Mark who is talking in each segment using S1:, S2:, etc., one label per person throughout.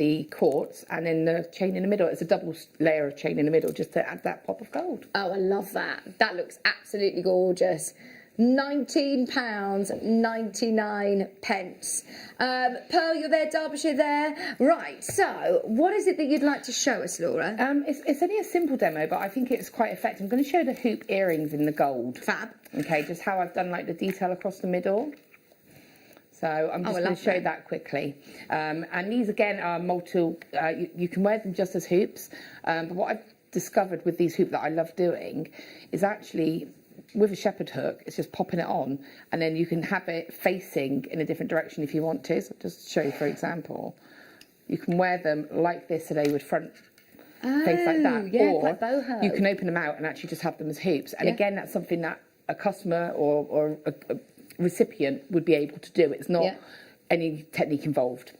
S1: the quartz, and then the chain in the middle. It's a double layer of chain in the middle just to add that pop of gold.
S2: Oh, I love that. That looks absolutely gorgeous. £19.99. Pearl, you're there, Derbyshire there. Right, so what is it that you'd like to show us, Laura?
S1: It's only a simple demo, but I think it's quite effective. I'm going to show the hoop earrings in the gold.
S2: Fab.
S1: Okay, just how I've done like the detail across the middle. So I'm just going to show that quickly. And these again are you can wear them just as hoops. But what I've discovered with these hoops that I love doing is actually with a shepherd hook, it's just popping it on, and then you can have it facing in a different direction if you want to. So just to show you, for example, you can wear them like this so they would front face like that.
S2: Yeah,
S1: or
S2: like boho.
S1: you can open them out and actually just have them as hoops. And again, that's something that a customer or a recipient would be able to do. It's not any technique involved.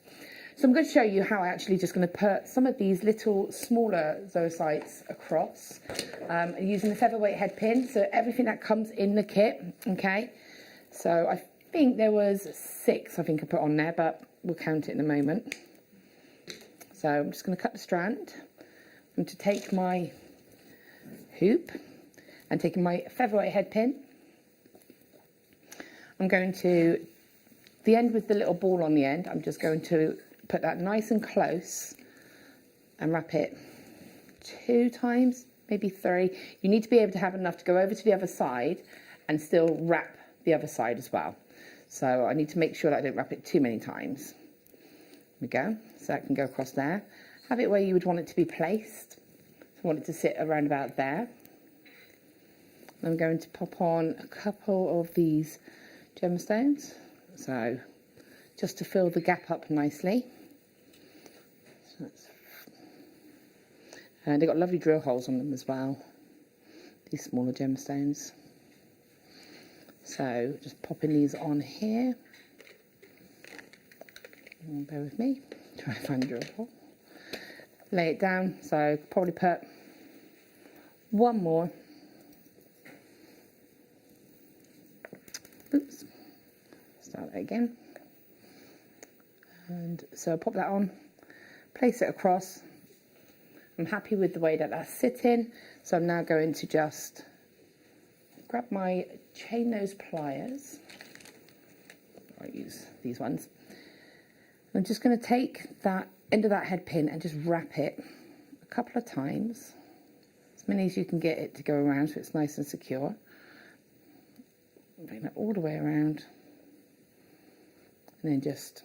S1: So I'm going to show you how I actually just going to put some of these little smaller zoocytes across using the featherweight head pin. So everything that comes in the kit, okay? So I think there was 6 I think I put on there, but we'll count it in a moment. So I'm just going to cut the strand. I'm going to take my hoop and taking my featherweight head pin. I'm going to, the end with the little ball on the end, I'm just going to put that nice and close and wrap it 2 times, maybe 3. You need to be able to have enough to go over to the other side and still wrap the other side as well. So I need to make sure that I don't wrap it too many times. There we go. So that can go across there. Have it where you would want it to be placed. So I want it to sit around about there. I'm going to pop on a couple of these gemstones, so just to fill the gap up nicely. And they've got lovely drill holes on them as well, these smaller gemstones. So just popping these on here. Bear with me, try and find a drill hole. Lay it down, so probably put 1 more. Oops, start that again. And so pop that on, place it across. I'm happy with the way that that's sitting, so I'm now going to just grab my chain nose pliers. I use these ones. I'm just going to take that end of that head pin and just wrap it a couple of times, as many as you can get it to go around so it's nice and secure. Bring that all the way around, and then just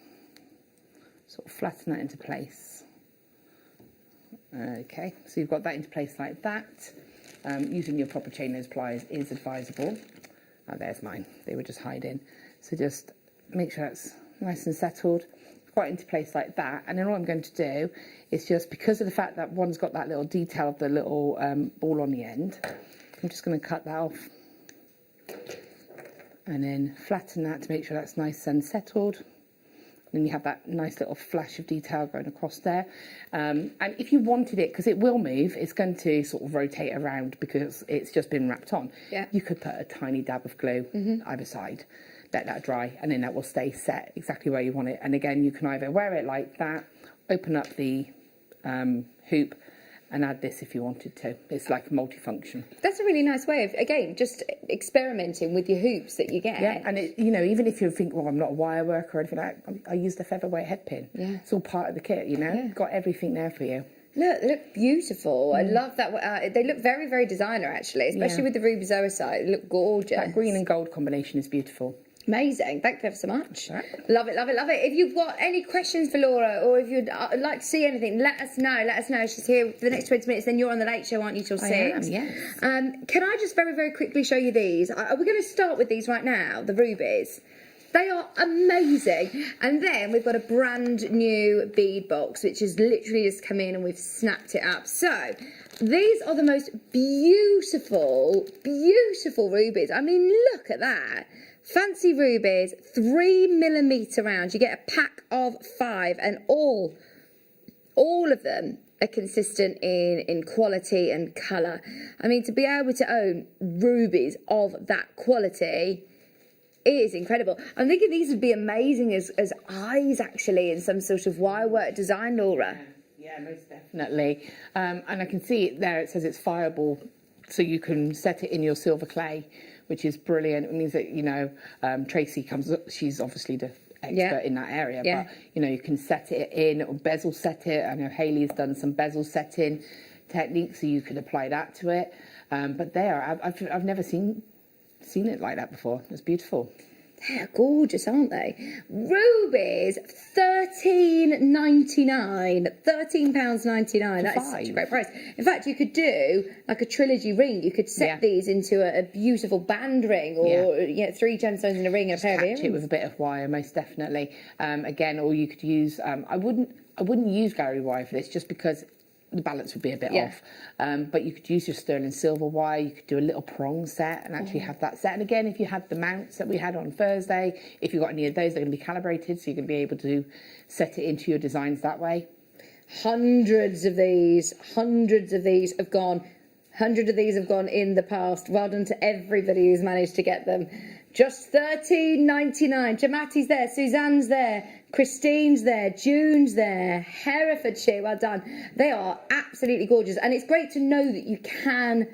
S1: sort of flatten that into place. Okay, so you've got that into place like that. Using your proper chain nose pliers is advisable. Oh, there's mine, they were just hiding. So just make sure that's nice and settled, quite into place like that. And then all I'm going to do is just, because of the fact that one's got that little detail of the little ball on the end, I'm just going to cut that off. And then flatten that to make sure that's nice and settled. Then you have that nice little flash of detail going across there. And if you wanted it, because it will move, it's going to sort of rotate around because it's just been wrapped on. Yeah. You could put a tiny dab of glue either side, let that dry, and then that will stay set exactly where you want it. And again, you can either wear it like that, open up the hoop, and add this if you wanted to. It's like multifunction.
S2: That's a really nice way of, again, just experimenting with your hoops that you get.
S1: Yeah, and it, you know, even if you think, well, I'm not a wire worker or anything like that, I use the featherweight head pin. Yeah. It's all part of the kit, you know. Yeah. Got everything there for you.
S2: Look, they look beautiful. I love that. They look very, very designer, actually, especially with the ruby zoisite. They look gorgeous.
S1: That green and gold combination is beautiful.
S2: Amazing. Thank you ever so much.
S1: Right.
S2: Love it, love it, love it. If you've got any questions for Laura, or if you'd like to see anything, let us know. Let us know. She's here for the next 20 minutes. Then you're on the late show, aren't you, till 6?
S1: I am, yes.
S2: Can I just very, very quickly show you these? We're going to start with these right now, the rubies. They are amazing. And then we've got a brand new bead box, which has literally just come in and we've snapped it up. So these are the most beautiful, beautiful rubies. I mean, look at that. Fancy rubies, 3mm round. You get a pack of 5, and all of them are consistent in quality and colour. I mean, to be able to own rubies of that quality is incredible. I'm thinking these would be amazing as eyes, actually, in some sort of wirework design, Laura.
S1: Yeah, most definitely. And I can see it there. It says it's fireable, so you can set it in your silver clay, which is brilliant. It means that, you know, Tracy comes up. She's obviously the expert in that area, but, you know, you can set it in or bezel set it. I know Hayley's done some bezel setting techniques, so you could apply that to it. But I've never seen it like that before. It's beautiful.
S2: They're gorgeous, aren't they? Rubies, £13.99. £13.99. That is such a great price. In fact, you could do like a trilogy ring. You could set these into a beautiful band ring, or you know, 3 gemstones in a ring and a pair of earrings.
S1: Catch it with a bit of wire, most definitely. Again, or you could use. I wouldn't use gallery wire for this, just because the balance would be a bit off. But you could use your sterling silver wire. You could do a little prong set and actually have that set. And again, if you had the mounts that we had on Thursday, if you've got any of those, they're going to be calibrated, so you're going to be able to set it into your designs that way.
S2: Hundreds of these have gone. 100 of these have gone in the past. Well done to everybody who's managed to get them. Just £13.99. Jamati's there, Suzanne's there, Christine's there, June's there, Herefordshire, well done. They are absolutely gorgeous, and it's great to know that you can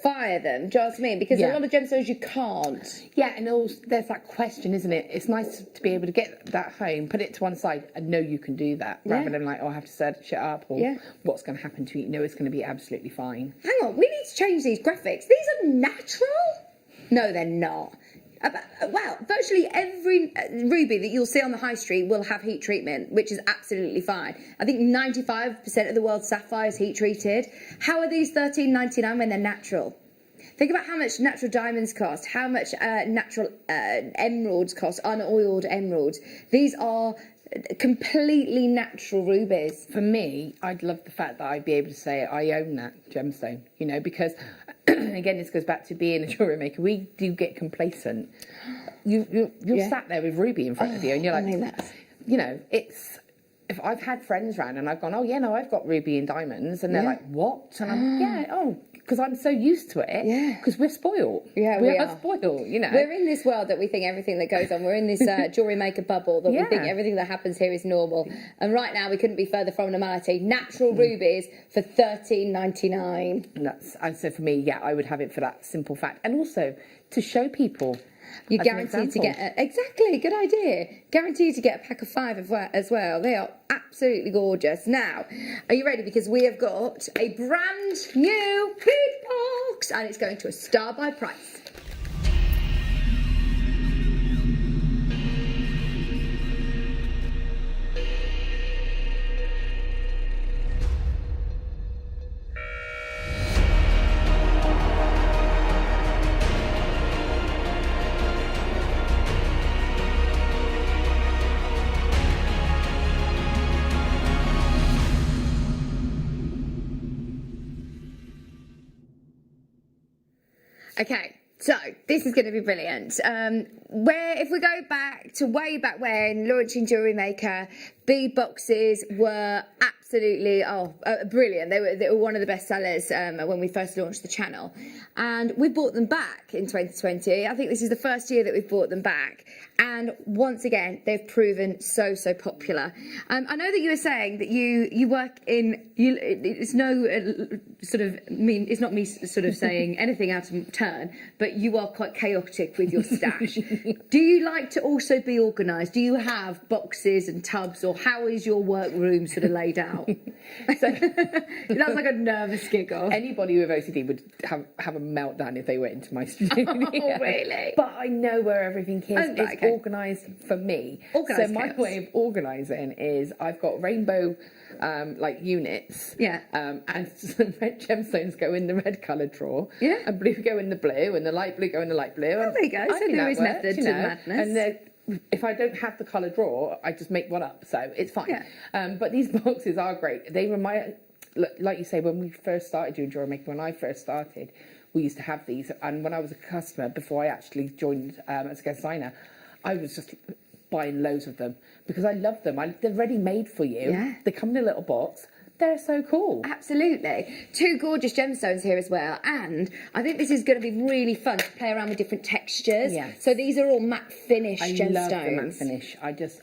S2: fire them, do you know what I mean? Because a lot of gemstones you can't. Yeah, and also, there's that question, isn't it? It's nice to be able to get that home, put it to one side, and know you can do that, rather than like, oh, I have to search it up, or what's going to happen to you. You know it's going to be absolutely fine. Hang on, we need to change these graphics. These are natural? No, they're not. Well, virtually every ruby that you'll see on the high street will have heat treatment, which is absolutely fine. I think 95% of the world's sapphire is heat treated. How are these £13.99 when they're natural? Think about how much natural diamonds cost, how much natural emeralds cost, unoiled emeralds. These are completely natural rubies. For me, I'd love the fact that I'd be able to say I own that gemstone, you know, because again, this goes back to being a jewellery maker. We do get complacent. You're sat there with ruby in front of you, and you're like, you know, it's. If I've had friends round and I've gone, oh yeah, no, I've got ruby and diamonds, and they're like, what? And I'm, because I'm so used to it. Yeah. Because we're spoiled. Yeah, we are spoiled, you know. We're in this world that we think everything that goes on, we're in this jewellery maker bubble that we think everything that happens here is normal. And right now we couldn't be further from normality. Natural rubies for £13.99. And so for me, I would have it for that simple fact. And also to show people. You're guaranteed to get exactly, good idea. Guaranteed to get a pack of 5 as well. They are absolutely gorgeous. Now, are you ready? Because we have got a brand new bead box, and it's going to a star by price. Okay, so this is going to be brilliant. If we go back to way back when, launching Jewellery Maker, bead boxes were absolutely brilliant. They were one of the best sellers when we first launched the channel, and we bought them back in 2020. I think this is the first year that we've bought them back, and once again they've proven so popular. I know that you were saying that you work in it's no sort of mean, it's not me sort of saying anything out of turn, but you are quite chaotic with your stash. Do you like to also be organised? Do you have boxes and tubs, or how is your workroom sort of laid out? So that's like a nervous giggle. Anybody with OCD would have a meltdown if they went into my studio. Oh, really? But I know where everything is. It's organised for me. Organised so my chaos. Way of organising is I've got rainbow like units. Yeah. And some red gemstones go in the red coloured drawer. Yeah. And blue go in the blue, and the light blue go in the light blue. Oh, there you go. So there is method to madness. And if I don't have the colour drawer, I just make one up, so it's fine. Yeah. But these boxes are great. They remind, like you say, when we first started doing Jewellery Maker, when I first started, we used to have these. And when I was a customer, before I actually joined as a guest designer, I was just buying loads of them because I love them. They're ready made for you. Yeah. They come in a little box.
S1: they're so cool.
S2: Absolutely. Two gorgeous gemstones here as well. And I think this is going to be really fun to play around with different textures.
S1: Yes.
S2: So these are all matte finish gemstones.
S1: I love the matte finish.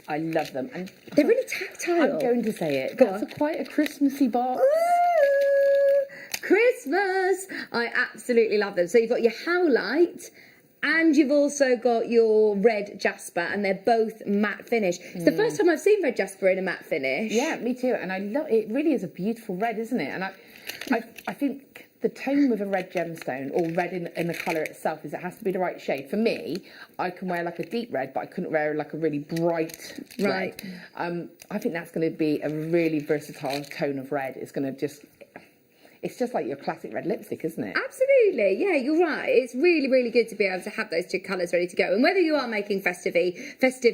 S1: I love them. And
S2: they're really tactile.
S1: I'm going to say it.
S2: Go
S1: That's
S2: on.
S1: quite a Christmassy box.
S2: Ooh, Christmas. I absolutely love them. So you've got your Howlite. And you've also got your red jasper, and they're both matte finish. It's the first time I've seen red jasper in a matte finish.
S1: Yeah, me too. And I love it. Really is a beautiful red, isn't it? And I think the tone with a red gemstone, or red in the colour itself, is it has to be the right shade. For me, I can wear like a deep red, but I couldn't wear like a really bright red. I think that's going to be a really versatile tone of red. It's going to just... It's just like your classic red lipstick, isn't it?
S2: Absolutely, yeah, you're right. It's really, really good to be able to have those two colours ready to go. And whether you are making festive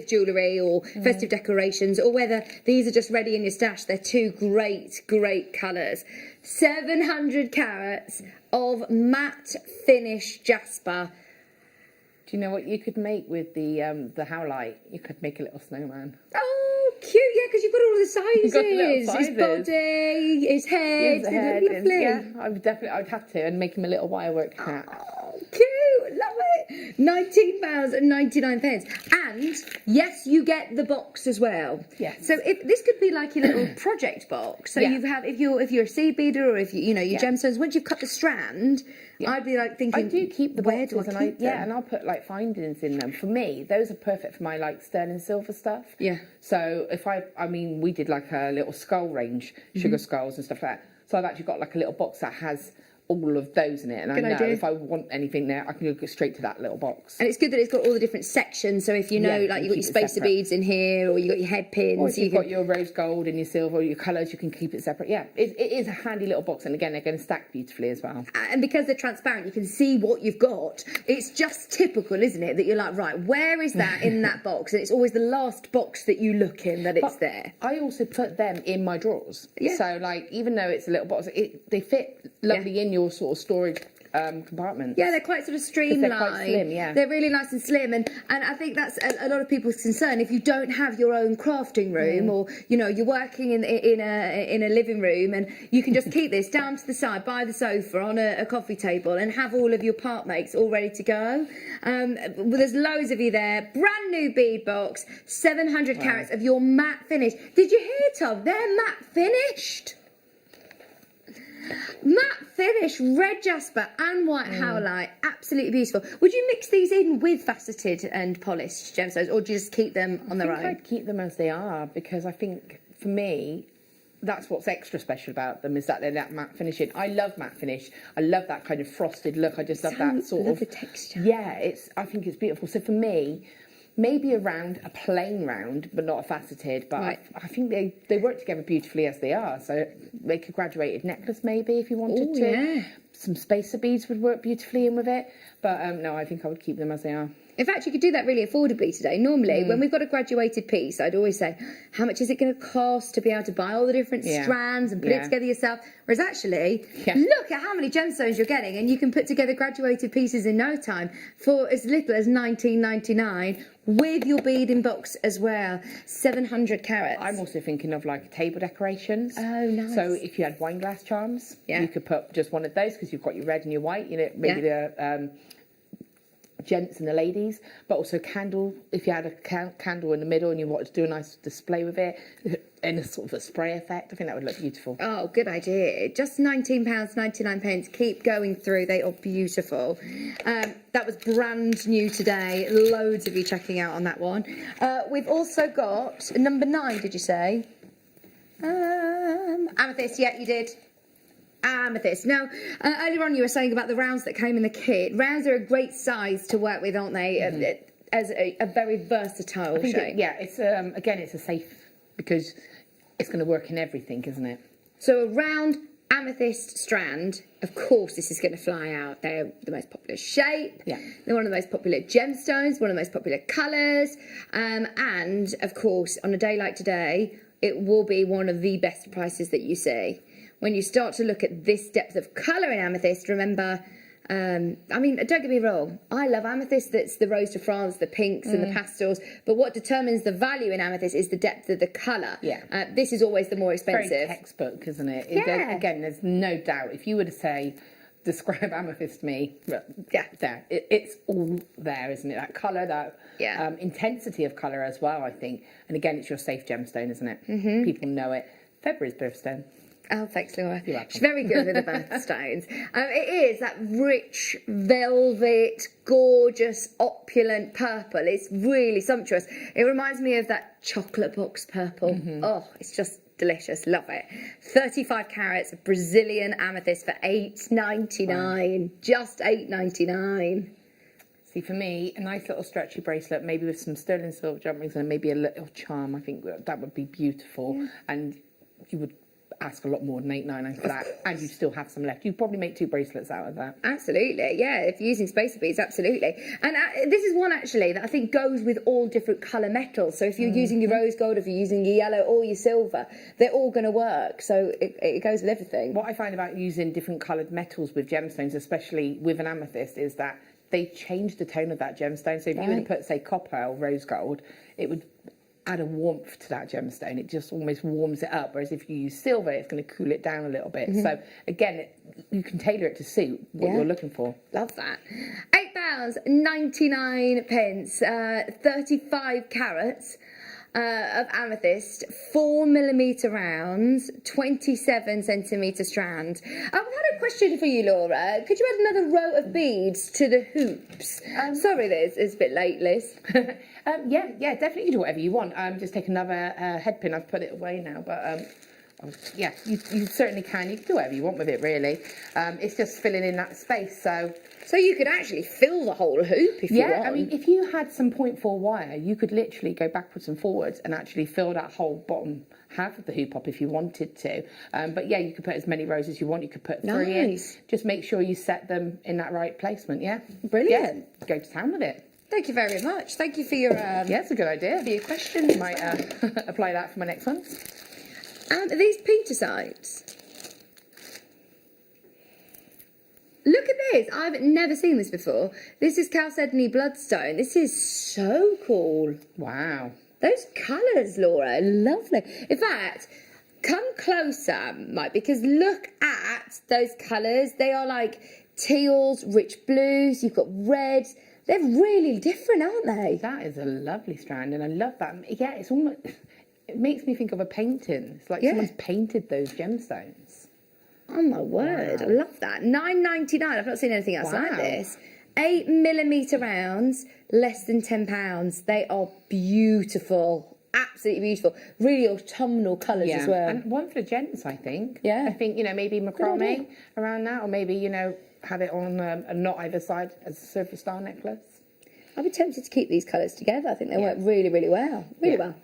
S2: jewellery or festive decorations, or whether these are just ready in your stash, they're two great, great colours. 700 carats of matte finish jasper.
S1: Do you know what you could make with the Howlite? You could make a little snowman.
S2: Oh, cute, yeah, because you've got all the sizes.
S1: Got the little sizes.
S2: His body, his head,
S1: His head,
S2: lovely.
S1: yeah, I'd have to, and make him a little wirework hat.
S2: Oh, cute, love it. £19.99. And yes, you get the box as well.
S1: Yes.
S2: So if this could be like your little project box. So you have, if you're a seed beader, or if you know your gemstones, once you've cut the strand, I'd be like thinking,
S1: I do keep the
S2: where
S1: boxes,
S2: do I keep them?
S1: and I'll put like findings in them. For me, those are perfect for my like sterling silver stuff.
S2: Yeah.
S1: So if I mean, we did like a little skull range, sugar skulls and stuff like that. So I've actually got like a little box that has all of those in it, and
S2: Good
S1: I know
S2: idea.
S1: if I want anything there, I can go straight to that little box.
S2: And it's good that it's got all the different sections. So if you know, like you've got your spacer
S1: separate.
S2: beads in here, or you've got your head pins.
S1: Or if you've got your rose gold and your silver, or your colours, you can keep it separate. Yeah, it is a handy little box, and again, they're going to stack beautifully as well.
S2: And because they're transparent, you can see what you've got. It's just typical, isn't it, that you're like, right, where is that in that box? And it's always the last box that you look in that it's there.
S1: I also put them in my drawers.
S2: Yeah.
S1: So, like, even though it's a little box, they fit lovely in your sort of storage compartments.
S2: Yeah, they're quite sort of streamlined.
S1: They're quite slim, yeah.
S2: They're really nice and slim, and I think that's a lot of people's concern. If you don't have your own crafting room, or you know you're working in a living room, and you can just keep this down to the side by the sofa on a coffee table, and have all of your part makes all ready to go. Well, there's loads of you there. Brand new bead box, 700 carats of your matte finish. Did you hear, Tom? They're matte finished. Matte finish, red jasper and white howlite, absolutely beautiful. Would you mix these in with faceted and polished gemstones, or do you just keep them on their own?
S1: I'd keep them as they are, because I think for me, that's what's extra special about them, is that they're that matte finishing. I love matte finish. I love that kind of frosted look. I just love that sort of
S2: the texture.
S1: Yeah, I think it's beautiful. So for me, maybe a plain round, but not a faceted. But I think they work together beautifully as they are. So make a graduated necklace maybe if you wanted to.
S2: Yeah.
S1: Some spacer beads would work beautifully in with it. But no, I think I would keep them as they are.
S2: In fact, you could do that really affordably today. Normally, when we've got a graduated piece, I'd always say, how much is it going to cost to be able to buy all the different strands and put it together yourself? Whereas actually, look at how many gemstones you're getting, and you can put together graduated pieces in no time for as little as $19.99 with your beading box as well. 700 carats.
S1: I'm also thinking of like table decorations.
S2: Oh, nice.
S1: So if you had wine glass charms, you could put just one of those, because you've got your red and your white, you know, maybe the gents and the ladies, but also candle. If you had a candle in the middle and you wanted to do a nice display with it in a sort of a spray effect, I think that would look beautiful.
S2: Oh, good idea. Just £19.99. Keep going through. They are beautiful. That was brand new today. Loads of you checking out on that one. We've also got number 9, did you say? Amethyst, yeah, you did. Amethyst. Now, earlier on you were saying about the rounds that came in the kit. Rounds are a great size to work with, aren't they? As a very versatile shape.
S1: It's again, it's a safe, because it's going to work in everything, isn't it?
S2: So a round amethyst strand, of course this is going to fly out. They're the most popular shape.
S1: Yeah.
S2: They're one of the most popular gemstones, one of the most popular colours. And, of course, on a day like today, it will be one of the best prices that you see. When you start to look at this depth of colour in amethyst, remember, I mean, don't get me wrong, I love amethyst. That's the rose de France, the pinks and the pastels. But what determines the value in amethyst is the depth of the colour.
S1: Yeah.
S2: This is always the more expensive.
S1: Very textbook, isn't it?
S2: Yeah.
S1: Again, there's no doubt. If you were to say, describe amethyst to me,
S2: Yeah.
S1: there. It's all there, isn't it? That colour, that intensity of colour as well, I think. And again, it's your safe gemstone, isn't it? Mm-hmm. People know it. February's birthstone.
S2: Oh, thanks, Laura.
S1: You're welcome.
S2: She's very good with the birthstones. It is that rich, velvet, gorgeous, opulent purple. It's really sumptuous. It reminds me of that chocolate box purple. Mm-hmm. Oh, it's just delicious. Love it. 35 carats of Brazilian amethyst for $8.99. Wow. Just $8.99.
S1: See, for me, a nice little stretchy bracelet, maybe with some sterling silver jump rings and maybe a little charm. I think that would be beautiful. Yeah. And you would ask a lot more than $8.99 for that, and you still have some left. You'd probably make 2 bracelets out of that.
S2: Absolutely, yeah. If you're using spacer beads, absolutely. And this is one actually that I think goes with all different colour metals. So if you're using your rose gold, if you're using your yellow or your silver, they're all going to work. So it goes with everything.
S1: What I find about using different coloured metals with gemstones, especially with an amethyst, is that they change the tone of that gemstone. So if you were to put, say, copper or rose gold, it would add a warmth to that gemstone. It just almost warms it up, whereas if you use silver, it's going to cool it down a little bit. Mm-hmm. So again, you can tailor it to suit what you're looking for.
S2: Love that. £8.99, 35 carats of amethyst, 4mm rounds, 27 centimetre strand. We've had a question for you, Laura. Could you add another row of beads to the hoops? Sorry, Liz, it's a bit late, Liz.
S1: Yeah, definitely do whatever you want. Just take another head pin. I've put it away now, but yeah, you certainly can. You can do whatever you want with it, really. It's just filling in that space,
S2: So you could actually fill the whole hoop if you want.
S1: Yeah, I mean, if you had some 0.4 wire, you could literally go backwards and forwards and actually fill that whole bottom half of the hoop up if you wanted to. But yeah, you could put as many rows as you want. You could put 3 in. Just make sure you set them in that right placement, yeah?
S2: Brilliant.
S1: Yeah, go to town with it.
S2: Thank you very much. Thank you for your...
S1: yeah, it's a good idea.
S2: For your questions.
S1: Might apply that for my next ones.
S2: And are these pentasites? Look at this. I've never seen this before. This is Chalcedony Bloodstone. This is so cool.
S1: Wow.
S2: Those colours, Laura, lovely. In fact, come closer, Mike, because look at those colours. They are like teals, rich blues. You've got reds. They're really different, aren't they?
S1: That is a lovely strand, and I love that. Yeah, it's almost... It makes me think of a painting. It's like someone's painted those gemstones.
S2: Oh my word, wow. I love that. $9.99. I've not seen anything else like this. 8mm rounds, less than £10. They are beautiful. Absolutely beautiful. Really autumnal colours as well.
S1: And one for the gents, I think.
S2: Yeah.
S1: I think, maybe macrame around that, or maybe, have it on a knot either side as a surfer star necklace.
S2: I'd be tempted to keep these colours together. I think they work really, really well. Really well.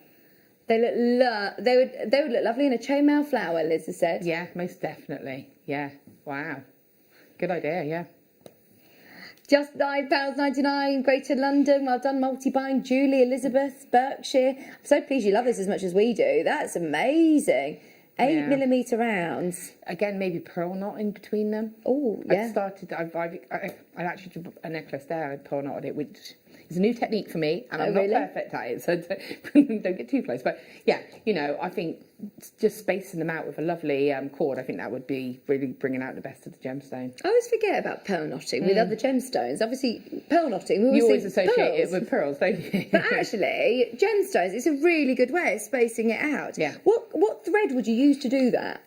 S2: They look they would look lovely in a chainmail flower, Liz has said.
S1: Yeah, most definitely. Yeah. Wow. Good idea, yeah.
S2: Just £9.99, Greater London. Well done, multi-bind. Julie, Elizabeth, Berkshire. I'm so pleased you love this as much as we do. That's amazing. 8mm rounds.
S1: Again, maybe pearl knot in between them.
S2: Oh, yeah.
S1: I actually did a necklace there. I pearl knotted it, which is a new technique for me, and I'm not perfect at it, so don't get too close. But yeah, I think just spacing them out with a lovely cord, I think that would be really bringing out the best of the gemstone.
S2: I always forget about pearl knotting with other gemstones. Obviously, pearl knotting,
S1: you always associate it with pearls, don't you?
S2: But actually, gemstones, it's a really good way of spacing it out.
S1: Yeah.
S2: What thread would you use to do that?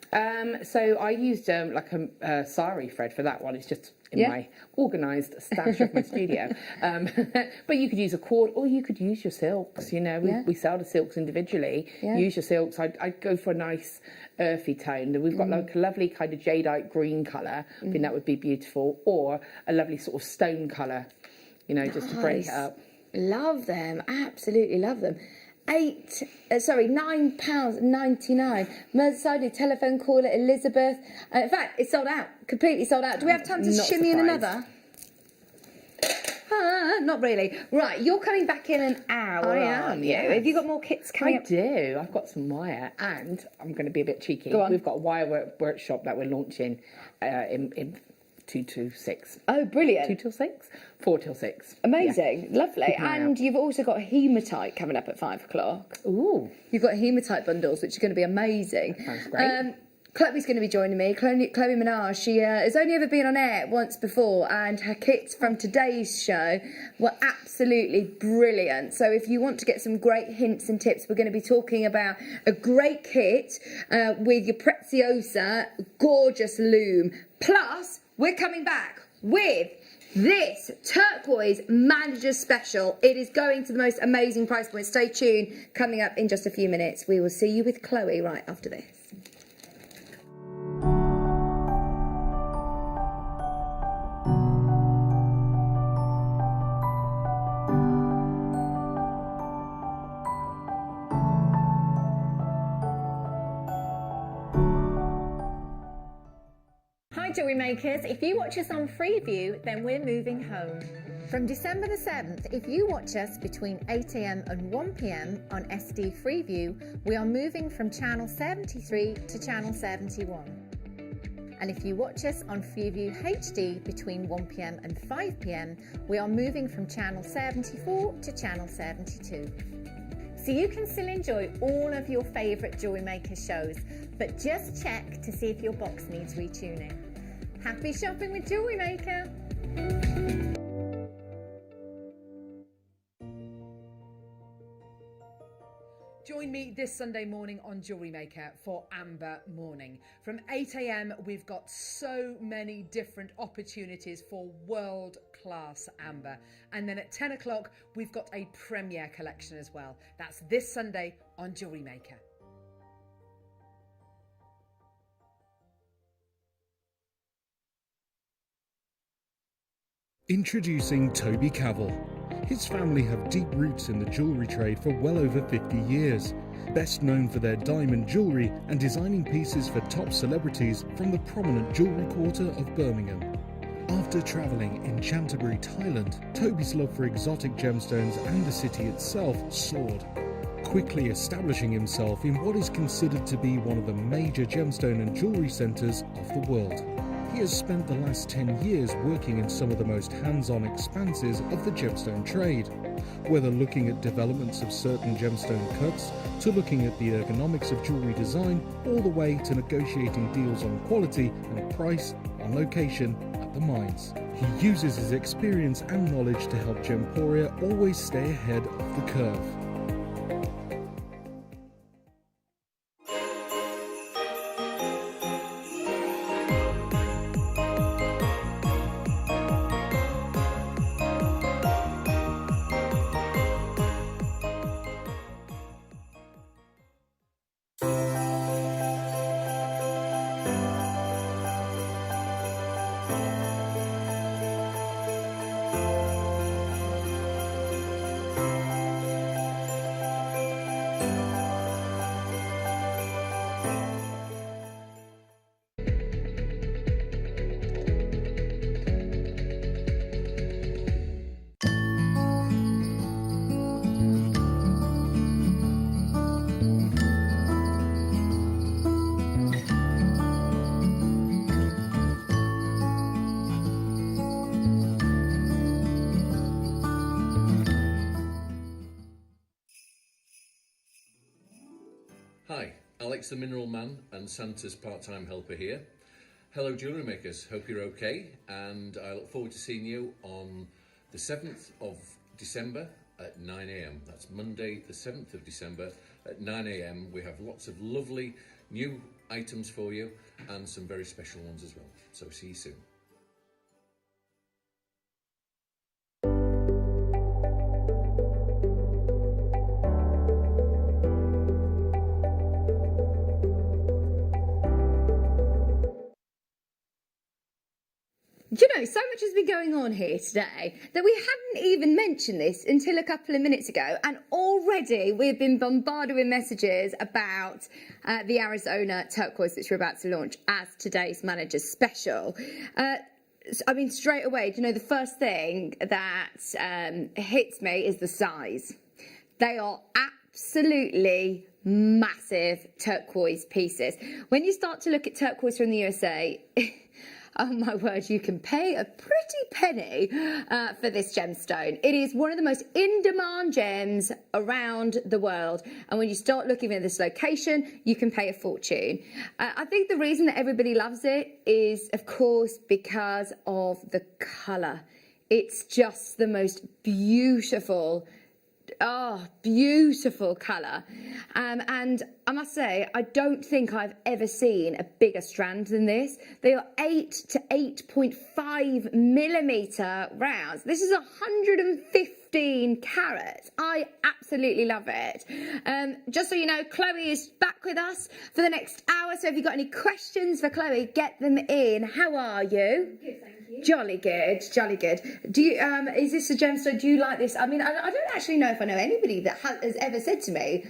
S1: So I used like a sari thread for that one. It's just in my organised stash of my studio. But you could use a cord, or you could use your silks. We sell the silks individually. Yeah. Use your silks. I'd go for a nice earthy tone. We've got like a lovely kind of jadeite green colour. I think that would be beautiful, or a lovely sort of stone colour. Just to break it up.
S2: Love them. Absolutely love them. £9.99. Merseyside telephone caller Elizabeth. In fact, it's sold out. Completely sold out. Do we have time to shimmy in another? Not really. Right, you're coming back in an hour.
S1: I am, yeah.
S2: Have you got more kits coming up?
S1: I do. I've got some wire, and I'm going to be a bit cheeky.
S2: Go on.
S1: We've got a wire workshop that we're launching in 2 to 6.
S2: Oh, brilliant.
S1: 2 till 6? 4 till 6.
S2: Amazing.
S1: Yeah.
S2: Lovely.
S1: Keep an eye
S2: And
S1: out.
S2: you've also got Hematite coming up at 5 o'clock.
S1: Ooh.
S2: You've got Hematite bundles, which are going to be amazing.
S1: Sounds great.
S2: Chloe's going to be joining me. Chloe Minaj. She has only ever been on air once before, and her kits from today's show were absolutely brilliant. So if you want to get some great hints and tips, we're going to be talking about a great kit with your Preziosa gorgeous loom. Plus, we're coming back with this turquoise manager special. It is going to the most amazing price point. Stay tuned. Coming up in just a few minutes. We will see you with Chloe right after this.
S3: Hi Jewellery Makers, if you watch us on Freeview, then we're moving home. From December the 7th, if you watch us between 8 am and 1 pm on SD Freeview, we are moving from channel 73 to channel 71. And if you watch us on Freeview HD between 1 pm and 5 pm, we are moving from channel 74 to channel 72. So you can still enjoy all of your favourite Jewellery Maker shows, but just check to see if your box needs retuning. Happy shopping with Jewellery Maker!
S4: Join me this Sunday morning on Jewellery Maker for Amber Morning. From 8 am, we've got so many different opportunities for world-class amber. And then at 10 o'clock, we've got a premiere collection as well. That's this Sunday on Jewellery Maker.
S5: Introducing Toby Cavell. His family have deep roots in the jewellery trade for well over 50 years, best known for their diamond jewellery and designing pieces for top celebrities from the prominent jewellery quarter of Birmingham. After travelling in Canterbury, Thailand, Toby's love for exotic gemstones and the city itself soared, quickly establishing himself in what is considered to be one of the major gemstone and jewellery centres of the world. He has spent the last 10 years working in some of the most hands-on expanses of the gemstone trade, whether looking at developments of certain gemstone cuts, to looking at the ergonomics of jewellery design, all the way to negotiating deals on quality and price on location at the mines. He uses his experience and knowledge to help Gemporia always stay ahead of the curve.
S6: Hi, Alex the Mineral Man and Santa's part-time helper here. Hello Jewellery Makers, hope you're okay, and I look forward to seeing you on the 7th of December at 9 am. That's Monday the 7th of December at 9 am. We have lots of lovely new items for you and some very special ones as well. So see you soon.
S2: You know, so much has been going on here today that we hadn't even mentioned this until a couple of minutes ago, and already we've been bombarded with messages about the Arizona turquoise, which we're about to launch as today's manager's special. I mean, straight away, do you know, the first thing that hits me is the size. They are absolutely massive turquoise pieces. When you start to look at turquoise from the USA, Oh my word, you can pay a pretty penny for this gemstone. It is one of the most in-demand gems around the world. And when you start looking at this location, you can pay a fortune. I think the reason that everybody loves it is, of course, because of the colour. It's just the most beautiful, beautiful colour. And I must say, I don't think I've ever seen a bigger strand than this. They are 8 to 8.5 millimetre rounds. This is 115 carats. I absolutely love it. Just so you know, Chloe is back with us for the next hour. So if you've got any questions for Chloe, get them in. How are you?
S7: Good, thank you.
S2: Jolly good, jolly good. Do you, is this a gemstone? Do you like this? I mean, I don't actually know if I know anybody that has ever said to me,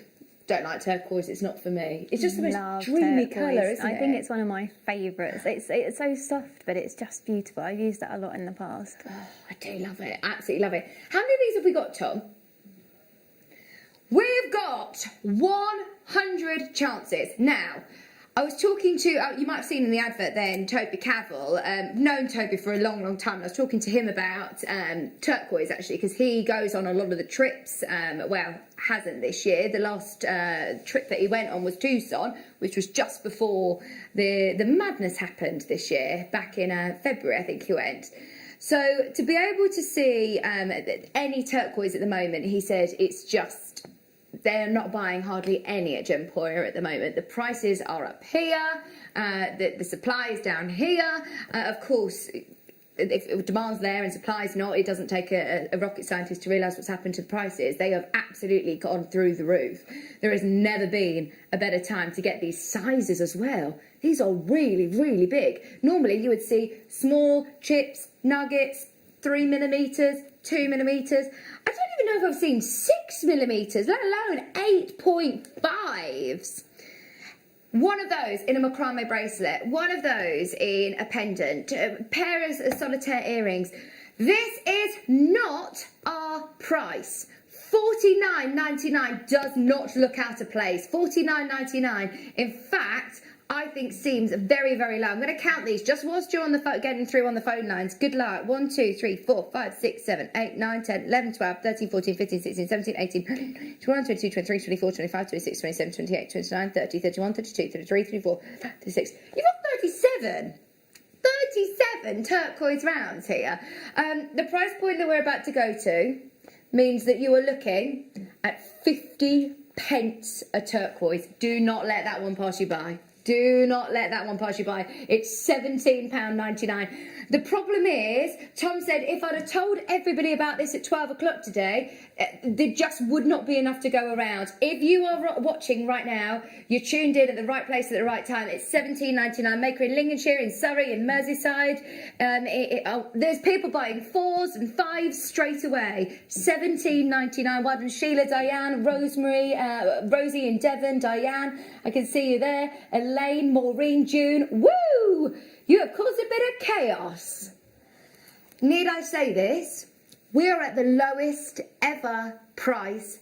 S2: don't like turquoise, it's not for me. It's just the most dreamy colour, isn't it?
S7: I think it's one of my favourites. It's so soft, but it's just beautiful. I've used that a lot in the past.
S2: Oh, I do love it, absolutely love it. How many of these have we got, Tom? We've got 100 chances. Now, I was talking to, you might have seen in the advert then, Toby Cavell, known Toby for a long, long time. I was talking to him about turquoise, actually, because he goes on a lot of the trips, well, hasn't this year. The last trip that he went on was Tucson, which was just before the madness happened this year, back in February, I think he went. So to be able to see any turquoise at the moment, he said it's just, they're not buying hardly any at Gemporia at the moment. The prices are up here, the supply is down here. Of course, if demand's there and supply's not, it doesn't take a rocket scientist to realise what's happened to the prices. They have absolutely gone through the roof. There has never been a better time to get these sizes as well. These are really, really big. Normally you would see small chips, nuggets, 3 millimetres, 2 millimetres. I don't even know if I've seen 6 millimetres, let alone 8.5s. One of those in a macrame bracelet, one of those in a pendant, a pair of solitaire earrings. This is not our price. $49.99 does not look out of place. $49.99, in fact, I think seems very, very low. I'm going to count these just whilst you're on the phone, getting through on the phone lines. Good luck. 1, 2, 3, 4, 5, 6, 7, 8, 9, 10, 11, 12, 13, 14, 15, 16, 17, 18, 21, 22, 23, 24, 25, 26, 27, 28, 29, 30, 31, 32, 33, 34, 36. You've got 37. 37 turquoise rounds here. The price point that we're about to go to means that you are looking at 50 pence a turquoise. Do not let that one pass you by. Do not let that one pass you by. It's £17.99. The problem is, Tom said, if I'd have told everybody about this at 12 o'clock today, there just would not be enough to go around. If you are watching right now, you're tuned in at the right place at the right time. It's £17.99. Maker in Lincolnshire, in Surrey, in Merseyside. There's people buying 4s and 5s straight away. £17.99. Well done, Sheila, Diane, Rosemary, Rosie in Devon, Diane. I can see you there. Elaine, Maureen, June. Woo! You have caused a bit of chaos. Need I say this? We are at the lowest ever price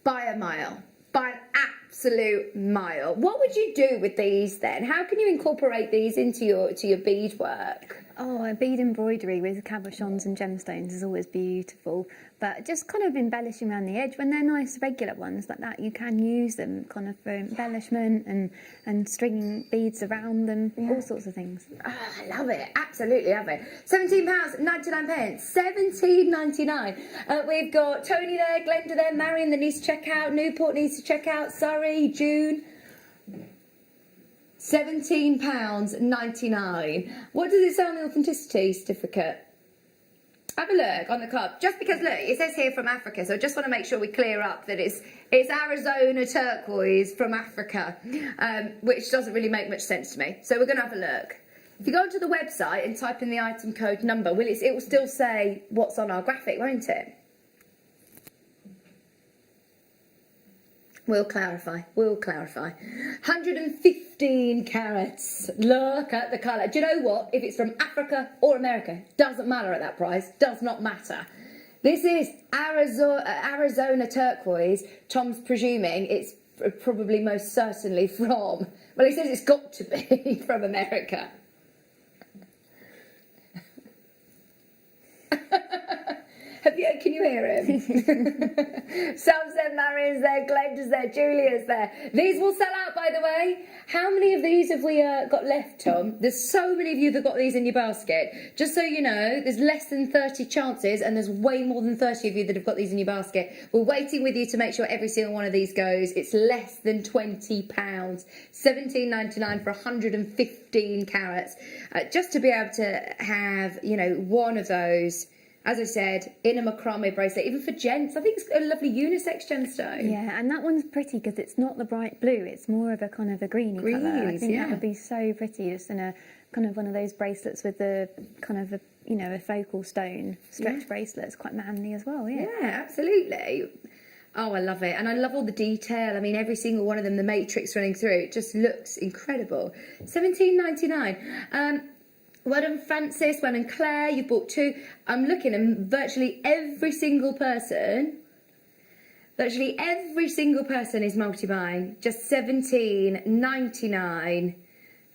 S2: by a mile. By an absolute mile. What would you do with these then? How can you incorporate these into your bead work?
S7: Oh, a bead embroidery with cabochons and gemstones is always beautiful. But just kind of embellishing around the edge, when they're nice regular ones like that, you can use them kind of for embellishment and stringing beads around them, all sorts of things.
S2: Oh, I love it, absolutely love it. £17.99, £17.99. We've got Tony there, Glenda there, Marion that needs to check out, Newport needs to check out, Surrey, June. £17.99. What does it say on the authenticity certificate? Have a look on the cup. Just because, look, it says here from Africa, so I just want to make sure we clear up that it's Arizona turquoise from Africa, which doesn't really make much sense to me. So we're going to have a look. If you go onto the website and type in the item code number, it will still say what's on our graphic, won't it? We'll clarify. 115 carats. Look at the colour. Do you know what? If it's from Africa or America, doesn't matter at that price. Does not matter. This is Arizona turquoise. Tom's presuming it's probably most certainly from... Well, he says it's got to be from America. Can you hear him? Sam said Marion's there, Glenda's there, Julia's there. These will sell out, by the way. How many of these have we got left, Tom? There's so many of you that got these in your basket. Just so you know, there's less than 30 chances, and there's way more than 30 of you that have got these in your basket. We're waiting with you to make sure every single one of these goes. It's less than £20, $17.99 for 115 carats. Just to be able to have, you know, one of those, as I said, in a macrame bracelet, even for gents. I think it's a lovely unisex gemstone.
S7: Yeah, and that one's pretty because it's not the bright blue, it's more of a kind of a greeny colour. I think that would be so pretty just in a kind of one of those bracelets with the kind of a, you know, a focal stone stretch bracelet. It's quite manly as well, yeah.
S2: Yeah, absolutely. Oh, I love it. And I love all the detail. I mean, every single one of them, the matrix running through, it just looks incredible. $17.99. Well done, Francis. Well done, Claire. You bought 2. I'm looking, and virtually every single person is multi-buying. Just $17.99,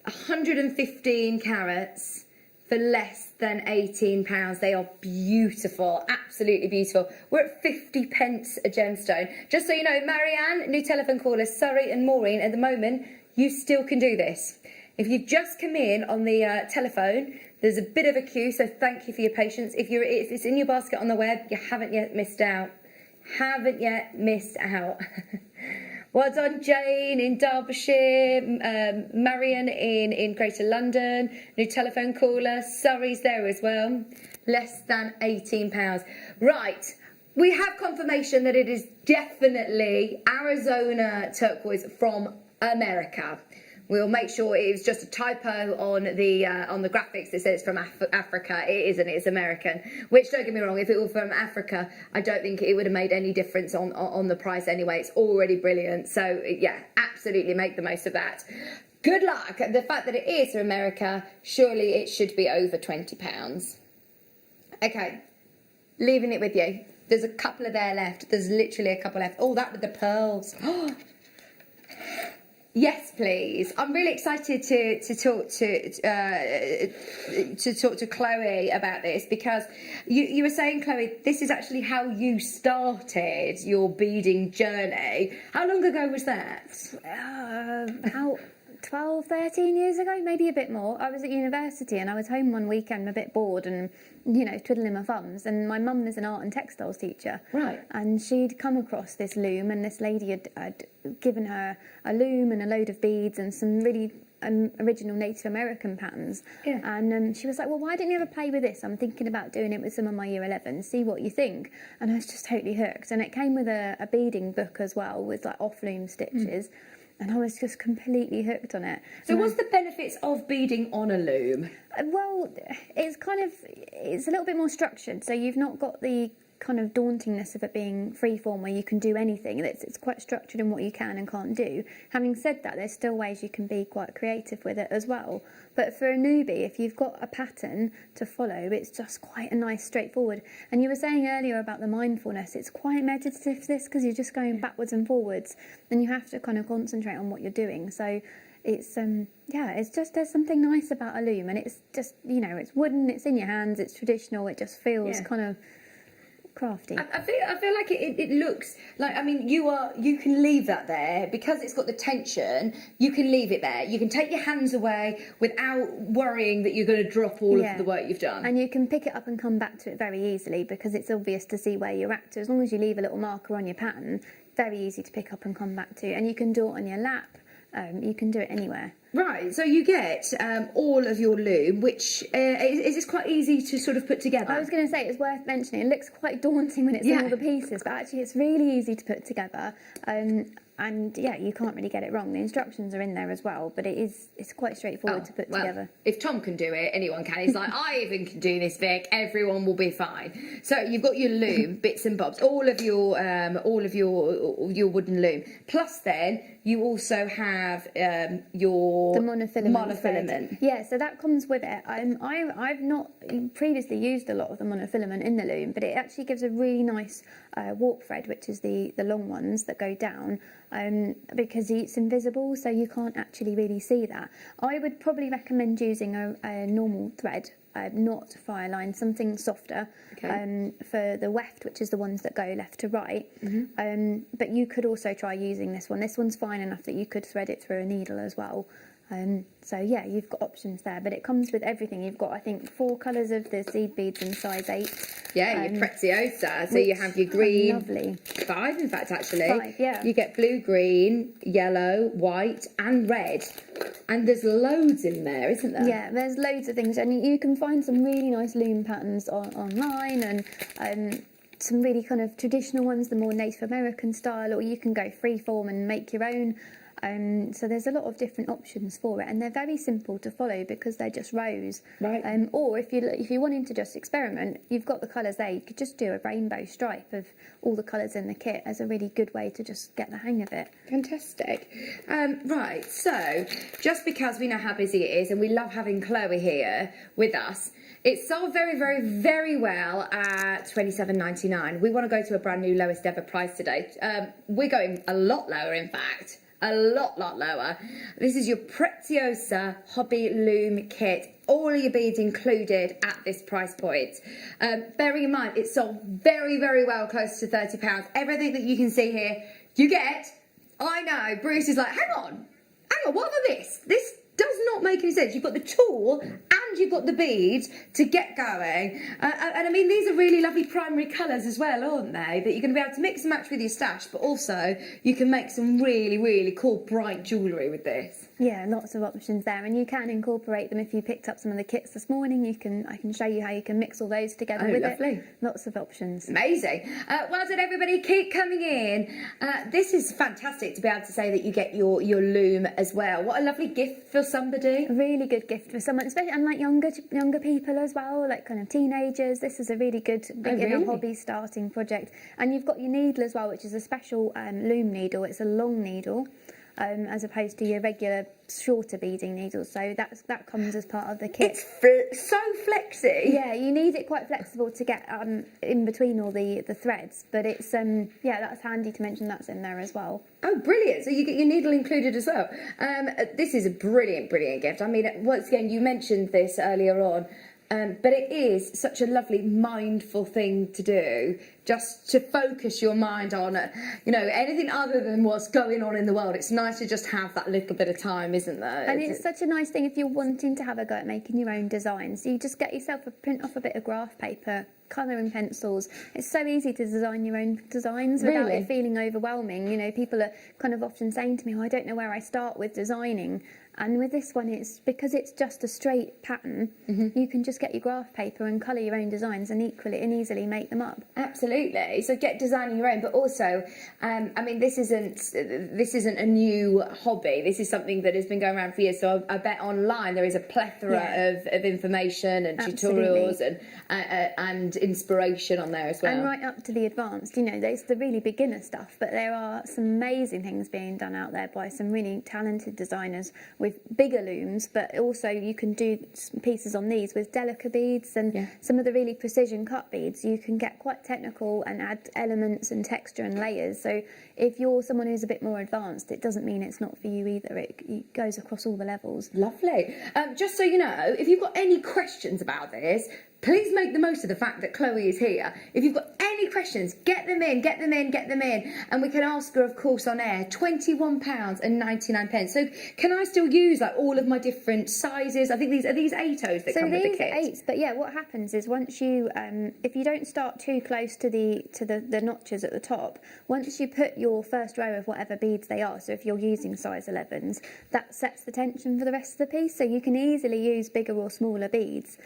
S2: 115 carats for less than £18. They are beautiful, absolutely beautiful. We're at 50p a gemstone. Just so you know, Marianne, new telephone callers, Surrey and Maureen, at the moment, you still can do this. If you've just come in on the telephone, there's a bit of a queue, so thank you for your patience. If it's in your basket on the web, you haven't yet missed out. Well done, Jane in Derbyshire, Marion in Greater London, new telephone caller, Surrey's there as well. Less than £18. Right, we have confirmation that it is definitely Arizona turquoise from America. We'll make sure it is just a typo on the graphics that says from Africa. It isn't, it's American. Which, don't get me wrong, if it were from Africa, I don't think it would have made any difference on the price anyway. It's already brilliant. So, yeah, absolutely make the most of that. Good luck. The fact that it is from America, surely it should be over £20. Okay, leaving it with you. There's a couple of there left. There's literally a couple left. Oh, that with the pearls. Yes, please. I'm really excited to talk to Chloe about this, because you were saying, Chloe, this is actually how you started your beading journey. How long ago was that?
S7: About 12, 13 years ago, maybe a bit more. I was at university and I was home one weekend a bit bored and, you know, twiddling my thumbs, and my mum is an art and textiles teacher.
S2: Right.
S7: And she'd come across this loom, and this lady had given her a loom and a load of beads and some really original Native American patterns.
S2: Yeah.
S7: And she was like, well, why didn't you ever play with this? I'm thinking about doing it with some of my year 11, see what you think. And I was just totally hooked. And it came with a beading book as well, with like off loom stitches. And I was just completely hooked on it.
S2: So what's the benefits of beading on a loom?
S7: Well, it's a little bit more structured. So you've not got the kind of dauntingness of it being freeform where you can do anything. It's quite structured in what you can and can't do. Having said that, there's still ways you can be quite creative with it as well. But for a newbie, if you've got a pattern to follow, it's just quite a nice straightforward. And you were saying earlier about the mindfulness, it's quite meditative, this, because you're just going backwards and forwards and you have to kind of concentrate on what you're doing. So it's it's just, there's something nice about a loom, and it's just, you know, it's wooden, it's in your hands, it's traditional, it just feels kind of crafty.
S2: I feel like it looks like, I mean, you can leave that there because it's got the tension. You can leave it there. You can take your hands away without worrying that you're going to drop all of the work you've done.
S7: And you can pick it up and come back to it very easily because it's obvious to see where you're at. So as long as you leave a little marker on your pattern, very easy to pick up and come back to. And you can do it on your lap. You can do it anywhere.
S2: Right, so you get all of your loom, which is this quite easy to sort of put together?
S7: I was going to say, it's worth mentioning. It looks quite daunting when it's in all the pieces, but actually it's really easy to put together. And yeah, you can't really get it wrong. The instructions are in there as well, but it's quite straightforward to put together.
S2: If Tom can do it, anyone can. He's like, I even can do this, Vic. Everyone will be fine. So you've got your loom, bits and bobs, all of your wooden loom. Plus, then you also have the monofilament.
S7: Yeah, so that comes with it. I've not previously used a lot of the monofilament in the loom, but it actually gives a really nice warp thread, which is the long ones that go down. because it's invisible, so you can't actually really see that. I would probably recommend using a normal thread, not fire line, something softer, for the weft, which is the ones that go left to right. But you could also try using this one. This one's fine enough that you could thread it through a needle as well. So yeah, you've got options there, but it comes with everything. You've got, I think, 4 colours of the seed beads in size 8.
S2: Yeah, your Preziosa. So you have your green.
S7: Lovely.
S2: 5, in fact, actually.
S7: 5, yeah.
S2: You get blue, green, yellow, white, and red. And there's loads in there, isn't there?
S7: Yeah, there's loads of things, and you can find some really nice loom patterns online, and some really kind of traditional ones, the more Native American style, or you can go freeform and make your own. So there's a lot of different options for it, and they're very simple to follow because they're just rows.
S2: Right.
S7: Or if you're wanting to just experiment, you've got the colours there. You could just do a rainbow stripe of all the colours in the kit as a really good way to just get the hang of it.
S2: Fantastic. Right, so just because we know how busy it is and we love having Chloe here with us, it sold very, very, very well at $27.99. We want to go to a brand new lowest ever price today. We're going a lot lower, in fact. A lot lower. This is your Preziosa Hobby Loom kit. All your beads included at this price point. Bearing in mind, it sold very, very well, close to £30. Everything that you can see here, you get. I know, Bruce is like, hang on, what are this? This does not make any sense. You've got the tool and you've got the beads to get going. And I mean, these are really lovely primary colours as well, aren't they? That you're going to be able to mix and match with your stash, but also you can make some really, really cool, bright jewellery with this.
S7: Yeah, lots of options there, and you can incorporate them. If you picked up some of the kits this morning, I can show you how you can mix all those together with
S2: lovely.
S7: it. Lots of options.
S2: Amazing. Well done, everybody. Keep coming in. This is fantastic to be able to say that you get your loom as well. What a lovely gift for somebody.
S7: A really good gift for someone, especially, and like younger people as well, like kind of teenagers. This is a really good beginner hobby starting project. And you've got your needle as well, which is a special loom needle. It's a long needle. As opposed to your regular shorter beading needles, so that comes as part of the kit.
S2: It's so flexy.
S7: Yeah, you need it quite flexible to get in between all the threads, but it's yeah, that's handy to mention that's in there as well.
S2: Oh, brilliant! So you get your needle included as well. This is a brilliant gift. I mean, once again, you mentioned this earlier on. But it is such a lovely, mindful thing to do, just to focus your mind on, anything other than what's going on in the world. It's nice to just have that little bit of time, isn't there?
S7: And it's such a nice thing if you're wanting to have a go at making your own designs. You just get yourself print off a bit of graph paper, colouring pencils. It's so easy to design your own designs without it feeling overwhelming. You know, people are kind of often saying to me, I don't know where I start with designing. And with this one, it's because it's just a straight pattern, you can just get your graph paper and colour your own designs and easily make them up.
S2: Absolutely. So get designing your own, but also, I mean, this isn't a new hobby. This is something that has been going around for years. So I bet online there is a plethora of information and tutorials and inspiration on there as well.
S7: And right up to the advanced. You know, there's the really beginner stuff, but there are some amazing things being done out there by some really talented designers with bigger looms, but also you can do pieces on these with delicate beads and some of the really precision cut beads. You can get quite technical and add elements and texture and layers. So if you're someone who's a bit more advanced, it doesn't mean it's not for you either. It goes across all the levels.
S2: Lovely. Just so you know, if you've got any questions about this, please make the most of the fact that Chloe is here. If you've got any questions, get them in. And we can ask her, of course, on air. £21.99. So can I still use like all of my different sizes? I think these are these 8s that come with the kit.
S7: So these are 8s, but yeah, what happens is once you, if you don't start too close to the notches at the top, once you put your first row of whatever beads they are, so if you're using size 11s, that sets the tension for the rest of the piece. So you can easily use bigger or smaller beads.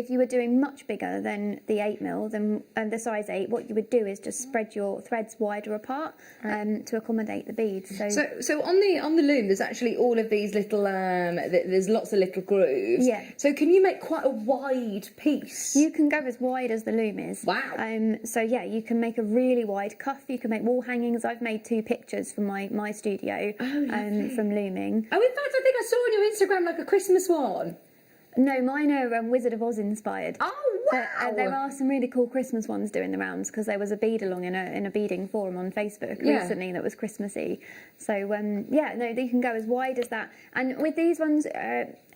S7: If you were doing much bigger than the 8mm, then the size 8, what you would do is just spread your threads wider apart to accommodate the beads.
S2: So on the loom, there's actually all of these little, there's lots of little grooves.
S7: Yeah.
S2: So can you make quite a wide piece?
S7: You can go as wide as the loom is.
S2: Wow.
S7: So yeah, you can make a really wide cuff. You can make wall hangings. I've made 2 pictures for my studio from looming.
S2: Oh, in fact, I think I saw on your Instagram like a Christmas one.
S7: No, mine are Wizard of Oz inspired.
S2: Oh,
S7: There are some really cool Christmas ones doing the rounds because there was a bead along in a beading forum on Facebook recently that was Christmassy. So yeah, no, you can go as wide as that. And with these ones,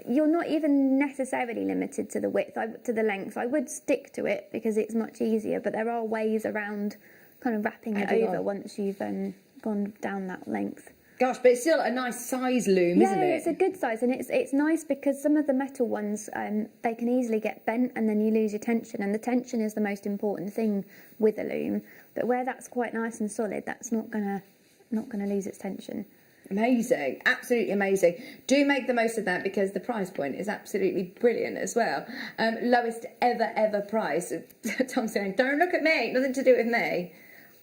S7: you're not even necessarily limited to the width, to the length. I would stick to it because it's much easier, but there are ways around kind of wrapping it over once you've gone down that length.
S2: Gosh, but it's still a nice size loom, isn't it?
S7: Yeah, it's a good size, and it's nice because some of the metal ones, they can easily get bent and then you lose your tension, and the tension is the most important thing with a loom. But where that's quite nice and solid, that's not gonna lose its tension.
S2: Amazing, absolutely amazing. Do make the most of that because the price point is absolutely brilliant as well. Lowest ever price. Tom's saying, don't look at me, nothing to do with me.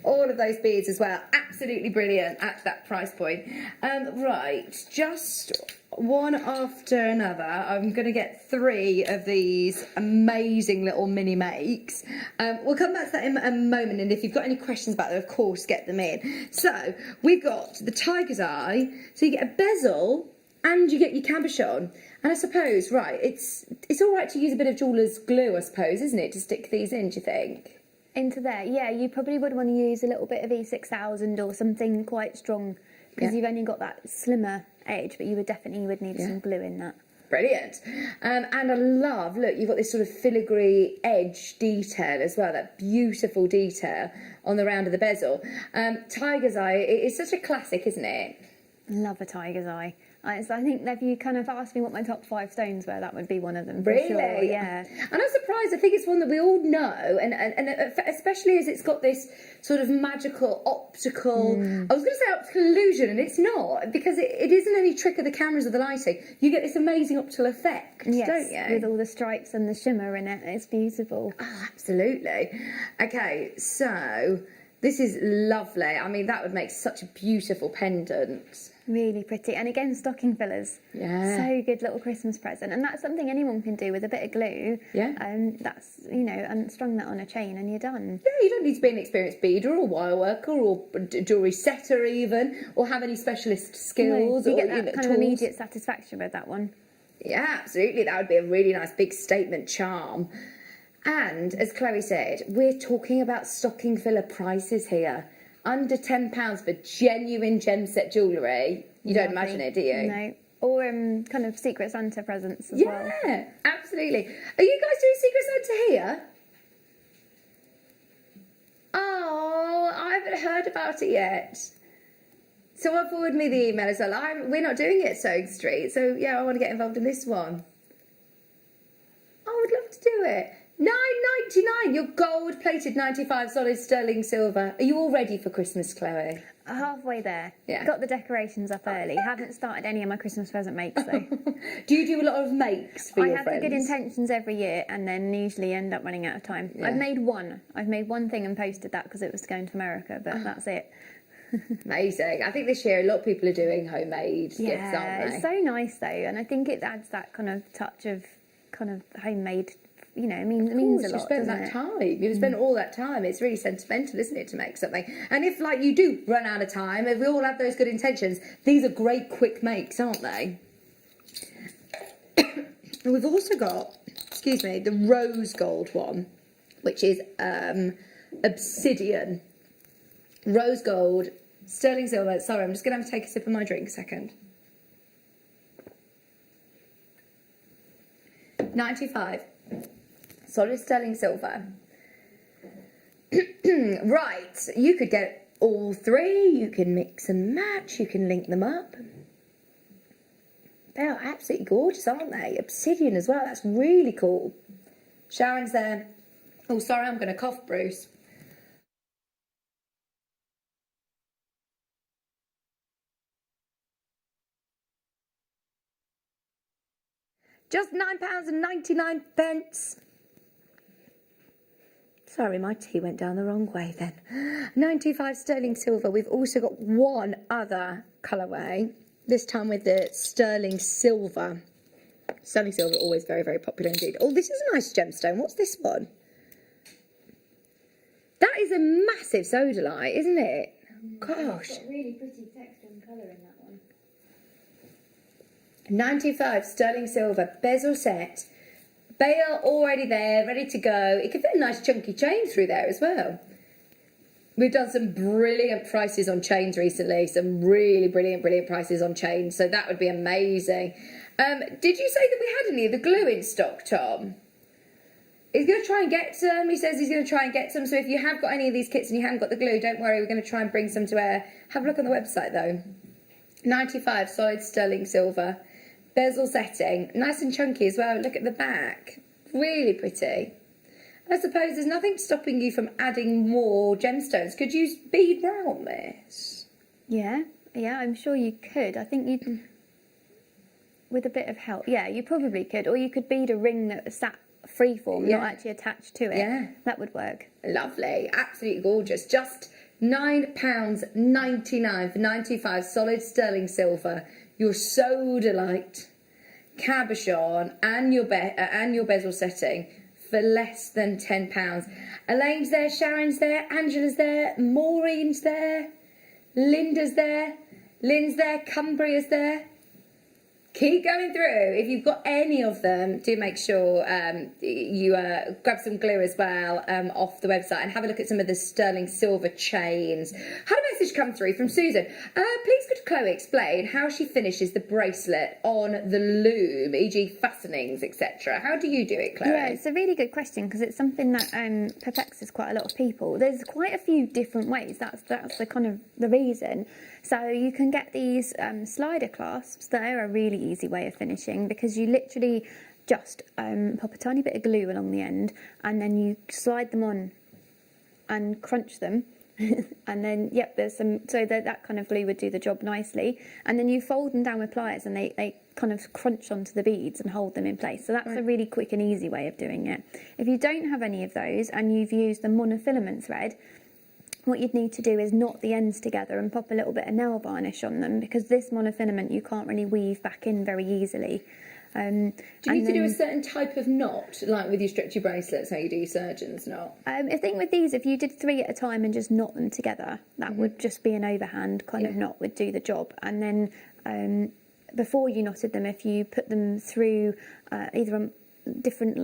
S2: All of those beads as well, absolutely brilliant at that price point. Right, just one after another. I'm going to get 3 of these amazing little mini makes. We'll come back to that in a moment, and if you've got any questions about them, of course, get them in. So, we've got the tiger's eye, so you get a bezel, and you get your cabochon. And I suppose, right, it's all right to use a bit of jeweller's glue, I suppose, isn't it, to stick these in, do you think?
S7: Into there, yeah, you probably would want to use a little bit of E6000 or something quite strong because you've only got that slimmer edge, but you would definitely need some glue in that.
S2: Brilliant. And I love, look, you've got this sort of filigree edge detail as well, that beautiful detail on the round of the bezel. Tiger's eye, it's such a classic, isn't it?
S7: Love a tiger's eye. I think if you kind of asked me what my top 5 stones were, that would be one of them.
S2: Really?
S7: For sure, yeah.
S2: And I'm surprised. I think it's one that we all know, and especially as it's got this sort of magical optical. I was going to say optical illusion, and it's not, because it isn't any trick of the cameras or the lighting. You get this amazing optical effect, don't you?
S7: With all the stripes and the shimmer in it. It's beautiful.
S2: Oh, absolutely. Okay, so this is lovely. I mean, that would make such a beautiful pendant.
S7: Really pretty. And again, stocking fillers.
S2: Yeah.
S7: So good little Christmas present. And that's something anyone can do with a bit of glue.
S2: Yeah.
S7: That's, and strung that on a chain and you're done.
S2: Yeah, you don't need to be an experienced beader or wire worker or jewellery setter even, or have any specialist skills.
S7: No, you
S2: or
S7: get that kind of immediate satisfaction with that one.
S2: Yeah, absolutely. That would be a really nice big statement charm. And as Chloe said, we're talking about stocking filler prices here. Under £10 for genuine gem set jewellery. You don't imagine it, do you?
S7: No. Or kind of Secret Santa presents as well.
S2: Yeah, absolutely. Are you guys doing Secret Santa here? Oh, I haven't heard about it yet. Someone forward me the email as well. We're not doing it at Sewing Street, so yeah, I want to get involved in this one. I would love to do it. $9.99, your gold-plated 95 solid sterling silver. Are you all ready for Christmas, Chloe?
S7: Halfway there.
S2: Yeah.
S7: Got the decorations up early. Haven't started any of my Christmas present makes though.
S2: Do you do a lot of makes for your friends?
S7: I have the good intentions every year and then usually end up running out of time. Yeah. I've made one thing and posted that because it was going to America, but that's it.
S2: Amazing. I think this year a lot of people are doing homemade gifts, aren't they?
S7: Yeah, it's so nice though, and I think it adds that kind of touch of kind of homemade. It means a lot.
S2: You've spent that time. You've spent all that time. It's really sentimental, isn't it, to make something? And if, you do run out of time, if we all have those good intentions, these are great quick makes, aren't they? And we've also got, the rose gold one, which is obsidian. Rose gold, sterling silver. Sorry, I'm just going to have to take a sip of my drink a second. 95. Solid sterling silver. Right, you could get all 3, you can mix and match, you can link them up. They are absolutely gorgeous, aren't they? Obsidian as well, that's really cool. Sharon's there. Oh, sorry, I'm going to cough, Bruce. Just £9.99. Sorry, my tea went down the wrong way then. 925 sterling silver. We've also got one other colourway, this time with the sterling silver. Sterling silver, always very, very popular indeed. Oh, this is a nice gemstone. What's this one? That is a massive sodalite, isn't it? Gosh.
S7: It's got really pretty texture and colour in that one.
S2: 95 sterling silver, bezel set. They are already there, ready to go. It could fit a nice chunky chain through there as well. We've done some brilliant prices on chains recently, some really brilliant prices on chains, so that would be amazing. Did you say that we had any of the glue in stock, Tom? He's going to try and get some. He says he's going to try and get some. So if you have got any of these kits and you haven't got the glue, don't worry. We're going to try and bring some to air. Have a look on the website though. 95 solid sterling silver. Bezel setting. Nice and chunky as well. Look at the back. Really pretty. And I suppose there's nothing stopping you from adding more gemstones. Could you bead round this?
S7: Yeah, I'm sure you could. I think you, with a bit of help, yeah, you probably could. Or you could bead a ring that sat freeform, not actually attached to it.
S2: Yeah.
S7: That would work.
S2: Lovely. Absolutely gorgeous. Just £9.99 for 95 solid sterling silver. Your sodalite cabochon and your bezel setting for less than £10. Elaine's there, Sharon's there, Angela's there, Maureen's there, Linda's there, Lynn's there, Cumbria's there. Keep going through. If you've got any of them, do make sure you grab some glue as well off the website and have a look at some of the sterling silver chains. Had a message come through from Susan. Please could Chloe explain how she finishes the bracelet on the loom, e.g. fastenings, etc. How do you do it, Chloe?
S7: Yeah, it's a really good question because it's something that perplexes quite a lot of people. There's quite a few different ways. That's the kind of the reason. So you can get these slider clasps. They're a really easy way of finishing because you literally just pop a tiny bit of glue along the end and then you slide them on and crunch them. And then, there's some, so that kind of glue would do the job nicely. And then you fold them down with pliers and they kind of crunch onto the beads and hold them in place. So that's a really quick and easy way of doing it. If you don't have any of those and you've used the monofilament thread, what you'd need to do is knot the ends together and pop a little bit of nail varnish on them because this monofilament you can't really weave back in very easily.
S2: Do you need to do a certain type of knot, like with your stretchy bracelets, how you do your surgeon's knot?
S7: I think with these, if you did 3 at a time and just knot them together, that would just be an overhand kind of knot would do the job. And then before you knotted them, if you put them through either different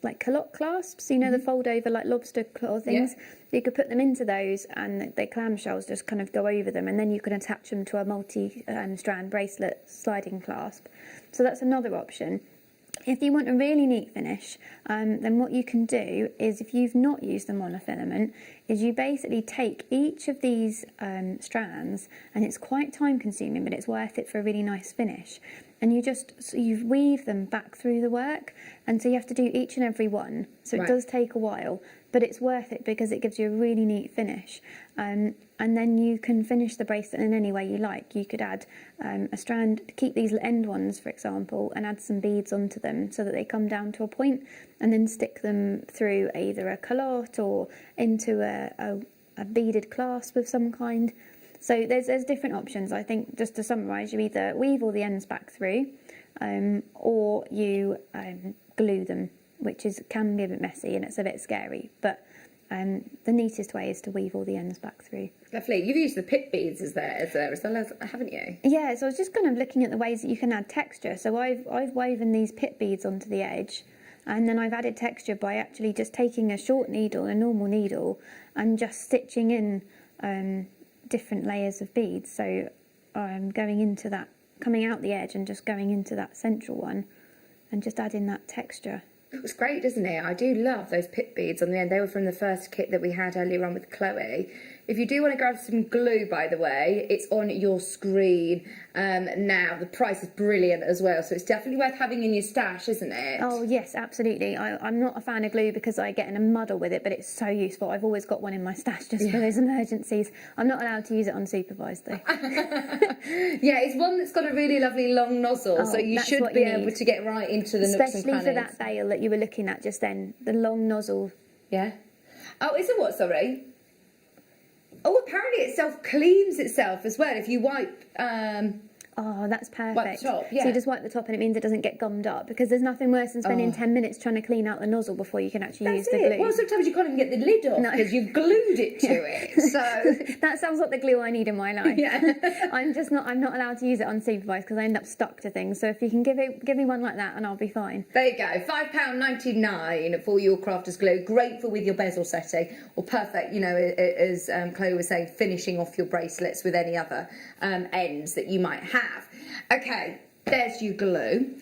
S7: like calotte clasps, you know, the fold over like lobster claw things, you could put them into those and the clamshells just kind of go over them and then you can attach them to a multi-strand bracelet sliding clasp. So that's another option. If you want a really neat finish, then what you can do is, if you've not used the monofilament, is you basically take each of these strands, and it's quite time consuming, but it's worth it for a really nice finish. And you weave them back through the work, and so you have to do each and every one. So it does take a while, but it's worth it because it gives you a really neat finish. And then you can finish the bracelet in any way you like. You could add a strand, keep these end ones, for example, and add some beads onto them so that they come down to a point, and then stick them through either a calotte or into a beaded clasp of some kind. So there's different options. I think, just to summarise, you either weave all the ends back through, or you glue them, which can be a bit messy and it's a bit scary, but the neatest way is to weave all the ends back through.
S2: Lovely. You've used the pit beads as well as, haven't you?
S7: Yeah, so I was just kind of looking at the ways that you can add texture. So I've woven these pit beads onto the edge, and then I've added texture by actually just taking a short needle, a normal needle, and just stitching in different layers of beads. So I'm going into that, coming out the edge and just going into that central one and just adding that texture.
S2: It looks great, doesn't it? I do love those pit beads on the end. They were from the first kit that we had earlier on with Chloe. If you do want to grab some glue, by the way, it's on your screen now. The price is brilliant as well, so it's definitely worth having in your stash, isn't it?
S7: Oh, yes, absolutely. I'm not a fan of glue because I get in a muddle with it, but it's so useful. I've always got one in my stash just for those emergencies. I'm not allowed to use it unsupervised, though.
S2: Yeah, it's one that's got a really lovely long nozzle, so you should be able to get right into the nooks and crannies.
S7: Especially for that bail that you were looking at just then, the long nozzle.
S2: Yeah. Oh, is it what, sorry? Oh, apparently it self-cleans itself as well if you wipe...
S7: Oh, that's perfect.
S2: top,
S7: So
S2: yeah.
S7: you just wipe the top and it means it doesn't get gummed up, because there's nothing worse than spending 10 minutes trying to clean out the nozzle before you can actually use the glue.
S2: Well, sometimes you can't even get the lid off because you've glued it to it. So
S7: that sounds like the glue I need in my life.
S2: Yeah.
S7: I'm not allowed to use it unsupervised because I end up stuck to things. So if you can give me one like that and I'll be fine.
S2: there you go, £5.99 for your crafter's glue. Great for with your bezel setting, or perfect, you know, as Chloe was saying, finishing off your bracelets with any other ends that you might have. Okay, there's your glue.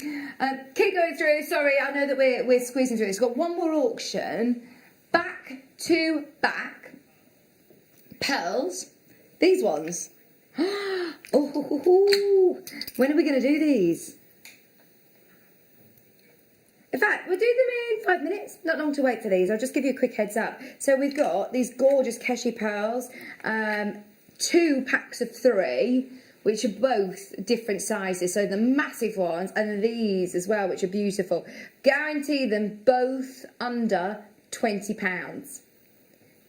S2: Keep going through. Sorry, I know that we're squeezing through. It's got one more auction. Back to back pearls. These ones. Oh, when are we going to do these? In fact, we'll do them in 5 minutes. Not long to wait for these. I'll just give you a quick heads up. So we've got these gorgeous Keshi pearls, 2 packs of 3, which are both different sizes. So the massive ones, and these as well, which are beautiful. Guarantee them both under £20.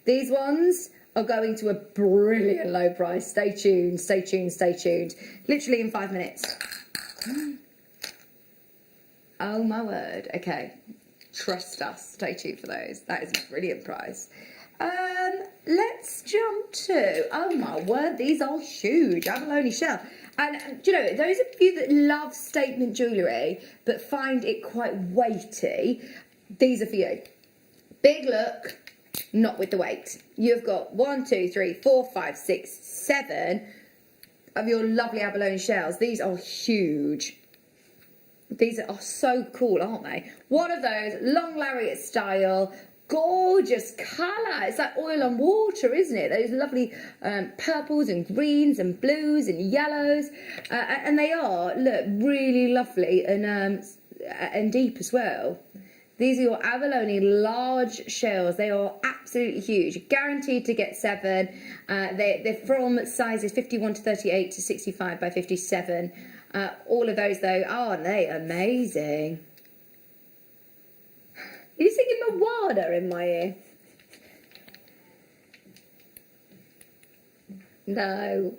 S2: These ones are going to a brilliant low price. Stay tuned, stay tuned, stay tuned. Literally in 5 minutes. Oh my word. Okay. Trust us. Stay tuned for those. That is a brilliant price. Let's jump to, oh my word, these are huge. Abalone shell. And do you know, those of you that love statement jewellery but find it quite weighty, these are for you. Big look, not with the weight. You've got 1, 2, 3, 4, 5, 6, 7 of your lovely abalone shells. These are huge. These are so cool, aren't they? One of those, long lariat style, gorgeous colour. It's like oil on water, isn't it? Those lovely purples and greens and blues and yellows. And they are, look, really lovely and deep as well. These are your abalone large shells. They are absolutely huge. Guaranteed to get 7. They're from sizes 51 to 38 to 65 by 57. All of those, though, aren't they amazing? Are you singing Moana in my ear? No.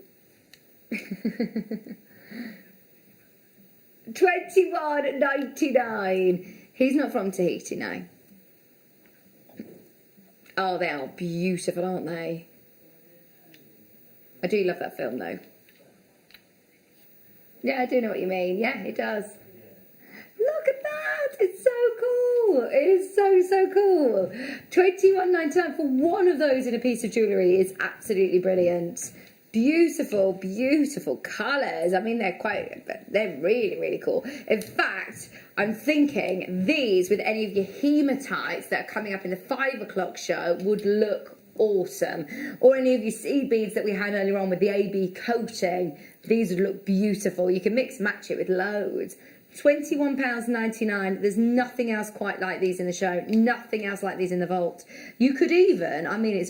S2: 21.99. He's not from Tahiti, no. Oh, they are beautiful, aren't they? I do love that film, though. Yeah, I do know what you mean. Yeah, it does. Look at that! It's so cool. It is so cool. $21.99 for one of those in a piece of jewellery is absolutely brilliant. Beautiful, beautiful colours. I mean, they're really, really cool. In fact, I'm thinking these with any of your hematites that are coming up in the 5 o'clock show would look awesome. Or any of your seed beads that we had earlier on with the AB coating. These would look beautiful. You can mix match it with loads. £21.99. There's nothing else quite like these in the show. Nothing else like these in the vault. You could even, I mean,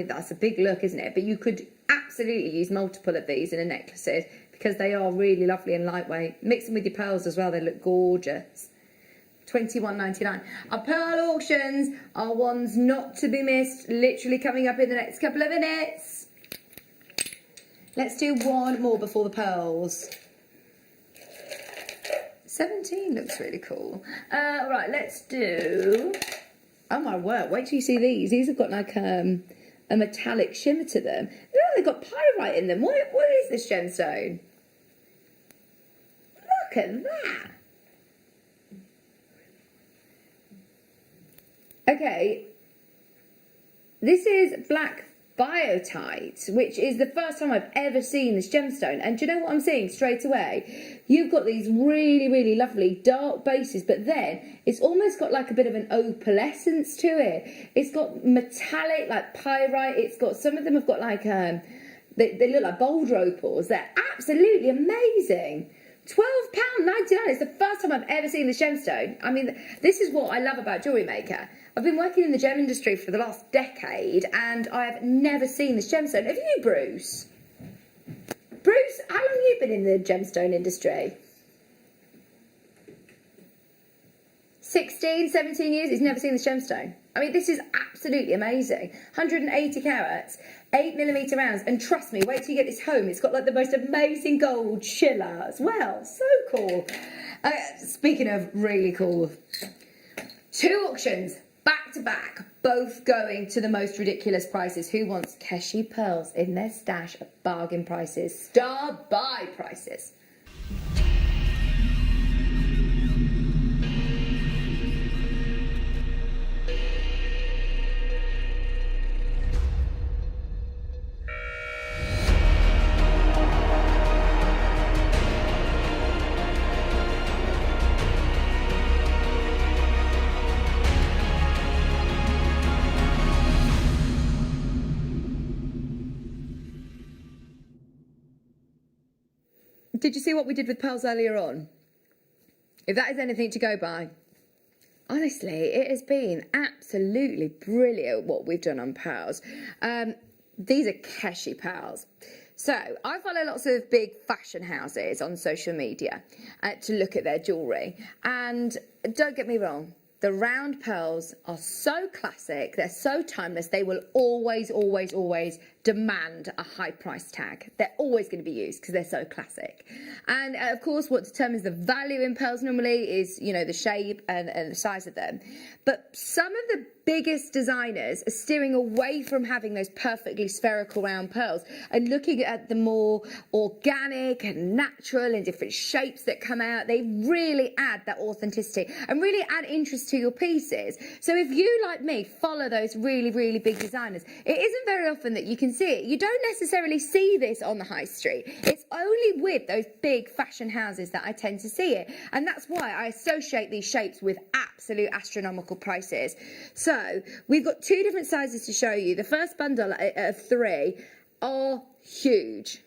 S2: that's a big look, isn't it? But you could absolutely use multiple of these in a necklaces because they are really lovely and lightweight. Mix them with your pearls as well. They look gorgeous. £21.99. Our pearl auctions are ones not to be missed. Literally coming up in the next couple of minutes. Let's do one more before the pearls. 17 looks really cool. Right, let's do... Oh my word, wait till you see these. These have got like a metallic shimmer to them. Look, they've got pyrite in them. What is this gemstone? Look at that. Okay, this is black biotite, which is the first time I've ever seen this gemstone. And do you know what I'm seeing straight away? You've got these really, really lovely dark bases, but then it's almost got like a bit of an opalescence to it. It's got metallic, like pyrite. It's got, some of them have got like, they look like boulder opals. They're absolutely amazing. £12.99. It's the first time I've ever seen this gemstone. I mean, this is what I love about JewelleryMaker. I've been working in the gem industry for the last decade and I have never seen this gemstone. Have you, Bruce? Bruce, how long have you been in the gemstone industry? 16, 17 years? He's never seen this gemstone. I mean, this is absolutely amazing. 180 carats, 8mm rounds, and trust me, wait till you get this home. It's got like the most amazing gold shiller as well. So cool. Speaking of really cool, 2 auctions back to back, both going to the most ridiculous prices. Who wants Keshi pearls in their stash at bargain prices, star buy prices? Did you see what we did with pearls earlier on? If that is anything to go by, honestly, it has been absolutely brilliant what we've done on pearls. These are Keshi pearls. So I follow lots of big fashion houses on social media to look at their jewellery. And don't get me wrong, the round pearls are so classic, they're so timeless, they will always, always, always demand a high price tag. They're always going to be used because they're so classic. And of course, what determines the value in pearls normally is, you know, the shape and the size of them. But some of the biggest designers are steering away from having those perfectly spherical round pearls and looking at the more organic and natural and different shapes that come out. They really add that authenticity and really add interest to your pieces. So if you, like me, follow those really, really big designers, it isn't very often that you can see it. You don't necessarily see this on the high street. It's only with those big fashion houses that I tend to see it. And that's why I associate these shapes with absolute astronomical prices. So we've got 2 different sizes to show you. The first bundle of 3 are huge.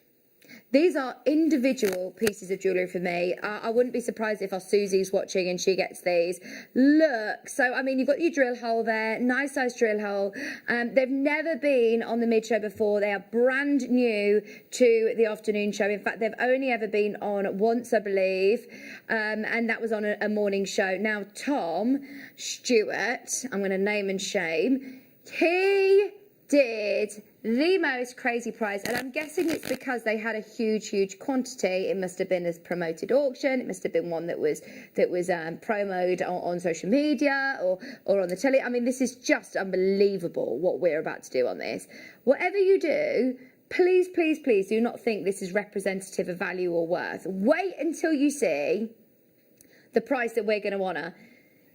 S2: These are individual pieces of jewellery for me. I wouldn't be surprised if our Susie's watching and she gets these. Look, so I mean, you've got your drill hole there, nice size drill hole. They've never been on the mid show before. They are brand new to the afternoon show. In fact, they've only ever been on once, I believe, and that was on a morning show. Now, Tom Stewart, I'm going to name and shame, he did the most crazy price, and I'm guessing it's because they had a huge quantity. It must have been a promoted auction. It must have been one that was promoted on social media or on the telly. I mean, this is just unbelievable what we're about to do on this. Whatever you do, please do not think this is representative of value or worth. Wait until you see the price that we're going to honour.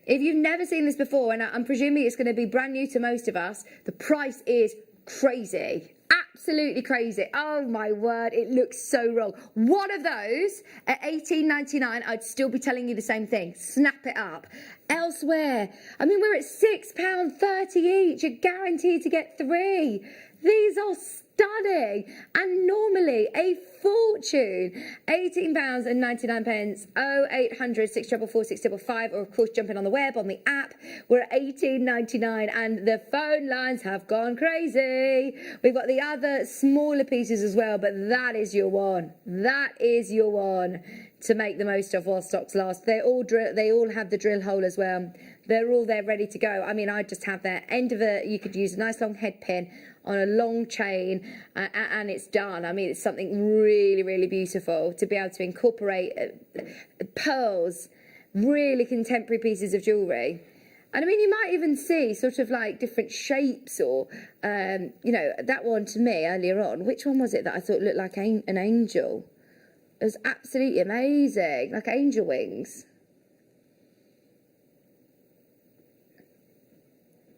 S2: If you've never seen this before, and I'm presuming it's going to be brand new to most of us, the price is crazy. Absolutely crazy. Oh my word, it looks so wrong. One of those at $18.99, I'd still be telling you the same thing. Snap it up. Elsewhere, I mean, we're at £6.30 each. You're guaranteed to get 3. These are stunning, and normally a fortune. £18.99, 0800 644 655, or of course jumping on the web on the app. We're at $18.99 and the phone lines have gone crazy. We've got the other smaller pieces as well, but that is your one. That is your one to make the most of while stocks last. They all have the drill hole as well. They're all there ready to go. I mean, I just have their end of you could use a nice long head pin on a long chain and it's done. I mean, it's something really, really beautiful to be able to incorporate pearls, really contemporary pieces of jewellery. And I mean, you might even see sort of like different shapes or, you know, that one to me earlier on, which one was it that I thought looked like an angel? It was absolutely amazing, like angel wings.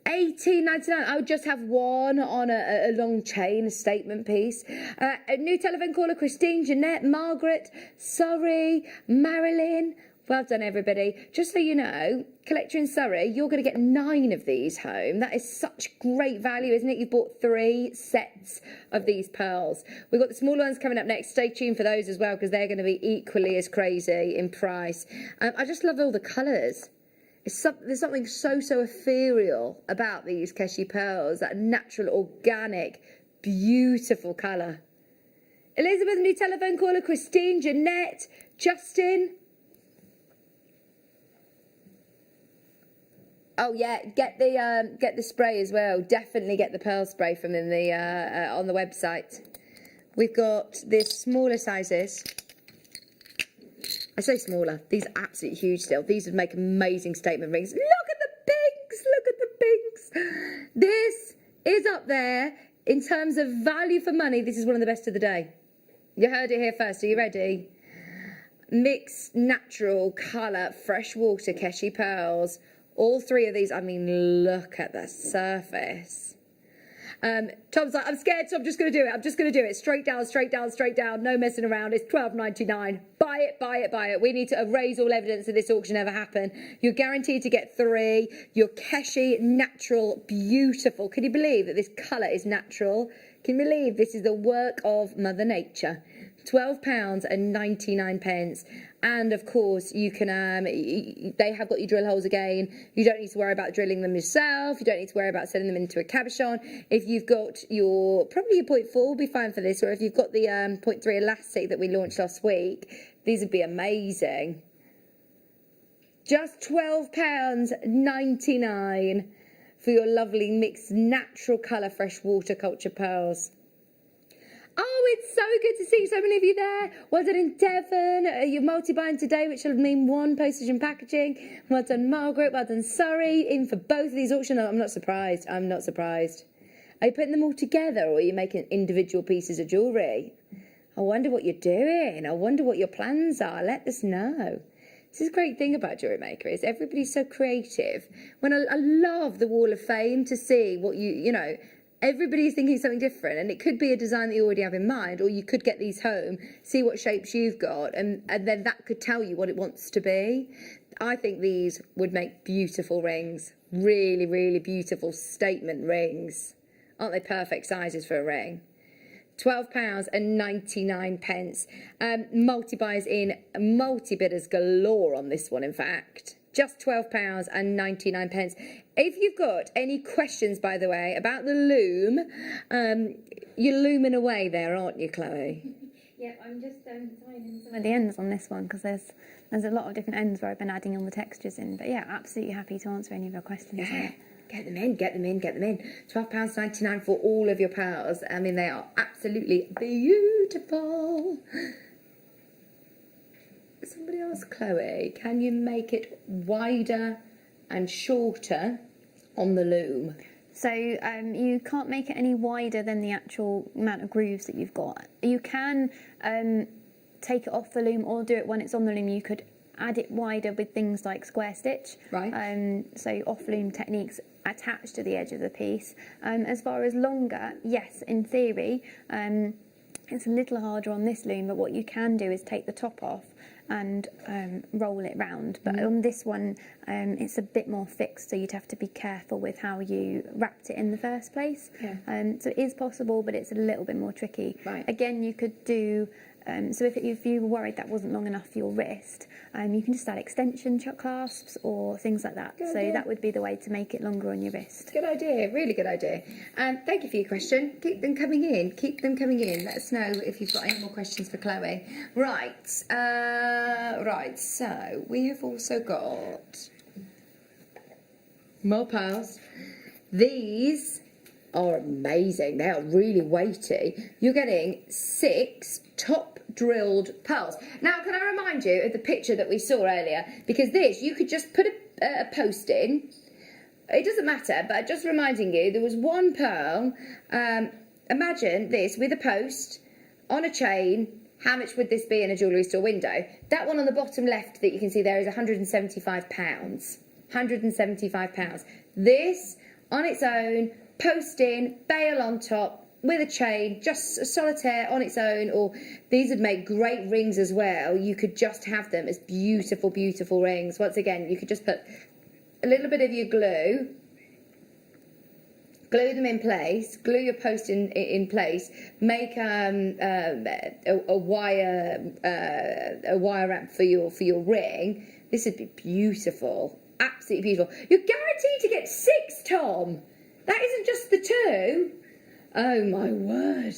S2: $18.99. I would just have one on a long chain, a statement piece. A new telephone caller, Christine, Jeanette, Margaret, Surrey, Marilyn. Well done, everybody. Just so you know, collector in Surrey, you're going to get 9 of these home. That is such great value, isn't it? You've bought 3 sets of these pearls. We've got the small ones coming up next. Stay tuned for those as well, because they're going to be equally as crazy in price. I just love all the colours. There's something so ethereal about these Keshi pearls, that natural, organic, beautiful colour. Elizabeth, new telephone caller, Christine, Jeanette, Justin. Oh yeah, get the spray as well. Definitely get the pearl spray from them on the website. We've got the smaller sizes. I say smaller. These are absolutely huge still. These would make amazing statement rings. Look at the pinks. Look at the pinks. This is up there in terms of value for money. This is one of the best of the day. You heard it here first. Are you ready? Mixed natural colour freshwater Keshi pearls. All three of these. I mean, look at the surface. Tom's like, I'm scared, so I'm just going to do it. I'm just going to do it. Straight down, straight down, straight down. No messing around. It's $12.99. Buy it, buy it, buy it. We need to erase all evidence that this auction ever happened. You're guaranteed to get 3. Your Keshi natural, beautiful. Can you believe that this colour is natural? Can you believe this is the work of Mother Nature? £12.99. And of course you can they have got your drill holes again. You don't need to worry about drilling them yourself. You don't need to worry about sending them into a cabochon. If you've got probably your 0.4 will be fine for this, or if you've got the 0.3 elastic that we launched last week, these would be amazing. Just £12.99 for your lovely mixed natural colour freshwater culture pearls. Oh, it's so good to see so many of you there. Well done in Devon. You're multi-buying today, which will mean 1 postage and packaging. Well done, Margaret. Well done, Surrey. In for both of these auctions. I'm not surprised. I'm not surprised. Are you putting them all together, or are you making individual pieces of jewellery? I wonder what you're doing. I wonder what your plans are. Let us know. This is a great thing about JewelleryMaker is everybody's so creative. When I love the Wall of Fame to see what you know, everybody's thinking something different, and it could be a design that you already have in mind, or you could get these home, see what shapes you've got, and then that could tell you what it wants to be. I think these would make beautiful rings. Really, really beautiful statement rings. Aren't they perfect sizes for a ring? £12.99. Multi-buys in, multi-bidders galore on this one, in fact. Just £12.99. If you've got any questions, by the way, about the loom, you're looming away there, aren't you, Chloe?
S7: Yeah, I'm just tying in some of the ends on this one because there's a lot of different ends where I've been adding all the textures in. But yeah, absolutely happy to answer any of your questions.
S2: Yeah. Get them in, get them in, get them in. £12.99 for all of your pearls. I mean, they are absolutely beautiful. Somebody asked Chloe, can you make it wider and shorter on the loom?
S7: So you can't make it any wider than the actual amount of grooves that you've got. You can take it off the loom or do it when it's on the loom. You could add it wider with things like square stitch.
S2: Right.
S7: So off-loom techniques attached to the edge of the piece. As far as longer, yes, in theory, it's a little harder on this loom, but what you can do is take the top off and roll it round. But on this one, it's a bit more fixed, so you'd have to be careful with how you wrapped it in the first place.
S2: Yeah.
S7: So it is possible, but it's a little bit more tricky.
S2: Right.
S7: Again, you could do, so if you were worried that wasn't long enough for your wrist, you can just add extension clasps or things like that.
S2: Good
S7: So
S2: idea.
S7: that would be the way to make it longer on your wrist.
S2: Good idea, really good idea. Thank you for your question. Keep them coming in. Keep them coming in. Let us know if you've got any more questions for Chloe. Right, so we have also got more pearls. These are amazing. They are really weighty. You're getting 6 top drilled pearls. Now, can I remind you of the picture that we saw earlier? Because this, you could just put a post in. It doesn't matter, but just reminding you, there was one pearl. Imagine this with a post on a chain. How much would this be in a jewellery store window? That one on the bottom left that you can see there is £175. £175. This on its own, post in, bail on top, with a chain, just a solitaire on its own, or these would make great rings as well. You could just have them as beautiful, beautiful rings. Once again, you could just put a little bit of your glue them in place, glue your post in place, make a wire wrap for your ring. This would be beautiful, absolutely beautiful. You're guaranteed to get 6, Tom. That isn't just the 2. Oh my word.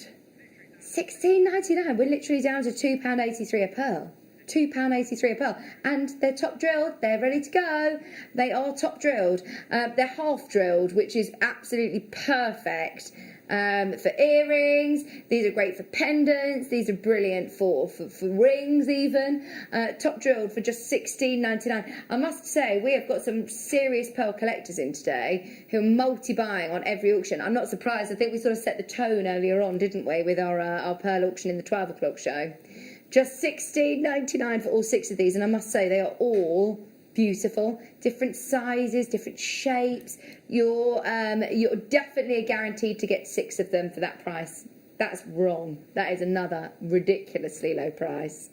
S2: £16.99. We're literally down to £2.83 a pearl. £2.83 a pearl. And they're top drilled, they're ready to go. They are top drilled. They're half drilled, which is absolutely perfect. For earrings, these are great for pendants, these are brilliant for rings even. Top drilled for just $16.99. I must say, we have got some serious pearl collectors in today who are multi-buying on every auction. I'm not surprised. I think we sort of set the tone earlier on, didn't we, with our pearl auction in the 12 o'clock show. Just $16.99 for all 6 of these, and I must say they are all beautiful, different sizes, different shapes. You're definitely guaranteed to get 6 of them for that price. That's wrong. That is another ridiculously low price.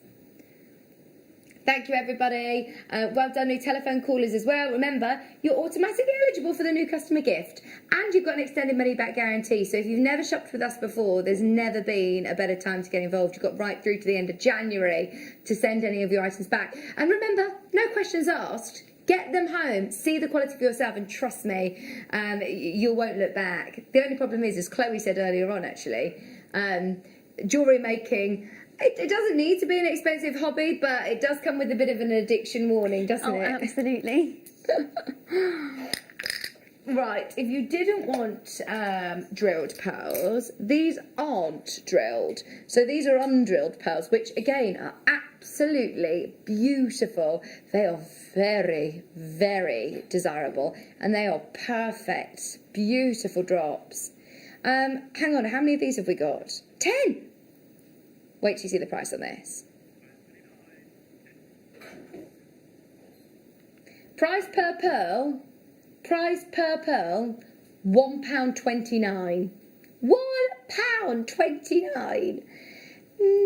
S2: Thank you, everybody. Well done, new telephone callers as well. Remember, you're automatically eligible for the new customer gift, and you've got an extended money-back guarantee. So if you've never shopped with us before, there's never been a better time to get involved. You've got right through to the end of January to send any of your items back. And remember, no questions asked. Get them home, see the quality for yourself, and trust me, you won't look back. The only problem is, as Chloe said earlier on, actually, jewellery making. It doesn't need to be an expensive hobby, but it does come with a bit of an addiction warning, doesn't it?
S7: Oh, absolutely.
S2: Right, if you didn't want drilled pearls, these aren't drilled. So these are undrilled pearls, which again are absolutely beautiful. They are very, very desirable, and they are perfect, beautiful drops. Hang on, how many of these have we got? 10! Wait till you see the price on this. Price per pearl, £1.29. £1.29.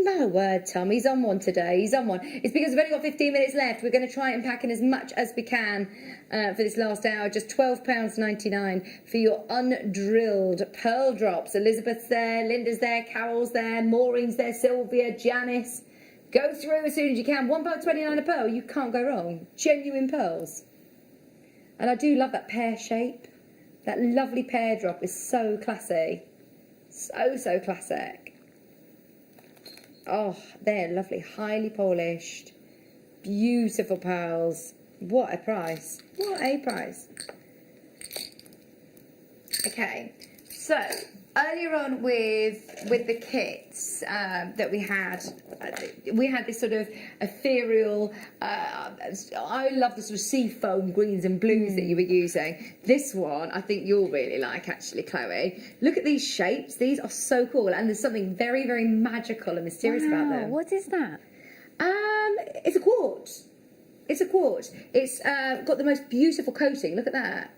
S2: My word, Tom, he's on one today. He's on one. It's because we've only got 15 minutes left. We're going to try and pack in as much as we can for this last hour. Just £12.99 for your undrilled pearl drops. Elizabeth's there, Linda's there, Carol's there, Maureen's there, Sylvia, Janice. Go through as soon as you can. £1.29 a pearl. You can't go wrong. Genuine pearls. And I do love that pear shape. That lovely pear drop is so classy. So classic. Oh, they're lovely, highly polished, beautiful pearls. What a price. What a price. Okay, so earlier on with the kits that we had this sort of ethereal, I love the sort of sea foam greens and blues that you were using. This one I think you'll really like, actually, Chloe. Look at these shapes. These are so cool, and there's something very, very magical and mysterious about them.
S7: What is that?
S2: It's a quartz. It's a quartz. It's got the most beautiful coating. Look at that.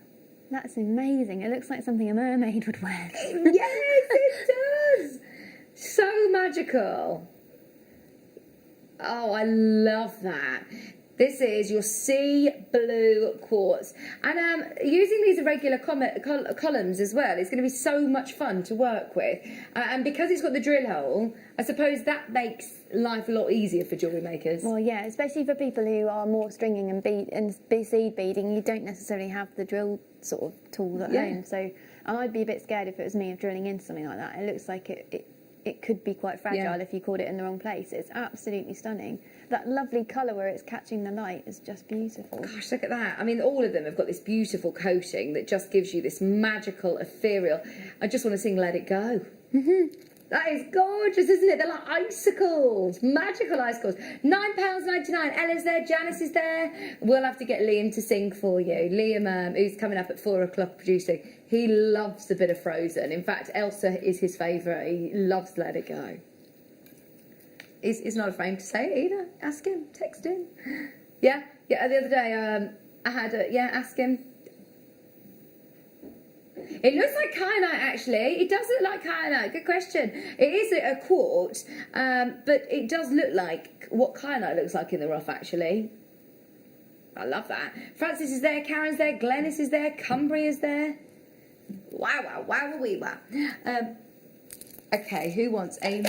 S7: That's amazing. It looks like something a mermaid would wear.
S2: Yes, it does. So magical. Oh, I love that. This is your sea blue quartz. And using these irregular columns as well, it's going to be so much fun to work with. And because it's got the drill hole, I suppose that makes life a lot easier for jewellery makers.
S7: Well, yeah, especially for people who are more stringing and seed beading, you don't necessarily have the drill sort of tool at home. So I'd be a bit scared if it was me of drilling into something like that. It looks like it could be quite fragile if you caught it in the wrong place. It's absolutely stunning. That lovely colour where it's catching the light is just beautiful.
S2: Gosh, look at that. I mean, all of them have got this beautiful coating that just gives you this magical, ethereal... I just want to sing Let It Go. That is gorgeous, isn't it? They're like icicles, magical icicles. £9.99. Ella's there, Janice is there. We'll have to get Liam to sing for you. Liam, who's coming up at 4 o'clock producing, he loves a bit of Frozen. In fact, Elsa is his favourite. He loves Let It Go. He's not afraid to say it either. Ask him, text him. Yeah, the other day I had ask him. It looks like kyanite, actually. It does look like kyanite. Good question. It is a quartz, but it does look like what kyanite looks like in the rough, actually. I love that. Francis is there, Karen's there, Glennis is there, Cumbria is there. Wow. Okay, who wants a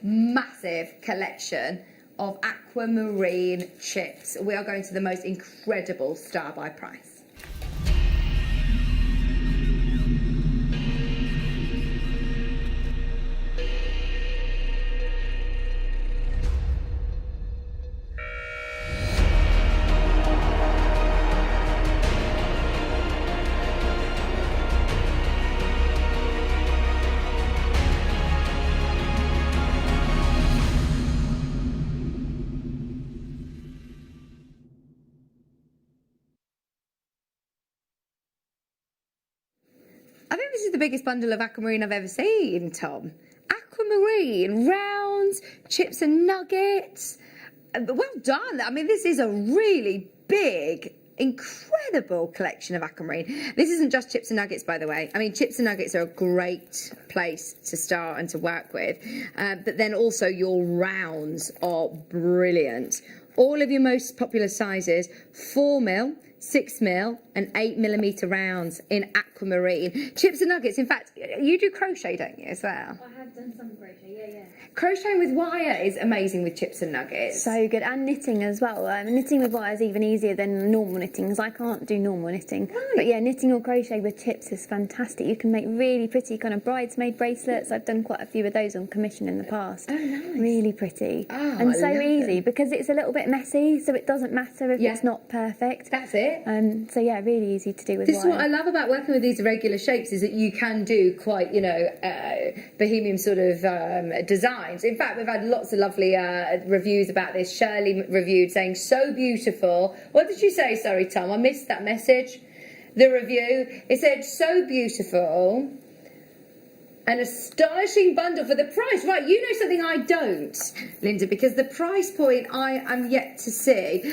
S2: massive collection of aquamarine chips? We are going to the most incredible star by price. this is the biggest bundle of aquamarine I've ever seen, Tom. Aquamarine, rounds, chips and nuggets. Well done. I mean, this is a really big, incredible collection of aquamarine. This isn't just chips and nuggets, by the way. I mean, chips and nuggets are a great place to start and to work with. But then also your rounds are brilliant. All of your most popular sizes, 4mm, 6mm and 8mm rounds in aquamarine. Chips and nuggets, in fact, you do crochet, don't you, as well?
S7: I have done some crochet, yeah.
S2: Crocheting with wire is amazing with chips and nuggets.
S7: So good, and knitting as well. Knitting with wire is even easier than normal knitting, because I can't do normal knitting.
S2: Right.
S7: But yeah, knitting or crochet with chips is fantastic. You can make really pretty kind of bridesmaid bracelets. I've done quite a few of those on commission in the past.
S2: Oh, nice.
S7: Really pretty.
S2: Oh,
S7: and
S2: I
S7: so
S2: love
S7: easy,
S2: them.
S7: because it's a little bit messy, so it doesn't matter if it's not perfect.
S2: That's it.
S7: So yeah, really easy to do with
S2: This
S7: wire.
S2: is what I love about working with these irregular shapes, is that you can do quite, bohemian sort of designs. In fact, we've had lots of lovely reviews about this. Shirley reviewed saying, so beautiful. What did you say? Sorry, Tom, I missed that message. The review, it said, so beautiful. An astonishing bundle for the price. Right, you know something I don't, Linda, because the price point I am yet to see.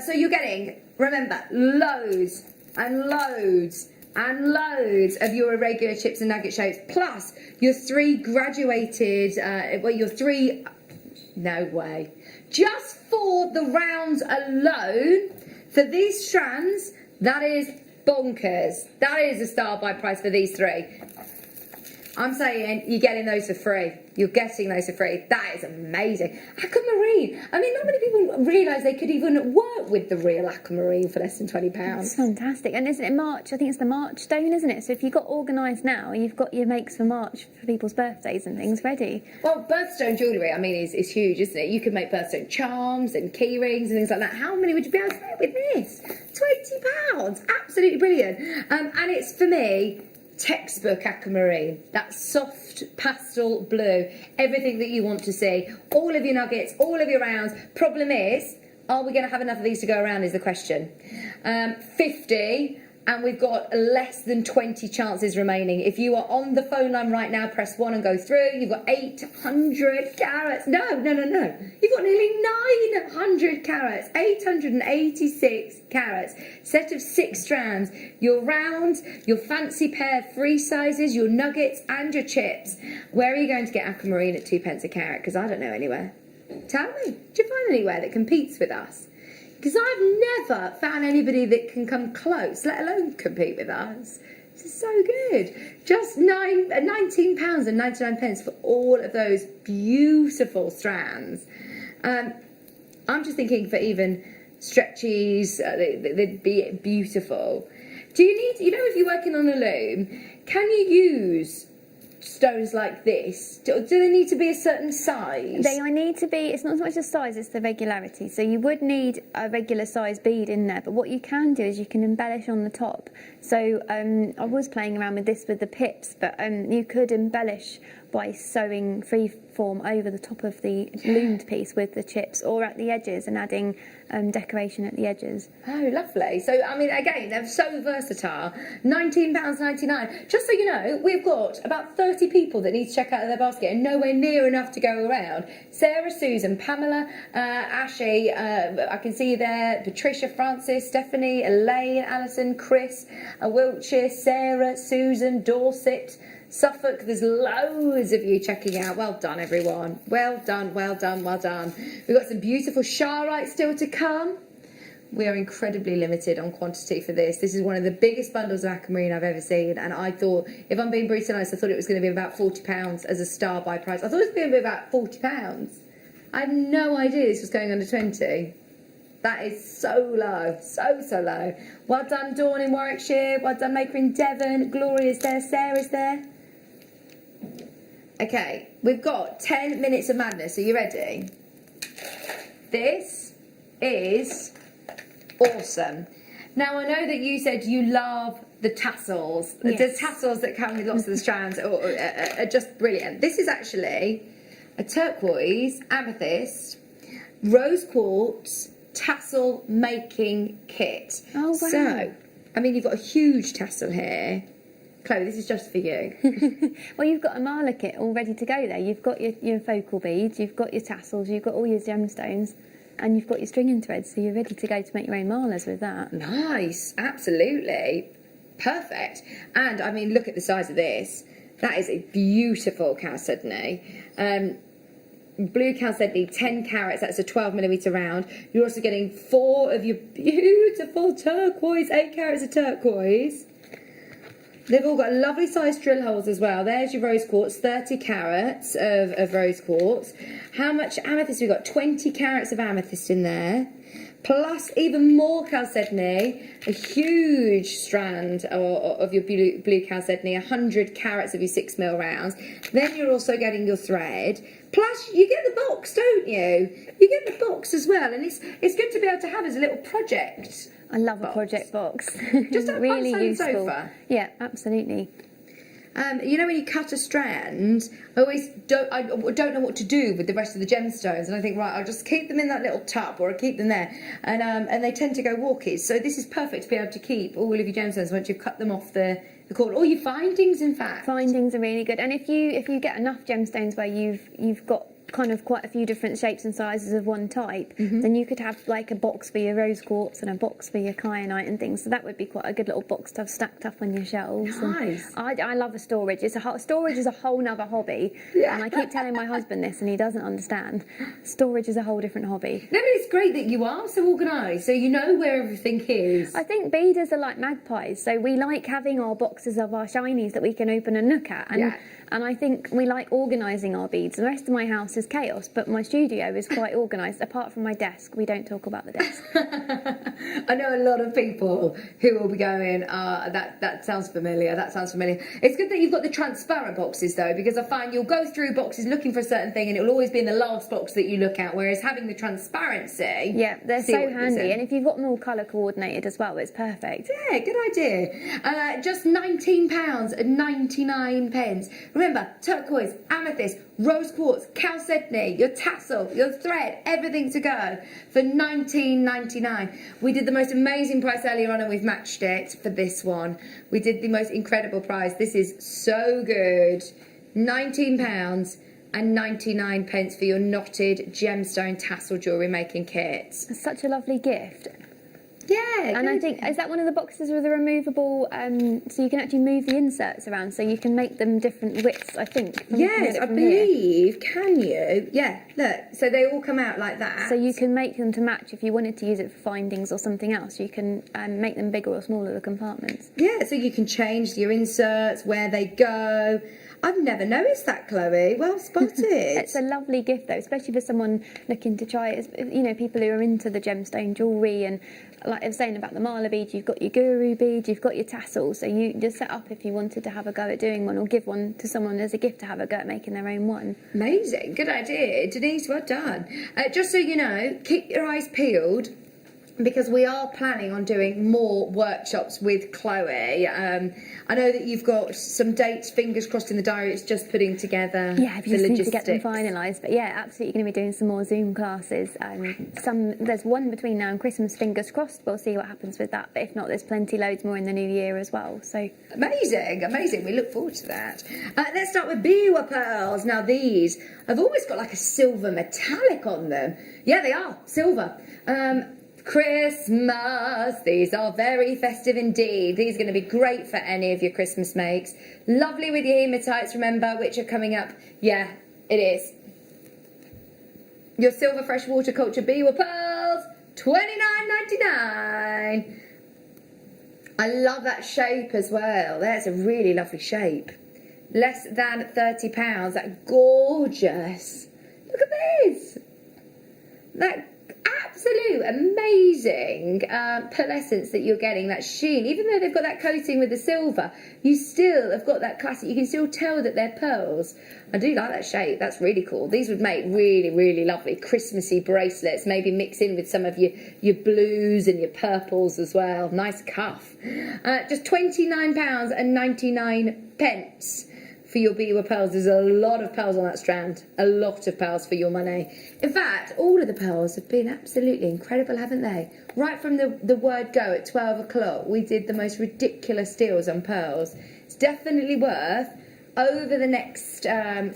S2: So you're getting, remember, loads and loads and loads of your irregular chips and nugget shapes, plus your 3 graduated, no way. Just for the rounds alone, for these strands, that is bonkers. That is a start by price for these 3. I'm saying you're getting those for free. You're getting those for free. That is amazing. Aquamarine. I mean, not many people realise they could even work with the real aquamarine for less than £20.
S7: It's fantastic. And isn't it March? I think it's the March stone, isn't it? So if you got organised now, you've got your makes for March for people's birthdays and things ready.
S2: Well, birthstone jewellery, I mean, is huge, isn't it? You can make birthstone charms and key rings and things like that. How many would you be able to make with this? £20. Absolutely brilliant. And it's, for me, textbook aquamarine, that soft pastel blue, everything that you want to see, all of your nuggets, all of your rounds. Problem is, are we going to have enough of these to go around is the question. 50, and we've got less than 20 chances remaining. If you are on the phone line right now, press 1 and go through. You've got 800 carats. No. You've got nearly 900 carats, 886 carats. Set of 6 strands. Your rounds, your fancy pair free sizes, your nuggets and your chips. Where are you going to get aquamarine at 2p a carat? Because I don't know anywhere. Tell me, do you find anywhere that competes with us? Because I've never found anybody that can come close, let alone compete with us. This is so good. Just £19.99 for all of those beautiful strands. I'm just thinking for even stretchies, they'd be beautiful. Do you need, if you're working on a loom, can you use stones like this? Do they need to be a certain size?
S7: They need to be, it's not so much the size, it's the regularity. So you would need a regular size bead in there, but what you can do is you can embellish on the top. So I was playing around with this with the pips, but you could embellish by sewing freeform over the top of the loomed piece with the chips, or at the edges and adding decoration at the edges.
S2: Oh, lovely. So, I mean, again, they're so versatile. £19.99. Just so you know, we've got about 30 people that need to check out their basket and nowhere near enough to go around. Sarah, Susan, Pamela, Ashley, I can see you there, Patricia, Francis, Stephanie, Elaine, Alison, Chris, Wiltshire, Sarah, Susan, Dorset, Suffolk. There's loads of you checking out. Well done, everyone. Well done. We've got some beautiful Sharite still to come. We are incredibly limited on quantity for this. This is one of the biggest bundles of aquamarine I've ever seen, and I thought, if I'm being brutally honest, I thought it was going to be about £40 as a star by price. I thought it was going to be about £40. I had no idea this was going under 20. That is so low, so low. Well done, Dawn in Warwickshire. Well done, Maker in Devon. Gloria's there. Sarah's there. Okay, we've got 10 minutes of madness. Are you ready? This is awesome. Now, I know that you said you love the tassels.
S7: Yes.
S2: The tassels that come with lots of the strands are just brilliant. This is actually a turquoise, amethyst, rose quartz tassel making kit.
S7: Oh, wow.
S2: So, I mean, you've got a huge tassel here. Chloe, this is just for you.
S7: Well, you've got a mala kit all ready to go there. You've got your focal beads, you've got your tassels, you've got all your gemstones, and you've got your stringing threads, so you're ready to go to make your own malas with that.
S2: Nice, absolutely. Perfect. And I mean, look at the size of this. That is a beautiful chalcedony. Blue chalcedony, 10 carats, that's a 12mm round. You're also getting 4 of your beautiful turquoise, 8 carats of turquoise. They've all got lovely sized drill holes as well. There's your rose quartz, 30 carats of rose quartz. How much amethyst we got? 20 carats of amethyst in there. Plus even more chalcedony, a huge strand of your blue chalcedony, 100 carats of your 6mm rounds. Then you're also getting your thread. Plus you get the box, don't you? You get the box as well, and it's good to be able to have as a little project.
S7: I love a project box.
S2: Just on a
S7: really
S2: fun
S7: useful.
S2: sofa.
S7: Yeah, absolutely.
S2: You know, when you cut a strand, I don't know what to do with the rest of the gemstones, and I think, right, I'll just keep them in that little tub, or I'll keep them there, and they tend to go walkies. So this is perfect to be able to keep all of your gemstones once you've cut them off the cord, or your findings, in fact.
S7: Findings are really good, and if you get enough gemstones where you've got kind of quite a few different shapes and sizes of one type, then you could have like a box for your rose quartz and a box for your kyanite and things. So that would be quite a good little box to have stacked up on your shelves.
S2: Nice.
S7: I love a storage. Storage is a whole nother hobby, and I keep telling my husband this, and he doesn't understand. Storage is a whole different hobby.
S2: No, but it's great that you are so organised, so you know where everything is.
S7: I think beaders are like magpies, so we like having our boxes of our shinies that we can open and look at. And I think we like organising our beads. The rest of my house is chaos, but my studio is quite organised. Apart from my desk, we don't talk about the desk.
S2: I know a lot of people who will be going, that sounds familiar, that sounds familiar. It's good that you've got the transparent boxes though, because I find you'll go through boxes looking for a certain thing and it'll always be in the last box that you look at, whereas having the transparency...
S7: Yeah, they're so handy, and if you've got them all colour coordinated as well, it's perfect.
S2: Yeah, good idea. Just £19.99. Remember, turquoise, amethyst, rose quartz, chalcedony, your tassel, your thread, everything to go for £19.99. We did the most amazing price earlier on and we've matched it for this one. We did the most incredible price. This is so good. £19.99 for your knotted gemstone tassel jewellery making kits.
S7: It's such a lovely gift.
S2: Yeah,
S7: and I think, is that one of the boxes with a removable, so you can actually move the inserts around, so you can make them different widths, I think.
S2: Yes, I believe, can you? Yeah, look, so they all come out like that.
S7: So you can make them to match if you wanted to use it for findings or something else. You can make them bigger or smaller, the compartments.
S2: Yeah, so you can change your inserts, where they go. I've never noticed that, Chloe. Well spotted.
S7: It's a lovely gift, though, especially for someone looking to try it. You know, people who are into the gemstone jewellery, and like I was saying about the mala bead, you've got your guru bead, you've got your tassel, so you just set up if you wanted to have a go at doing one, or give one to someone as a gift to have a go at making their own one.
S2: Amazing, good idea. Denise, well done. Just so you know, keep your eyes peeled, because we are planning on doing more workshops with Chloe. I know that you've got some dates, fingers crossed, in the diary. It's just putting together
S7: the logistics. Need to get them
S2: finalised.
S7: But yeah, absolutely going to be doing some more Zoom classes. There's one between now and Christmas, fingers crossed. We'll see what happens with that. But if not, there's loads more in the new year as well. So
S2: amazing. We look forward to that. Let's start with Biwa pearls. Now these have always got like a silver metallic on them. Yeah, they are silver. Christmas, these are very festive indeed. These are going to be great for any of your Christmas makes. Lovely with your hematites, remember, which are coming up. Yeah, it is. Your silver freshwater culture Biwa pearls, $29.99. I love that shape as well. That's a really lovely shape. Less than £30. That gorgeous. Look at this. That absolute amazing pearlescence that you're getting, that sheen. Even though they've got that coating with the silver, you still have got that classic. You can still tell that they're pearls. I do like that shape. That's really cool. These would make really lovely Christmassy bracelets. Maybe mix in with some of your blues and your purples as well. Nice cuff. Just £29.99 for your Biwa pearls. There's a lot of pearls on that strand. A lot of pearls for your money. In fact, all of the pearls have been absolutely incredible, haven't they? Right from the word go at 12 o'clock, we did the most ridiculous deals on pearls. It's definitely worth, over the next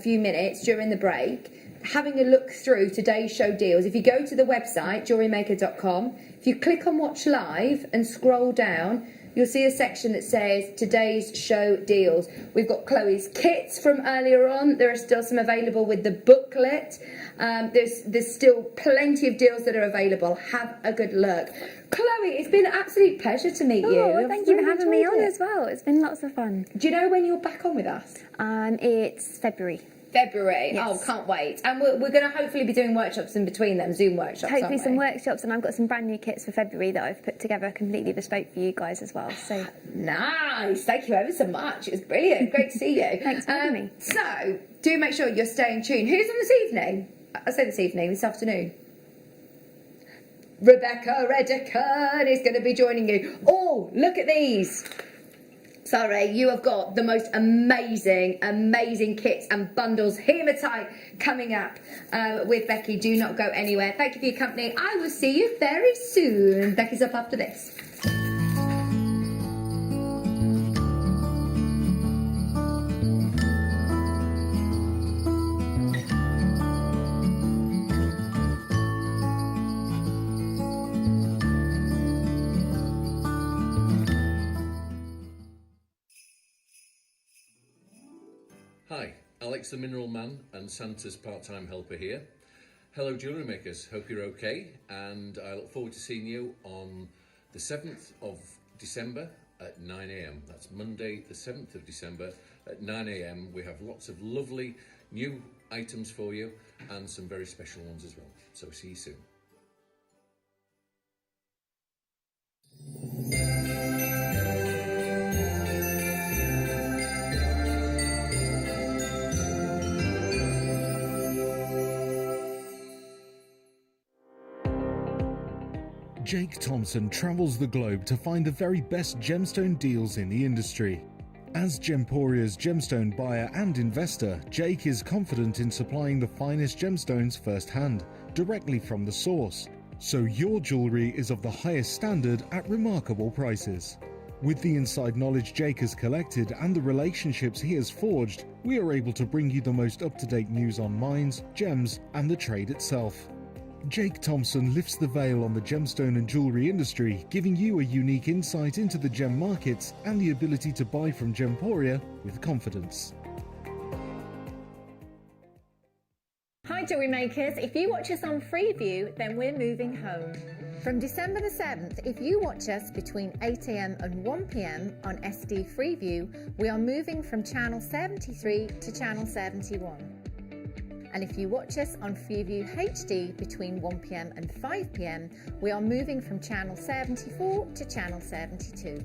S2: few minutes during the break, having a look through today's show deals. If you go to the website, JewelleryMaker.com, if you click on Watch Live and scroll down, you'll see a section that says today's show deals. We've got Chloe's kits from earlier on. There are still some available with the booklet. There's still plenty of deals that are available. Have a good look. Chloe, it's been an absolute pleasure to meet you.
S7: Oh, thank you for having me on
S2: it.
S7: as well. It's been lots of fun.
S2: Do you know when you're back on with us?
S7: It's February.
S2: February.
S7: Yes.
S2: Oh, can't wait. And we're going to hopefully be doing workshops in between them, Zoom workshops.
S7: Hopefully
S2: aren't
S7: some
S2: we?
S7: workshops, and I've got some brand new kits for February that I've put together completely bespoke for you guys as well. So
S2: Nice. Thank you ever so much. It was brilliant. Great to see you.
S7: Thanks for having me.
S2: So, do make sure you're staying tuned. Who's on this evening? I say this evening, this afternoon. Rebecca Redican is going to be joining you. Oh, look at these. Sorry, you have got the most amazing, amazing kits and bundles. Hematite coming up with Becky. Do not go anywhere. Thank you for your company. I will see you very soon. Becky's up after this.
S6: Hi, Alex the Mineral Man and Santa's part-time helper here. Hello jewellery makers, hope you're okay, and I look forward to seeing you on the 7th of December at 9 AM. That's Monday the 7th of December at 9 AM. We have lots of lovely new items for you and some very special ones as well. So see you soon.
S5: Jake Thompson travels the globe to find the very best gemstone deals in the industry. As Gemporia's gemstone buyer and investor, Jake is confident in supplying the finest gemstones firsthand, directly from the source, so your jewellery is of the highest standard at remarkable prices. With the inside knowledge Jake has collected and the relationships he has forged, we are able to bring you the most up-to-date news on mines, gems, and the trade itself. Jake Thompson lifts the veil on the gemstone and jewellery industry, giving you a unique insight into the gem markets and the ability to buy from Gemporia with confidence.
S3: Hi jewellery makers, if you watch us on Freeview, then we're moving home. From December the 7th, if you watch us between 8 AM and 1 PM on SD Freeview, we are moving from channel 73 to channel 71. And if you watch us on Freeview HD between 1 PM and 5 PM, we are moving from channel 74 to channel 72.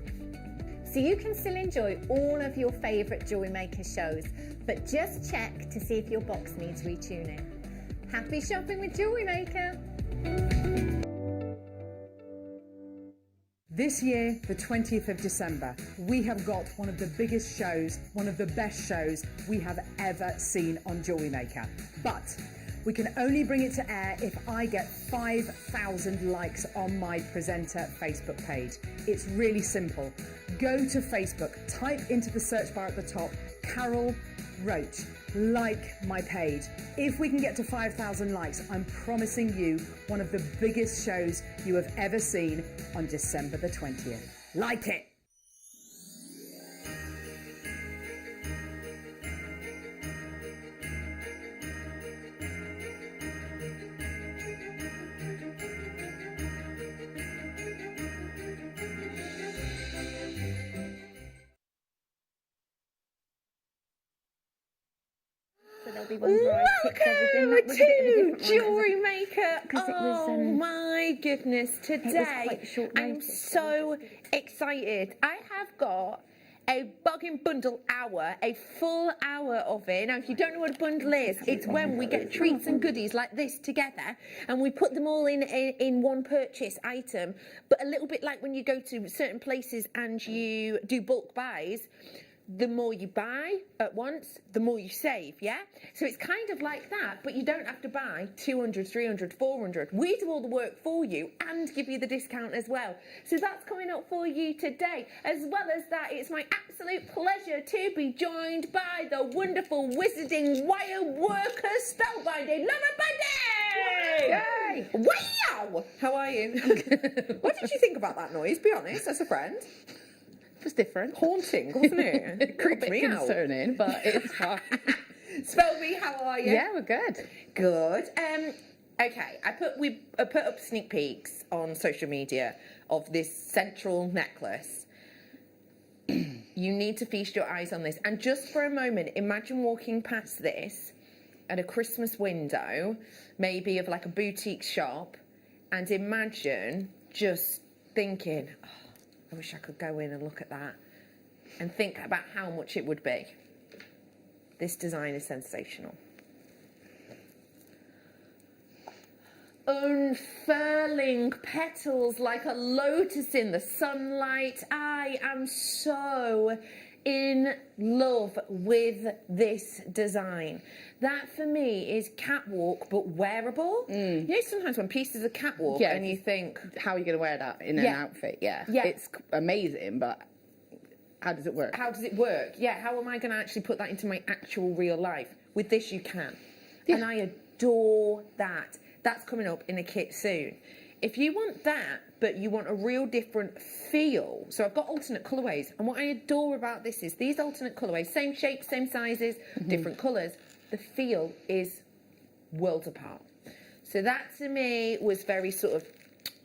S3: So you can still enjoy all of your favourite Jewellery Maker shows, but just check to see if your box needs retuning. Happy shopping with Jewellery Maker!
S4: This year, the 20th of December, we have got one of the biggest shows, one of the best shows we have ever seen on Jewellery Maker. But we can only bring it to air if I get 5,000 likes on my presenter Facebook page. It's really simple. Go to Facebook, type into the search bar at the top, Carol Roach, like my page. If we can get to 5,000 likes, I'm promising you one of the biggest shows you have ever seen on December the 20th. Like it!
S7: So there'll be ones where I picked everything up with a bit of a different one.
S3: Jewellery Maker!
S7: 'Cause it was,
S3: Oh my goodness, today
S7: quite short
S3: I'm
S7: notice.
S3: so excited. I have got a bargain bundle hour, a full hour of it. Now, if you don't know what a bundle is, it's when we get treats and goodies like this together and we put them all in one purchase item. But a little bit like when you go to certain places and you do bulk buys,
S1: the more you buy at once, the more you save, yeah? So it's kind of like that, but you don't have to buy 200, 300, 400. We do all the work for you and give you the discount as well. So that's coming up for you today. As well as that, it's my absolute pleasure to be joined by the wonderful wizarding wire worker spellbinding Lover Bundy!
S8: Yay!
S1: Wow!
S8: How are you? What did you think about that noise? Be honest, as a friend.
S1: It was different.
S8: Haunting, wasn't it? It creeped me out.
S1: Concerning, but it's fine.
S8: Spellby, how are you?
S1: Yeah, we're good.
S8: Good. Okay, I put up sneak peeks on social media of this central necklace. You need to feast your eyes on this. And just for a moment, imagine walking past this at a Christmas window, maybe of like a boutique shop, and imagine just thinking, oh, I wish I could go in and look at that, and think about how much it would be. This design is sensational.
S1: Unfurling petals like a lotus in the sunlight. I am so in love with this design. That for me is catwalk but wearable. You know, sometimes when pieces are catwalk and you think, how are you going to wear that in an outfit? Yeah, it's amazing, but how does it work?
S8: how does it work? Yeah, how am I going to actually put that into my actual real life? With this you can. And I adore that. That's coming up in a kit soon. If you want that, but you want a real different feel, so I've got alternate colourways, and what I adore about this is these alternate colourways, same shapes, same sizes, different colours, the feel is worlds apart. So that to me was very sort of,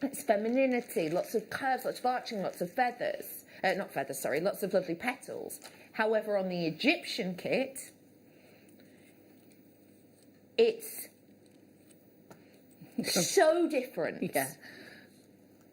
S8: it's femininity, lots of curves, lots of arching, lots of feathers, not feathers, sorry, lots of lovely petals. However, on the Egyptian kit, it's so different.
S1: Yeah.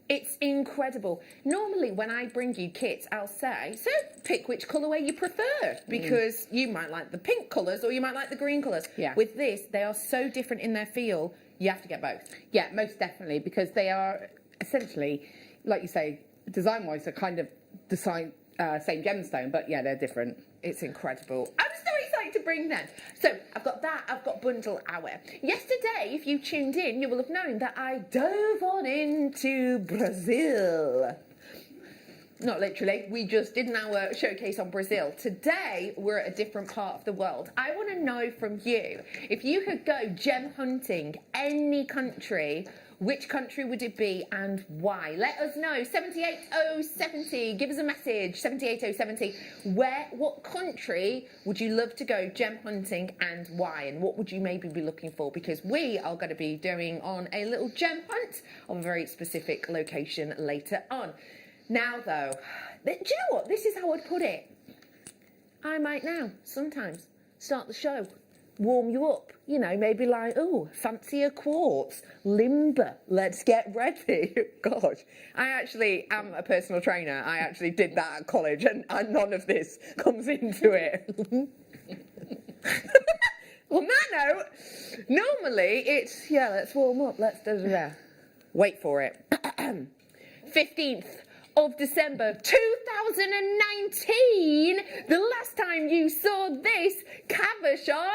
S8: It's incredible. Normally, when I bring you kits, I'll say, so pick which colourway you prefer, because you might like the pink colours or you might like the green colours.
S1: Yeah.
S8: With this, they are so different in their feel, you have to get both.
S1: Yeah, most definitely, because they are essentially, like you say, design-wise, they're kind of the same gemstone, but yeah, they're different.
S8: It's incredible. I'm so excited to bring them. So I've got that, I've got bundle hour. Yesterday, if you tuned in, you will have known that I dove on into Brazil. Not literally, we just did an hour showcase on Brazil. Today, we're at a different part of the world. I want to know from you, if you could go gem hunting any country, which country would it be and why? Let us know. 78070. Give us a message. 78070. What country would you love to go gem hunting and why? And what would you maybe be looking for? Because we are going to be doing on a little gem hunt of a very specific location later on. Now, though, do you know what? This is how I'd put it. I might now, sometimes, start the show. Warm you up, you know, maybe like, oh, fancy a quartz, limber, let's get ready. Gosh, I actually am a personal trainer. I actually did that at college, and none of this comes into it. On that note, normally it's, yeah, let's warm up, let's do that. Wait for it. 15th of December 2019, the last time you saw this cabochon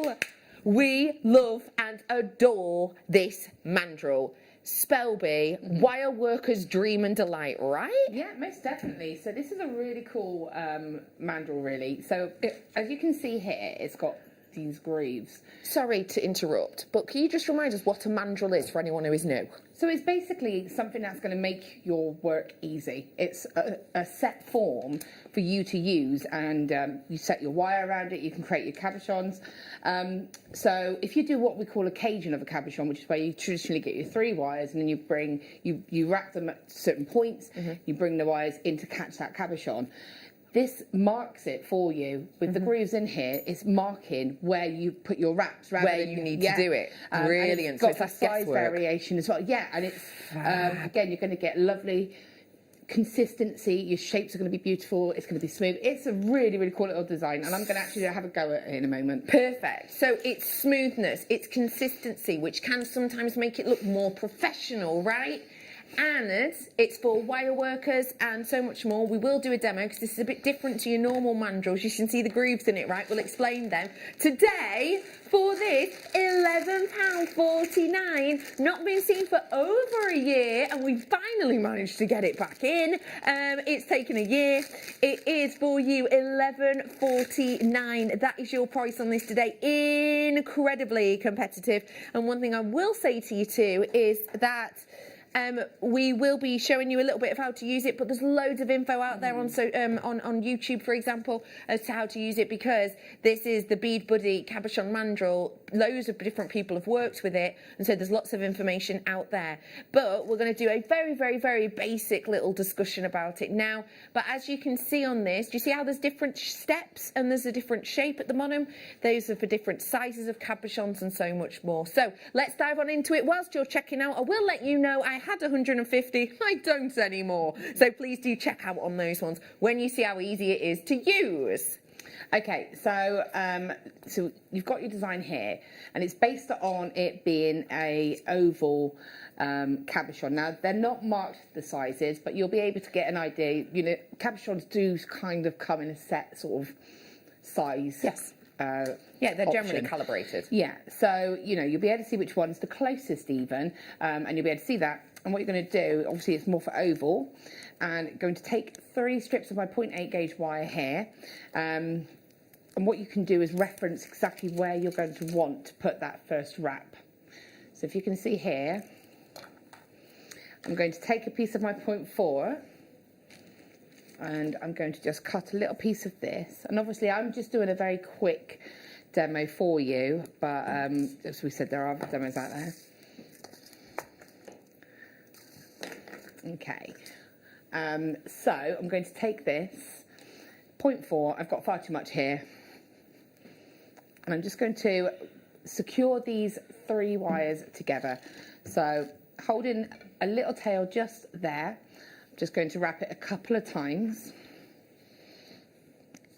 S8: mandrel. We love and adore this mandrel. Spelby, wire worker's dream and delight, right?
S1: Yeah, most definitely. So this is a really cool mandrel, really. So as you can see here, it's got these grooves.
S8: Sorry to interrupt, but can you just remind us what a mandrel is for anyone who is new?
S1: So it's basically something that's going to make your work easy. It's a set form for you to use, and you set your wire around it. You can create your cabochons. So if you do what we call a Cajun of a cabochon, which is where you traditionally get your 3 wires, and then you wrap them at certain points, you bring the wires in to catch that cabochon. This marks it for you with the grooves in here. It's marking where you put your wraps,
S8: where you need to do it. Brilliant.
S1: It's got that size variation as well. Yeah, and it's again, you're going to get lovely consistency. Your shapes are going to be beautiful. It's going to be smooth. It's a really, really cool little design, and I'm going to actually have a go at it in a moment.
S8: Perfect. So it's smoothness, it's consistency, which can sometimes make it look more professional, right? and it's for wire workers and so much more. We will do a demo because this is a bit different to your normal mandrels. You can see the grooves in it, right? We'll explain them. Today, for this, £11.49. Not been seen for over a year, and we finally managed to get it back in. It's taken a year. It is for you £11.49. That is your price on this today. Incredibly competitive. And one thing I will say to you too is that we will be showing you a little bit of how to use it, but there's loads of info out there on YouTube, for example, as to how to use it, because this is the Bead Buddy Cabochon Mandrel. Loads of different people have worked with it, and so there's lots of information out there. But we're going to do a very, very, very basic little discussion about it now. But as you can see on this, do you see how there's different steps and there's a different shape at the bottom? Those are for different sizes of cabochons and so much more. So let's dive on into it. Whilst you're checking out, I will let you know I had 150. I don't anymore. So please do check out on those ones when you see how easy it is to use.
S1: Okay, so so you've got your design here, and it's based on it being a oval cabochon. Now, they're not marked the sizes, but you'll be able to get an idea. You know, cabochons do kind of come in a set sort of size.
S8: Yes. Yeah, they're generally
S1: option.
S8: calibrated.
S1: Yeah, so, you know, you'll be able to see which one's the closest even, and you'll be able to see that. And what you're going to do, obviously it's more for oval, and going to take 3 strips of my 0.8 gauge wire here, and what you can do is reference exactly where you're going to want to put that first wrap. So if you can see here, I'm going to take a piece of my 0.4, and I'm going to just cut a little piece of this. And obviously I'm just doing a very quick demo for you, but as we said, there are other demos out there. Okay, so I'm going to take this 0.4, I've got far too much here, and I'm just going to secure these 3 wires together. So holding a little tail just there, I'm just going to wrap it a couple of times,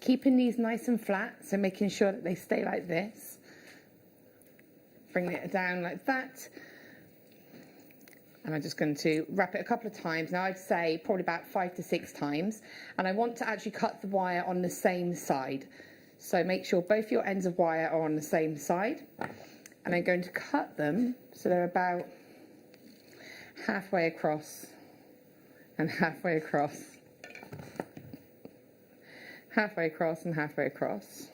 S1: keeping these nice and flat, so making sure that they stay like this, bringing it down like that. And I'm just going to wrap it a couple of times. Now I'd say probably about 5 to 6 times. And I want to actually cut the wire on the same side. So make sure both your ends of wire are on the same side. And I'm going to cut them so they're about halfway across and halfway across. Halfway across and halfway across.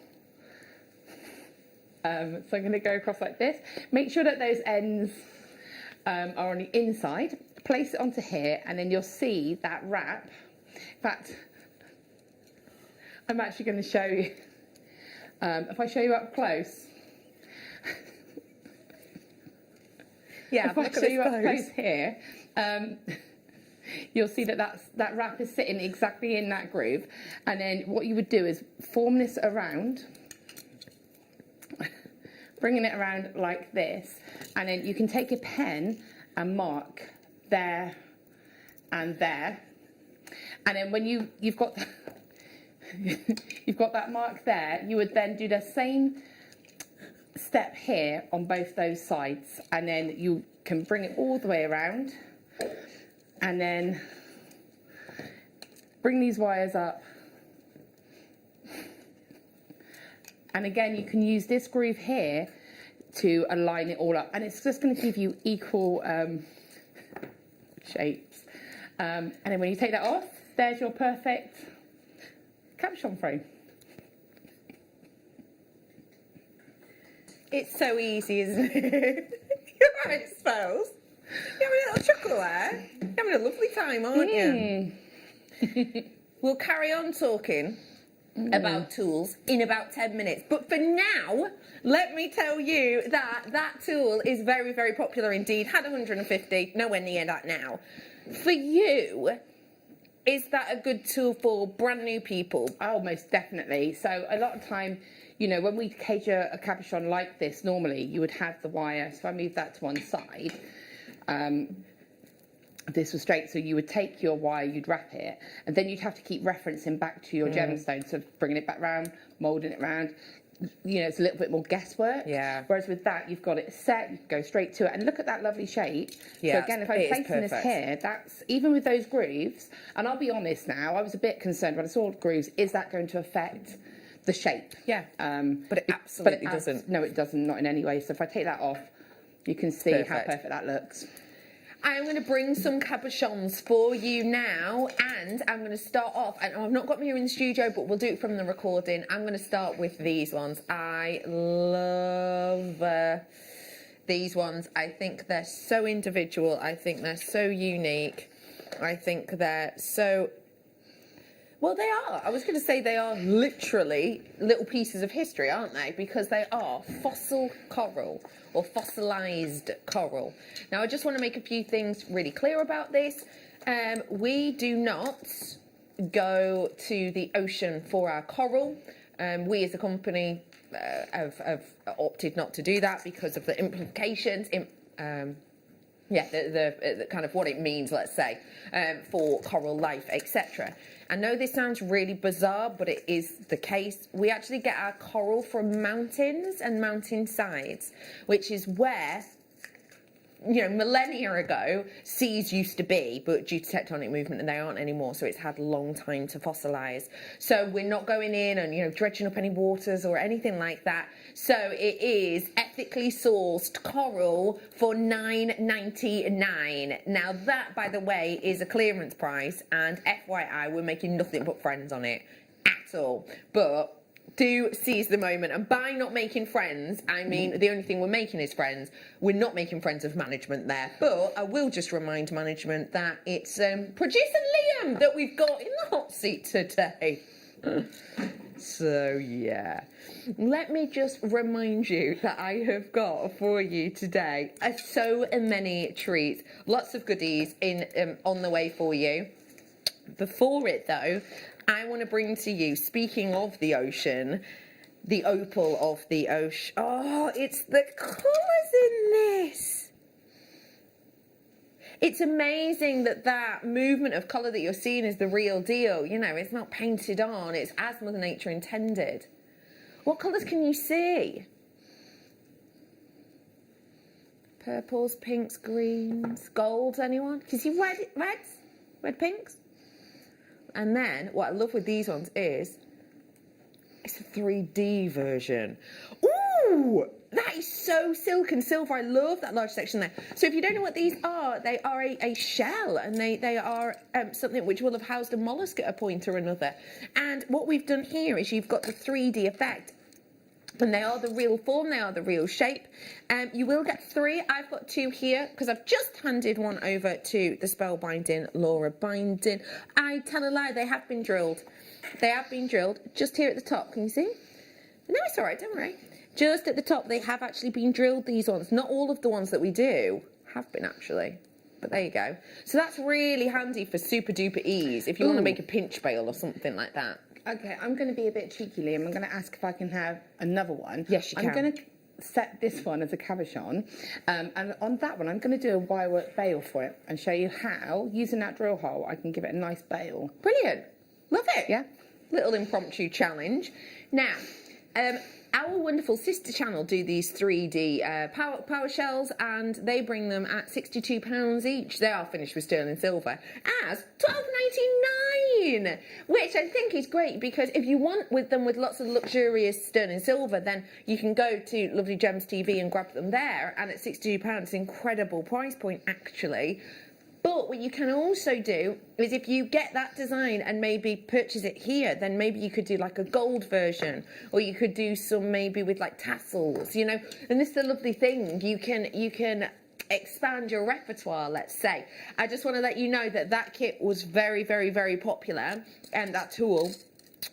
S1: So I'm going to go across like this. Make sure that those ends are on the inside. Place it onto here, and then you'll see that wrap. In fact, I'm actually going to show you. If I show you up close.
S8: Yeah,
S1: if I show you up close here, you'll see that that wrap is sitting exactly in that groove. And then what you would do is form this around, bringing it around like this, and then you can take a pen and mark there and there, and then when you've got you've got that mark there, you would then do the same step here on both those sides, and then you can bring it all the way around, and then bring these wires up. And again, you can use this groove here to align it all up. And it's just going to give you equal shapes. And then when you take that off, there's your perfect cabochon frame.
S8: It's so easy, isn't it? You're right, Spells. You're having a little chuckle there. You're having a lovely time, aren't you? We'll carry on talking about tools in about 10 minutes. But for now, let me tell you that that tool is very, very popular indeed. Had 150, nowhere near that now. For you, is that a good tool for brand new people?
S1: Oh, most definitely. So a lot of time, you know, when we cage a cabochon like this, normally you would have the wire. So if I move that to one side, this was straight, so you would take your wire, you'd wrap it, and then you'd have to keep referencing back to your gemstone, so bringing it back round, moulding it round, you know, it's a little bit more guesswork.
S8: Yeah.
S1: Whereas with that, you've got it set, you can go straight to it. And look at that lovely shape.
S8: Yeah,
S1: So again, if I'm
S8: it is
S1: placing this
S8: perfect.
S1: here, that's, even with those grooves, and I'll be honest now, I was a bit concerned when I saw grooves, is that going to affect the shape?
S8: Yeah. But it
S1: But
S8: absolutely doesn't.
S1: No, it doesn't, not in any way. So if I take that off, you can see how
S8: Perfect.
S1: perfect that looks.
S8: I'm going to bring some cabochons for you now, and I'm going to start off, and I've not got them here in the studio, but we'll do it from the recording. I'm going to start with these ones. I love these ones. I think they're so individual. I think they're so unique. I think they're so... Well, they are. I was going to say they are literally little pieces of history, aren't they? Because they are fossil coral or fossilized coral. Now, I just want to make a few things really clear about this. We do not go to the ocean for our coral. We as a company have opted not to do that because of the implications the kind of what it means, let's say, for coral life, etc. I know this sounds really bizarre, but it is the case. We actually get our coral from mountains and mountain sides, which is where, you know, millennia ago, seas used to be, but due to tectonic movement, they aren't anymore, so it's had a long time to fossilise. So we're not going in and, you know, dredging up any waters or anything like that. So it is ethically sourced coral for $9.99. Now that, by the way, is a clearance price, and FYI, we're making nothing but friends on it at all. But do seize the moment, and by not making friends, I mean the only thing we're making is friends. We're not making friends of management there, but I will just remind management that it's producer Liam that we've got in the hot seat today. So yeah, let me just remind you that I have got for you today so many treats, lots of goodies in on the way for you. Before it though, I want to bring to you, speaking of the ocean, the opal of the ocean. Oh, it's the colours in this. It's amazing that that movement of colour that you're seeing is the real deal. You know, it's not painted on. It's as Mother Nature intended. What colours can you see? Purples, pinks, greens, golds, anyone? Can you see reds? Red pinks? And then, what I love with these ones is, it's a 3D version. Ooh, that is so silk and silver. I love that large section there. So if you don't know what these are, they are a shell, and they are something which will have housed a mollusk at a point or another. And what we've done here is you've got the 3D effect. And they are the real form, they are the real shape. You will get 3. I've got 2 here because I've just handed one over to the Spellbinding Laura Binding. I tell a lie, they have been drilled. They have been drilled just here at the top. Can you see? No, it's all right, don't worry. Just at the top, they have actually been drilled, these ones. Not all of the ones that we do have been actually. But there you go. So that's really handy for super duper ease if you want to make a pinch bail or something like that.
S1: Okay, I'm going to be a bit cheeky, Liam. I'm going to ask if I can have another one.
S8: Yes, you can.
S1: I'm going to set this one as a cabochon. And on that one, I'm going to do a wirework bail for it and show you how, using that drill hole, I can give it a nice bail.
S8: Brilliant. Love it.
S1: Yeah.
S8: Little impromptu challenge. Now, our wonderful sister channel do these 3D power shells, and they bring them at £62 each. They are finished with sterling silver as £12.99, which I think is great because if you want with them with lots of luxurious sterling silver, then you can go to Lovely Gems TV and grab them there, and at £62, it's an incredible price point actually. But what you can also do is if you get that design and maybe purchase it here, then maybe you could do like a gold version, or you could do some maybe with like tassels, you know. And this is a lovely thing. You can expand your repertoire, let's say. I just want to let you know that that kit was very, very, very popular, and that tool,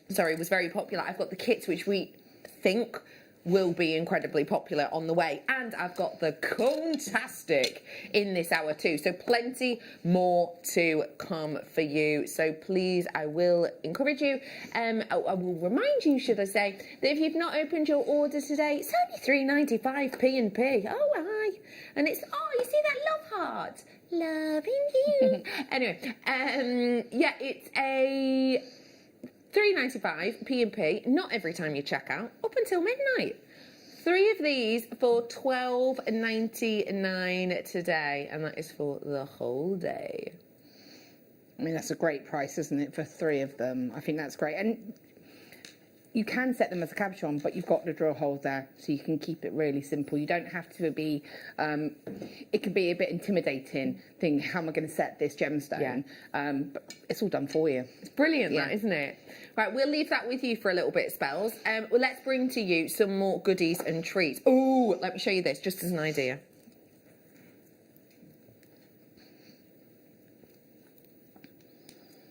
S8: sorry, was very popular. I've got the kits which we think will be incredibly popular on the way, and I've got the Cone-tastic in this hour too, so plenty more to come for you. So please, I will encourage you, I will remind you, should I say, that if you've not opened your order today, it's only £3.95 P&P. Oh hi, and it's, oh, you see that love heart, loving you. Anyway, yeah, it's a £3.95 P&P, not every time you check out, up until midnight. 3 of these for £12.99 today, and that is for the whole day.
S1: I mean, that's a great price, isn't it, for 3 of them? I think that's great. And you can set them as a cabochon, but you've got the drill holes there, so you can keep it really simple. You don't have to be, it can be a bit intimidating, thinking, how am I going to set this gemstone? But it's all done for you.
S8: It's brilliant, that, isn't it? Right, we'll leave that with you for a little bit, Spells. Well, let's bring to you some more goodies and treats. Oh, let me show you this, just as an idea.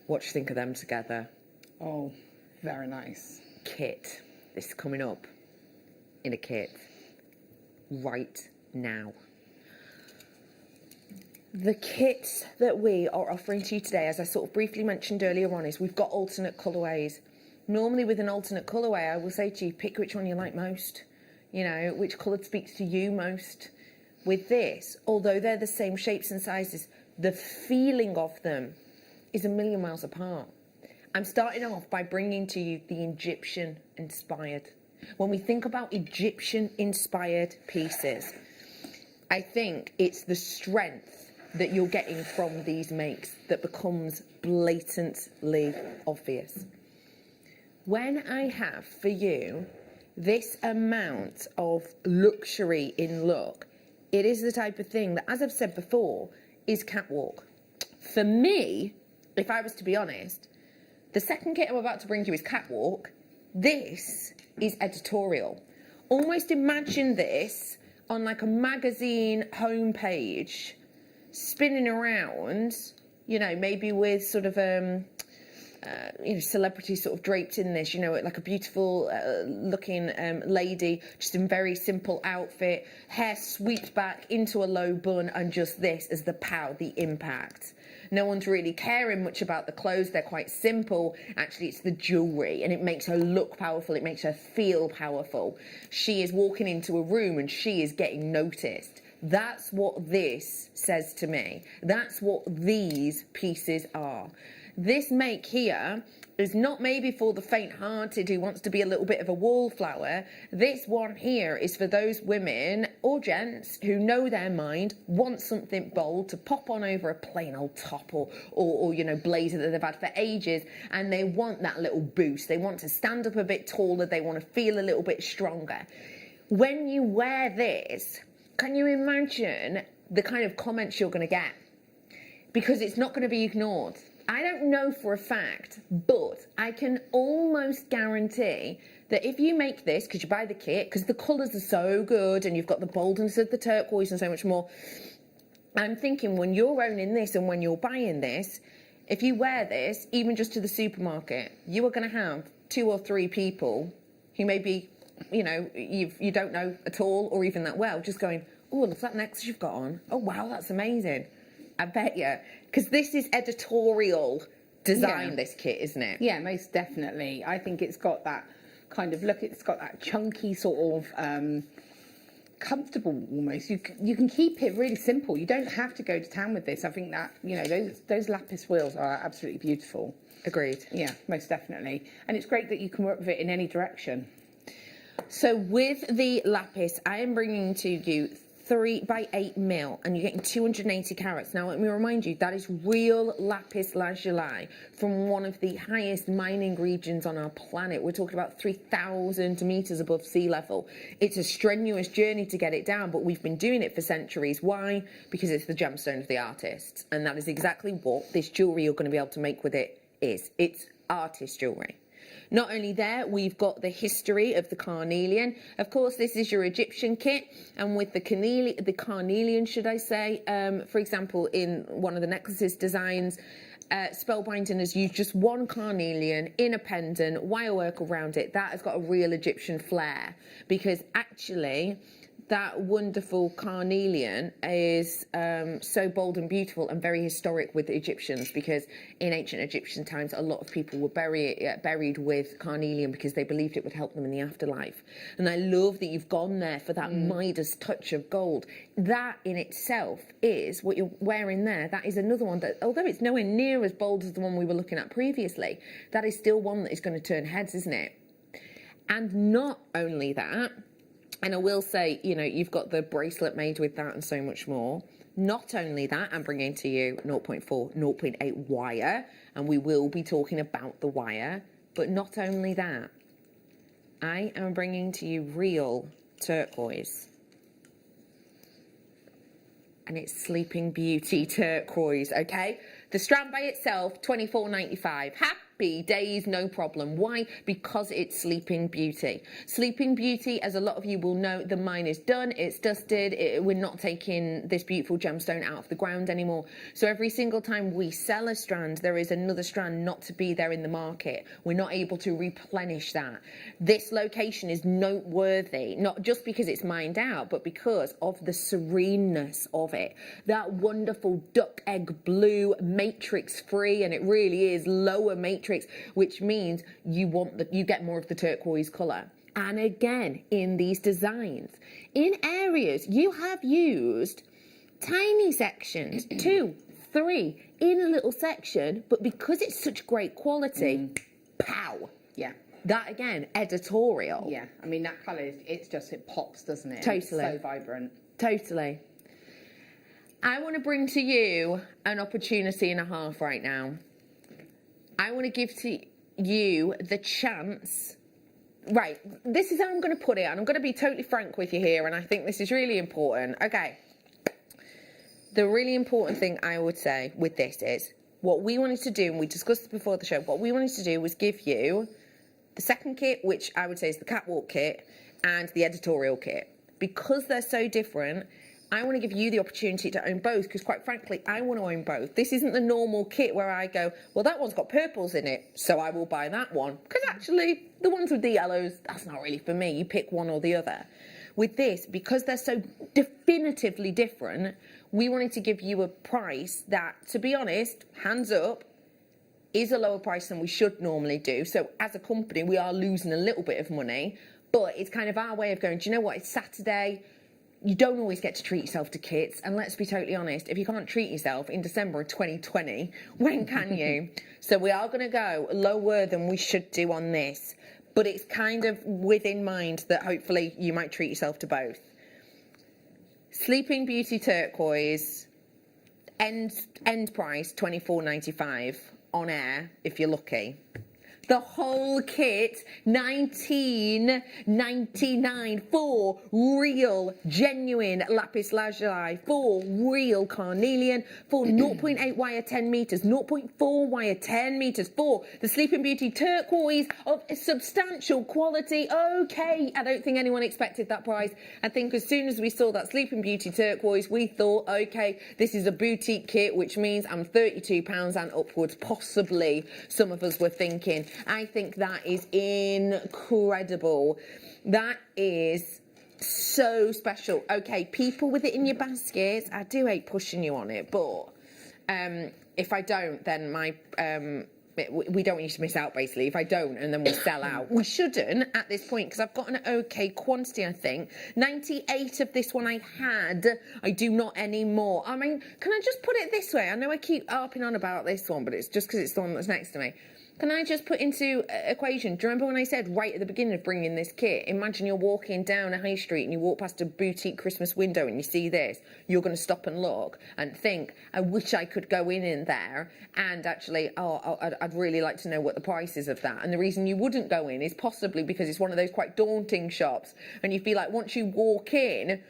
S8: What do you think of them together?
S1: Oh, very nice.
S8: Kit. This is coming up in a kit right now. The kits that we are offering to you today, as I sort of briefly mentioned earlier on, is we've got alternate colourways. Normally with an alternate colourway, I will say to you, pick which one you like most. You know, which colour speaks to you most. With this, although they're the same shapes and sizes, the feeling of them is a million miles apart. I'm starting off by bringing to you the Egyptian-inspired. When we think about Egyptian-inspired pieces, I think it's the strength that you're getting from these makes that becomes blatantly obvious. When I have for you this amount of luxury in look, it is the type of thing that, as I've said before, is catwalk. For me, if I was to be honest, the second kit I'm about to bring you is catwalk. This is editorial. Almost imagine this on like a magazine homepage, spinning around, you know, maybe with sort of, you know, celebrities sort of draped in this, you know, like a beautiful looking lady, just in very simple outfit, hair swept back into a low bun, and just this as the pow, the impact. No one's really caring much about the clothes. They're quite simple. Actually, it's the jewellery, and it makes her look powerful. It makes her feel powerful. She is walking into a room and she is getting noticed. That's what this says to me. That's what these pieces are. This make here is not maybe for the faint-hearted who wants to be a little bit of a wallflower. This one here is for those women or gents who know their mind, want something bold to pop on over a plain old top or you know, blazer that they've had for ages, and they want that little boost. They want to stand up a bit taller. They want to feel a little bit stronger. When you wear this, can you imagine the kind of comments you're going to get? Because it's not going to be ignored. I don't know for a fact, but I can almost guarantee that if you make this, because you buy the kit, because the colours are so good and you've got the boldness of the turquoise and so much more, I'm thinking when you're owning this and when you're buying this, if you wear this, even just to the supermarket, you are going to have 2 or 3 people who maybe, you know, you don't know at all or even that well, just going, oh, look at that necklace you've got on. Oh, wow, that's amazing. I bet you. Because this is editorial design, this kit, isn't it?
S1: Yeah, most definitely. I think it's got that kind of look. It's got that chunky sort of comfortable almost. You can keep it really simple. You don't have to go to town with this. I think that, you know, those lapis wheels are absolutely beautiful.
S8: Agreed.
S1: Yeah, most definitely. And it's great that you can work with it in any direction.
S8: So with the lapis, I am bringing to you 3x8mm, and you're getting 280 carats. Now, let me remind you, that is real lapis lazuli from one of the highest mining regions on our planet. We're talking about 3,000 meters above sea level. It's a strenuous journey to get it down, but we've been doing it for centuries. Why? Because it's the gemstone of the artists, and that is exactly what this jewellery you're going to be able to make with it is. It's artist jewellery. Not only there, we've got the history of the carnelian. Of course, this is your Egyptian kit, and with the carnelian, should I say, for example, in one of the necklaces designs, Spellbinding has used just one carnelian in a pendant, wire work around it. That has got a real Egyptian flair, because actually, that wonderful carnelian is so bold and beautiful and very historic with the Egyptians, because in ancient Egyptian times a lot of people were buried with carnelian because they believed it would help them in the afterlife. And I love that you've gone there for that Midas touch of gold. That in itself is what you're wearing there. That is another one that, although it's nowhere near as bold as the one we were looking at previously, that is still one that is going to turn heads, isn't it? And not only that, and I will say, you know, you've got the bracelet made with that and so much more. Not only that, I'm bringing to you 0.4, 0.8 wire, and we will be talking about the wire. But not only that, I am bringing to you real turquoise. And it's Sleeping Beauty turquoise, okay? The strand by itself, $24.95. Happy days, no problem. Why? Because it's Sleeping Beauty. Sleeping Beauty, as a lot of you will know, the mine is done, it's dusted, we're not taking this beautiful gemstone out of the ground anymore. So every single time we sell a strand, there is another strand not to be there in the market. We're not able to replenish that. This location is noteworthy, not just because it's mined out, but because of the sereneness of it. That wonderful duck egg blue, matrix free, and it really is lower matrix, which means you get more of the turquoise colour. And again, in these designs, in areas you have used tiny sections, 2, 3 in a little section, but because it's such great quality, pow.
S1: Yeah.
S8: That again, editorial.
S1: Yeah, I mean that colour, it pops, doesn't it?
S8: Totally.
S1: It's so vibrant.
S8: Totally. I want to bring to you an opportunity and a half right now. I want to give to you the chance. Right, this is how I'm going to put it, and I'm going to be totally frank with you here, and I think this is really important. Okay. The really important thing I would say with this is, what we wanted to do, and we discussed it before the show, what we wanted to do was give you the second kit, which I would say is the catwalk kit, and the editorial kit. Because they're so different, I want to give you the opportunity to own both, because quite frankly, I want to own both. This isn't the normal kit where I go, well, that one's got purples in it, so I will buy that one. Because actually, the ones with the yellows, that's not really for me. You pick one or the other. With this, because they're so definitively different, we wanted to give you a price that, to be honest, hands up, is a lower price than we should normally do. So as a company, we are losing a little bit of money, but it's kind of our way of going, do you know what, it's Saturday. You don't always get to treat yourself to kits, and let's be totally honest, if you can't treat yourself in December of 2020, when can you? So we are going to go lower than we should do on this, but it's kind of within mind that hopefully you might treat yourself to both. Sleeping Beauty turquoise, end price $24.95 on air if you're lucky. The whole kit, $19.99 for real, genuine lapis lazuli, for real carnelian, for 0.8 wire 10 meters, 0.4 wire 10 meters, for the Sleeping Beauty turquoise of substantial quality. Okay, I don't think anyone expected that price. I think as soon as we saw that Sleeping Beauty turquoise, we thought, okay, this is a boutique kit, which means I'm £32 and upwards, possibly. Some of us were thinking. I think that is incredible. That is so special. Okay, people with it in your baskets, I do hate pushing you on it, but if I don't, then we don't want you to miss out, basically. If I don't, and then we sell out. We shouldn't at this point, because I've got an okay quantity, I think. 98 of this one I had. I do not anymore. I mean, can I just put it this way? I know I keep harping on about this one, but it's just because it's the one that's next to me. Can I just put into equation, do you remember when I said right at the beginning of bringing this kit, imagine you're walking down a high street and you walk past a boutique Christmas window and you see this, you're going to stop and look and think, I wish I could go in there and actually, I'd really like to know what the price is of that. And the reason you wouldn't go in is possibly because it's one of those quite daunting shops, and you feel like once you walk in,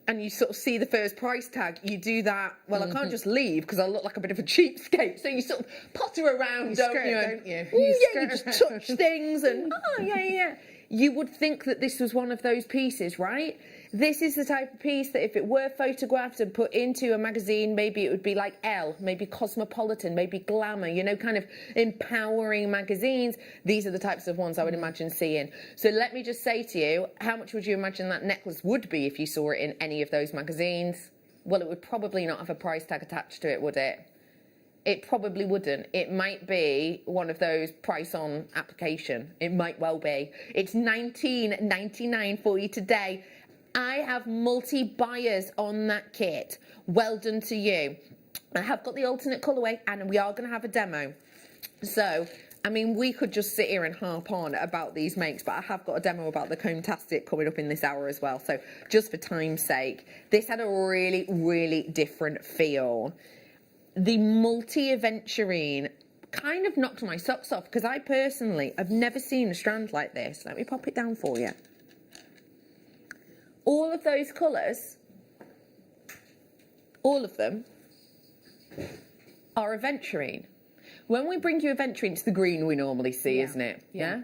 S8: and you sort of see the first price tag, you do that, well, I can't just leave because I look like a bit of a cheapskate. So you sort of potter around, don't you? You just touch things and, yeah. You would think that this was one of those pieces, right?
S1: This is the type of piece that if it were photographed and put into a magazine, maybe it would be like Elle, maybe Cosmopolitan, maybe Glamour, you know, kind of empowering magazines. These are the types of ones I would imagine seeing. So let me just say to you, how much would you imagine that necklace would be if you saw it in any of those magazines? Well, it would probably not have a price tag attached to it, would it? It probably wouldn't. It might be one of those price on application. It might well be. It's $19.99 for you today. I have multi-buyers on that kit. Well done to you. I have got the alternate colourway and we are going to have a demo. So, I mean, we could just sit here and harp on about these makes, but I have got a demo about the Cone-tastic coming up in this hour as well. So, just for time's sake, this had a really, really different feel. The multi-aventurine kind of knocked my socks off because I personally have never seen a strand like this. Let me pop it down for you. All of those colours, all of them, are aventurine. When we bring you aventurine, it's the green we normally see, isn't it? Yeah.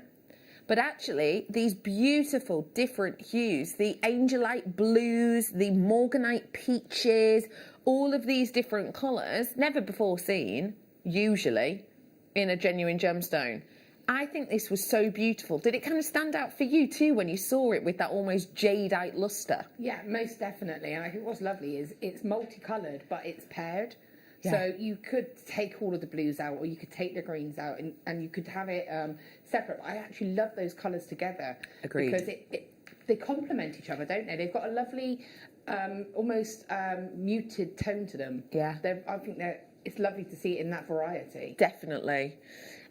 S1: But actually, these beautiful different hues, the Angelite blues, the Morganite peaches, all of these different colours, never before seen, usually, in a genuine gemstone. I think this was so beautiful. Did it kind of stand out for you too when you saw it with that almost jadeite lustre?
S9: Yeah, most definitely. And I think what's lovely is it's multicoloured, but it's paired.
S1: Yeah.
S9: So you could take all of the blues out, or you could take the greens out, and you could have it separate. I actually love those colours together.
S1: Agreed.
S9: Because they complement each other, don't they? They've got a lovely, almost muted tone to them.
S1: Yeah.
S9: I think it's lovely to see it in that variety.
S1: Definitely.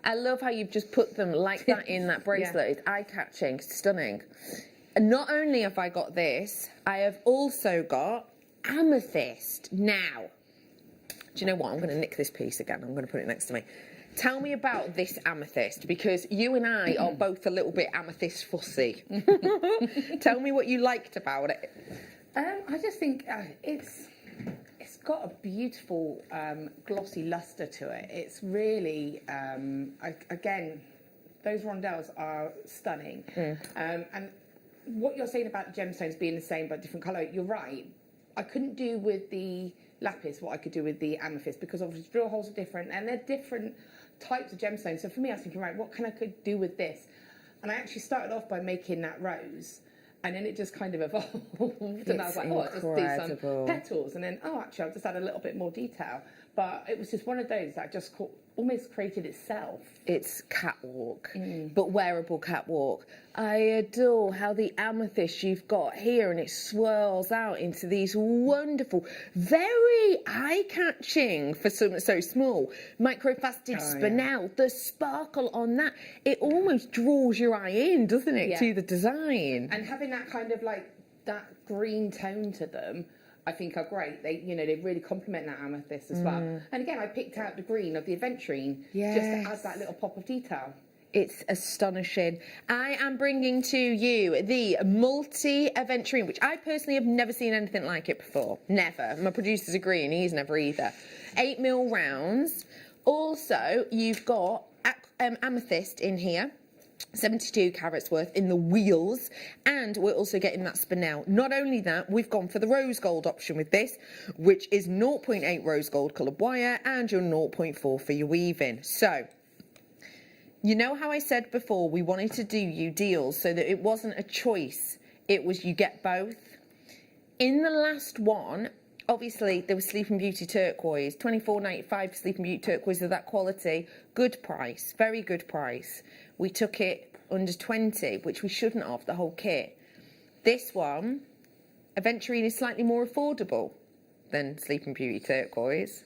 S1: I love how you've just put them like that in that bracelet.
S9: Yeah.
S1: It's eye-catching, stunning. And not only have I got this, I have also got Amethyst. Now, do you know what? I'm going to nick this piece again. I'm going to put it next to me. Tell me about this Amethyst, because you and I are both a little bit amethyst fussy. Tell me what you liked about it.
S9: I just think it's got a beautiful glossy lustre to it. It's really, again, those rondelles are stunning. And what you're saying about gemstones being the same but different colour, you're right. I couldn't do with the lapis what I could do with the amethyst, because obviously drill holes are different and they're different types of gemstones. So for me, I was thinking, right, what can I could do with this? And I actually started off by making that rose, and then it just kind of evolved. And I was like, oh, I'll just do some petals, and then, oh, actually, I'll just add a little bit more detail. But it was just one of those that just almost created itself.
S1: It's catwalk, but wearable catwalk. I adore how the amethyst you've got here, and it swirls out into these wonderful, very eye-catching for something so small, microfaceted spinel. The sparkle on that, it almost draws your eye in, doesn't it, to the design?
S9: And having that kind of like that green tone to them, I think are great. They really complement that amethyst as well. And again, I picked out the green of the aventurine just to add that little pop of detail.
S1: It's astonishing. I am bringing to you the multi-aventurine, which I personally have never seen anything like it before. Never. My producers agree, and he's never either. 8mm rounds. Also, you've got amethyst in here. 72 carats worth in the wheels, and we're also getting that spinel. Not only that, we've gone for the rose gold option with this, which is 0.8 rose gold coloured wire and your 0.4 for your weaving. So, you know how I said before we wanted to do you deals so that it wasn't a choice, it was you get both? In the last one, obviously there was Sleeping Beauty turquoise, $24.95 for Sleeping Beauty turquoise of that quality. Good price, very good price. We took it under 20, which we shouldn't have, the whole kit. This one, aventurine, is slightly more affordable than Sleeping Beauty turquoise.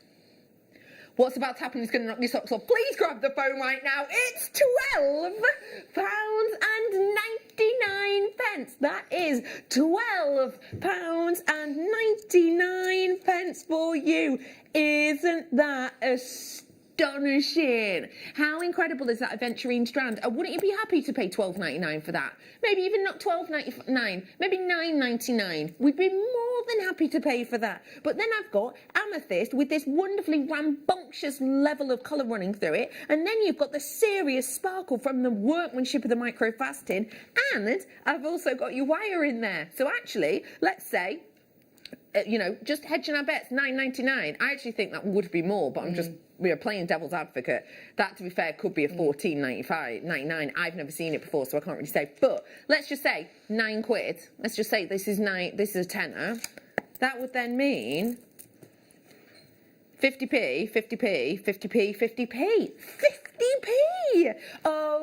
S1: What's about to happen is going to knock your socks off. Please grab the phone right now. It's £12.99. That is £12.99 for you. Isn't that astonishing?
S8: astonishing. How incredible is that aventurine strand? Wouldn't you be happy to pay $12.99 for that? Maybe even not $12.99, maybe $9.99. We'd be more than happy to pay for that. But then I've got amethyst with this wonderfully rambunctious level of colour running through it, and then you've got the serious sparkle from the workmanship of the micro faceting, and I've also got your wire in there. So actually, let's say, you know, just hedging our bets, $9.99. I actually think that would be more, but I'm just, you know, playing devil's advocate. That, to be fair, could be a $14.99. I've never seen it before, so I can't really say. But let's just say £9. Let's just say this is a tenner. That would then mean 50p, 50p, 50p, 50p. 50p!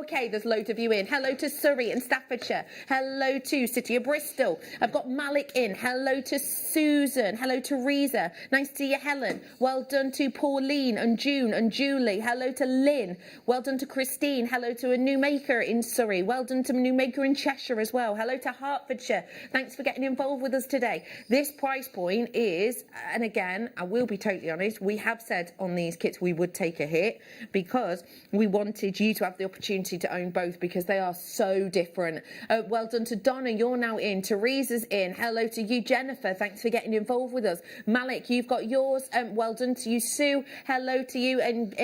S8: Okay, there's loads of you in. Hello to Surrey and Staffordshire. Hello to City of Bristol. I've got Malik in. Hello to Susan. Hello to Reza. Nice to see you, Helen. Well done to Pauline and June and Julie. Hello to Lynn. Well done to Christine. Hello to a new maker in Surrey. Well done to a new maker in Cheshire as well. Hello to Hertfordshire. Thanks for getting involved with us today. This price point is, and again, I will be totally honest, we have said on these kits we would take a hit because we wanted you to have the opportunity to own both because they are so different. Well done to Donna, you're now in. Teresa's in. Hello to you, Jennifer. Thanks for getting involved with us. Malik, you've got yours. Well done to you, Sue. Hello to you, and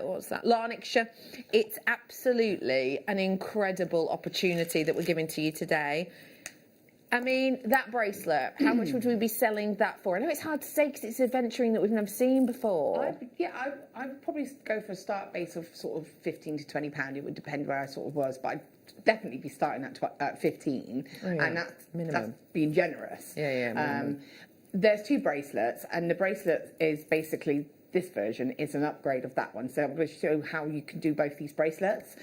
S8: what's that? Lanarkshire. It's absolutely an incredible opportunity that we're giving to you today. I mean, that bracelet, how much would we be selling that for? I know it's hard to say because it's adventuring that we've never seen before.
S9: I would probably go for a start base of sort of £15 to £20. It would depend where I sort of was, but I'd definitely be starting at 15, and that's being generous. There's two bracelets, and the bracelet is basically, this version is an upgrade of that one. So I'm going to show how you can do both these bracelets.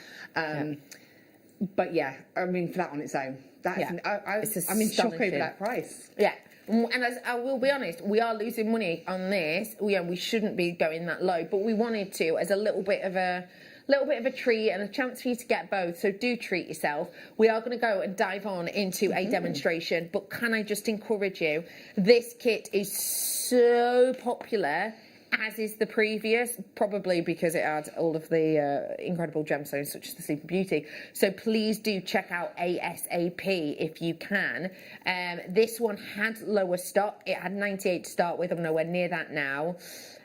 S9: But yeah, I mean, for that on its own, I'm in shock over that price.
S8: Yeah. And as I will be honest, we are losing money on this. We shouldn't be going that low, but we wanted to as a little bit of a treat and a chance for you to get both. So do treat yourself. We are going to go and dive on into a demonstration, but can I just encourage you? This kit is so popular, as is the previous, probably because it had all of the incredible gemstones such as the Sleeping Beauty. So please do check out ASAP if you can. This one had lower stock. It had 98 to start with. I'm nowhere near that now.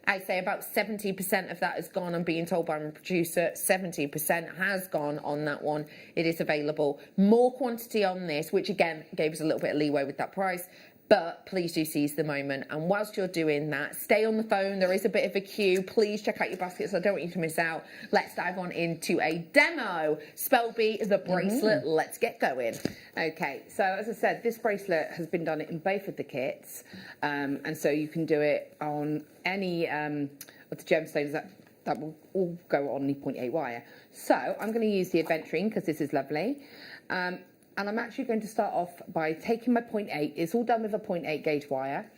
S8: I'd say about 70% of that has gone. I'm being told by my producer, 70% has gone on that one. It is available. More quantity on this, which again gave us a little bit of leeway with that price. But please do seize the moment. And whilst you're doing that, stay on the phone. There is a bit of a queue. Please check out your baskets. I don't want you to miss out. Let's dive on into a demo. Spellbee, the bracelet. Let's get going.
S9: Okay, so as I said, this bracelet has been done in both of the kits. And so you can do it on any of the gemstones that will all go on the 0.8 wire. So I'm going to use the Adventuring because this is lovely. And I'm actually going to start off by taking my 0.8. It's all done with a 0.8 gauge wire.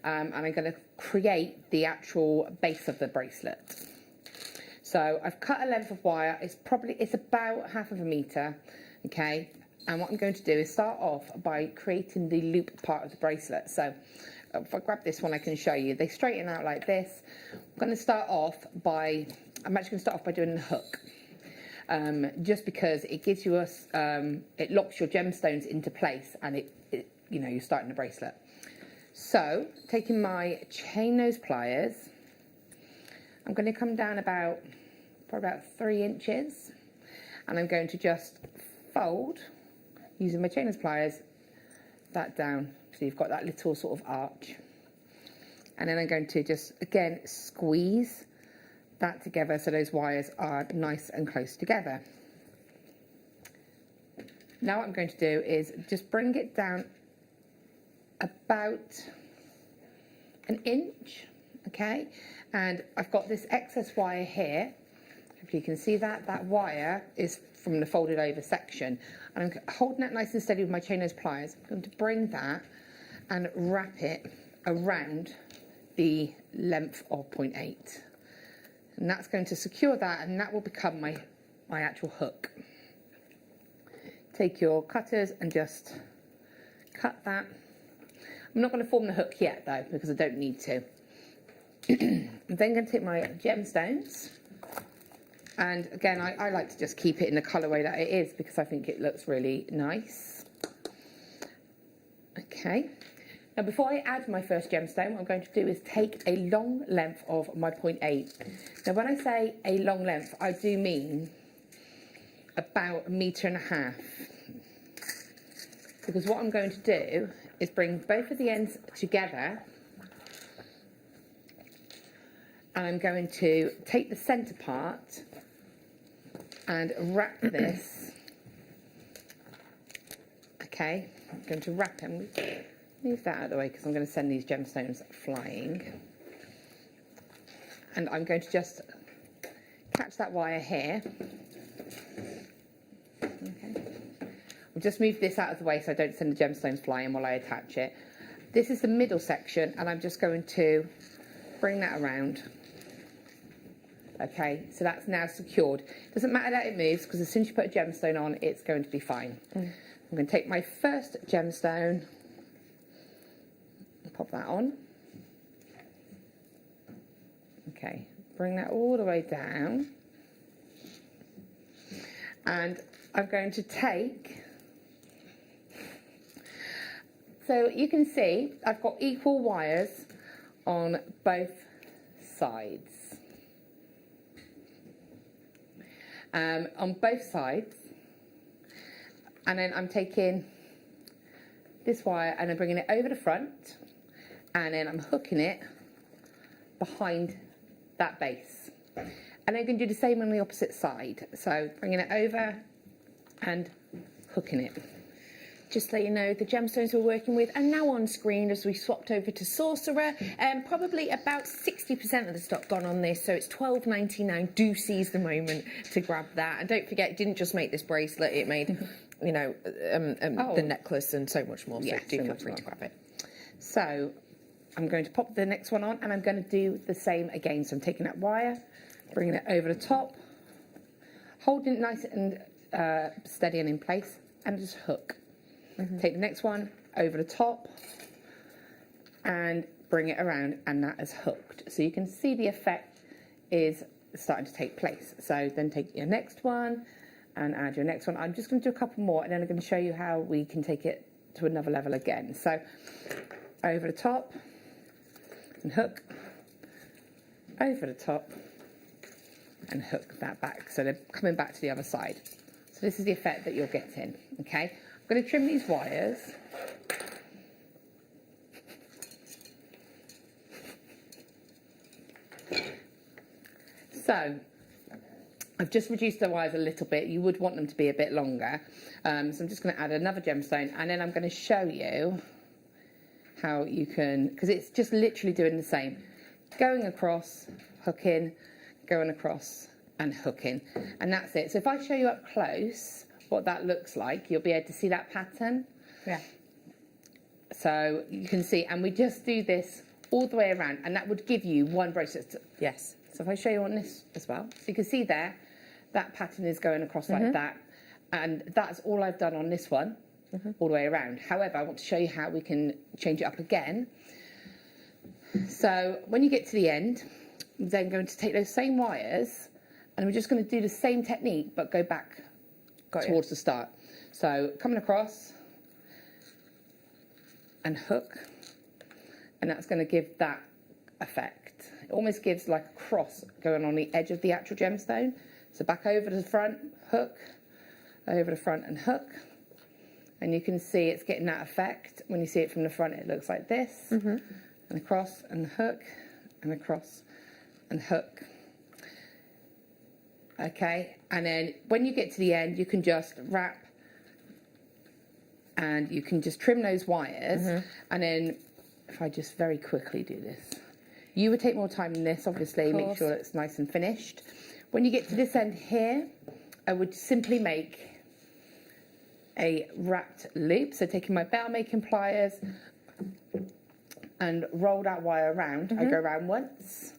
S9: And I'm going to create the actual base of the bracelet. So I've cut a length of wire. It's about ½ meter. Okay. And what I'm going to do is start off by creating the loop part of the bracelet. So if I grab this one, I can show you. They straighten out like this. I'm actually going to start off by doing the hook. Just because it gives you it locks your gemstones into place, and you're starting the bracelet. So taking my chain nose pliers, I'm going to come down for about 3 inches, and I'm going to just fold using my chain nose pliers that down, so you've got that little sort of arch, and then I'm going to just again squeeze that together so those wires are nice and close together. Now what I'm going to do is just bring it down about 1 inch, okay? And I've got this excess wire here. Hopefully you can see that. That wire is from the folded over section. And I'm holding that nice and steady with my chain nose pliers. I'm going to bring that and wrap it around the length of 0.8. And that's going to secure that, and that will become my actual hook. Take your cutters and just cut that. I'm not going to form the hook yet though, because I don't need to. I'm then going to take my gemstones,
S1: And again, I like to just keep it in the colourway that it is because I think it looks really nice. Okay. Now, before I add my first gemstone, what I'm going to do is take a long length of my 0.8. Now, when I say a long length, I do mean about 1.5 meters. Because what I'm going to do is bring both of the ends together, and I'm going to take the centre part and wrap this. Okay, I'm going to wrap them. Move that out of the way because I'm going to send these gemstones flying. And I'm going to just catch that wire here. Okay. We'll just move this out of the way so I don't send the gemstones flying while I attach it. This is the middle section, and I'm just going to bring that around. Okay, so that's now secured. Doesn't matter that it moves because as soon as you put a gemstone on, it's going to be fine. I'm going to take my first gemstone and pop that on. Okay, bring that all the way down. And I'm going to take, so you can see I've got equal wires on both sides. On both sides, and then I'm taking this wire and I'm bringing it over the front, and then I'm hooking it behind that base, and I'm going to do the same on the opposite side, so bringing it over and hooking it.
S8: Just to let you know, the gemstones we're working with are now on screen as we swapped over to Sorcerer. Probably about 60% of the stock gone on this, so it's $12.99. Do seize the moment to grab that. And don't forget, it didn't just make this bracelet, it made, you know, the necklace and so much more. So
S1: Yes,
S8: do
S1: so
S8: feel
S1: much
S8: free
S1: more.
S8: to grab it.
S1: So I'm going to pop the next one on, and I'm going to do the same again. So I'm taking that wire, bringing it over the top, holding it nice and steady and in place, and just hook. Take the next one over the top and bring it around, and that is hooked. So you can see the effect is starting to take place. So then take your next one and add your next one. I'm just going to do a couple more, and then I'm going to show you how we can take it to another level again. So over the top and hook, over the top and hook that back. So they're coming back to the other side. So this is the effect that you're getting, okay? I'm going to trim these wires. So I've just reduced the wires a little bit. You would want them to be a bit longer. So I'm just going to add another gemstone, and then I'm going to show you how you can, because it's just literally doing the same. Going across, hooking, going across and hooking. And that's it. So if I show you up close what that looks like, you'll be able to see that pattern.
S8: Yeah.
S1: So you can see, and we just do this all the way around, and that would give you one bracelet.
S8: Yes.
S1: So if I show you on this as well, so you can see there, that pattern is going across like that, and that's all I've done on this one, all the way around. However, I want to show you how we can change it up again. So when you get to the end, I'm then going to take those same wires, and we're just going to do the same technique, but go back towards the start. So coming across and hook, and that's going to give that effect. It almost gives like a cross going on the edge of the actual gemstone. So back over to the front, hook, over the front and hook, and you can see it's getting that effect. When you see it from the front, it looks like this, and across and hook, and across and hook. Okay, and then when you get to the end, you can just wrap, and you can just trim those wires, and then if I just very quickly do this, you would take more time than this, obviously, make sure it's nice and finished. When you get to this end here, I would simply make a wrapped loop. So taking my bell making pliers and roll that wire around. I go around once,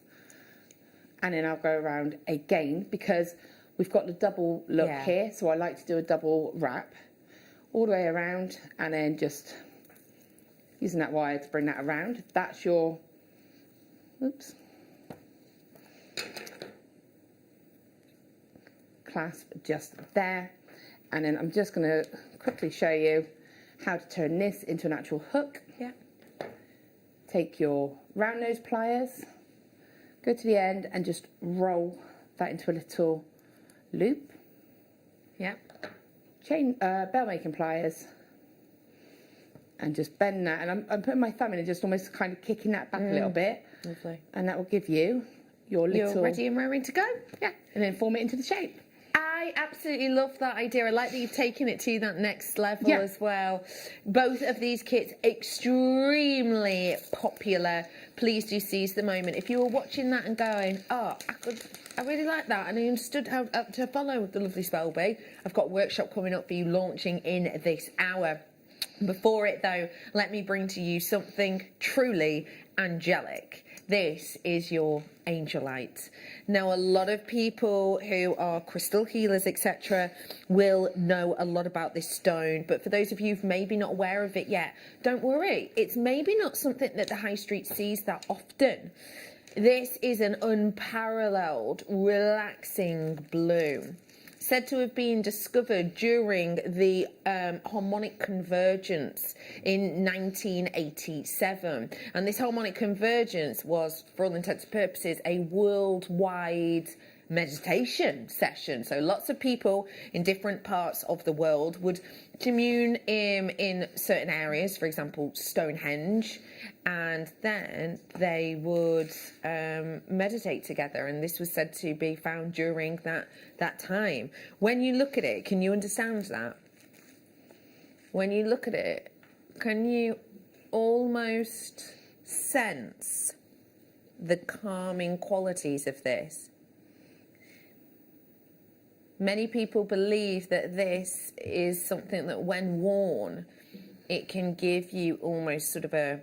S1: and then I'll go around again, because we've got the double look here, so I like to do a double wrap all the way around, and then just using that wire to bring that around. That's your, oops. clasp just there. And then I'm just going to quickly show you how to turn this into an actual hook.
S8: Yeah.
S1: Take your round nose pliers, go to the end and just roll that into a little loop.
S8: Yeah.
S1: Chain bell making pliers and just bend that. And I'm putting my thumb in and just almost kind of kicking that back a little bit.
S8: Lovely.
S1: And that will give you your little...
S8: You're ready and raring to go? Yeah.
S1: And then form it into the shape.
S8: I absolutely love that idea. I like that you've taken it to that next level
S1: Yeah.
S8: as well. Both of these kits, extremely popular. Please do seize the moment. If you were watching that and going, oh, I really like that, and I understood how to follow the lovely spell bee, I've got a workshop coming up for you launching in this hour. Before it though, let me bring to you something truly angelic. This is your Angelite. Now, a lot of people who are crystal healers, etc., will know a lot about this stone, but for those of you who've maybe not aware of it yet, don't worry. It's maybe not something that the high street sees that often. This is an unparalleled, relaxing bloom, said to have been discovered during the harmonic convergence in 1987. And this harmonic convergence was, for all intents and purposes, a worldwide meditation session. So lots of people in different parts of the world would commune in certain areas, for example, Stonehenge, and then they would meditate together. And this was said to be found during that time. When you look at it, can you understand that? When you look at it, can you almost sense the calming qualities of this? Many people believe that this is something that when worn, it can give you almost sort of a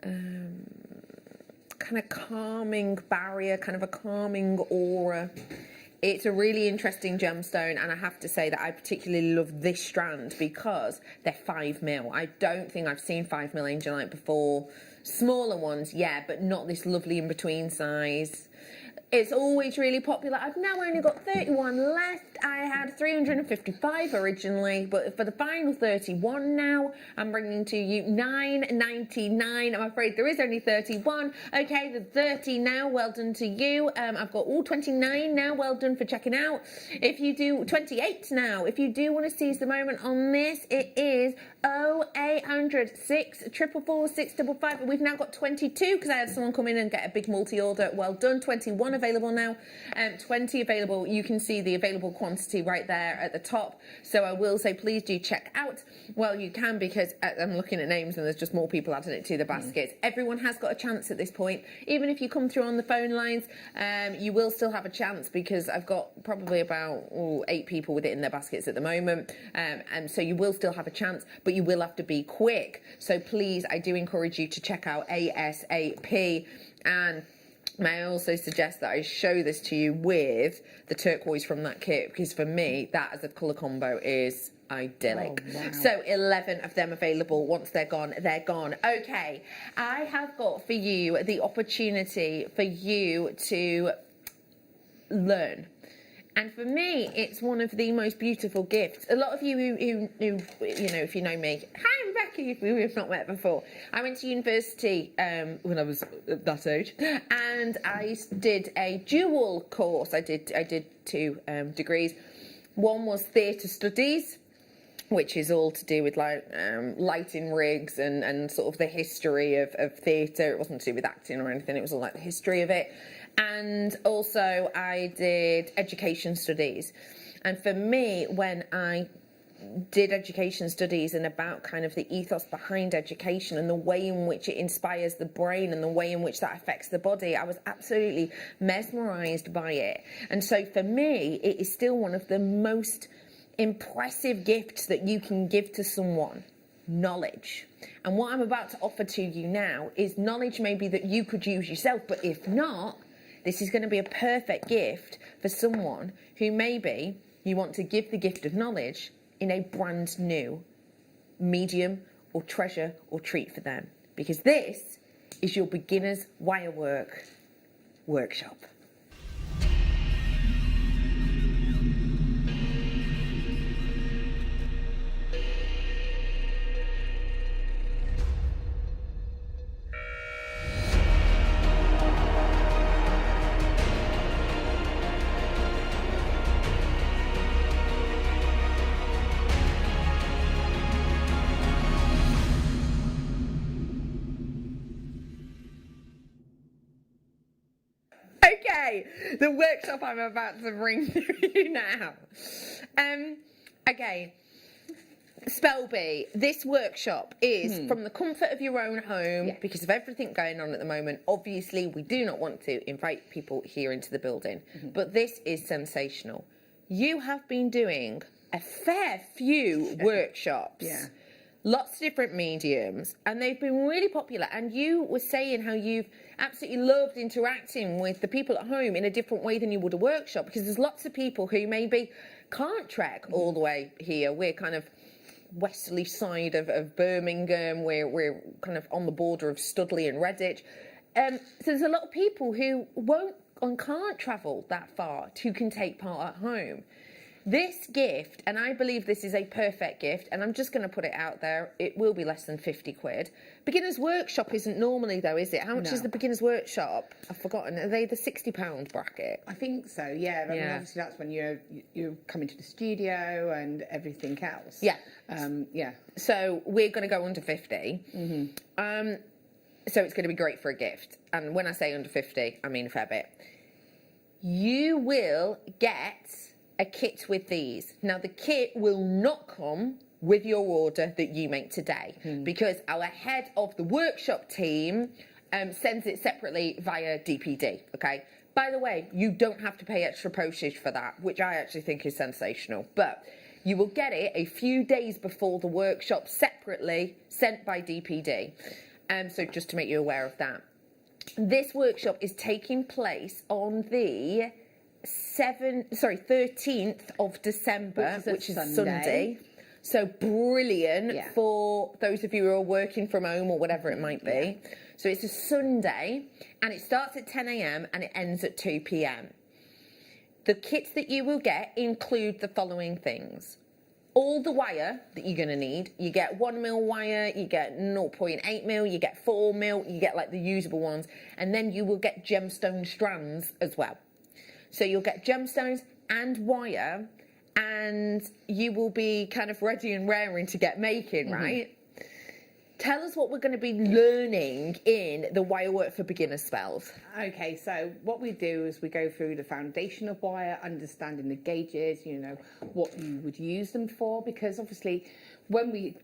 S8: kind of calming barrier, kind of a calming aura. It's a really interesting gemstone, and I have to say that I particularly love this strand because they're 5mm. I don't think I've seen 5mm Angelite before. Smaller ones, yeah, but not this lovely in-between size. It's always really popular. I've now only got 31 left. I had 355 originally, but for the final 31 now, I'm bringing to you $9.99. I'm afraid there is only 31. Okay, the 30 now. Well done to you. I've got all 29 now. Well done for checking out. If you do 28 now, if you do want to seize the moment on this, it is 0800 644 655. We've now got 22 because I had someone come in and get a big multi-order. Well done. 21 available now. 20 available. You can see the available quantity right there at the top. So I will say, please do check out. Well, you can, because I'm looking at names and there's just more people adding it to the baskets. Everyone has got a chance at this point. Even if you come through on the phone lines, you will still have a chance, because I've got probably about 8 people with it in their baskets at the moment. And so you will still have a chance, but you will have to be quick. So please, I do encourage you to check out ASAP. And may I also suggest that I show this to you with the turquoise from that kit, because for me, that as a colour combo is idyllic. Oh, wow. So 11 of them available. Once they're gone, they're gone. Okay, I have got for you the opportunity for you to learn. And for me, it's one of the most beautiful gifts. A lot of you who you know, if you know me, hi Rebecca, if we have not met before. I went to university when I was that age, and I did a dual course. I did 2 degrees. One was theatre studies, which is all to do with like lighting rigs and sort of the history of theatre. It wasn't to do with acting or anything. It was all like the history of it. And also I did education studies. And for me, when I did education studies and about kind of the ethos behind education and the way in which it inspires the brain and the way in which that affects the body, I was absolutely mesmerised by it. And so for me, it is still one of the most impressive gifts that you can give to someone. Knowledge. And what I'm about to offer to you now is knowledge maybe that you could use yourself, but if not, this is going to be a perfect gift for someone who maybe you want to give the gift of knowledge in a brand new medium or treasure or treat for them. Because this is your beginner's wirework workshop. say the workshop I'm about to bring to you now. Again, Spelby, this workshop is from the comfort of your own home because of everything going on at the moment. Obviously, we do not want to invite people here into the building, but this is sensational. You have been doing a fair few workshops.
S9: Yeah.
S8: Lots of different mediums, and they've been really popular. And you were saying how you've absolutely loved interacting with the people at home in a different way than you would a workshop, because there's lots of people who maybe can't trek all the way here. We're kind of westerly side of Birmingham. We're kind of on the border of Studley and Redditch. So there's a lot of people who won't and can't travel that far who can take part at home. This gift, and I believe this is a perfect gift, and I'm just going to put it out there, it will be less than 50 quid. Beginner's Workshop isn't normally though, is it? How much is the Beginner's Workshop? I've forgotten. Are they the £60 bracket?
S9: I think so, yeah. I mean, obviously that's when you come into the studio and everything else.
S8: Yeah.
S9: Yeah.
S8: So we're going to go under 50. So it's going to be great for a gift. And when I say under 50, I mean a fair bit. You will get a kit with these. Now, the kit will not come with your order that you make today because our head of the workshop team sends it separately via DPD, okay? By the way, you don't have to pay extra postage for that, which I actually think is sensational, but you will get it a few days before the workshop separately sent by DPD. So just to make you aware of that. This workshop is taking place on the 13th of December, which is Sunday. So brilliant for those of you who are working from home or whatever it might be. So it's a Sunday, and it starts at 10 a.m. and it ends at 2 p.m. The kits that you will get include the following things. All the wire that you're going to need. You get 1mm wire, you get 0.8mm, you get 4mm, you get like the usable ones, and then you will get gemstone strands as well. So you'll get gemstones and wire, and you will be kind of ready and raring to get making, right? Tell us what we're going to be learning in the wire work for beginner spells.
S9: Okay, so what we do is we go through the foundation of wire, understanding the gauges, you know, what you would use them for, because obviously when we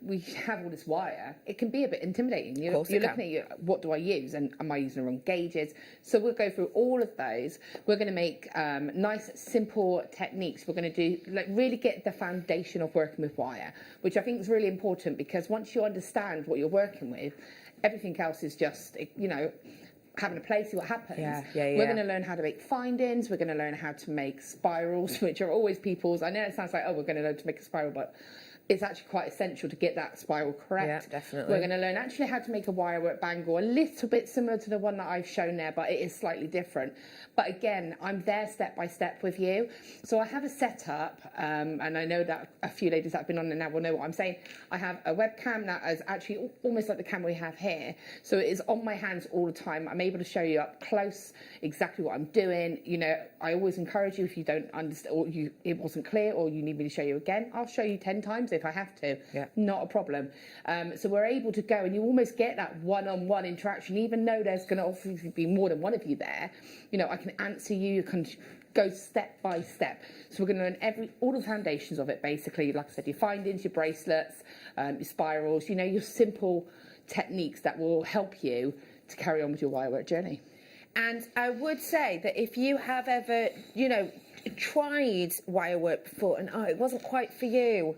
S9: have all this wire, it can be a bit intimidating. You're looking at what do I use, and am I using the wrong gauges? So we'll go through all of those. We're going to make nice, simple techniques. We're going to do, like, really get the foundation of working with wire, which I think is really important, because once you understand what you're working with, everything else is just, you know, having a play, see what happens. We're going to learn how to make findings. We're going to learn how to make spirals, which are always people's. I know it sounds like, oh, we're going to learn to make a spiral, but it's actually quite essential to get that spiral correct.
S8: Yeah, definitely.
S9: We're going to learn actually how to make a wire work bangle, a little bit similar to the one that I've shown there, but it is slightly different. But again, I'm there step by step with you. So I have a setup, and I know that a few ladies that have been on there now will know what I'm saying. I have a webcam that is actually almost like the camera we have here. So it is on my hands all the time. I'm able to show you up close exactly what I'm doing. You know, I always encourage you, if you don't understand, or it wasn't clear, or you need me to show you again, I'll show you 10 times if I have to. Not a problem. So we're able to go, and you almost get that one-on-one interaction, even though there's going to obviously be more than one of you there. You know, I can answer you, you can go step by step. So we're going to learn all the foundations of it, basically. Like I said, your findings, your bracelets, your spirals, you know, your simple techniques that will help you to carry on with your wire work journey.
S8: And I would say that if you have ever, you know, tried wire work before and it wasn't quite for you,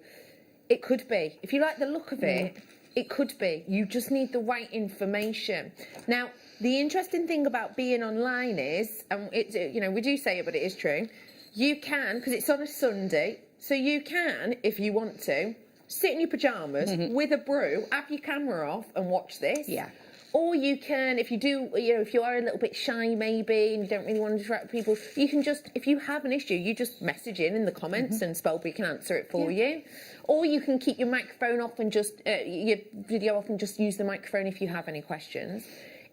S8: it could be. If you like the look of it, it could be. You just need the right information. Now, the interesting thing about being online is, and it's, you know, we do say it, but it is true, you can, because it's on a Sunday, so you can, if you want to, sit in your pyjamas with a brew, have your camera off and watch this.
S9: Yeah.
S8: Or you can, if you do, you know, if you are a little bit shy maybe and you don't really want to interact with people, you can just, if you have an issue, you just message in the comments and Spelby can answer it for you. Or you can keep your microphone off and just, your video off and just use the microphone if you have any questions.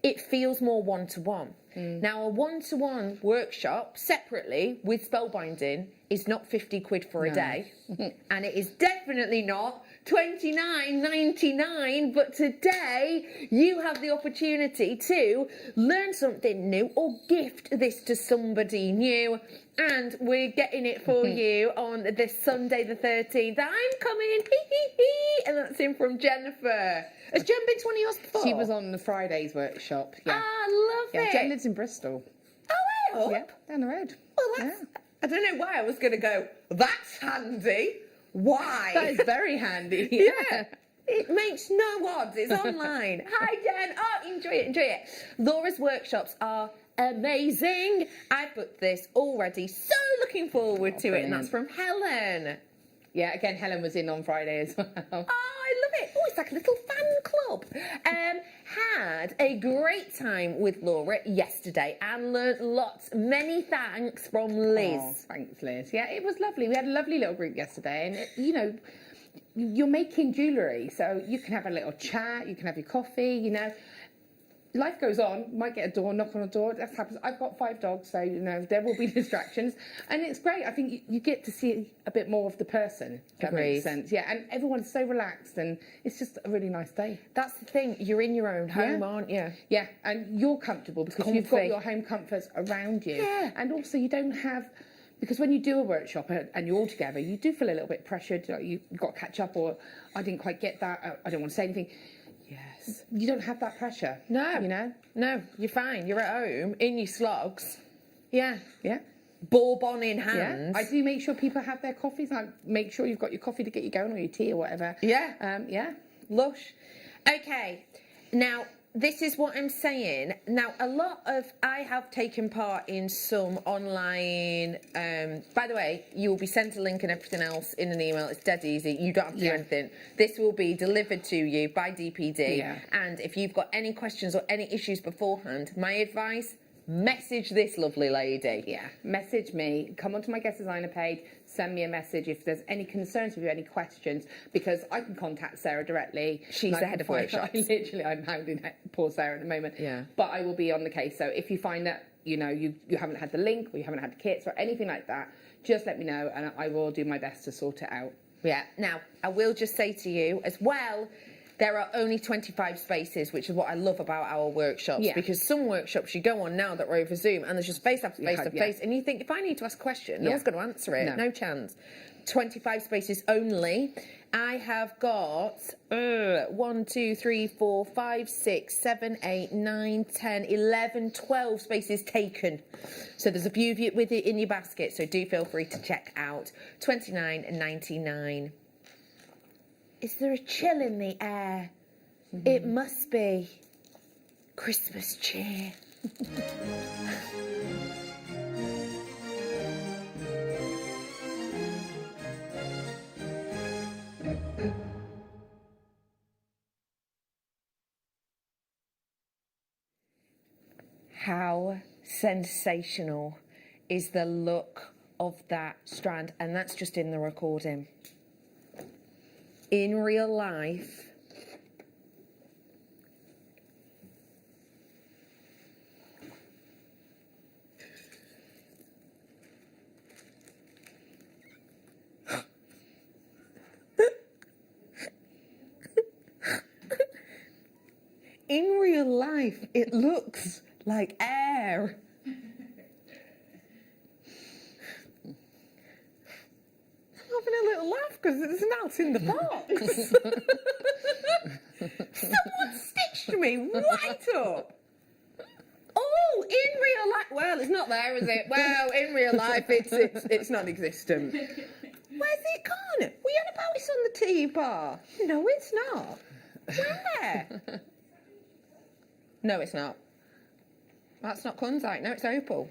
S8: It feels more one-to-one. Now, a one-to-one workshop separately with spellbinding is not 50 quid for a day, and it is definitely not $29.99. But today, you have the opportunity to learn something new or gift this to somebody new. And we're getting it for you on this Sunday the 13th. I'm coming, and that's in from Jennifer. Has Jen been to one of yours before?
S1: She was on the Friday's workshop. Yeah.
S8: Ah, love
S1: Yeah,
S8: it.
S1: Jen lives in Bristol.
S8: Oh, well.
S1: Yeah, down the road.
S8: Well, that's, I don't know why I was going to go, that's handy. Why?
S1: That is very handy.
S8: Yeah. It makes no odds. It's online. Hi, Jen. Oh, enjoy it, enjoy it. Laura's workshops are amazing. I've booked this already. So looking forward to it. And that's from Helen.
S1: Yeah, again, Helen was in on Friday as well.
S8: Oh, I love it. Oh, it's like a little fan club. Had a great time with Laura yesterday and learnt lots. Many thanks from Liz.
S1: Oh, thanks, Liz. Yeah, it was lovely. We had a lovely little group yesterday, and you know, you're making jewellery, so you can have a little chat, you can have your coffee, you know. Life goes on. You might get a door, knock on a door. That happens. I've got 5 dogs, so you know there will be distractions, and it's great. I think you get to see a bit more of the person. If that makes sense. Yeah, and everyone's so relaxed, and it's just a really nice day.
S8: That's the thing. You're in your own home, aren't you?
S1: Yeah, and you're comfortable because you've got your home comforts around you.
S8: Yeah.
S1: And also you don't have, because when you do a workshop and you're all together, you do feel a little bit pressured. Like you've got to catch up, or I didn't quite get that. I don't want to say anything. Yes. You don't have that pressure.
S8: No.
S1: You know?
S8: No, you're fine. You're at home, in your slogs. Yeah.
S1: Yeah.
S8: Bourbon in hand.
S1: Yeah. I do make sure people have their coffees. I make sure you've got your coffee to get you going, or your tea or whatever.
S8: Yeah.
S1: Yeah.
S8: Lush. Okay. Now, this is what I'm saying. Now, I have taken part in some online, by the way, you will be sent a link and everything else in an email. It's dead easy. You don't have to do anything. This will be delivered to you by DPD.
S1: Yeah.
S8: And if you've got any questions or any issues beforehand, my advice, message this lovely lady.
S1: Yeah, message me, come onto my guest designer page, send me a message if there's any concerns with you, any questions, because I can contact Sarah directly.
S8: She's the head of workshops.
S1: I'm hounding poor Sarah at the moment.
S8: Yeah.
S1: But I will be on the case. So if you find that, you know, you haven't had the link or you haven't had the kits or anything like that, just let me know and I will do my best to sort it out.
S8: Yeah. Now, I will just say to you as well, there are only 25 spaces, which is what I love about our workshops.
S1: Yeah.
S8: Because some workshops you go on now that we're over Zoom and there's just face after face after face. And you think, if I need to ask a question, no one's going to answer it. No chance. 25 spaces only. I have got 1, 2, 3, 4, 5, 6, 7, 8, 9, 10, 11, 12 spaces taken. So there's a few of you with it in your basket. So do feel free to check out. $29.99. Is there a chill in the air? It must be Christmas cheer. How sensational is the look of that strand? And that's just in the recording. In real life, it looks like air. Having a little laugh because it's not in the box. Someone stitched me right up. Oh, in real life. Well, it's not there, is it? Well, in real life, it's non-existent. Where's it gone? Were you on about it's on the tea bar? No, it's not. Where? No, it's not. That's not Kunzite. No, it's opal.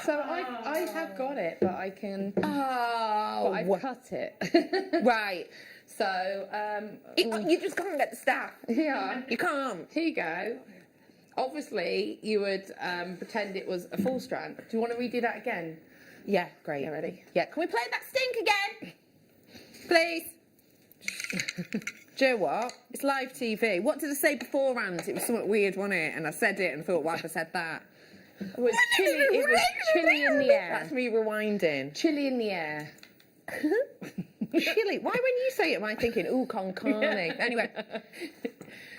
S1: So I have got it, but I can.
S8: Oh,
S1: but I've cut it.
S8: Right.
S1: So
S8: you just can't get the staff.
S1: Yeah,
S8: you can't.
S1: Here you go. Obviously, you would pretend it was a full strand. Do you want to redo that again?
S8: Yeah, great.
S1: Yeah, ready?
S8: Yeah. Can we play that stink again, please? Do you know what? It's live TV. What did I say beforehand? It was something weird, wasn't it? And I said it and thought, why have I said that?
S1: It was chilly in the air.
S8: That's me rewinding.
S1: Chilly in the air.
S8: Chilly. Why when you say it am I thinking, ooh, con carne? Anyway.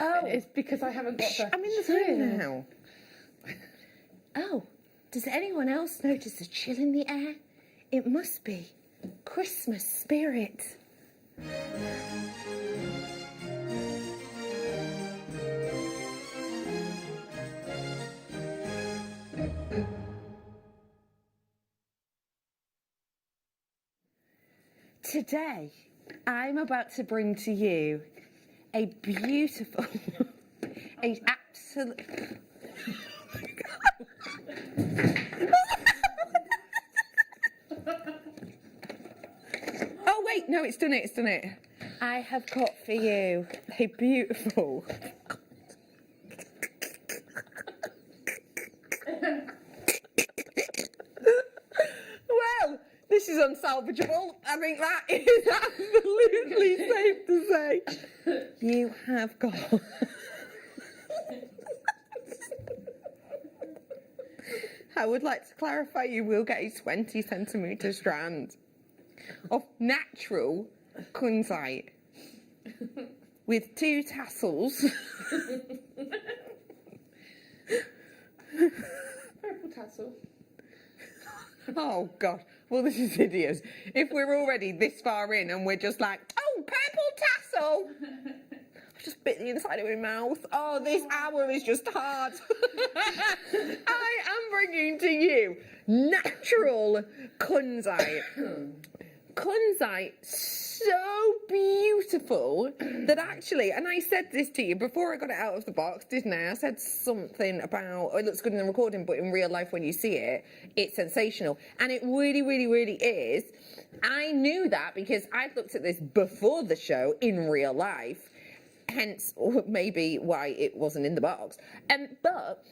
S1: Oh. It's because I haven't got the...
S8: I'm in the zone now.
S2: Oh, does anyone else notice a chill in the air? It must be Christmas spirit.
S8: Today, I'm about to bring to you a beautiful, a absolute... Oh wait, no, it's done it. I have got for you a beautiful... Well, this is unsalvageable. I think that is absolutely safe to say. You have got... I would like to clarify you will get a 20 centimetre strand of natural kunzite with 2 tassels.
S1: Purple tassel.
S8: Oh God, well this is hideous. If we're already this far in and we're just like, oh, purple tassel. I just bit the inside of my mouth. Oh, this hour is just hard. I am bringing to you natural kunzite. Kunzite, so beautiful that actually, and I said this to you before I got it out of the box, didn't I? I said something about, oh, it looks good in the recording, but in real life when you see it, it's sensational. And it really, really, really is. I knew that because I'd looked at this before the show in real life, hence maybe why it wasn't in the box. But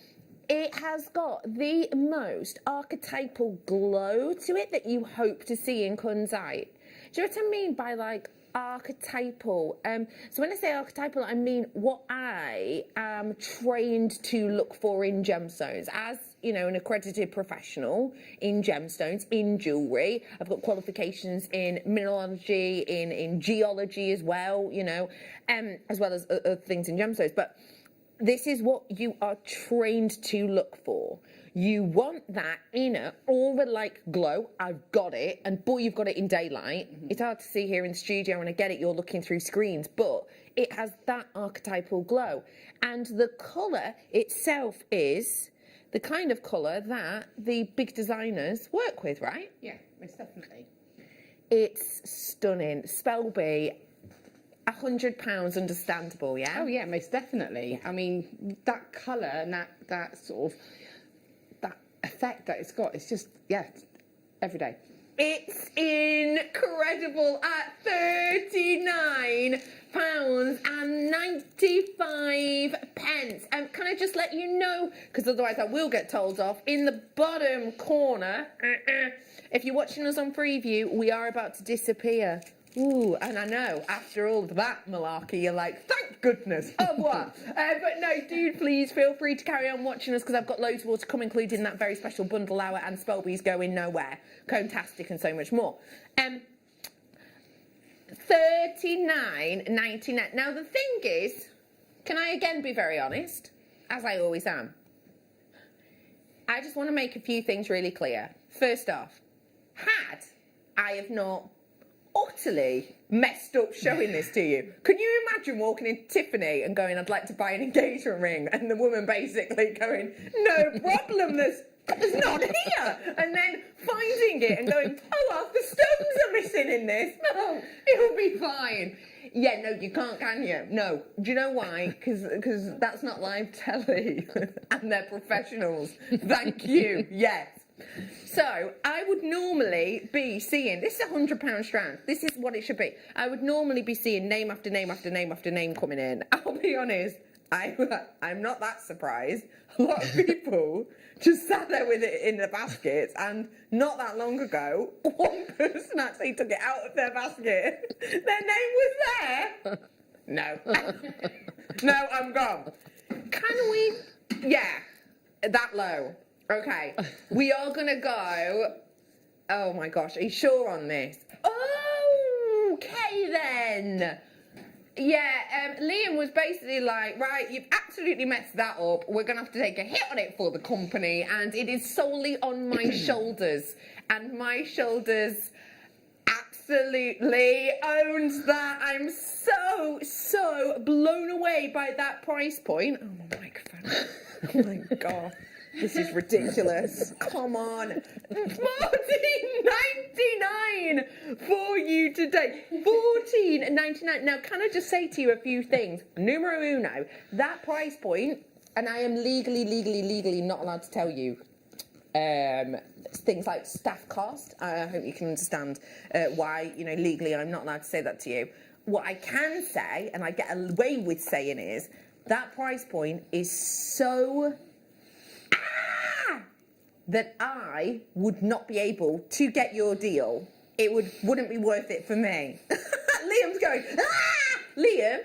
S8: it has got the most archetypal glow to it that you hope to see in kunzite. Do you know what I mean by like archetypal? So when I say archetypal, I mean what I am trained to look for in gemstones. As you know, an accredited professional in gemstones, in jewellery. I've got qualifications in mineralogy, in geology as well, you know, as well as other things in gemstones. But this is what you are trained to look for. You want that inner aura-like glow. I've got it. And boy, you've got it in daylight. It's hard to see here in the studio, and I get it, you're looking through screens, but it has that archetypal glow. And the colour itself is the kind of colour that the big designers work with, right?
S1: Yeah, most definitely.
S8: It's stunning. Spelby, £100 understandable, yeah?
S1: Oh yeah, most definitely. I mean, that colour and that sort of, that effect that it's got, it's just, yeah, every day.
S8: It's incredible at £39.95. Can I just let you know, because otherwise I will get told off, in the bottom corner, if you're watching us on Freeview, we are about to disappear. Ooh, and I know, after all of that malarkey, you're like, thank goodness. Au revoir. But no, dude, please feel free to carry on watching us because I've got loads more to come, including that very special bundle hour and Spelby's Going Nowhere, Cone-tastic and so much more. $39.99. Now, the thing is, can I again be very honest, as I always am? I just want to make a few things really clear. First off, had I have not utterly messed up showing this to you. Can you imagine walking into Tiffany and going, I'd like to buy an engagement ring, and the woman basically going, no problem, there's none here, and then finding it and going, oh, well, the stones are missing in this. No, it'll be fine. Yeah, no, you can't, can you? No. Do you know why? Because that's not live telly, and they're professionals. Thank you. Yes. So, I would normally be seeing, this is £100 strand, this is what it should be. I would normally be seeing name after name after name after name coming in. I'll be honest, I'm not that surprised. A lot of people just sat there with it in the baskets, and not that long ago, one person actually took it out of their basket. Their name was there. No. No, I'm gone. Can we? Yeah, that low. Okay, we are gonna go. Oh my gosh, are you sure on this? Okay then. Yeah, Liam was basically like, right, you've absolutely messed that up. We're going to have to take a hit on it for the company, and it is solely on my shoulders. And my shoulders absolutely owns that. I'm so blown away by that price point. Oh, my microphone. Oh, my God. This is ridiculous. Come on. $14.99 for you today. $14.99. Now, can I just say to you a few things? Numero uno, that price point, and I am legally not allowed to tell you things like staff cost. I hope you can understand why, legally I'm not allowed to say that to you. What I can say, and I get away with saying is, that price point is so... that I would not be able to get your deal. It wouldn't be worth it for me. Liam's going, Liam,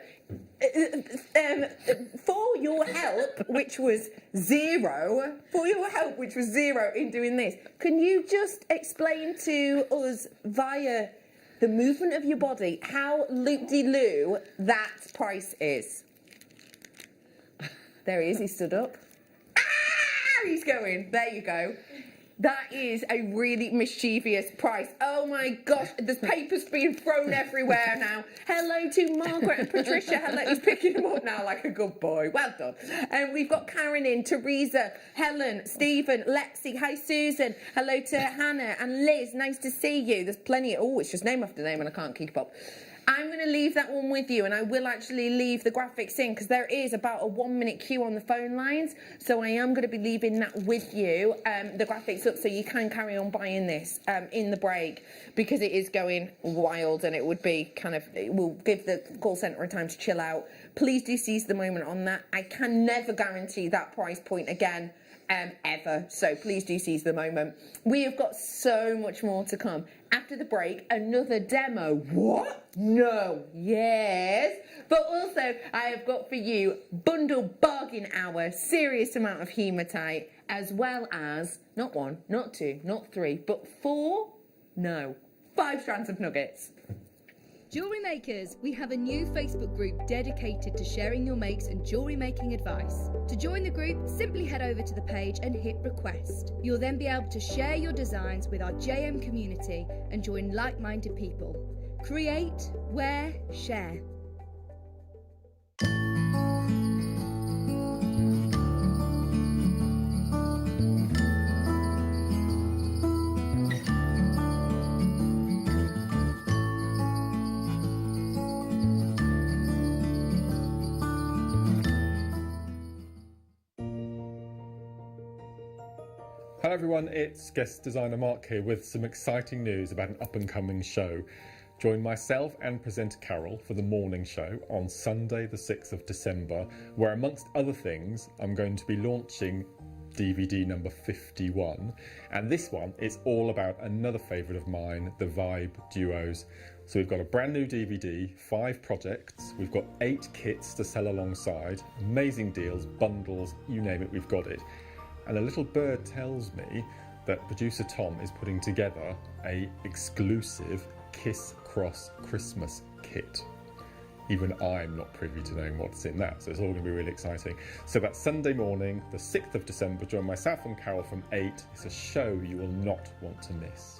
S8: for your help, which was zero, in doing this, can you just explain to us via the movement of your body how loop-de-loo that price is? There he is, he stood up. He's going, there you go. That is a really mischievous price. Oh my gosh, there's papers being thrown everywhere now. Hello to Margaret and Patricia. Hello, he's picking them up now like a good boy. Well done. And we've got Karen in, Teresa, Helen, Stephen, Lexi. Hi, Susan. Hello to Hannah and Liz. Nice to see you. There's plenty. It's just name after name and I can't keep up. I'm going to leave that one with you, and I will actually leave the graphics in because there is about a 1 minute queue on the phone lines, so I am going to be leaving that with you, the graphics up, so you can carry on buying this in the break because it is going wild, and it would be it will give the call centre a time to chill out. Please do seize the moment on that. I can never guarantee that price point again. Ever. So please do seize the moment. We have got so much more to come. After the break, another demo. What? No. Yes. But also, I have got for you bundle bargain hour, serious amount of hematite, as well as not 1, not 2, not 3, but 4, no, 5 strands of nuggets.
S10: Jewellery Makers, we have a new Facebook group dedicated to sharing your makes and jewellery making advice. To join the group, simply head over to the page and hit request. You'll then be able to share your designs with our JM community and join like-minded people. Create, wear, share.
S11: Hello everyone, it's guest designer Mark here with some exciting news about an up-and-coming show. Join myself and presenter Carol for the morning show on Sunday the 6th of December, where amongst other things I'm going to be launching DVD number 51, and this one is all about another favourite of mine, the Vibe Duos. So we've got a brand new DVD, 5 projects, we've got 8 kits to sell alongside, amazing deals, bundles, you name it, we've got it. And a little bird tells me that producer Tom is putting together a exclusive Kiss Cross Christmas kit. Even I'm not privy to knowing what's in that, so it's all going to be really exciting. So that's Sunday morning, the 6th of December. Join myself and Carol from 8. It's a show you will not want to miss.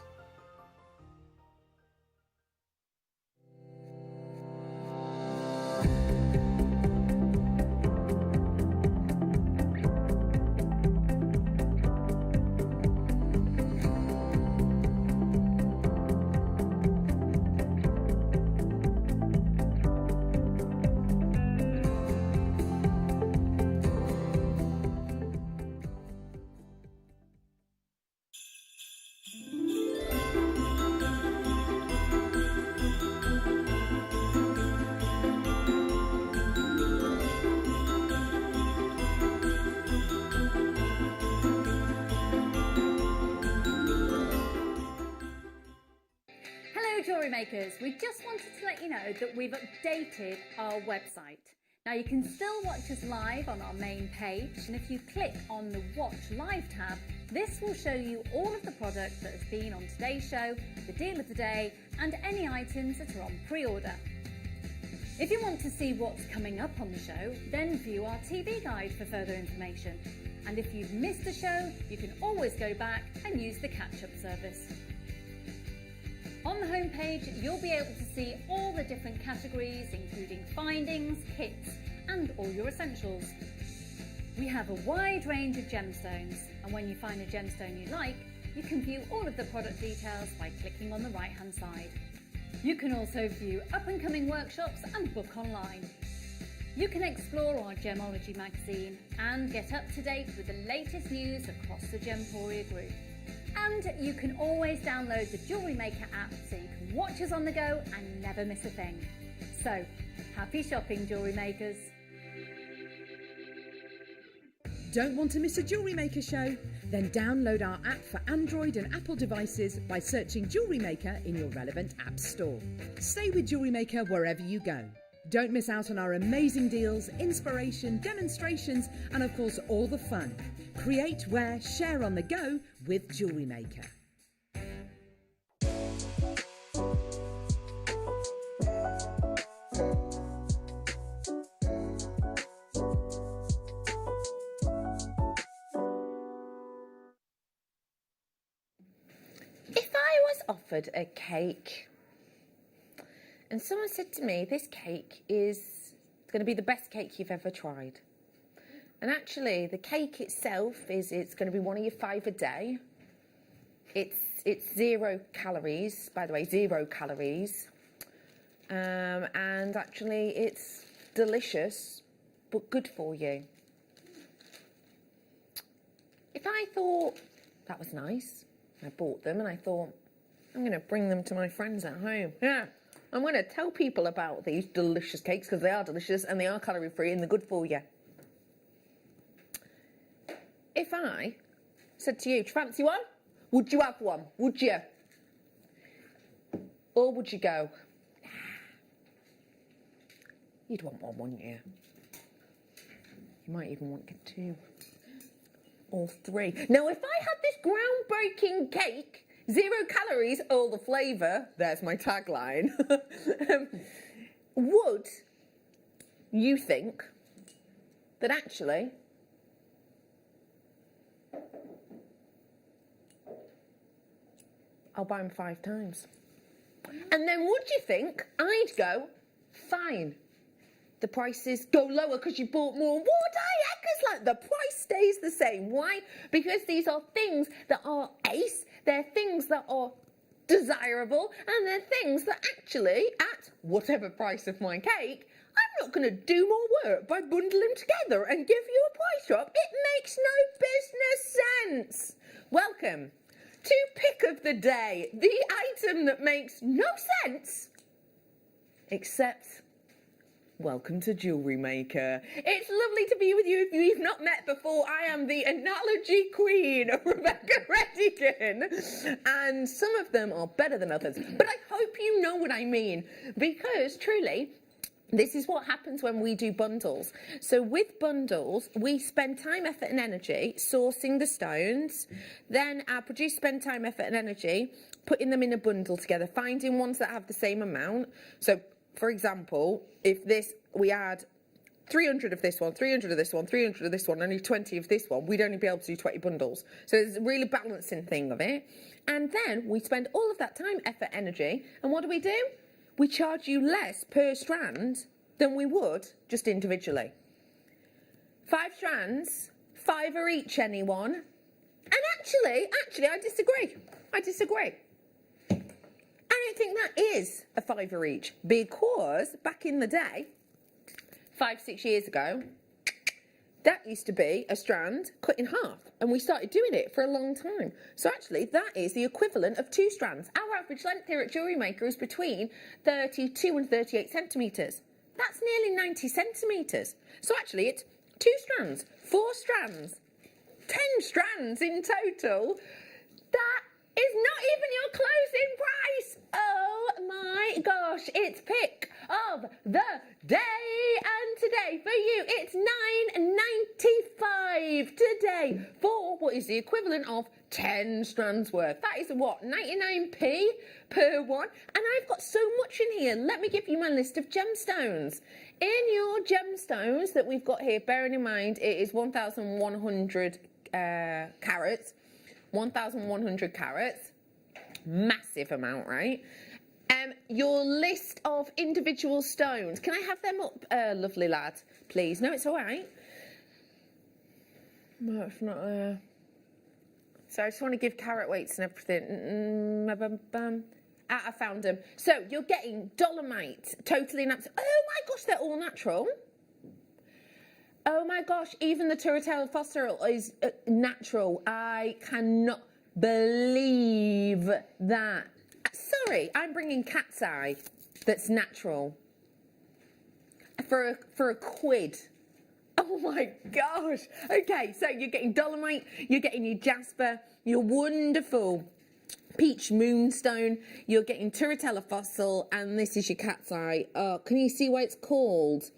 S3: Jewellery Makers, we just wanted to let you know that we've updated our website. Now you can still watch us live on our main page, and if you click on the Watch Live tab, this will show you all of the product that has been on today's show, the deal of the day, and any items that are on pre-order. If you want to see what's coming up on the show, then view our TV guide for further information. And if you've missed the show, you can always go back and use the catch-up service. On the homepage, you'll be able to see all the different categories, including findings, kits, and all your essentials. We have a wide range of gemstones, and when you find a gemstone you like, you can view all of the product details by clicking on the right-hand side. You can also view up-and-coming workshops and book online. You can explore our Gemology magazine and get up to date with the latest news across the Gemporia group. And you can always download the Jewellery Maker app so you can watch us on the go and never miss a thing. So, happy shopping, Jewellery Makers!
S4: Don't want to miss a Jewellery Maker show? Then download our app for Android and Apple devices by searching Jewellery Maker in your relevant app store. Stay with Jewellery Maker wherever you go. Don't miss out on our amazing deals, inspiration, demonstrations, and of course all the fun. Create, wear, share on the go with Jewellery Maker.
S8: If I was offered a cake and someone said to me, this cake is going to be the best cake you've ever tried. And actually, the cake itself it's going to be one of your 5 a day. It's 0 calories, by the way, 0 calories. And actually, it's delicious, but good for you. If I thought that was nice, I bought them and I thought, I'm going to bring them to my friends at home. Yeah. I'm going to tell people about these delicious cakes because they are delicious and they are calorie free and they're good for you. If I said to you, do you fancy one? Would you have one? Would you? Or would you go, nah. You'd want one, wouldn't you? You might even want 2 or 3. Now, if I had this groundbreaking cake, 0 calories, all the flavour, there's my tagline, would you think that actually I'll buy them 5 times? And then would you think I'd go, fine, the prices go lower because you bought more? Would I? Because like the price stays the same. Why? Because these are things that are ace. They're things that are desirable, and they're things that actually, at whatever price of my cake, I'm not going to do more work by bundling them together and give you a price drop. It makes no business sense. Welcome to Pick of the Day, the item that makes no sense, except welcome to Jewellery Maker. It's lovely to be with you. If you've not met before, I am the analogy queen, Rebecca Redigan. And some of them are better than others. But I hope you know what I mean, because truly, this is what happens when we do bundles. So with bundles, we spend time, effort and energy sourcing the stones. Then our producers spend time, effort and energy putting them in a bundle together, finding ones that have the same amount. So for example, if we had 300 of this one, 300 of this one, 300 of this one, only 20 of this one, we'd only be able to do 20 bundles. So it's a really balancing thing of it. And then we spend all of that time, effort, energy, and what do? We charge you less per strand than we would just individually. 5 strands, £5 each, anyone? And actually, I disagree. I don't think that is a £5 each, because back in the day, 5-6 years ago, that used to be a strand cut in half, and we started doing it for a long time. So actually, that is the equivalent of 2 strands. Our average length here at Jewellery Maker is between 32 and 38 centimetres. That's nearly 90 centimetres. So actually, it's 2 strands, 4 strands, 10 strands in total. That is not even your closing price. Oh gosh, it's pick of the day, and today for you it's £9.95 today for what is the equivalent of 10 strands worth. That is what, 99p per one? And I've got so much in here. Let me give you my list of gemstones. In your gemstones that we've got here, bearing in mind it is 1,100 carats, 1,100 carats, massive amount, right? Your list of individual stones. Can I have them up, lovely lad, please? No, it's all right. No, it's not. So I just want to give carat weights and everything. I found them. So you're getting dolomite, totally natural. Oh my gosh, they're all natural. Oh my gosh, even the turquoise fossil is natural. I cannot believe that. Sorry, I'm bringing cat's eye that's natural for a quid. Oh my gosh. Okay, so you're getting dolomite, you're getting your jasper, your wonderful peach moonstone, you're getting turquoise fossil, and this is your cat's eye. Oh, can you see why it's called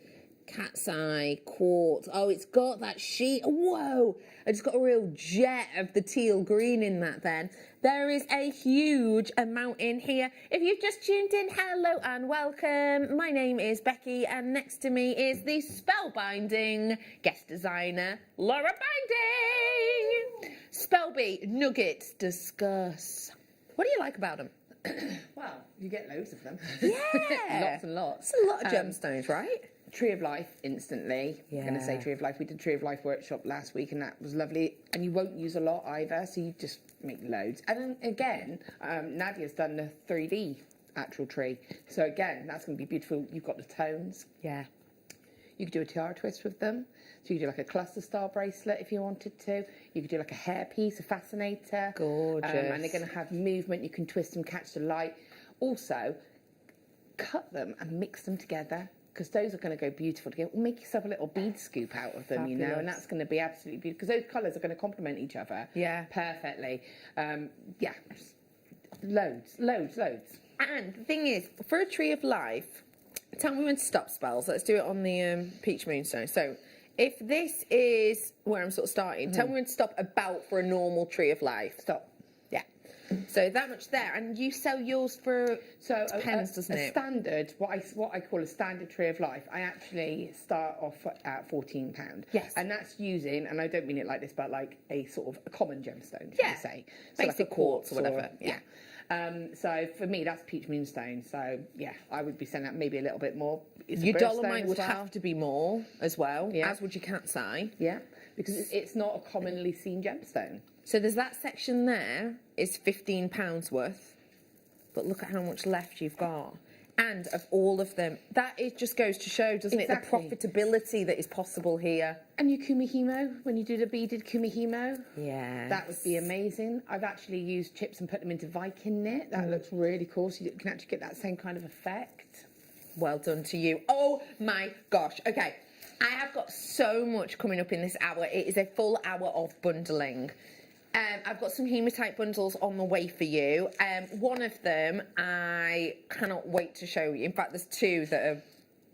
S8: cat's eye quartz? Oh, it's got that sheet. Whoa, I just got a real jet of the teal green in that then. There is a huge amount in here. If you've just tuned in, hello and welcome. My name is Becky, and next to me is the spellbinding guest designer, Laura Binding. Spellbee, nuggets, discuss. What do you like about them?
S9: Well, you get loads of them.
S8: Yeah.
S9: Lots and lots.
S8: It's a lot of gemstones, right?
S9: Tree of Life instantly. I'm going to say Tree of Life. We did Tree of Life workshop last week, and that was lovely. And you won't use a lot either, so you just make loads. And then again, Nadia's done the 3D actual tree. So again, that's going to be beautiful. You've got the tones.
S8: Yeah.
S9: You could do a tiara twist with them. So you could do like a cluster star bracelet if you wanted to. You could do like a hairpiece, a fascinator.
S8: Gorgeous.
S9: And they're going to have movement. You can twist them, catch the light. Also, cut them and mix them together, because those are going to go beautiful together. Make yourself a little bead scoop out of them, you know, and that's going to be absolutely beautiful, because those colours are going to complement each other perfectly. Yeah, loads.
S8: And the thing is, for a Tree of Life, tell me when to stop spells. Let's do it on the peach moonstone. So if this is where I'm sort of starting, tell me when to stop about for a normal Tree of Life.
S9: Stop.
S8: Yeah. So that much there, and you sell yours for depends, doesn't it?
S9: Standard, what I call a standard Tree of Life, I actually start off at £14.
S8: Yes.
S9: And that's using, and I don't mean it like this, but like a sort of a common gemstone,
S8: Yeah.
S9: you say.
S8: So
S9: Basic
S8: like a quartz or whatever.
S9: Yeah. So for me, that's peach moonstone. So yeah, I would be selling that maybe a little bit more. It's
S8: Your
S9: a birthstone
S8: dolomite
S9: as
S8: would
S9: well.
S8: have to be more as well,
S9: Yeah.
S8: as would your cat's eye.
S9: Yeah, because it's not a commonly seen gemstone.
S8: So there's that section there is £15 worth, but look at how much left you've got. And of all of them, that just goes to show, doesn't
S9: Exactly.
S8: it, the profitability that is possible here.
S9: And your kumihimo, when you do the beaded kumihimo,
S8: Yeah.
S9: that would be amazing. I've actually used chips and put them into Viking knit. That looks really cool. So you can actually get that same kind of effect.
S8: Well done to you. Oh my gosh. Okay. I have got so much coming up in this hour. It is a full hour of bundling. I've got some hematite bundles on the way for you. One of them I cannot wait to show you. In fact, there's two that are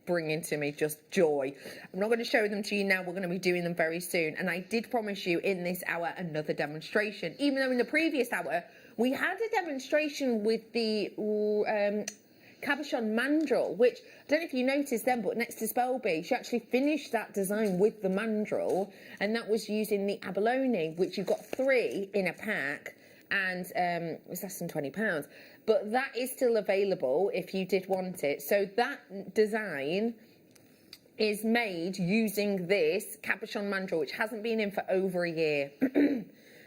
S8: bringing to me just joy. I'm not going to show them to you now. We're going to be doing them very soon. And I did promise you in this hour another demonstration. Even though in the previous hour we had a demonstration with the cabochon mandrel, which I don't know if you noticed then, but next to Spellbee, she actually finished that design with the mandrel, and that was using the Abalone, which you've got 3 in a pack, and it's less than £20. But that is still available if you did want it. So that design is made using this cabochon mandrel, which hasn't been in for over a year.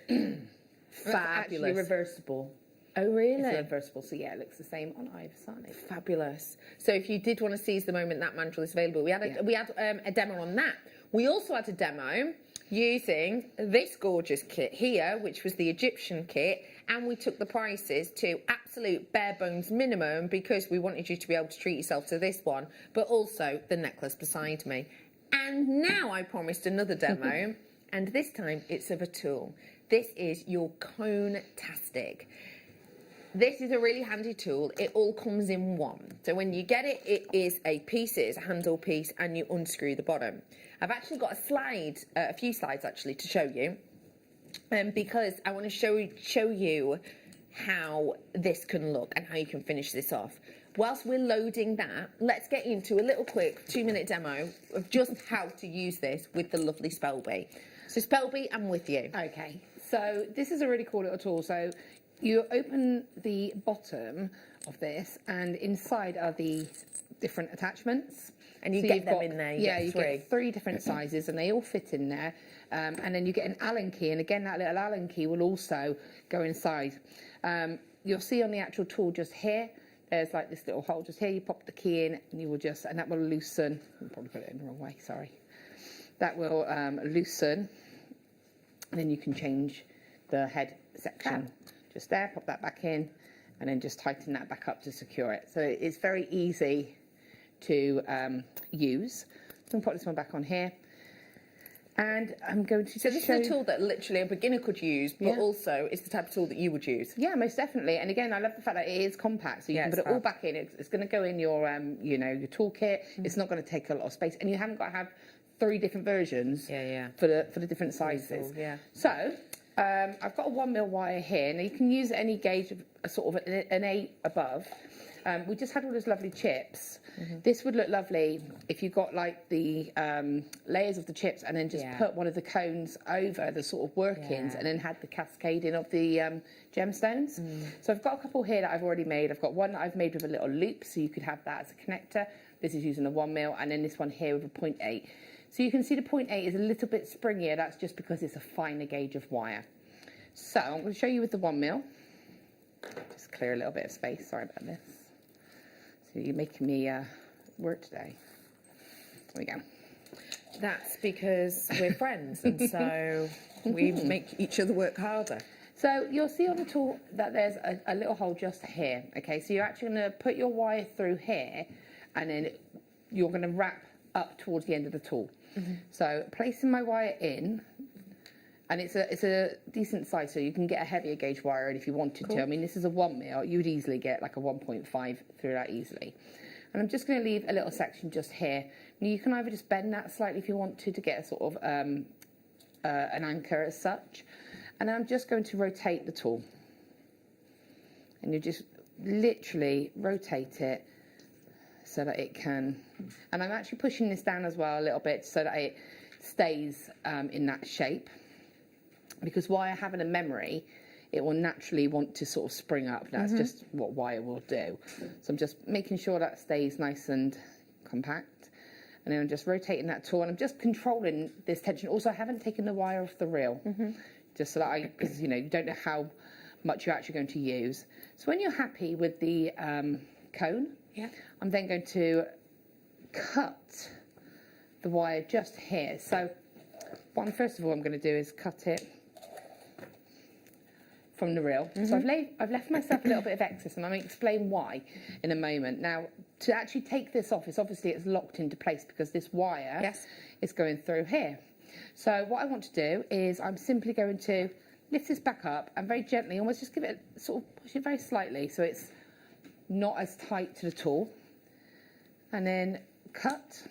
S9: It's actually reversible.
S8: Oh, really?
S9: It's reversible, so yeah, it looks the same on either side.
S8: Fabulous. So if you did want to seize the moment that mandrel is available, we had a demo on that. We also had a demo using this gorgeous kit here, which was the Egyptian kit, and we took the prices to absolute bare bones minimum because we wanted you to be able to treat yourself to this one, but also the necklace beside me. And now I promised another demo, and this time it's of a tool. This is your Cone-tastic. This is a really handy tool. It all comes in one. So when you get it, it is a handle piece, and you unscrew the bottom. I've actually got a few slides actually to show you, because I want to show you how this can look and how you can finish this off. Whilst we're loading that, let's get into a little quick 2-minute demo of just how to use this with the lovely Spelby. So Spelby, I'm with you.
S9: Okay, so this is a really cool little tool. So you open the bottom of this, and inside are the different attachments.
S8: And you
S9: So
S8: get
S9: you've
S8: them
S9: got-
S8: in there,
S9: Yeah, you
S8: three.
S9: get 3 different sizes, and they all fit in there. And then you get an Allen key, and again, that little Allen key will also go inside. You'll see on the actual tool just here, there's like this little hole just here. You pop the key in, and you will just, and that will loosen. I'll probably put it in the wrong way. Sorry. That will loosen, and then you can change the head section. Just there, pop that back in, and then just tighten that back up to secure it. So it's very easy to use. So I'm going to put this one back on here. And I'm going to
S8: So this
S9: show...
S8: is a tool that literally a beginner could use, but
S9: Yeah.
S8: also it's the type of tool that you would use.
S9: Yeah, most definitely. And again, I love the fact that it is compact, so you
S8: Yeah,
S9: can put
S8: it's
S9: it all
S8: fab.
S9: back in. It's going to go in your, your toolkit. It's not going to take a lot of space, and you haven't got to have 3 different versions. for the different sizes.
S8: Cool, yeah.
S9: So I've got a 1mm wire here. Now you can use any gauge of a sort of an 8 above. We just had all those lovely chips. This would look lovely if you got like the layers of the chips and then just put one of the cones over the sort of workings and then had the cascading of the gemstones. So I've got a couple here that I've already made. I've got one that I've made with a little loop, so you could have that as a connector. This is using a 1mm, and then this one here with a 0.8. So you can see the 0.8 is a little bit springier. That's just because it's a finer gauge of wire. So I'm going to show you with the 1mm. Just clear a little bit of space. Sorry about this. So you're making me work today. There we go.
S8: That's because we're friends, and so we make each other work harder.
S9: So you'll see on the tool that there's a little hole just here. Okay, so you're actually going to put your wire through here, and then you're going to wrap up towards the end of the tool. So placing my wire in, and it's a decent size, so you can get a heavier gauge wire in if you wanted to. I mean, this is a 1mm. You would easily get like a 1.5 through that easily. And I'm just going to leave a little section just here. Now you can either just bend that slightly if you want to get a sort of an anchor as such. And I'm just going to rotate the tool. And you just literally rotate it so that it can, and I'm actually pushing this down as well a little bit so that it stays in that shape, because wire having a memory, it will naturally want to sort of spring up. That's just what wire will do. So I'm just making sure that stays nice and compact, and then I'm just rotating that tool, and I'm just controlling this tension. Also, I haven't taken the wire off the reel, just so that because you don't know how much you're actually going to use. So when you're happy with the cone, I'm then going to cut the wire just here. So first of all I'm going to do is cut it from the reel. So I've left myself a little bit of excess, and I'm going to explain why in a moment. Now, to actually take this off, it's locked into place because this wire is going through here. So what I want to do is I'm simply going to lift this back up and very gently, almost just give it sort of push it very slightly so it's not as tight to the tool, and then cut.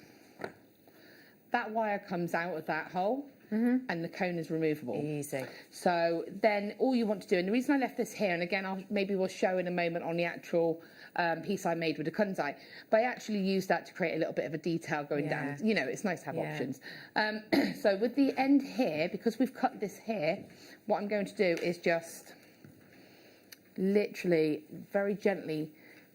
S9: That wire comes out of that hole, and the cone is removable.
S8: Easy.
S9: So then all you want to do, and the reason I left this here, and again we'll show in a moment on the actual piece I made with the kunzite, but I actually used that to create a little bit of a detail going down. It's nice to have options. So with the end here, because we've cut this here, what I'm going to do is just literally very gently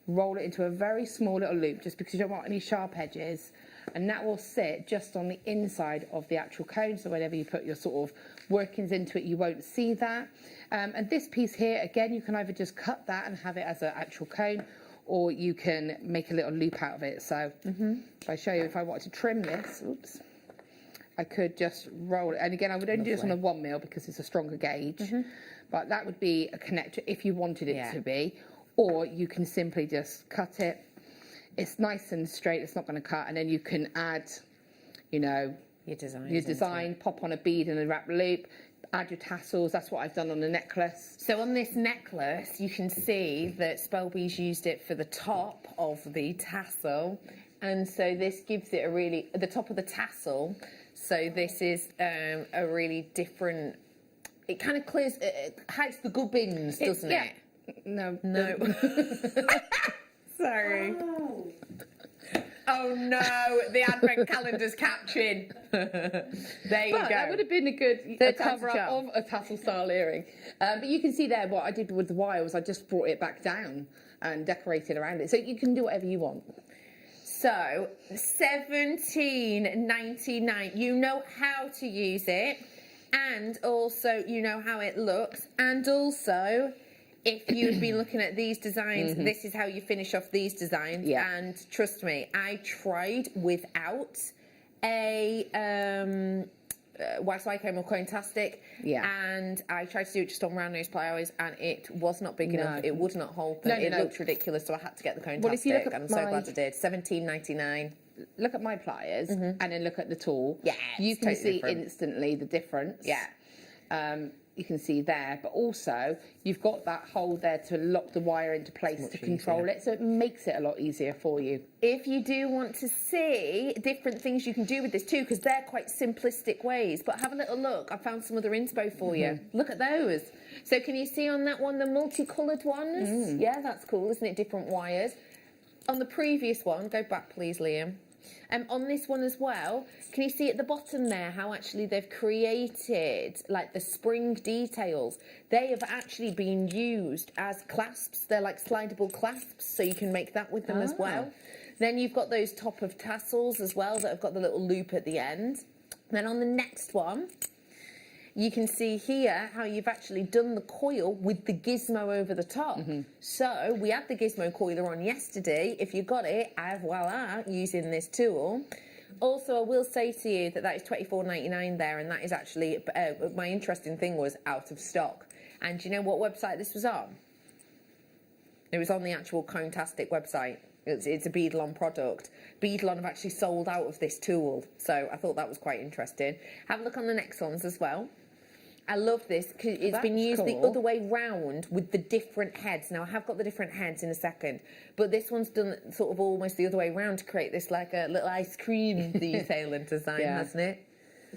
S9: roll it into a very small little loop, just because you don't want any sharp edges, and that will sit just on the inside of the actual cone, so whenever you put your sort of workings into it you won't see that. And this piece here, again, you can either just cut that and have it as an actual cone, or you can make a little loop out of it. So if I show you, if I wanted to trim this, I could just roll it, and again I would only do this on a 1mm because it's a stronger gauge, but that would be a connector if you wanted it to be. Or you can simply just cut it. It's nice and straight, it's not going to cut, and then you can add, your design, pop on a bead and a wrap loop,
S1: add your tassels. That's what I've done on the necklace.
S8: So on this necklace, you can see that Spelby's used it for the top of the tassel. And so this gives it a really, the top of the tassel. So this is a really different, it kind of clears, it hides the gubbins, doesn't it?
S1: No.
S8: Sorry. Oh no, the advent calendar's catching. There you go.
S1: That would have been a good cover up of a tassel style earring. But you can see there what I did with the wire was I just brought it back down and decorated around it. So you can do whatever you want.
S8: So $17.99. You know how to use it, and also you know how it looks, and also if you've been looking at these designs, this is how you finish off these designs.
S1: Yeah.
S8: And trust me, I tried without a wax comb or Cone-tastic.
S1: Yeah.
S8: And I tried to do it just on round nose pliers, and it was not big enough. It would not hold them.
S1: No,
S8: it looked ridiculous, so I had to get the Cone-tastic.
S1: Well, if you look at
S8: and I'm so glad I did. $17.99.
S1: Look at my pliers and then look at the tool.
S8: Yeah,
S1: you
S8: it's
S1: can
S8: totally
S1: see
S8: different.
S1: instantly the difference.
S8: Yeah.
S1: You can see there, but also you've got that hole there to lock the wire into place to control it, so it makes it a lot easier for you.
S8: If you do want to see different things you can do with this too, because they're quite simplistic ways, but have a little look. I found some other inspo for you. Look at those. So can you see on that one the multicoloured ones? Yeah, that's cool, isn't it? Different wires. On the previous one, go back please, Liam. On this one as well, can you see at the bottom there how actually they've created like the spring details? They have actually been used as clasps. They're like slidable clasps, so you can make that with them as well. Then you've got those top of tassels as well that have got the little loop at the end. Then on the next one, you can see here how you've actually done the coil with the gizmo over the top. So we had the gizmo coiler on yesterday. If you got it, voila, using this tool. Also, I will say to you that is $24.99 there, and that is actually, my interesting thing was out of stock. And do you know what website this was on? It was on the actual Cone-tastic website. It's a Beadlon product. Beadlon have actually sold out of this tool, so I thought that was quite interesting. Have a look on the next ones as well. I love this because it's been used the other way round with the different heads. Now, I have got the different heads in a second, but this one's done sort of almost the other way round to create this like a little ice cream detail and design, hasn't it?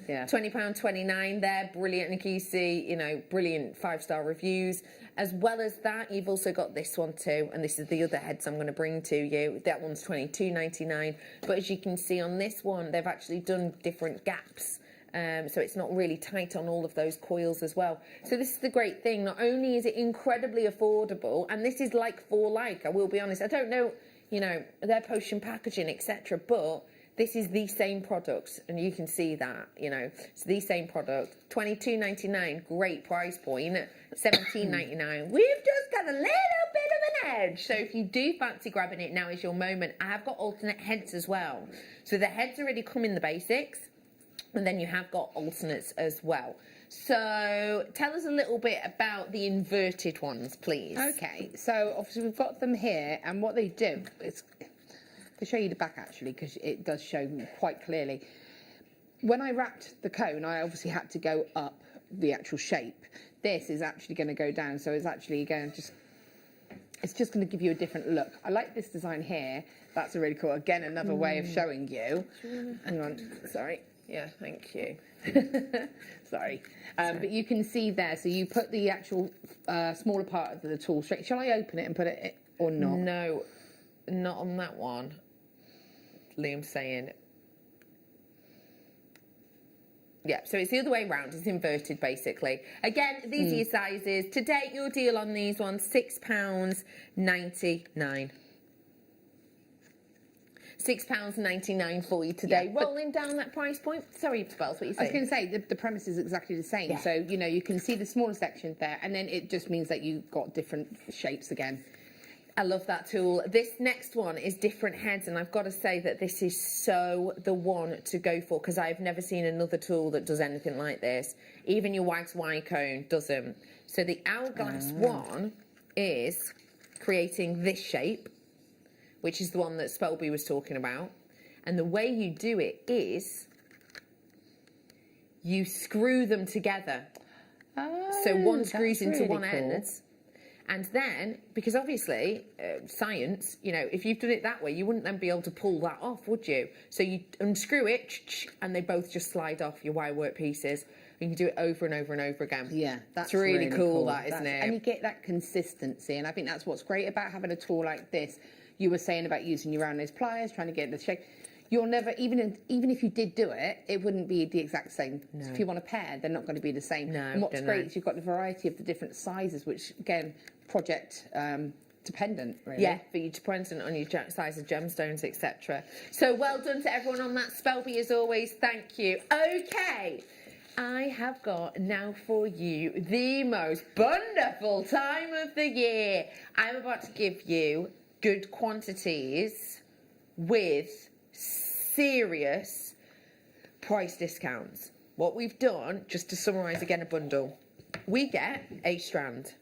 S1: Yeah.
S8: £20.29 there, brilliant. And you see, you know, brilliant 5-star reviews. As well as that, you've also got this one too, and this is the other heads I'm going to bring to you. That one's $22.99. But as you can see on this one, they've actually done different gaps. So it's not really tight on all of those coils as well. So this is the great thing. Not only is it incredibly affordable, and this is like for like, I will be honest. I don't know, you know, their potion packaging, etc. But this is the same product, and you can see that, you know, it's the same product. $22.99, great price point. $17.99. We've just got a little bit of an edge. So if you do fancy grabbing it, now is your moment. I have got alternate heads as well. So the heads already come in the basics, and then you have got alternates as well. So tell us a little bit about the inverted ones, please.
S1: Okay, so obviously we've got them here, and what they do is, I'll show you the back actually, because it does show quite clearly. When I wrapped the cone, I obviously had to go up the actual shape. This is actually going to go down, so it's actually going to it's just going to give you a different look. I like this design here. That's a really cool, again, another way of showing you. Hang on, sorry.
S8: Yeah, thank you.
S1: Sorry. But you can see there, so you put the actual smaller part of the tool straight. Shall I open it and put it or not?
S8: No, not on that one. Liam's saying. Yeah, so it's the other way around. It's inverted, basically. Again, these are your sizes. To date, your deal on these ones, £6.99. £6.99 for you today.
S1: Yeah,
S8: rolling down that price point. Sorry, Spells, what you saying?
S1: I was going to say, the premise is exactly the same.
S8: Yeah.
S1: So, you know, you can see the smaller section there, and then it just means that you've got different shapes again.
S8: I love that tool. This next one is different heads, and I've got to say that this is so the one to go for, because I've never seen another tool that does anything like this. Even your Wags Y-cone doesn't. So the hourglass one is creating this shape, which is the one that Spelby was talking about. And the way you do it is you screw them together. So one
S1: that's
S8: screws into
S1: really
S8: one
S1: cool.
S8: end. And then, because obviously, science, you know, if you've done it that way, you wouldn't then be able to pull that off, would you? So you unscrew it, and they both just slide off your wirework pieces. You can do it over and over and over again.
S1: Yeah, that's
S8: it's really cool, that, isn't
S1: That's-
S8: it?
S1: And you get that consistency, and I think that's what's great about having a tool like this. You were saying about using your round nose pliers, trying to get the shape. You'll never, even if you did do it, it wouldn't be the exact same.
S8: No.
S1: If you want a pair, they're not going to be the same.
S8: No,
S1: and what's
S8: they're
S1: great
S8: not.
S1: is you've got the variety of the different sizes, which again, project dependent, really.
S8: Yeah, for you to present on your size of gemstones, etc. So well done to everyone on that. Spelby, as always, thank you. Okay, I have got now for you the most wonderful time of the year. I'm about to give you good quantities with serious price discounts. What we've done, just to summarise again a bundle, we get a strand.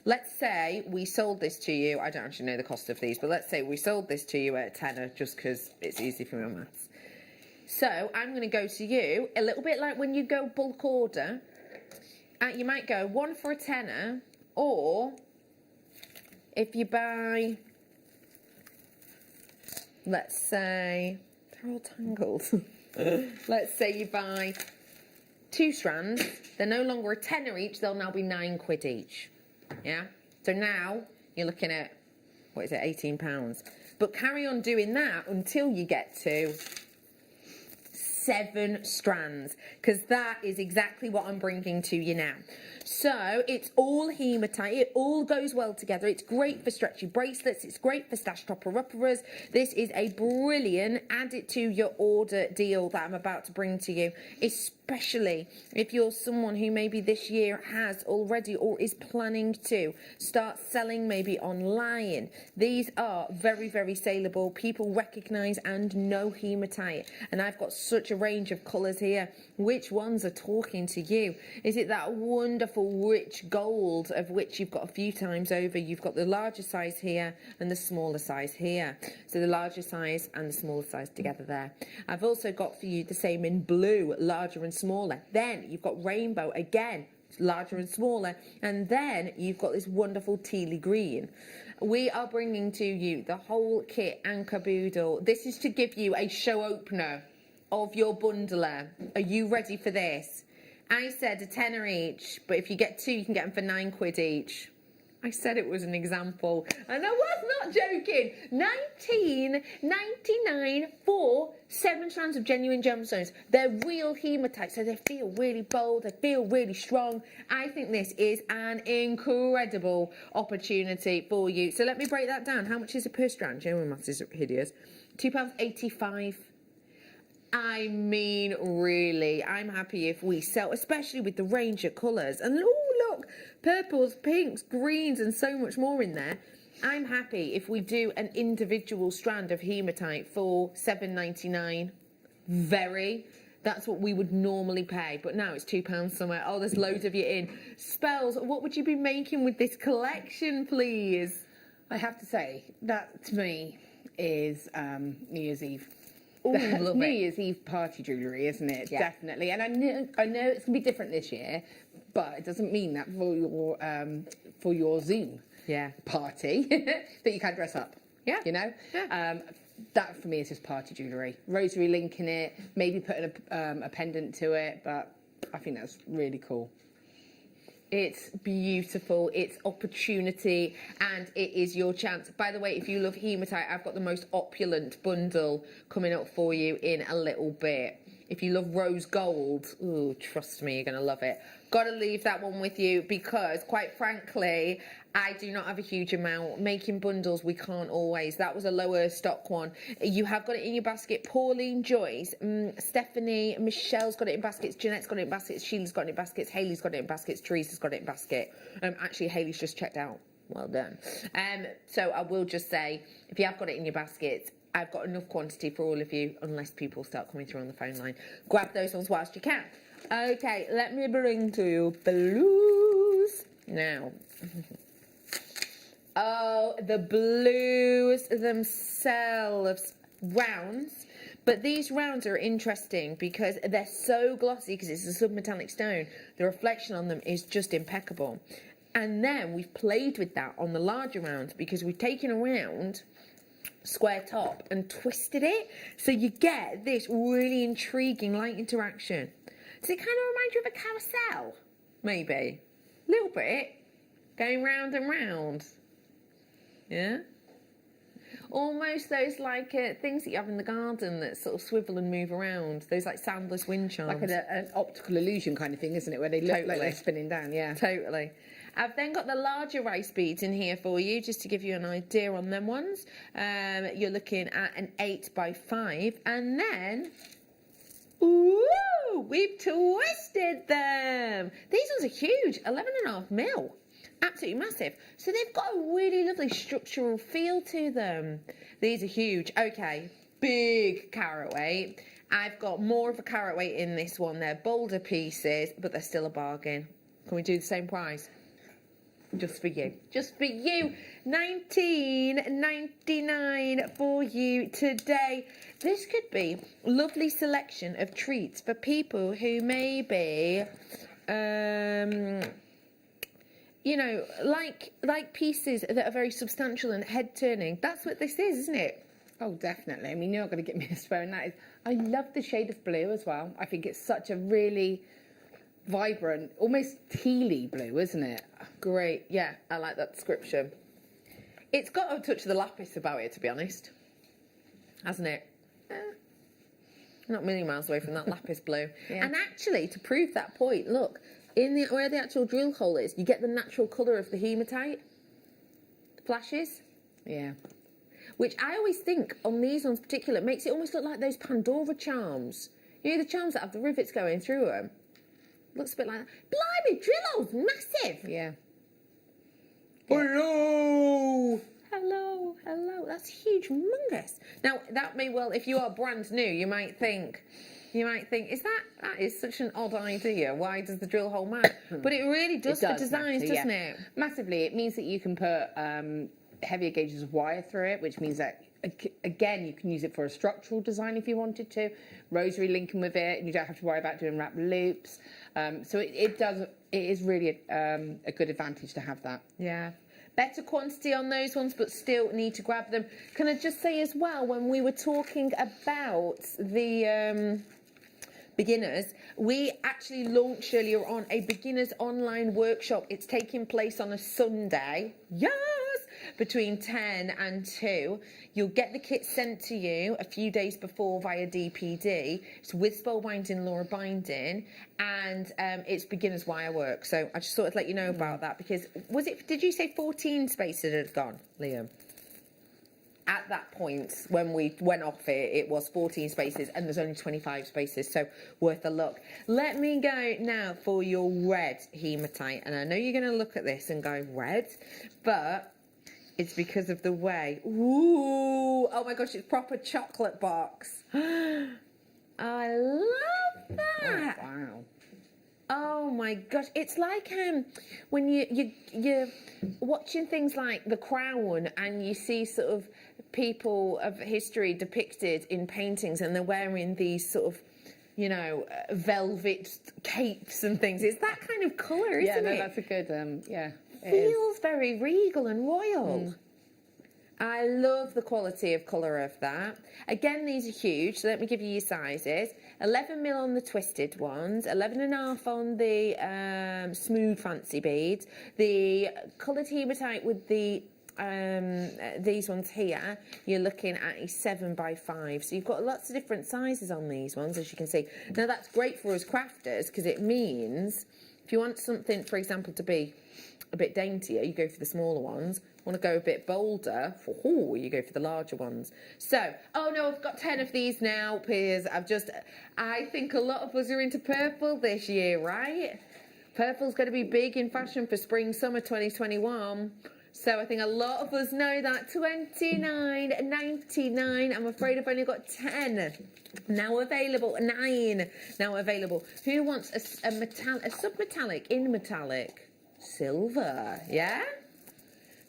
S8: Let's say we sold this to you, I don't actually know the cost of these, but let's say we sold this to you at a tenner just because it's easy for my maths. So I'm going to go to you, a little bit like when you go bulk order, you might go one for a tenner, or if you buy, let's say, they're all tangled. Let's say you buy 2 strands, they're no longer a tenner each, they'll now be £9 each. Yeah? So now you're looking at, what is it, £18. But carry on doing that until you get to 7 strands, because that is exactly what I'm bringing to you now. So it's all hematite, it all goes well together. It's great for stretchy bracelets, it's great for stash topper-uppers. This is a brilliant add it to your order deal that I'm about to bring to you, especially if you're someone who maybe this year has already or is planning to start selling maybe online. These are very, very saleable. People recognise and know hematite, and I've got such a range of colours here. Which ones are talking to you? Is it that wonderful rich gold, of which you've got a few times over? You've got the larger size here and the smaller size here. So the larger size and the smaller size together there. I've also got for you the same in blue, larger and smaller. Then you've got rainbow again, larger and smaller. And then you've got this wonderful tealy green. We are bringing to you the whole kit and caboodle. This is to give you a show opener of your bundler. Are you ready for this? I said a tenner each, but if you get 2, you can get them for £9 each. I said it was an example, and I was not joking. $19.99 for 7 strands of genuine gemstones. They're real hematite, so they feel really bold, they feel really strong. I think this is an incredible opportunity for you. So let me break that down. How much is it per strand? Genuine maths is hideous. £2.85. I mean, really, I'm happy if we sell, especially with the range of colours. And oh, look, purples, pinks, greens, and so much more in there. I'm happy if we do an individual strand of hematite for $7.99. Very. That's what we would normally pay. But now it's £2 somewhere. Oh, there's loads of you in. Spells, what would you be making with this collection, please?
S1: I have to say, that to me is New Year's Eve.
S8: Ooh, love
S1: New
S8: it.
S1: Year's Eve party jewellery, isn't it?
S8: Yeah.
S1: Definitely. And I know it's gonna be different this year, but it doesn't mean that for your Zoom party that you can't dress up.
S8: Yeah.
S1: You know?
S8: Yeah.
S1: That for me is just party jewellery. Rosary link in it, maybe putting a pendant to it, but I think that's really cool.
S8: It's beautiful, it's opportunity, and it is your chance. By the way, if you love hematite, I've got the most opulent bundle coming up for you in a little bit. If you love rose gold, ooh, trust me, you're going to love it. Got to leave that one with you because, quite frankly, I do not have a huge amount. Making bundles, we can't always. That was a lower stock one. You have got it in your basket. Pauline, Joyce, Stephanie, Michelle's got it in baskets. Jeanette's got it in baskets. Sheila's got it in baskets. Hayley's got it in baskets. Teresa's got it in basket. Actually, Hayley's just checked out. Well done. So I will just say, if you have got it in your baskets, I've got enough quantity for all of you, unless people start coming through on the phone line. Grab those ones whilst you can. Okay, let me bring to you blues now. Oh, the blues themselves. Rounds, But these rounds are interesting because they're so glossy because it's a submetallic stone. The reflection on them is just impeccable. And then we've played with that on the larger rounds because we've taken a round square top and twisted it. So you get this really intriguing light interaction. Does it kind of remind you of a carousel? Maybe. A little bit. Going round and round. Yeah? Almost those like things that you have in the garden that sort of swivel and move around. Those like soundless wind chimes.
S9: Like an optical illusion kind of thing, isn't it? Where they look like they're spinning down, yeah.
S8: Totally. I've then got the larger rice beads in here for you, just to give you an idea on them ones. You're looking at an 8x5. And then, ooh, we've twisted them. These ones are huge, 11.5 mil. Absolutely massive. So they've got a really lovely structural feel to them. These are huge. Okay, big carat weight. I've got more of a carat weight in this one. They're bolder pieces, but they're still a bargain. Can we do the same price? Just for you. Just for you. $19.99 for you today. This could be a lovely selection of treats for people who maybe... you know, like pieces that are very substantial and head-turning. That's what this is, isn't it?
S9: Oh, definitely. I mean, you're not going to get me a Sphen. That is. I love the shade of blue as well. I think it's such a really vibrant, almost tealy blue, isn't it?
S8: Great. Yeah, I like that description. It's got a touch of the lapis about it, to be honest. Hasn't it? Not a million miles away from that lapis blue.
S9: Yeah.
S8: And actually, to prove that point, look, where the actual drill hole is, you get the natural colour of the hematite. The flashes.
S9: Yeah.
S8: Which I always think, on these ones in particular, makes it almost look like those Pandora charms. You know, the charms that have the rivets going through them? Looks a bit like that. Blimey, drill hole's massive!
S9: Yeah.
S8: Hello! Hello, hello. That's huge, humongous. Now, that may well, if you are brand new, you might think, that is such an odd idea. Why does the drill hole matter? But it really does for designs, doesn't it?
S9: Massively. It means that you can put heavier gauges of wire through it, which means that, again, you can use it for a structural design if you wanted to. Rosary linking with it, and you don't have to worry about doing wrap loops. So it is really a good advantage to have that.
S8: Yeah. Better quantity on those ones, but still need to grab them. Can I just say as well, when we were talking about the beginners, we actually launched earlier on a beginners online workshop. It's taking place on a Sunday. Yes! Between 10 and 2. You'll get the kit sent to you a few days before via DPD. It's with spell binding, Laura binding, and it's beginners wire work. So I just thought I'd let you know about that, because did you say 14 spaces had gone, Liam? At that point, when we went off it was 14 spaces, and there's only 25 spaces, so worth a look. Let me go now for your red hematite, and I know you're going to look at this and go, red? But it's because of the way. Ooh, oh my gosh, it's proper chocolate box. I love that.
S9: Oh, wow.
S8: Oh my gosh, it's like when you're watching things like The Crown and you see sort of people of history depicted in paintings and they're wearing these sort of, you know, velvet capes and things. It's that kind of colour, isn't it?
S9: Yeah, that's a good, yeah.
S8: Feels very regal and royal. I love the quality of colour of that. Again, these are huge, so let me give you your sizes. 11 mil on the twisted ones, 11.5 on the smooth fancy beads. The coloured hematite with the these ones here, you're looking at a 7x5. So you've got lots of different sizes on these ones, as you can see. Now that's great for us crafters, because it means if you want something, for example, to be a bit daintier, you go for the smaller ones. Want to go a bit bolder, you go for the larger ones. So, oh no, I've got 10 of these now, Piers. I think a lot of us are into purple this year, right? Purple's going to be big in fashion for spring, summer 2021. So I think a lot of us know that. $29.99. I'm afraid I've only got 10 now available. 9 now available. Who wants a submetallic in metallic? Silver, yeah?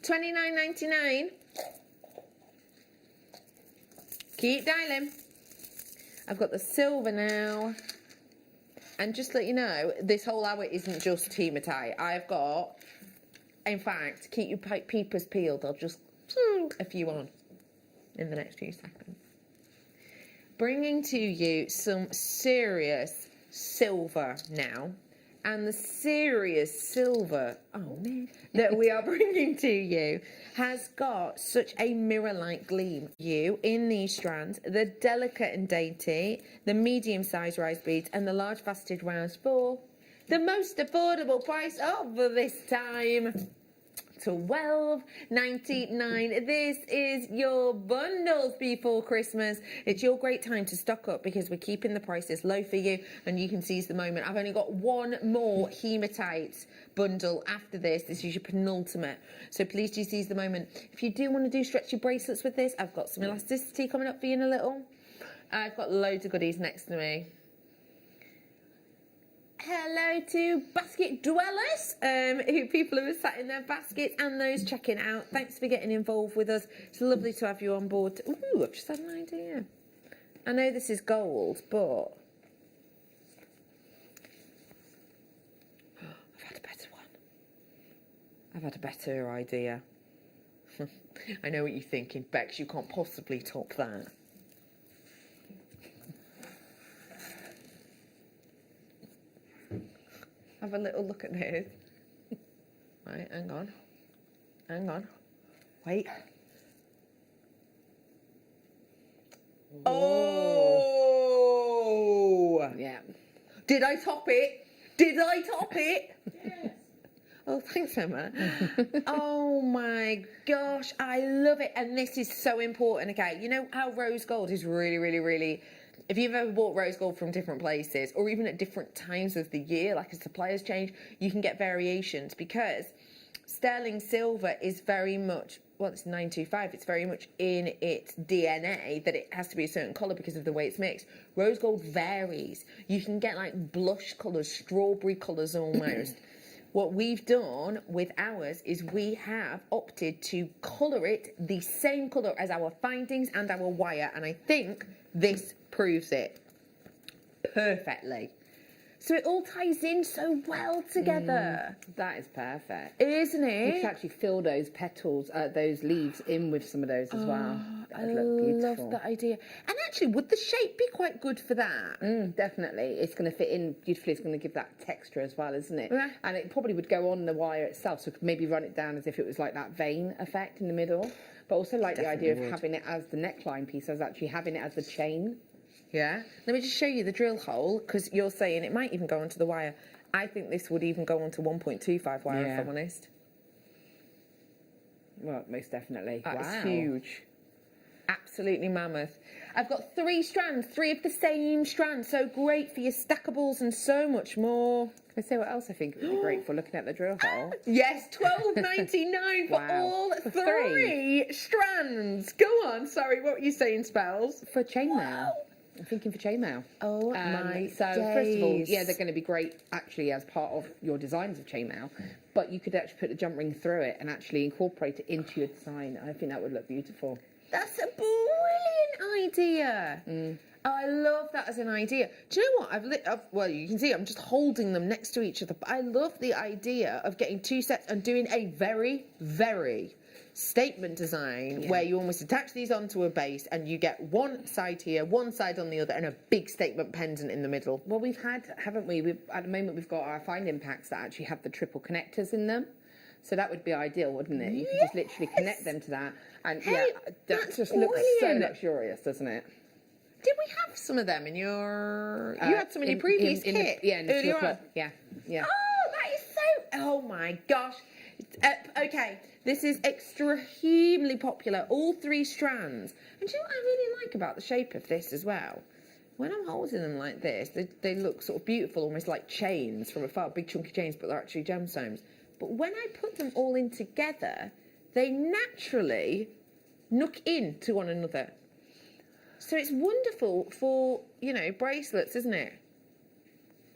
S8: $29.99. Keep dialing. I've got the silver now. And just to let you know, this whole hour isn't just hematite. I've got, in fact, keep your peepers peeled. I'll just a few on in the next few seconds. Bringing to you some serious silver now. And the serious silver, oh man, that we are bringing to you has got such a mirror-like gleam. You, in these strands, the delicate and dainty, the medium-sized rice beads, and the large faceted rounds for the most affordable price of this time. $12.99. This is your bundles before Christmas. It's your great time to stock up because we're keeping the prices low for you and you can seize the moment. I've only got one more hematite bundle after this. This is your penultimate. So please do seize the moment. If you do want to do stretchy bracelets with this, I've got some elasticity coming up for you in a little. I've got loads of goodies next to me. Hello to basket dwellers, who people who are sat in their baskets and those checking out. Thanks for getting involved with us. It's lovely to have you on board. Ooh, I've just had an idea. I know this is gold, but I've had a better one. I've had a better idea. I know what you're thinking, Bex. You can't possibly top that. Have a little look at this. Right, hang on. Hang on. Wait. Oh!
S1: Yeah.
S8: Did I top it? Did I top it? Yes. Oh, thanks, Emma. Oh my gosh, I love it. And this is so important, okay? You know how rose gold is really, really, really... If you've ever bought rose gold from different places or even at different times of the year, like as suppliers change, you can get variations because sterling silver is very much, well, it's 925, it's very much in its DNA that it has to be a certain colour because of the way it's mixed. Rose gold varies. You can get like blush colours, strawberry colours almost. What we've done with ours is we have opted to colour it the same colour as our findings and our wire, and I think this proves it perfectly. So it all ties in so well together.
S1: That is perfect.
S8: Isn't it?
S1: You could actually fill those petals, those leaves in with some of those as well.
S8: I love that idea. And actually, would the shape be quite good for that?
S1: Definitely. It's going to fit in beautifully. It's going to give that texture as well, isn't it?
S8: Yeah.
S1: And it probably would go on the wire itself, so we could maybe run it down as if it was like that vein effect in the middle. But also like the idea of having it as the neckline piece, as actually having it as the chain.
S8: Yeah. Let me just show you the drill hole, because you're saying it might even go onto the wire. I think this would even go onto 1.25 wire, if I'm honest.
S1: Well, most definitely.
S8: That's huge. Absolutely mammoth. I've got 3 strands, 3 of the same strand. So great for your stackables and so much more.
S1: Can I say what else I think would be great for looking at the drill hole?
S8: Yes, $12.99 for all 3 strands. Go on, sorry, what were you saying, Spells?
S1: For chainmail. I'm thinking for chainmail.
S8: Oh my
S1: So first of all, yeah, they're going to be great actually as part of your designs of chainmail, but you could actually put a jump ring through it and actually incorporate it into your design. I think that would look beautiful.
S8: That's a brilliant idea. I love that as an idea. Do you know what? Well, you can see I'm just holding them next to each other, but I love the idea of getting 2 sets and doing a very, very statement design where you almost attach these onto a base and you get one side here, one side on the other, and a big statement pendant in the middle.
S1: Well, we've had, haven't we? At the moment, we've got our finding packs that actually have the triple connectors in them. So that would be ideal, wouldn't it? You could just literally connect them to that. And that just looks so luxurious, doesn't it?
S8: Did we have some of them in your... You had some in your previous kit?
S1: earlier on. Yeah.
S8: Oh, that is so... Oh, my gosh. Okay, this is extremely popular. All 3 strands. And do you know what I really like about the shape of this as well? When I'm holding them like this, they look sort of beautiful, almost like chains from afar. Big chunky chains, but they're actually gemstones. But when I put them all in together, they naturally nook into one another. So it's wonderful for, you know, bracelets, isn't it?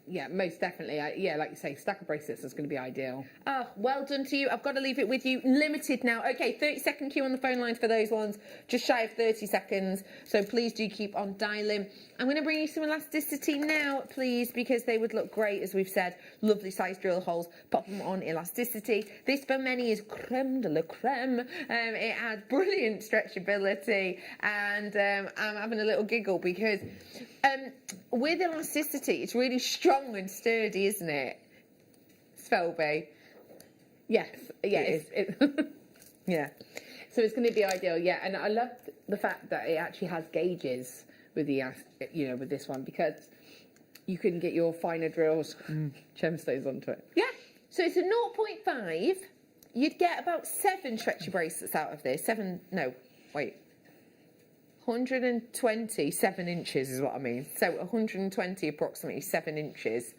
S9: Yeah, most definitely. Yeah, like you say, stack of bracelets is going to be ideal.
S8: Oh, well done to you. I've got to leave it with you. Limited now. Okay, 30-second queue on the phone lines for those ones. Just shy of 30 seconds. So please do keep on dialing. I'm going to bring you some elasticity now, please, because they would look great, as we've said. Lovely size drill holes. Pop them on elasticity. This for many is creme de la creme. It has brilliant stretchability. And I'm having a little giggle because with elasticity, it's really strong and sturdy, isn't it? Sphelby.
S9: Yes, yeah,
S8: Yeah.
S9: So it's going to be ideal, yeah. And I love the fact that it actually has gauges with the, with this one, because you can get your finer drills, gemstones onto it.
S8: Yeah. So it's a 0.5. You'd get about 7 stretchy bracelets out of this. 127 inches is what I mean. So 120 approximately 7 inches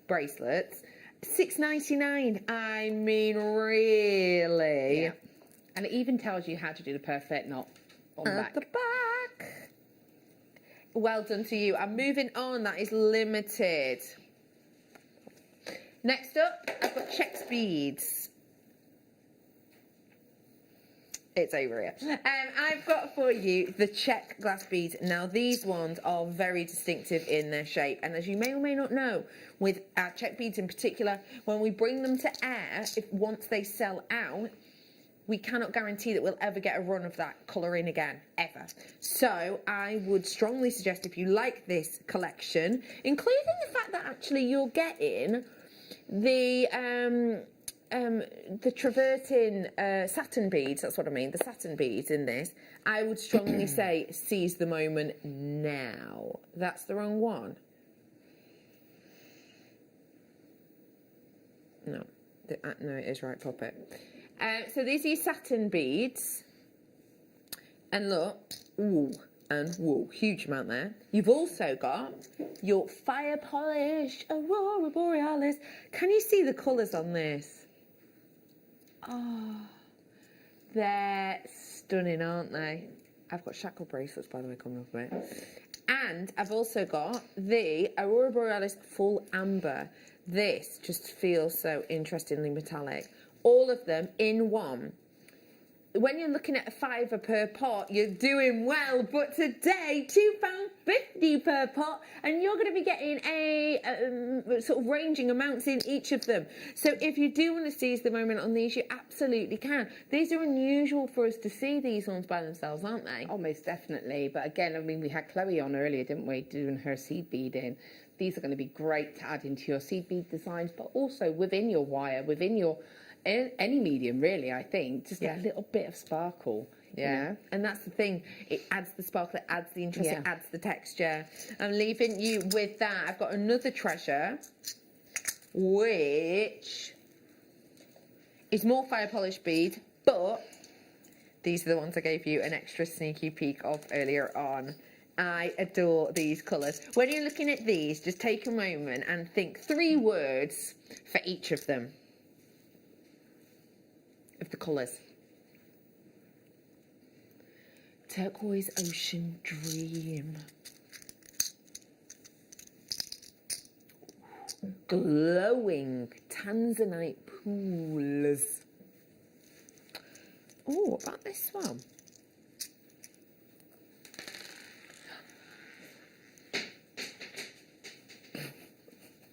S8: bracelets. $6.99. I mean, really?
S9: Yeah. And it even tells you how to do the perfect knot on the back.
S8: At the back. Well done to you. I'm moving on. That is limited. Next up, I've got check beads. It's over here. I've got for you the check glass beads. Now, these ones are very distinctive in their shape. And as you may or may not know, with our check beads in particular, when we bring them to air, once they sell out, we cannot guarantee that we'll ever get a run of that colour in again, ever. So I would strongly suggest, if you like this collection, including the fact that actually you're getting the travertine satin beads, that's what I mean, the satin beads in this, I would strongly say seize the moment now. That's the wrong one. No, no, it is right, pop it. So these are your satin beads. And look, ooh, and whoa, huge amount there. You've also got your fire polished Aurora Borealis. Can you see the colours on this? Oh, they're stunning, aren't they? I've got shackle bracelets, by the way, coming off of it. And I've also got the Aurora Borealis Full Amber. This just feels so interestingly metallic. All of them in one. When you're looking at a £5 per pot, you're doing well. But today, £2.50 per pot, and you're going to be getting a sort of ranging amounts in each of them. So if you do want to seize the moment on these, you absolutely can. These are unusual for us to see these ones by themselves, aren't they?
S9: Oh, most definitely. But again, I mean, we had Chloe on earlier, didn't we, doing her seed beading. These are going to be great to add into your seed bead designs, but also within your wire, within your any medium, really, I think. Just a little bit of sparkle.
S8: Yeah,
S9: you know?
S8: And that's the thing. It adds the sparkle, it adds the interest, it adds the texture. I'm leaving you with that. I've got another treasure, which is more fire polish bead, but these are the ones I gave you an extra sneaky peek of earlier on. I adore these colours. When you're looking at these, just take a moment and think 3 words for each of them. Of the colours. Turquoise Ocean Dream. Glowing Tanzanite pools. Oh, what about this one?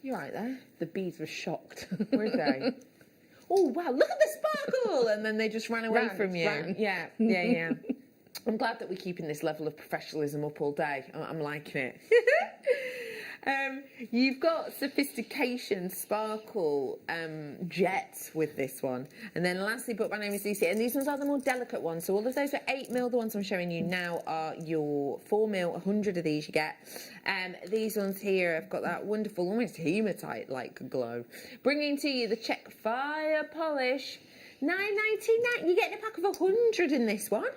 S8: You're right there.
S9: The beads were shocked.
S8: Were they? Oh, wow, look at the sparkle! And then they just ran away from you.
S9: Ran.
S8: Yeah. I'm glad that we're keeping this level of professionalism up all day. I'm liking it. You've got sophistication, sparkle, jets with this one. And then lastly, but my name is Lucy. And these ones are the more delicate ones. So all of those are 8mm. The ones I'm showing you now are your 4mm. 100 of these you get. These ones here have got that wonderful, almost hematite-like glow. Bringing to you the Czech Fire Polish. $9.99. You're getting a pack of 100 in this one.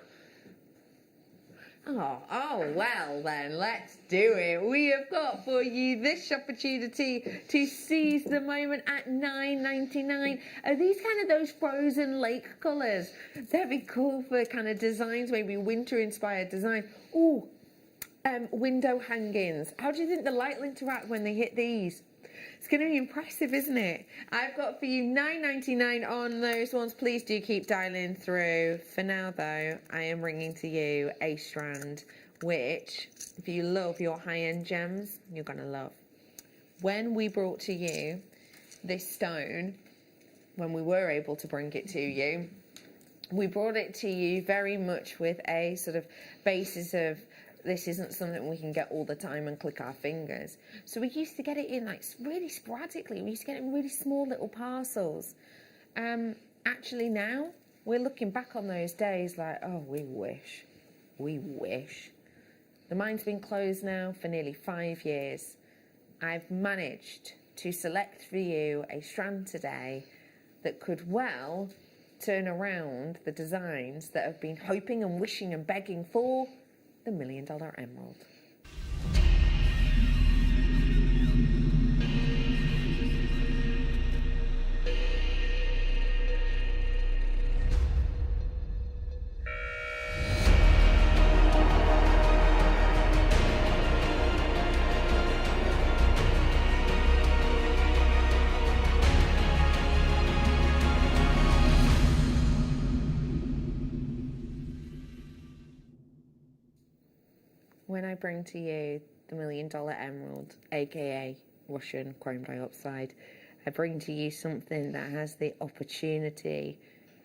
S8: Oh, well then, let's do it. We have got for you this opportunity to seize the moment at $9.99. Are these kind of those frozen lake colours? That'd be cool for kind of designs, maybe winter-inspired design. Window hangings. How do you think the light will interact when they hit these? It's going to be impressive, isn't it? I've got for you £9.99 on those ones. Please do keep dialing through. For now, though, I am bringing to you a strand, which, if you love your high-end gems, you're going to love. When we brought to you this stone, when we were able to bring it to you, we brought it to you very much with a sort of basis of this isn't something we can get all the time and click our fingers. So we used to get it in like really sporadically. We used to get it in really small little parcels. Actually now, we're looking back on those days like, oh, we wish. We wish. The mine's been closed now for nearly 5 years. I've managed to select for you a strand today that could well turn around the designs that have been hoping and wishing and begging for the $1 Million Emerald. When I bring to you the $1 Million Emerald, aka Russian chrome diopside, I bring to you something that has the opportunity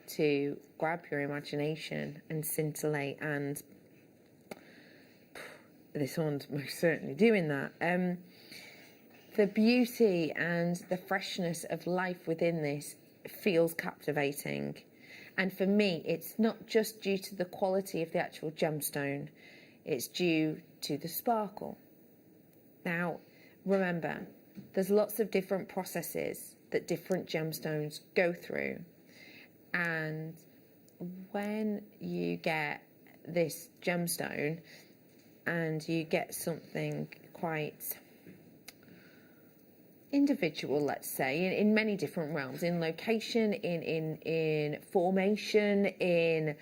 S8: to grab your imagination and scintillate, and this one's most certainly doing that. The beauty and the freshness of life within this feels captivating, and for me it's not just due to the quality of the actual gemstone. It's due to the sparkle. Now, remember, there's lots of different processes that different gemstones go through. And when you get this gemstone and you get something quite individual, let's say, in many different realms, in location, in formation, in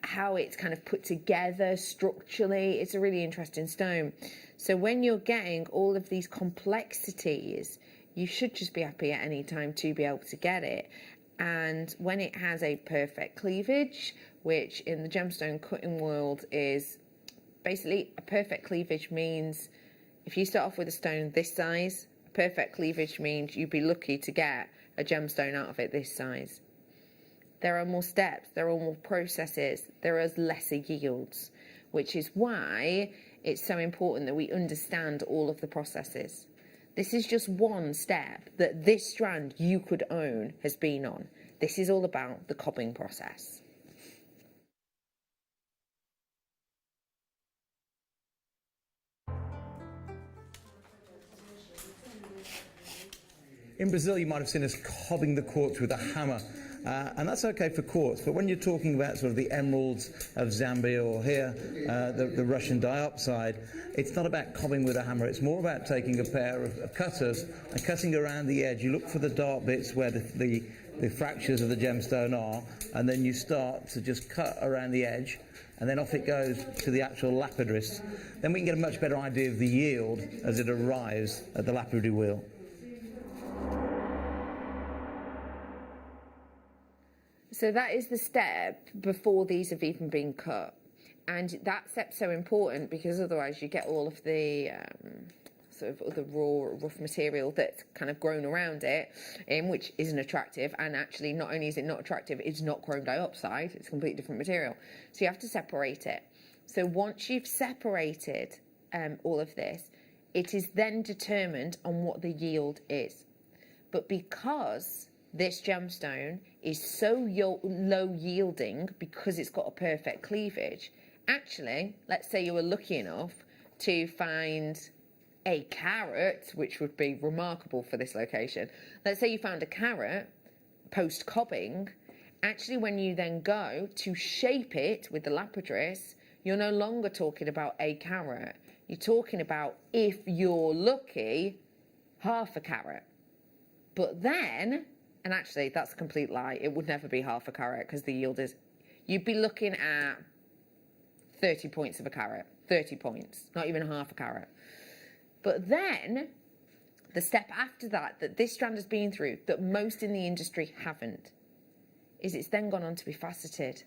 S8: how it's kind of put together structurally, it's a really interesting stone. So when you're getting all of these complexities, you should just be happy at any time to be able to get it. And when it has a perfect cleavage, which in the gemstone cutting world is basically a perfect cleavage, means if you start off with a stone this size, a perfect cleavage means you'd be lucky to get a gemstone out of it this size. There are more steps, there are more processes, there are lesser yields, which is why it's so important that we understand all of the processes. This is just one step that this strand you could own has been on. This is all about the cobbing process.
S12: In Brazil, you might have seen us cobbing the quartz with a hammer. And that's okay for quartz, but when you're talking about sort of the emeralds of Zambia or here, the Russian diopside, it's not about cobbing with a hammer, it's more about taking a pair of cutters and cutting around the edge. You look for the dark bits where the fractures of the gemstone are, and then you start to just cut around the edge, and then off it goes to the actual lapidary. Then we can get a much better idea of the yield as it arrives at the lapidary wheel.
S8: So that is the step before these have even been cut. And that step's so important because otherwise you get all of the sort of other raw, rough material that's kind of grown around it, which isn't attractive. And actually, not only is it not attractive, it's not chrome diopside, it's a completely different material. So you have to separate it. So once you've separated all of this, it is then determined on what the yield is. But because this gemstone is so low yielding because it's got a perfect cleavage, actually, let's say you were lucky enough to find a carat, which would be remarkable for this location. Let's say you found a carat post-cobbing. Actually, when you then go to shape it with the lapidary, you're no longer talking about a carat. You're talking about, if you're lucky, half a carat. But then, and actually that's a complete lie, it would never be half a carat because the yield is, you'd be looking at 30 points of a carat, 30 points, not even half a carat. But then The step after that this strand has been through, that most in the industry haven't, is it's then gone on to be faceted.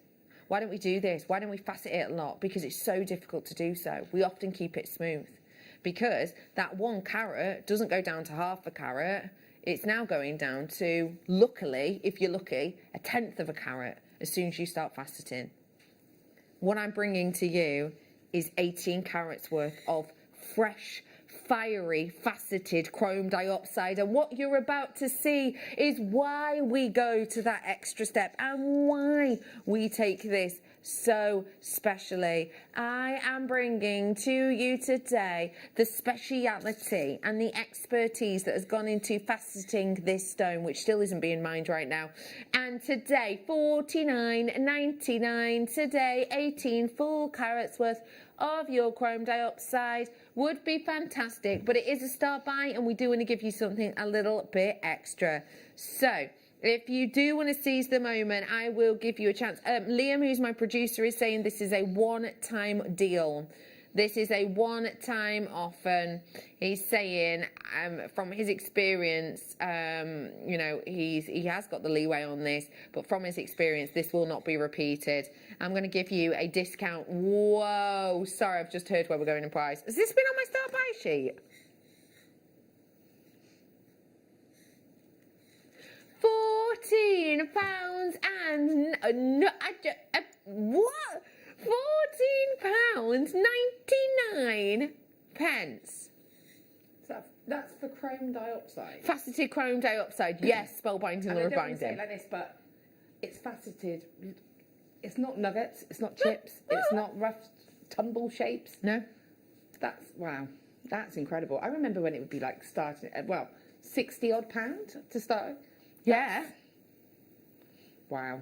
S8: Why don't we do this? Why don't we facet it a lot? Because it's so difficult to do so. We often keep it smooth because that 1 carat doesn't go down to half a carat. It's now going down to, luckily, if you're lucky, 1/10 of a carat as soon as you start faceting. What I'm bringing to you is 18 carats worth of fresh, fiery, faceted chrome diopside, and what you're about to see is why we go to that extra step and why we take this so specially. I am bringing to you today the speciality and the expertise that has gone into faceting this stone, which still isn't being mined right now. And today, $49.99, today 18 full carats worth of your chrome diopside would be fantastic, but it is a start buy and we do want to give you something a little bit extra. So if you do want to seize the moment, I will give you a chance. Liam, who's my producer, is saying this is a one-time deal. This is a one-time offer. He's saying, from his experience, you know, he has got the leeway on this, but from his experience, this will not be repeated. I'm going to give you a discount. Whoa, sorry, I've just heard where we're going in price. Has this been on my start buy sheet? £14 and what? £14.99.
S9: So that's for chrome diopside.
S8: Faceted chrome diopside, yes, spellbinding
S9: And
S8: or
S9: I don't want to say
S8: binding.
S9: it like this, but it's faceted. It's not nuggets. It's not chips. It's not rough tumble shapes.
S8: No.
S9: That's wow. That's incredible. I remember when it would be like starting at £60 to start.
S8: Yeah.
S9: Wow.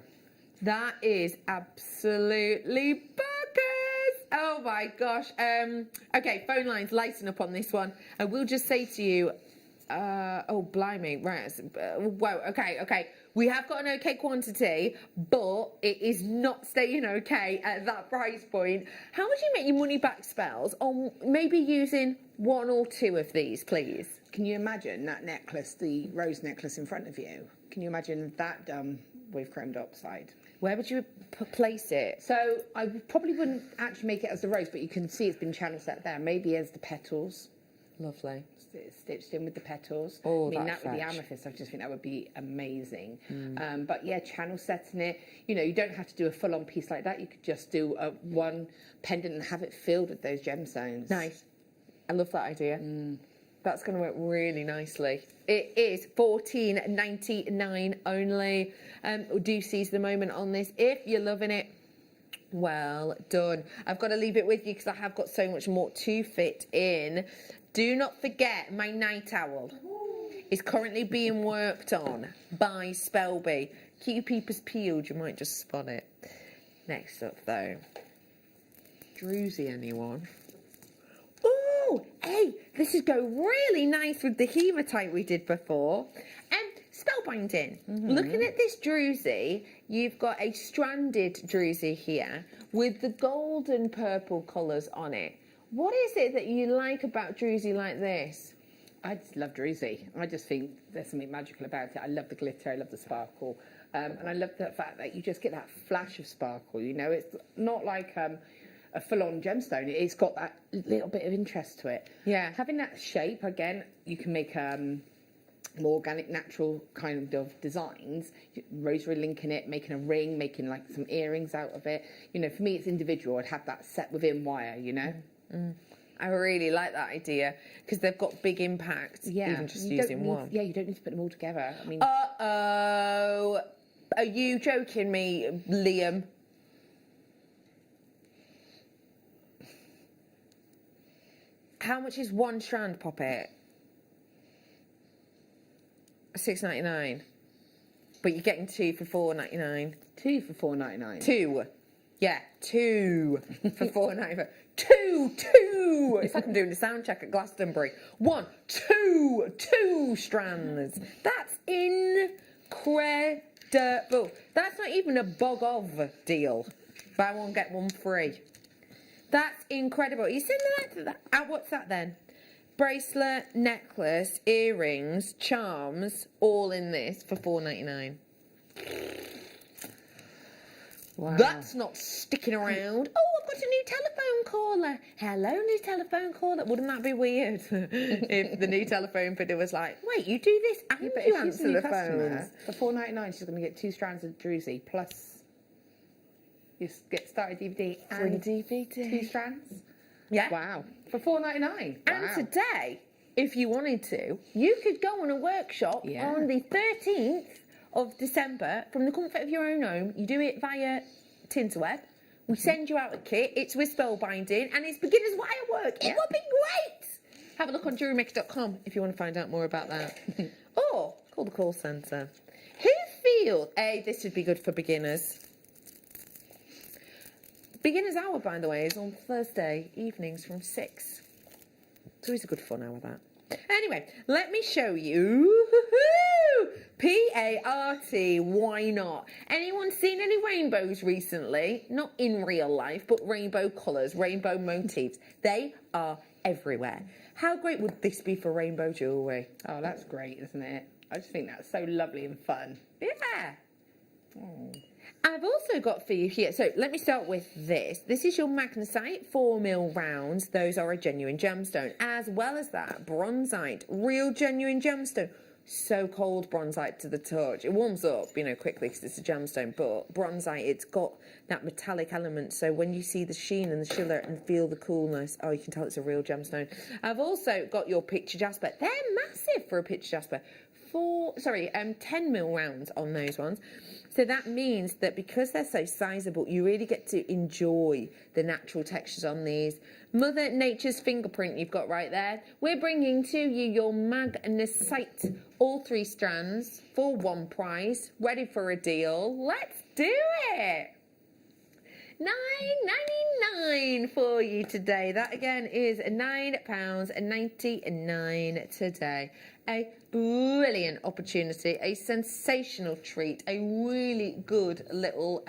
S8: That is absolutely bonkers. Oh my gosh. Okay, phone lines, lighten up on this one. I will just say to you, oh blimey, right. Whoa, okay. We have got an okay quantity, but it is not staying okay at that price point. How would you make your money back spells on maybe using 1 or 2 of these, please?
S9: Can you imagine that necklace, the rose necklace in front of you? Can you imagine that done with chrome diopside?
S8: Where would you place it?
S9: So I probably wouldn't actually make it as the rose, but you can see it's been channel set there. Maybe as the petals.
S8: Lovely.
S9: Stitched in with the petals.
S8: Oh,
S9: I mean,
S8: that's
S9: that with the
S8: fetch.
S9: amethyst, I just think that would be amazing. But yeah, channel setting it. You know, you don't have to do a full-on piece like that. You could just do one pendant and have it filled with those gemstones.
S8: Nice. I love that idea. That's going to work really nicely. It is $14.99 only. Do seize the moment on this. If you're loving it, well done. I've got to leave it with you because I have got so much more to fit in. Do not forget my night owl is currently being worked on by Spelby. Keep your peepers peeled, you might just spot it. Next up though, Druzy, anyone? Oh, hey, this would go really nice with the hematite we did before. Spellbinding. Looking at this druzy, you've got a stranded druzy here with the gold and purple colours on it. What is it that you like about druzy like this?
S9: I just love druzy. I just think there's something magical about it. I love the glitter, I love the sparkle. And I love the fact that you just get that flash of sparkle, you know. It's not like a full-on gemstone. It's got that little bit of interest to it.
S8: Yeah.
S9: Having that shape, again, you can make more organic, natural kind of designs. Rosary linking it, making a ring, making like some earrings out of it. You know, for me, it's individual. I'd have that set within wire, you know.
S8: I really like that idea because they've got big impact,
S9: Yeah.
S8: even just
S9: You
S8: using
S9: don't need,
S8: one.
S9: Yeah, you don't need to put them all together. I mean,
S8: Uh-oh. Are you joking me, Liam? How much is one strand, Poppet? $6.99. But you're getting 2 for $4.99.
S9: 2 for $4.99.
S8: 2. Yeah, 2 for $4.99. Two. It's like I'm doing the sound check at Glastonbury. 1, 2 strands. That's incredible. That's not even a bog of deal. Buy one, get one free. That's incredible. You send that? What's that then? Bracelet, necklace, earrings, charms, all in this for $4.99.
S1: Wow.
S8: That's not sticking around. Oh, I've got a new telephone caller. Hello, new telephone caller. Wouldn't that be weird if the new telephone fitter was like, wait, you do this and
S1: But
S8: you
S1: if she's a
S8: answer
S1: new
S8: the
S1: customer,
S8: phones?
S1: for $4.99, she's going to get 2 strands of druzy plus you get started DVD
S8: Free
S1: and
S8: DVD.
S1: 2 strands.
S8: Yeah.
S1: Wow. For $4.99.
S8: And
S1: Wow.
S8: today, if you wanted to, you could go on a workshop
S1: Yeah.
S8: on the 13th of December from the comfort of your own home. You do it via Tinterweb. We send you out a kit. It's with spellbinding and it's beginner's wire work. It would be great. Have a look on JewelleryMaker.com if you want to find out more about that. Or call the call centre. Who feels, this would be good for beginners. Beginner's hour, by the way, is on Thursday evenings from 6. It's always a good fun hour, that. Anyway, let me show you. P-A-R-T, why not? Anyone seen any rainbows recently? Not in real life, but rainbow colours, rainbow motifs. They are everywhere. How great would this be for rainbow jewellery?
S1: Oh, that's great, isn't it? I just think that's so lovely and fun.
S8: Yeah.
S1: Oh.
S8: I've also got for you here, so let me start with this. This is your magnesite 4mm rounds. Those are a genuine gemstone. As well as that, bronzite, real genuine gemstone. So cold bronzite to the touch. It warms up, you know, quickly because it's a gemstone, but bronzite, it's got that metallic element. So when you see the sheen and the shimmer and feel the coolness, oh, you can tell it's a real gemstone. I've also got your picture jasper. They're massive for a picture jasper. 10mm rounds on those ones. So that means that because they're so sizable, you really get to enjoy the natural textures on these. Mother Nature's fingerprint you've got right there. We're bringing to you your magnesite, all 3 strands for one price. Ready for a deal? Let's do it! $9.99 for you today. That again is £9.99 today. A brilliant opportunity, a sensational treat, a really good little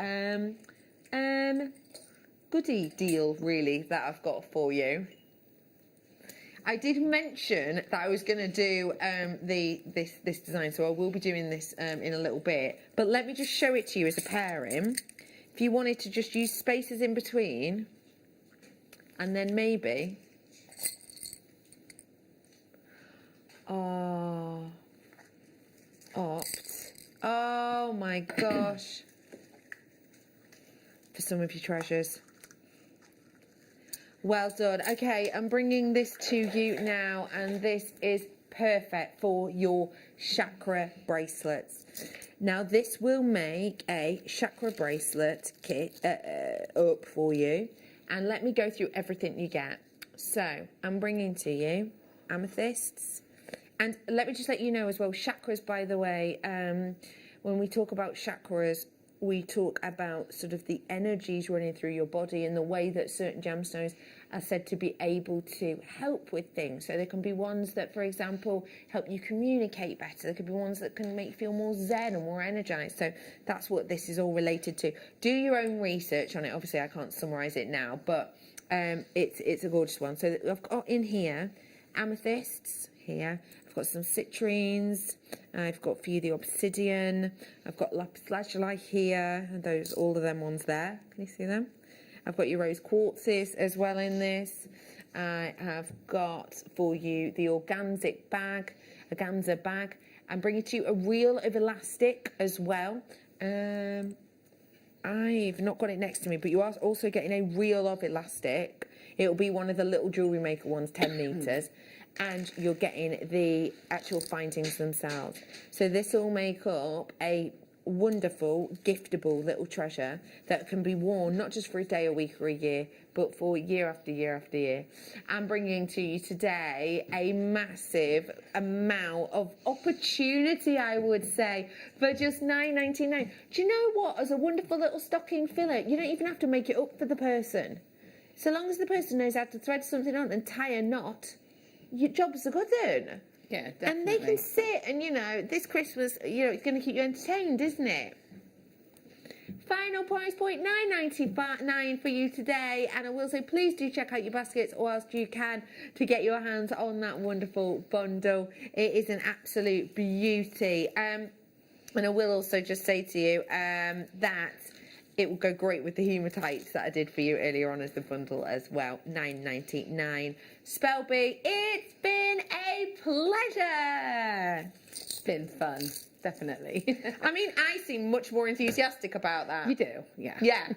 S8: goodie deal really that I've got for you. I did mention that I was going to do this design, so I will be doing this in a little bit. But let me just show it to you as a pairing. If you wanted to just use spaces in between, and then maybe, opt. Oh my gosh. For some of your treasures. Well done. Okay, I'm bringing this to you now, and this is perfect for your chakra bracelets. Now, this will make a chakra bracelet kit up for you. And let me go through everything you get. So, I'm bringing to you amethysts. And let me just let you know as well, chakras, by the way, when we talk about chakras, we talk about sort of the energies running through your body and the way that certain gemstones are said to be able to help with things. So there can be ones that, for example, help you communicate better. There could be ones that can make you feel more zen and more energized. So that's what this is all related to. Do your own research on it. Obviously, I can't summarize it now, but it's a gorgeous one. So I've got in here amethysts here. I've got some citrines. I've got for you the obsidian. I've got lapis lazuli here. And those, all of them ones there. Can you see them? I've got your rose quartzes as well in this. I have got for you the organza bag. I'm bringing to you a reel of elastic as well. I've not got it next to me, but you are also getting a reel of elastic. It'll be one of the little JewelleryMaker ones, 10 metres. And you're getting the actual findings themselves. So this will make up a wonderful, giftable little treasure that can be worn not just for a day, a week or a year, but for year after year after year. I'm bringing to you today a massive amount of opportunity, I would say, for just $9.99. Do you know what? As a wonderful little stocking filler, you don't even have to make it up for the person. So long as the person knows how to thread something on and tie a knot, your job's a good one.
S1: Yeah, definitely.
S8: And they can sit and, you know, this Christmas, you know, it's going to keep you entertained, isn't it? final price point, £9.99 for you today. And I will say, please do check out your baskets whilst you can to get your hands on that wonderful bundle. It is an absolute beauty. And I will also just say to you that it will go great with the hematites that I did for you earlier on as the bundle as well. £9.99. Spelby, it's been a pleasure.
S9: It's been fun, definitely.
S8: I mean, I seem much more enthusiastic about that.
S9: You do, yeah.
S8: Yeah.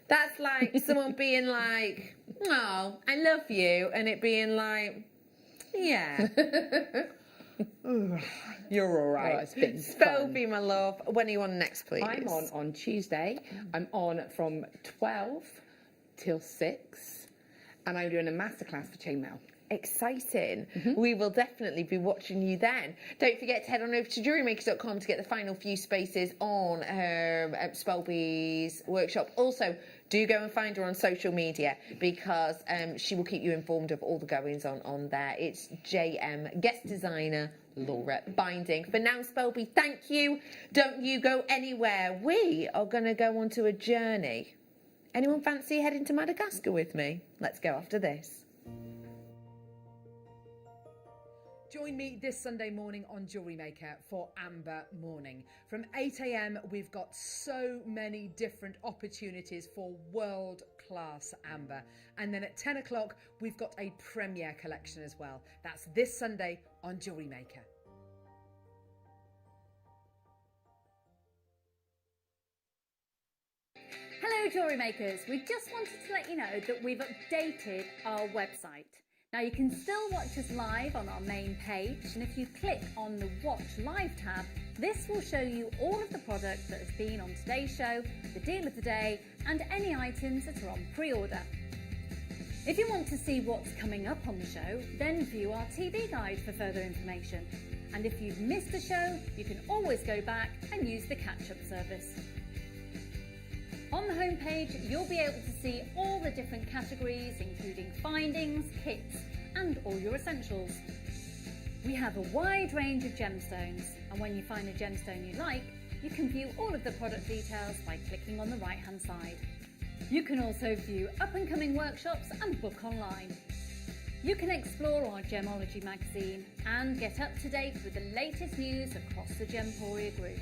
S8: That's like someone being like, oh, I love you, and it being like, yeah. You're all right.
S9: Oh, it's been
S8: Spelby, my love. When are you on next, please?
S9: I'm on Tuesday. I'm on from 12 till 6, and I'm doing a masterclass for chainmail.
S8: Exciting. We will definitely be watching you then. Don't forget to head on over to JewelleryMakers.com to get the final few spaces on her Spelby's workshop. Also, do go and find her on social media because she will keep you informed of all the goings on there. It's JM, guest designer, Laura Binding. For now, Spelby, thank you. Don't you go anywhere. We are going to go on to a journey. Anyone fancy heading to Madagascar with me? Let's go after this.
S4: Join me this Sunday morning on JewelleryMaker for Amber Morning. From 8 a.m, we've got so many different opportunities for world-class amber. And then at 10 o'clock, we've got a premiere collection as well. That's this Sunday on JewelleryMaker.
S3: Hello Jewellery Makers, we just wanted to let you know that we've updated our website. Now you can still watch us live on our main page, and if you click on the Watch Live tab, this will show you all of the product that has been on today's show, the deal of the day, and any items that are on pre-order. If you want to see what's coming up on the show, then view our TV guide for further information. And if you've missed a show, you can always go back and use the catch-up service. On the homepage, you'll be able to see all the different categories, including findings, kits, and all your essentials. We have a wide range of gemstones, and when you find a gemstone you like, you can view all of the product details by clicking on the right-hand side. You can also view up-and-coming workshops and book online. You can explore our Gemology magazine and get up to date with the latest news across the Gemporia group.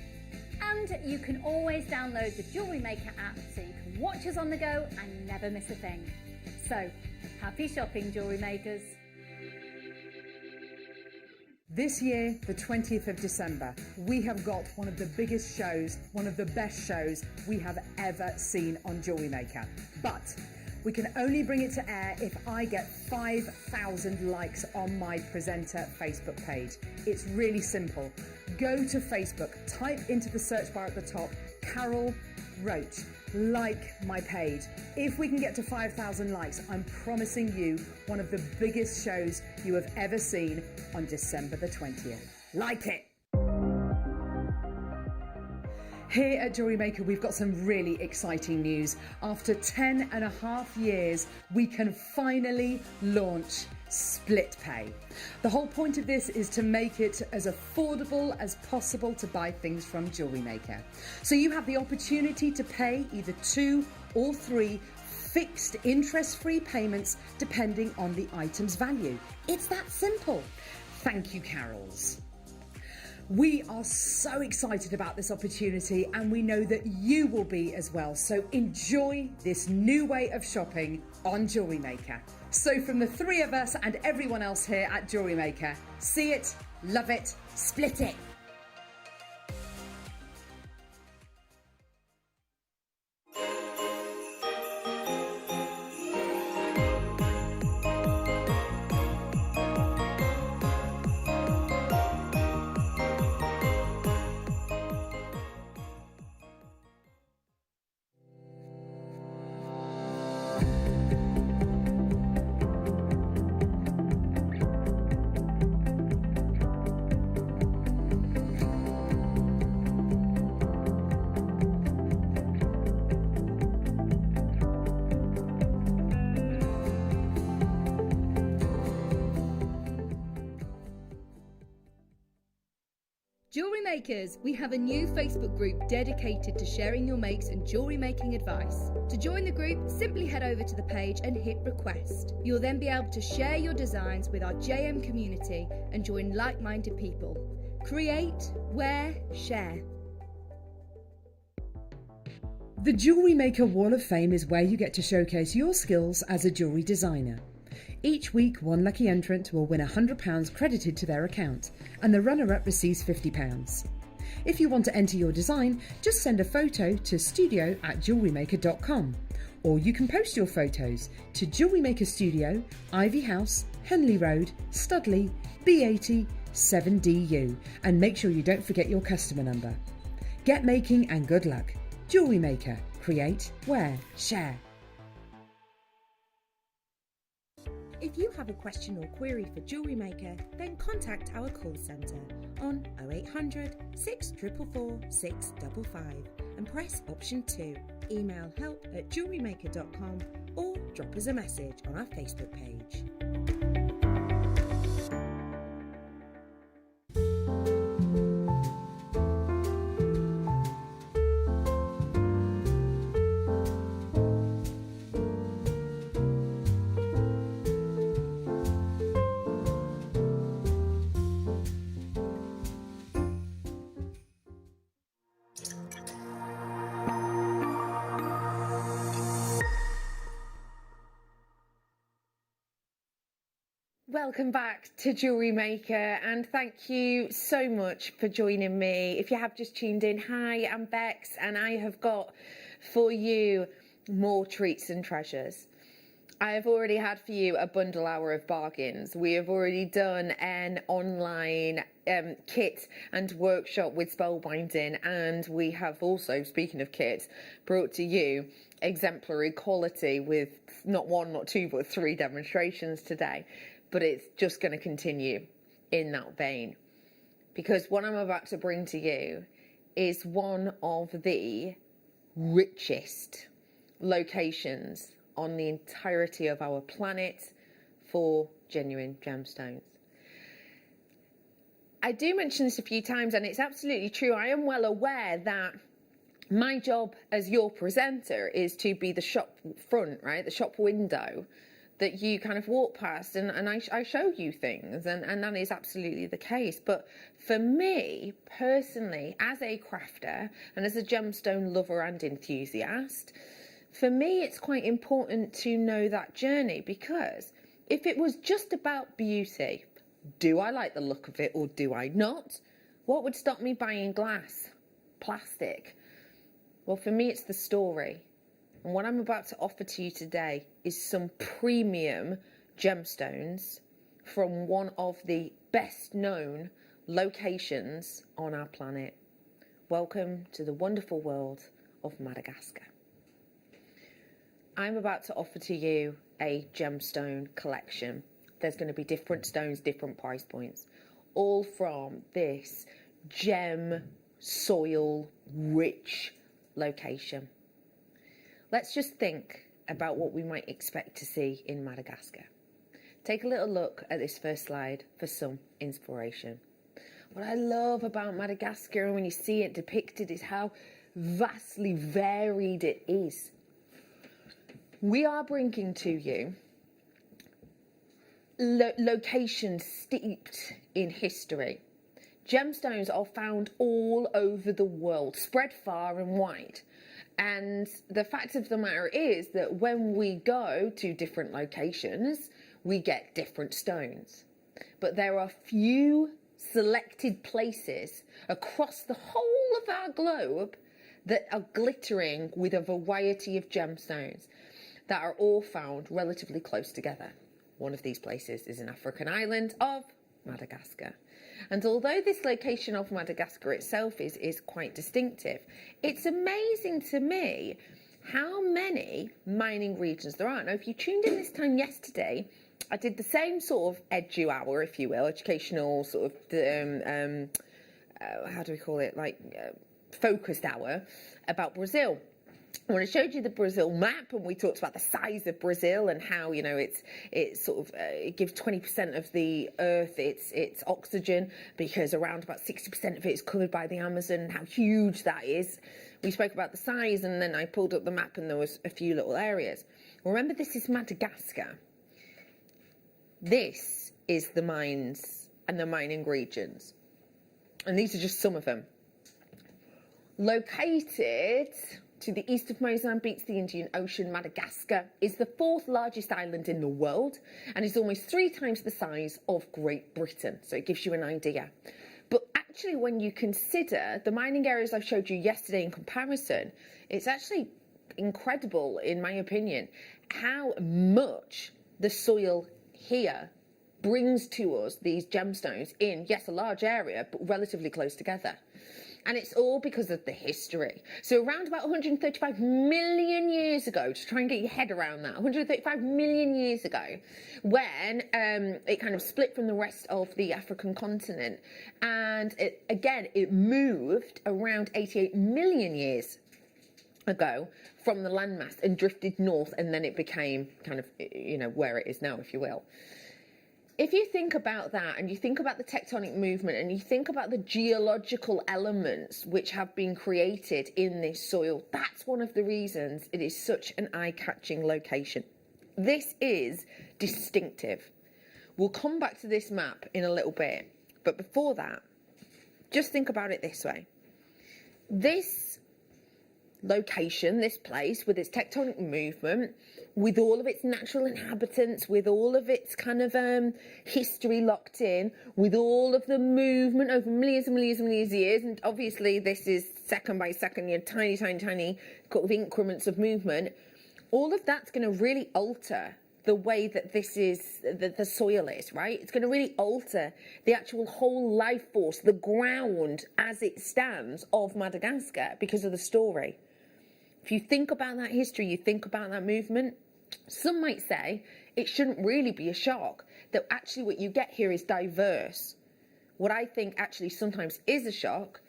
S3: And you can always download the Jewellery Maker app so you can watch us on the go and never miss a thing. So, happy shopping, Jewellery Makers.
S4: This year, the 20th of December, we have got one of the biggest shows, one of the best shows we have ever seen on Jewellery Maker. But we can only bring it to air if I get 5,000 likes on my presenter Facebook page. It's really simple. Go to Facebook, type into the search bar at the top, Carol Roach, like my page. If we can get to 5,000 likes, I'm promising you one of the biggest shows you have ever seen on December the 20th. Like it! Here at Jewellery Maker, we've got some really exciting news. After 10.5 years, we can finally launch split pay. The whole point of this is to make it as affordable as possible to buy things from Jewellery Maker. So you have the opportunity to pay either 2 or 3 fixed interest-free payments depending on the item's value. It's that simple. Thank you, Carols. We are so excited about this opportunity and we know that you will be as well. So enjoy this new way of shopping on Jewellery Maker. So from the 3 of us and everyone else here at Jewellery Maker, see it, love it, split it.
S10: Jewellery Makers, we have a new Facebook group dedicated to sharing your makes and jewellery making advice. To join the group, simply head over to the page and hit request. You'll then be able to share your designs with our JM community and join like-minded people. Create, wear, share.
S4: The Jewellery Maker Wall of Fame is where you get to showcase your skills as a jewellery designer. Each week, one lucky entrant will win £100 credited to their account, and the runner-up receives £50. If you want to enter your design, just send a photo to studio@jewellerymaker.com, or you can post your photos to Jewellery Maker Studio, Ivy House, Henley Road, Studley, B80 7DU, and make sure you don't forget your customer number. Get making and good luck. Jewellery Maker. Create, wear, share.
S13: If you have a question or query for Jewellery Maker, then contact our call centre on 0800 644 655 and press option 2. Email help@jewellerymaker.com or drop us a message on our Facebook page.
S1: Welcome back to Jewellery Maker, and thank you so much for joining me. If you have just tuned in, hi, I'm Bex, and I have got for you more treats and treasures. I have already had for you a bundle hour of bargains. We have already done an online kit and workshop with spellbinding, and we have also, speaking of kits, brought to you exemplary quality with not one, not two, but 3 demonstrations today. But it's just going to continue in that vein, because what I'm about to bring to you is one of the richest locations on the entirety of our planet for genuine gemstones. I do mention this a few times, and it's absolutely true. I am well aware that my job as your presenter is to be the shop front, right? The shop window that you kind of walk past, and I show you things, and that is absolutely the case. But for me personally, as a crafter and as a gemstone lover and enthusiast, for me it's quite important to know that journey, because if it was just about beauty, do I like the look of it or do I not? What would stop me buying glass, plastic? Well, for me it's the story. And what I'm about to offer to you today is some premium gemstones from one of the best known locations on our planet. Welcome to the wonderful world of Madagascar. I'm about to offer to you a gemstone collection. There's going to be different stones, different price points, all from this gem soil rich location. Let's just think about what we might expect to see in Madagascar. Take a little look at this first slide for some inspiration. What I love about Madagascar, and when you see it depicted, is how vastly varied it is. We are bringing to you locations steeped in history. Gemstones are found all over the world, spread far and wide. And the fact of the matter is that when we go to different locations, we get different stones. But there are few selected places across the whole of our globe that are glittering with a variety of gemstones that are all found relatively close together. One of these places is an African island of Madagascar. And although this location of Madagascar itself is quite distinctive, it's amazing to me how many mining regions there are. Now, if you tuned in this time yesterday, I did the same sort of edu hour, if you will, educational sort of, how do we call it, like focused hour about Brazil.
S8: when I showed you the Brazil map and we talked about the size of Brazil and how, you know, it's sort of, it gives 20% of the earth its oxygen, because around about 60% of it is covered by the Amazon, and how huge that is. We spoke about the size, and then I pulled up the map and there was a few little areas. Remember, this is Madagascar. This is the mines and the mining regions. And these are just some of them. Located to the east of Mozambique, the Indian Ocean, Madagascar is the 4th largest island in the world and is almost 3 times the size of Great Britain. So it gives you an idea. But actually, when you consider the mining areas I showed you yesterday in comparison, it's actually incredible, in my opinion, how much the soil here brings to us these gemstones in, yes, a large area, but relatively close together. And it's all because of the history. So around about 135 million years ago, to try and get your head around that, 135 million years ago, when it kind of split from the rest of the African continent, and it moved around 88 million years ago from the landmass and drifted north, and then it became kind of, you know, where it is now, if you will. If you think about that, and you think about the tectonic movement, and you think about the geological elements which have been created in this soil, that's one of the reasons it is such an eye-catching location. This is distinctive. We'll come back to this map in a little bit, but before that, just think about it this way. This location, this place, with its tectonic movement, with all of its natural inhabitants, with all of its kind of history locked in, with all of the movement over millions and millions and millions of years, and obviously this is second by second, you know, tiny kind of increments of movement, all of that's going to really alter the way that this is, the soil is, right? It's going to really alter the actual whole life force, the ground as it stands of Madagascar, because of the story. If you think about that history, you think about that movement, some might say it shouldn't really be a shock that actually what you get here is diverse. What I think actually sometimes is a shock,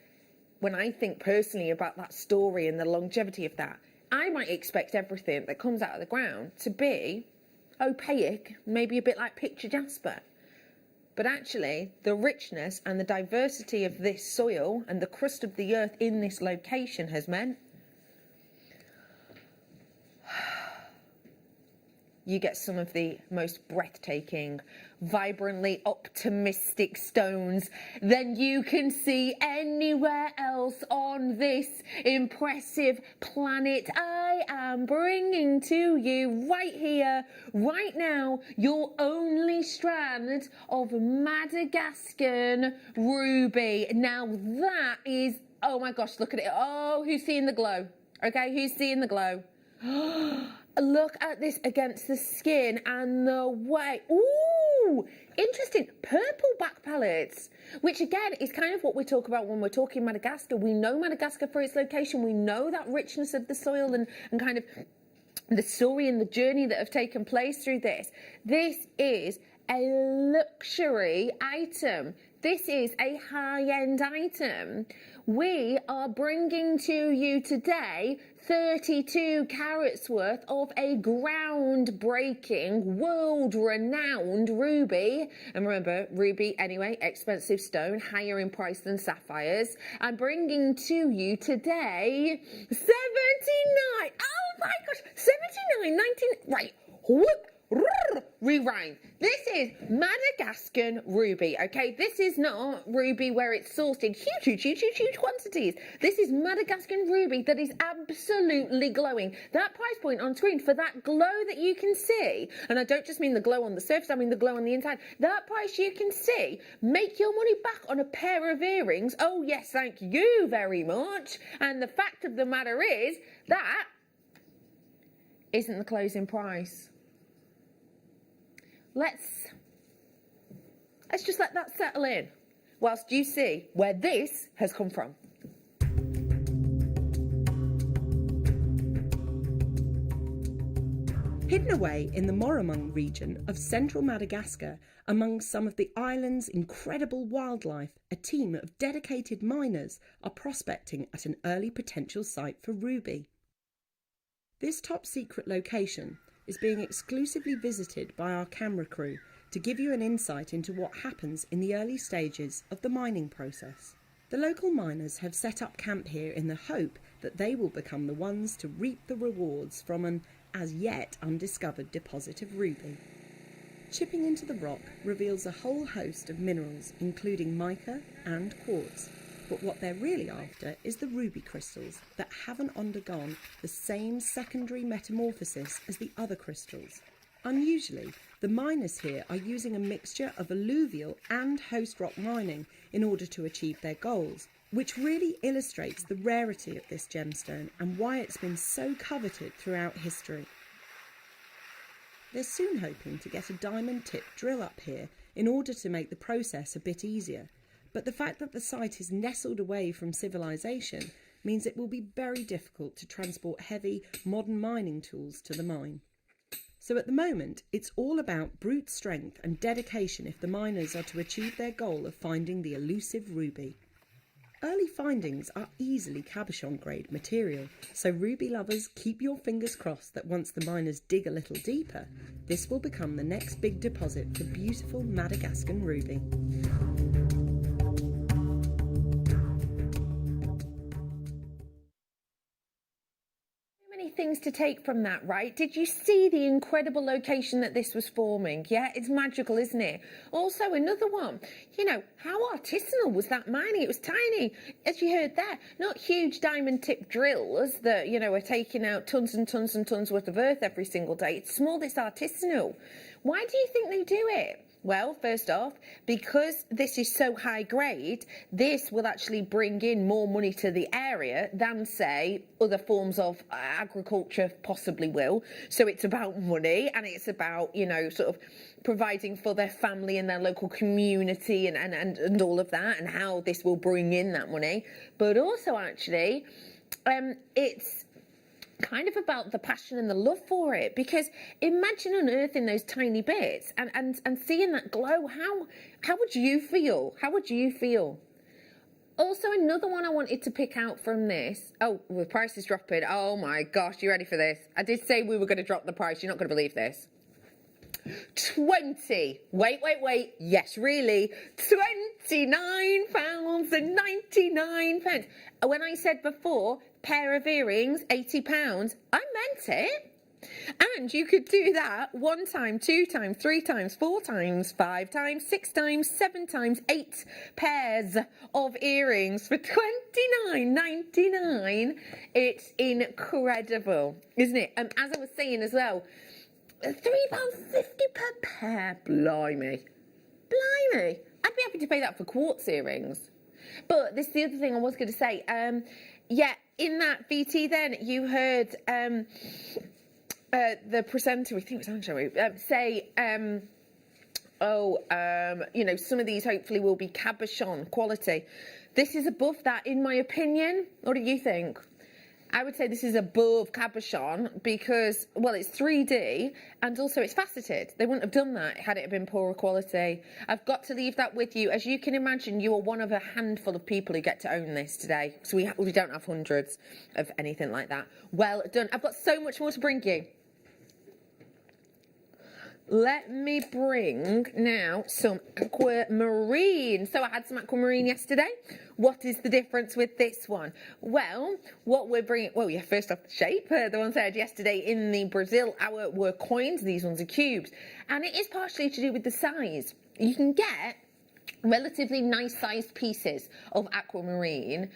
S8: when I think personally about that story and the longevity of that, I might expect everything that comes out of the ground to be opaque, maybe a bit like picture jasper. But actually, the richness and the diversity of this soil and the crust of the earth in this location has meant you get some of the most breathtaking, vibrantly optimistic stones than you can see anywhere else on this impressive planet. I am bringing to you right here, right now, your only strand of Madagascan ruby. Now that is, oh my gosh, look at it. Oh, who's seeing the glow? Okay, who's seeing the glow? Look at this against the skin and the way, ooh, interesting, purple back palettes, which again is kind of what we talk about when we're talking Madagascar. We know Madagascar for its location, we know that richness of the soil and kind of the story and the journey that have taken place through this. This is a luxury item. This is a high-end item. We are bringing to you today 32 carats worth of a groundbreaking, world-renowned ruby. And remember, ruby, anyway, expensive stone, higher in price than sapphires. I'm bringing to you today 79. Oh my gosh, 79, 19, right, whoop. Rewind. This is Madagascan ruby, okay? This is not ruby where it's sourced in huge quantities. This is Madagascan ruby that is absolutely glowing. That price point on screen for that glow that you can see, and I don't just mean the glow on the surface, I mean the glow on the inside. That price you can see, make your money back on a pair of earrings. Oh yes, thank you very much. And the fact of the matter is, that isn't the closing price. Let's just let that settle in whilst you see where this has come from.
S13: Hidden away in the Moromong region of central Madagascar, among some of the island's incredible wildlife, a team of dedicated miners are prospecting at an early potential site for ruby. This top secret location is being exclusively visited by our camera crew to give you an insight into what happens in the early stages of the mining process. The local miners have set up camp here in the hope that they will become the ones to reap the rewards from an as yet undiscovered deposit of ruby. Chipping into the rock reveals a whole host of minerals, including mica and quartz. But what they're really after is the ruby crystals that haven't undergone the same secondary metamorphosis as the other crystals. Unusually, the miners here are using a mixture of alluvial and host rock mining in order to achieve their goals, which really illustrates the rarity of this gemstone and why it's been so coveted throughout history. They're soon hoping to get a diamond-tipped drill up here in order to make the process a bit easier, but the fact that the site is nestled away from civilization means it will be very difficult to transport heavy, modern mining tools to the mine. So at the moment, it's all about brute strength and dedication if the miners are to achieve their goal of finding the elusive ruby. Early findings are easily cabochon grade material, so ruby lovers, keep your fingers crossed that once the miners dig a little deeper, this will become the next big deposit for beautiful Madagascar ruby.
S8: Things to take from that, right? Did you see the incredible location that this was forming? Yeah, it's magical, isn't it? Also, another one, you know, how artisanal was that mining? It was tiny, as you heard there, not huge diamond tip drills that, you know, are taking out tons and tons and tons worth of earth every single day. It's small, it's artisanal. Why do you think they do it? Well, first off, because this is so high grade, this will actually bring in more money to the area than, say, other forms of agriculture possibly will. So it's about money, and it's about, you know, sort of providing for their family and their local community and all of that, and how this will bring in that money. But also, actually, it's kind of about the passion and the love for it, because imagine unearthing those tiny bits and seeing that glow. How would you feel? How would you feel? Also, another one I wanted to pick out from this. Oh, the price is dropping. Oh my gosh, you ready for this? I did say we were going to drop the price. You're not going to believe this. 20. Wait. Yes, really. £29.99. When I said before, pair of earrings, £80, I meant it. And you could do that 1 time, 2 times, 3 times, 4 times, 5 times, 6 times, 7 times, 8 pairs of earrings for £29.99. It's incredible, isn't it? As I was saying as well, £3.50 per pair. Blimey. I'd be happy to pay that for quartz earrings. But this is the other thing I was going to say. Yeah, in that VT then, you heard the presenter, I think it was Angelite, say, you know, some of these hopefully will be cabochon quality. This is above that, in my opinion. What do you think? I would say this is above cabochon because, well, it's 3D and also it's faceted. They wouldn't have done that had it been poorer quality. I've got to leave that with you. As you can imagine, you are one of a handful of people who get to own this today. So we don't have hundreds of anything like that. Well done. I've got so much more to bring you. Let me bring now some aquamarine. So I had some aquamarine yesterday. What is the difference with this one? Well, what we're bringing, well, yeah, first off, the shape. The ones I had yesterday in the Brazil were coins. These ones are cubes. And it is partially to do with the size. You can get relatively nice sized pieces of aquamarine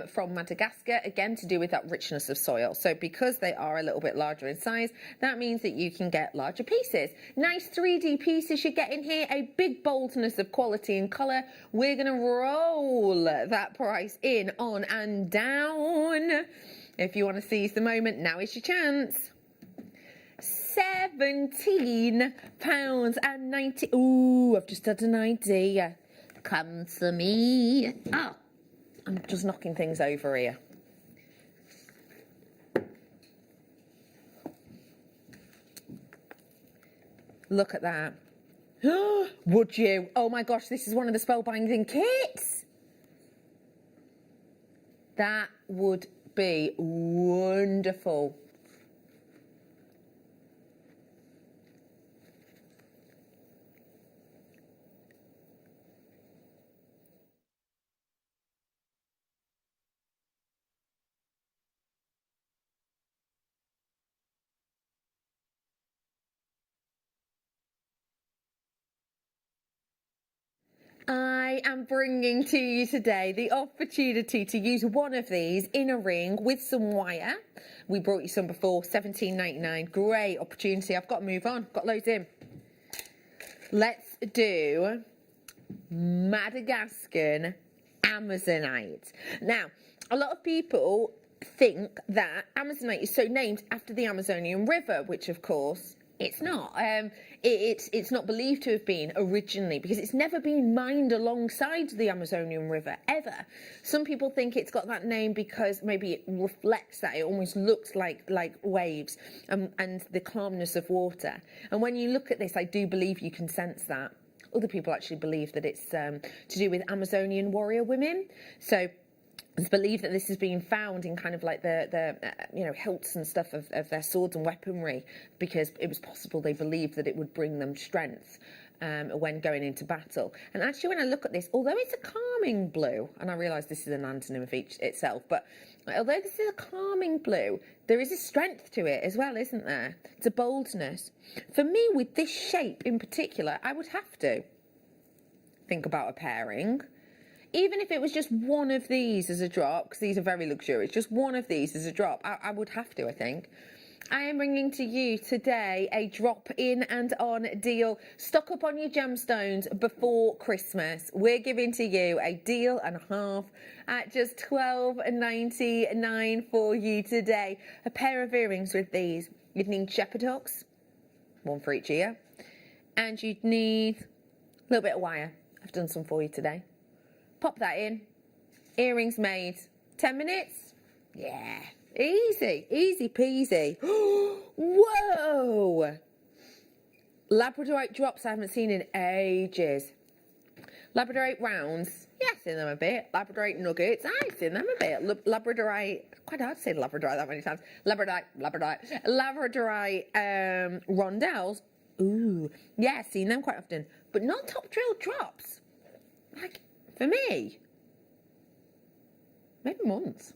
S8: from Madagascar, again to do with that richness of soil. So because they are a little bit larger in size, that means that you can get larger pieces. Nice 3D pieces you're getting here, a big boldness of quality and colour. We're going to roll that price in, on and down. If you want to seize the moment, now is your chance. £17.90. Ooh, I've just had an idea. Come to me. Oh, I'm just knocking things over here. Look at that. Would you? Oh my gosh, this is one of the spellbinding kits. That would be wonderful. I am bringing to you today the opportunity to use one of these in a ring with some wire. We brought you some before, $17.99. Great opportunity. I've got to move on. Got loads in. Let's do Madagascar Amazonite. Now, a lot of people think that Amazonite is so named after the Amazonian River, which of course it's not. It's not believed to have been originally, because it's never been mined alongside the Amazonian River ever. Some people think it's got that name because maybe it reflects that. It almost looks like waves and the calmness of water. And when you look at this, I do believe you can sense that. Other people actually believe that it's to do with Amazonian warrior women. So it's believed that this has been found in kind of like the hilts and stuff of their swords and weaponry, because it was possible they believed that it would bring them strength when going into battle. And actually, when I look at this, although it's a calming blue, and I realise this is an antonym of each itself, but although this is a calming blue, there is a strength to it as well, isn't there? It's a boldness. For me, with this shape in particular, I would have to think about a pairing. Even if it was just one of these as a drop, because these are very luxurious, just one of these as a drop, I would have to, I think. I am bringing to you today a drop in and on deal. Stock up on your gemstones before Christmas. We're giving to you a deal and a half at just $12.99 for you today. A pair of earrings with these. You'd need shepherd hooks, one for each ear, and you'd need a little bit of wire. I've done some for you today. Pop that in. Earrings made. 10 minutes? Yeah. Easy. Easy peasy. Whoa! Labradorite drops I haven't seen in ages. Labradorite rounds. Yeah, I've seen them a bit. Labradorite nuggets. I've seen them a bit. Labradorite. Quite hard to say Labradorite that many times. Labradorite. Labradorite rondelles. Ooh. Yeah, I've seen them quite often. But not top drill drops. Like, for me, maybe months.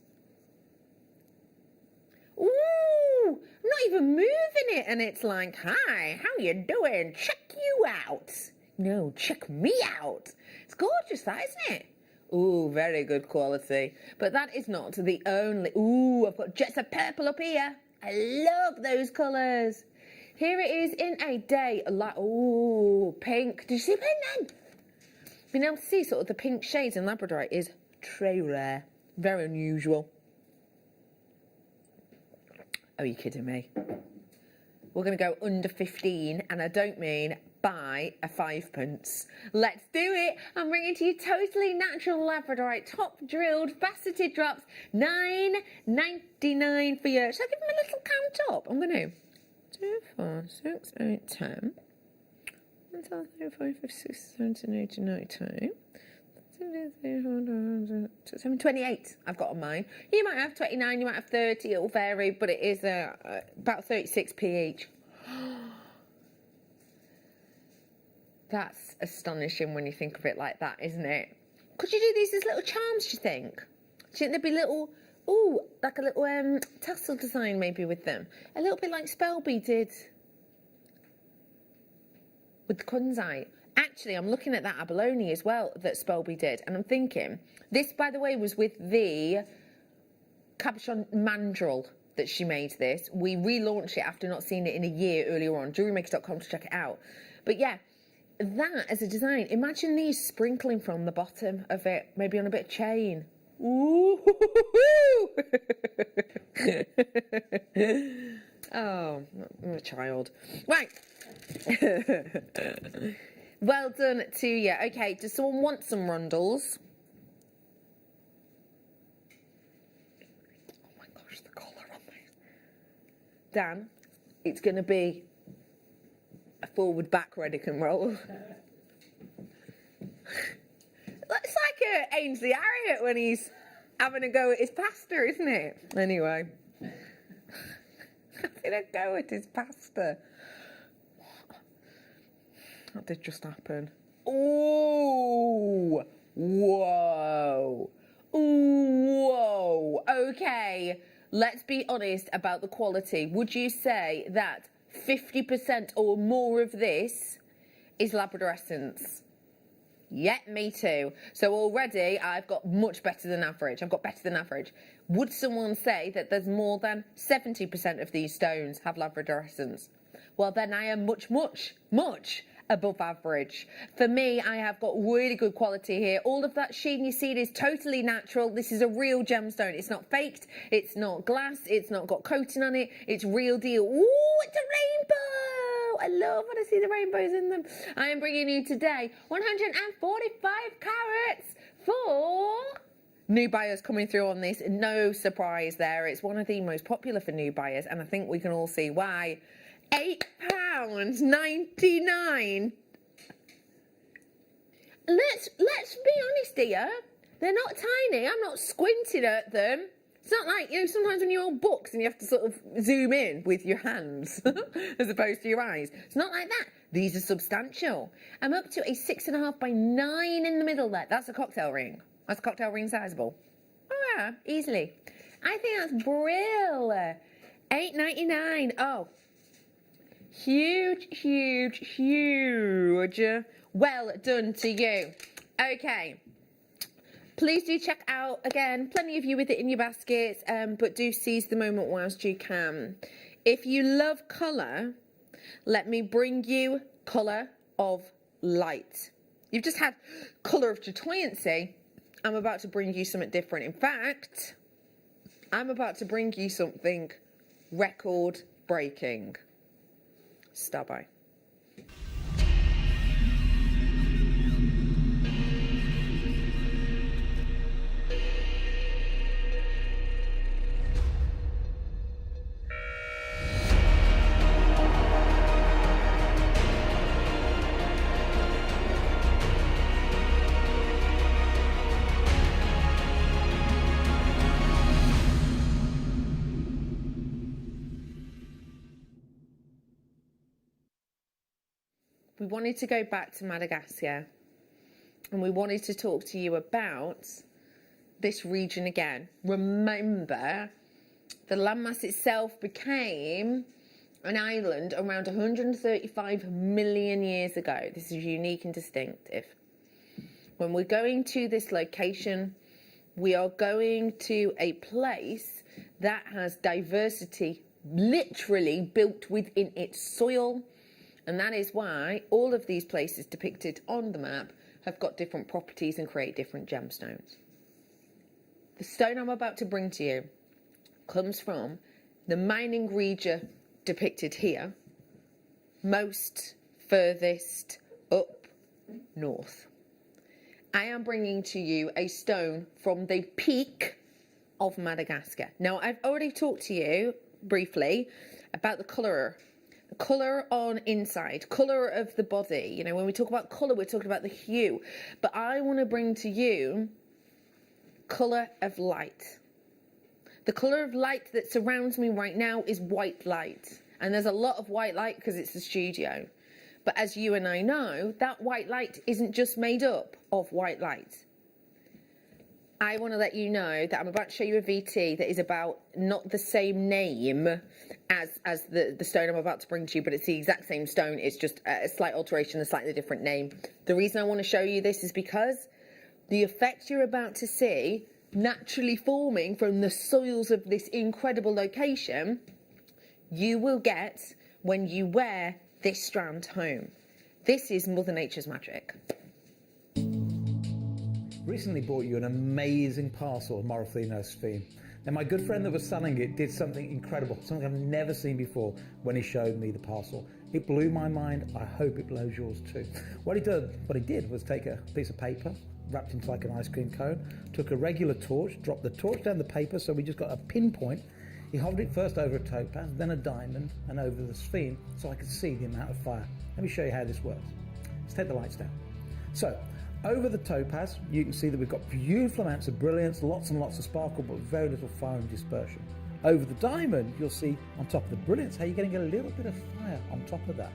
S8: Ooh, I'm not even moving it, and it's like, hi, how you doing? Check you out. No, check me out. It's gorgeous, that, isn't it? Ooh, very good quality. But that is not the only. Ooh, I've got jets of purple up here. I love those colours. Here it is in a day. Ooh, pink. Did you see pink then? Being able to see sort of the pink shades in Labradorite is très rare. Very unusual. Are you kidding me? We're going to go under 15, and I don't mean by a 5p. Let's do it. I'm bringing to you totally natural Labradorite, top drilled, faceted drops, $9.99 for you. Shall I give them a little count up? I'm going to 2, 4, 6, 8, 10. 1, 2, 3, 4, 5, 6, 7, 8, 9, 10. 28 I've got on mine. You might have 29, you might have 30, it'll vary, but it is about 36p each. That's astonishing when you think of it like that, isn't it? Could you do these as little charms, do you think? Do you think there'd be little, like a little tassel design maybe with them? A little bit like Spelby did with the kunzite. Actually, I'm looking at that abalone as well that Spelby did, and I'm thinking, this, by the way, was with the cabochon mandrel that she made this. We relaunched it after not seeing it in a year earlier on. JewelleryMaker.com to check it out. But yeah, that as a design, imagine these sprinkling from the bottom of it, maybe on a bit of chain. Ooh. Oh, I'm a child. Right. Well done to you. Okay, does someone want some rondels? Oh my gosh, the colour on this. Dan, it's going to be a forward-back Redican roll. It's like Ainsley Harriott when he's having a go at his pasta, isn't it? Anyway. Having a go at his pasta. That did just happen. Ooh! Whoa! Ooh! Whoa! Okay, let's be honest about the quality. Would you say that 50% or more of this is Labrador Essence? Yeah, me too. So already I've got much better than average. I've got better than average. Would someone say that there's more than 70% of these stones have labradorescence? Well, then I am much, much, much above average. For me, I have got really good quality here. All of that sheen you see is totally natural. This is a real gemstone. It's not faked. It's not glass. It's not got coating on it. It's real deal. Ooh, it's a rainbow. I love when I see the rainbows in them. I am bringing you today 145 carats for new buyers coming through on this. No surprise there. It's one of the most popular for new buyers, and I think we can all see why. £8.99. Let's be honest here. They're not tiny. I'm not squinting at them. It's not like, you know, sometimes when you hold books and you have to sort of zoom in with your hands as opposed to your eyes. It's not like that. These are substantial. I'm up to a 6.5 by 9 in the middle there. That's a cocktail ring. That's a cocktail ring sizable. Oh yeah, easily. I think that's brill. £8.99. Oh. Huge, huge, huge. Well done to you. Okay. Please do check out, again, plenty of you with it in your baskets, but do seize the moment whilst you can. If you love colour, let me bring you colour of light. You've just had colour of chatoyancy. I'm about to bring you something different. In fact, I'm about to bring you something record-breaking. Stop by. We wanted to go back to Madagascar and we wanted to talk to you about this region again. Remember, the landmass itself became an island around 135 million years ago. This is unique and distinctive. When we're going to this location, we are going to a place that has diversity literally built within its soil. And that is why all of these places depicted on the map have got different properties and create different gemstones. The stone I'm about to bring to you comes from the mining region depicted here, most furthest up north. I am bringing to you a stone from the peak of Madagascar. Now, I've already talked to you briefly about the colour. The colour on inside, colour of the body. You know, when we talk about colour, we're talking about the hue. But I want to bring to you colour of light. The colour of light that surrounds me right now is white light. And there's a lot of white light because it's the studio. But as you and I know, that white light isn't just made up of white light. I want to let you know that I'm about to show you a VT that is about not the same name as the stone I'm about to bring to you, but it's the exact same stone. It's just a slight alteration, a slightly different name. The reason I want to show you this is because the effect you're about to see naturally forming from the soils of this incredible location, you will get when you wear this strand home. This is Mother Nature's magic.
S12: Recently bought you an amazing parcel of Morofino Sphen. Now my good friend that was selling it did something incredible, something I've never seen before when he showed me the parcel. It blew my mind. I hope it blows yours too. What he did was take a piece of paper, wrapped into like an ice cream cone, took a regular torch, dropped the torch down the paper so we just got a pinpoint. He hovered it first over a topaz, then a diamond, and over the Sphen so I could see the amount of fire. Let me show you how this works. Let's take the lights down. So, over the topaz, you can see that we've got beautiful amounts of brilliance, lots and lots of sparkle, but very little fire and dispersion. Over the diamond, you'll see on top of the brilliance how you're getting a little bit of fire on top of that.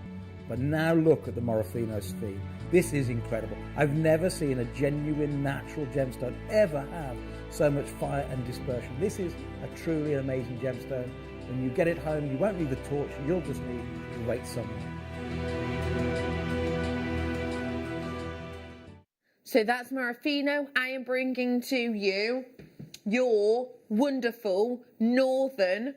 S12: But now look at the Morofino Sphen. This is incredible. I've never seen a genuine natural gemstone ever have so much fire and dispersion. This is a truly amazing gemstone. When you get it home, you won't need the torch, you'll just need great sunlight.
S8: So that's Morofino. I am bringing to you your wonderful northern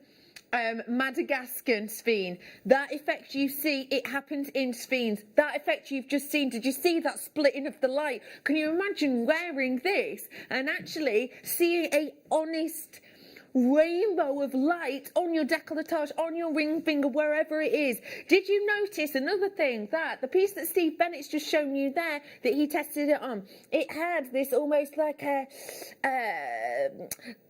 S8: Madagascar Sphen. That effect you see, it happens in Sphenes. That effect you've just seen, did you see that splitting of the light? Can you imagine wearing this and actually seeing a honest rainbow of light on your décolletage, on your ring finger, wherever it is? Did you notice another thing, that the piece that Steve Bennett's just shown you there, that he tested it on, it had this almost like a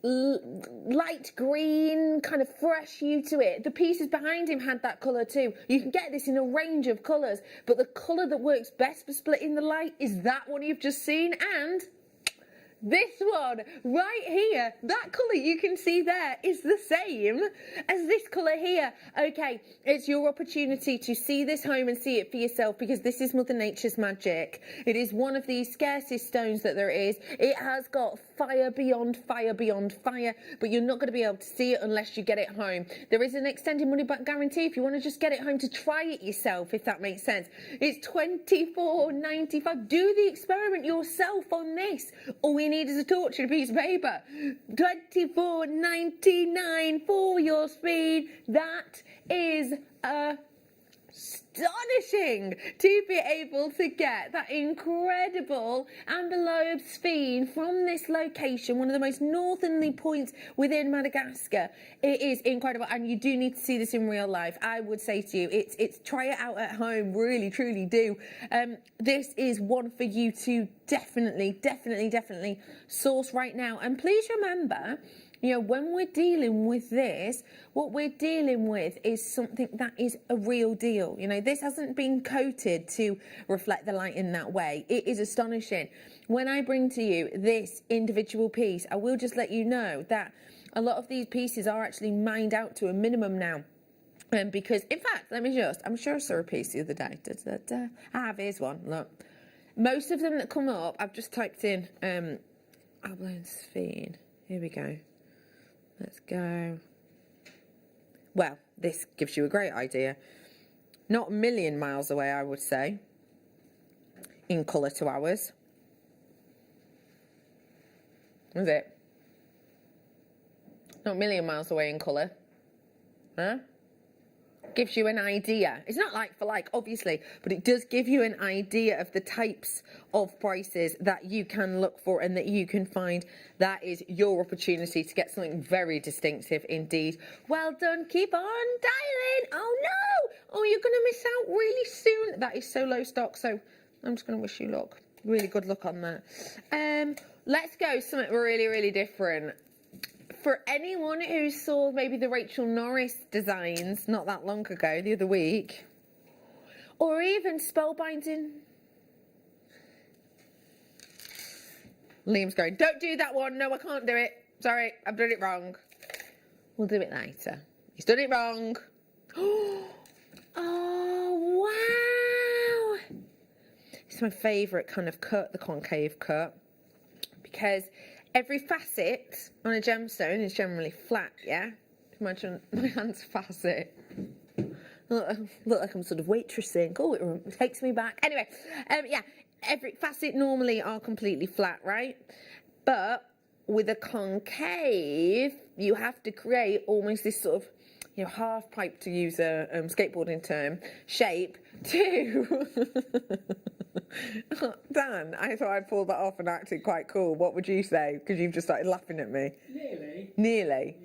S8: light green kind of fresh hue to it. The pieces behind him had that colour too. You can get this in a range of colours, but the colour that works best for splitting the light is that one you've just seen, and this one right here, that colour you can see there is the same as this colour here. Okay, it's your opportunity to see this home and see it for yourself, because this is Mother Nature's magic. It is one of the scarcest stones that there is. It has got fire beyond fire beyond fire, but you're not going to be able to see it unless you get it home. There is an extended money back guarantee if you want to just get it home to try it yourself, if that makes sense. It's $24.95. Do the experiment yourself on this. All we need is a torch and a piece of paper. $24.99 for your Sphen. That is astonishing to be able to get that incredible Abalone Sphen from this location, one of the most northerly points within Madagascar. It is incredible, and you do need to see this in real life. I would say to you, it's try it out at home, really truly do. This is one for you to definitely source right now. And please remember, you know, when we're dealing with this, what we're dealing with is something that is a real deal. You know, this hasn't been coated to reflect the light in that way. It is astonishing. When I bring to you this individual piece, I will just let you know that a lot of these pieces are actually mined out to a minimum now. Because, in fact, I'm sure I saw a piece the other day. Here's one, look. Most of them that come up, I've just typed in Abalone Sphen. Here we go. Let's go. Well, this gives you a great idea. Not a million miles away, I would say, in colour to ours. Is it? Not a million miles away in colour. Huh? Gives you an idea. It's not like for like, obviously, but it does give you an idea of the types of prices that you can look for and that you can find. That is your opportunity to get something very distinctive indeed. Well done. Keep on dialing. Oh no! Oh, you're going to miss out really soon. That is so low stock, so I'm just going to wish you luck. Really good luck on that. Let's go something really different. For anyone who saw maybe the Rachel Norris designs not that long ago, the other week, or even spellbinding. Liam's going, don't do that one. No, I can't do it. Sorry, I've done it wrong. We'll do it later. He's done it wrong. Oh, wow. It's my favourite kind of cut, the concave cut, because every facet on a gemstone is generally flat, yeah? Imagine my hand's facet. Look like I'm sort of waitressing. Oh, it takes me back. Anyway, yeah, every facet normally are completely flat, right? But with a concave, you have to create almost this sort of, you know, half pipe, to use a skateboarding term, shape to... Dan, I thought I'd pulled that off and acted quite cool. What would you say? Because you've just started laughing at me. Nearly?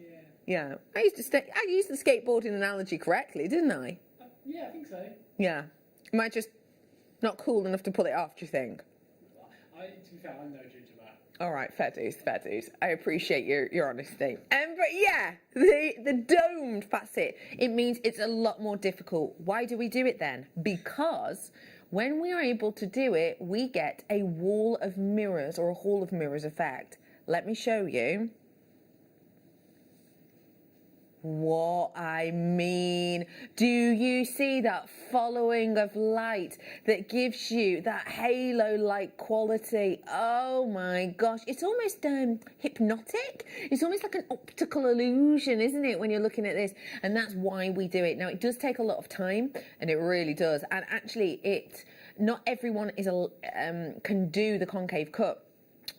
S8: Yeah. I used the skateboarding analogy correctly, didn't I?
S14: Yeah, I think so.
S8: Yeah. Am I just not cool enough to pull it off, do you think?
S14: To be fair, I'm no judge of that.
S8: All right, fair dues. I appreciate your honesty. But yeah, the domed facet, it means it's a lot more difficult. Why do we do it then? Because when we are able to do it, we get a wall of mirrors or a hall of mirrors effect. Let me show you what I mean. Do you see that following of light that gives you that halo-like quality? Oh my gosh, it's almost hypnotic. It's almost like an optical illusion, isn't it, when you're looking at this? And that's why we do it. Now, it does take a lot of time, and it really does. And actually, it not everyone is can do the concave cut.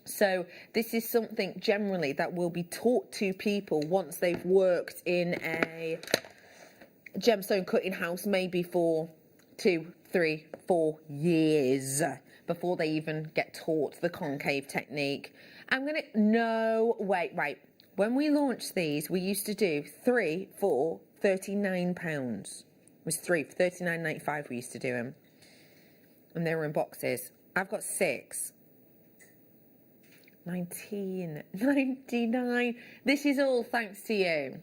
S8: So this is something generally that will be taught to people once they've worked in a gemstone cutting house, maybe for 2, 3, 4 years before they even get taught the concave technique. No, wait, right. When we launched these, we used to do 3 for £39. It was 3 for £39.95 we used to do them. And they were in boxes. I've got 6. £19.99. This is all thanks to you.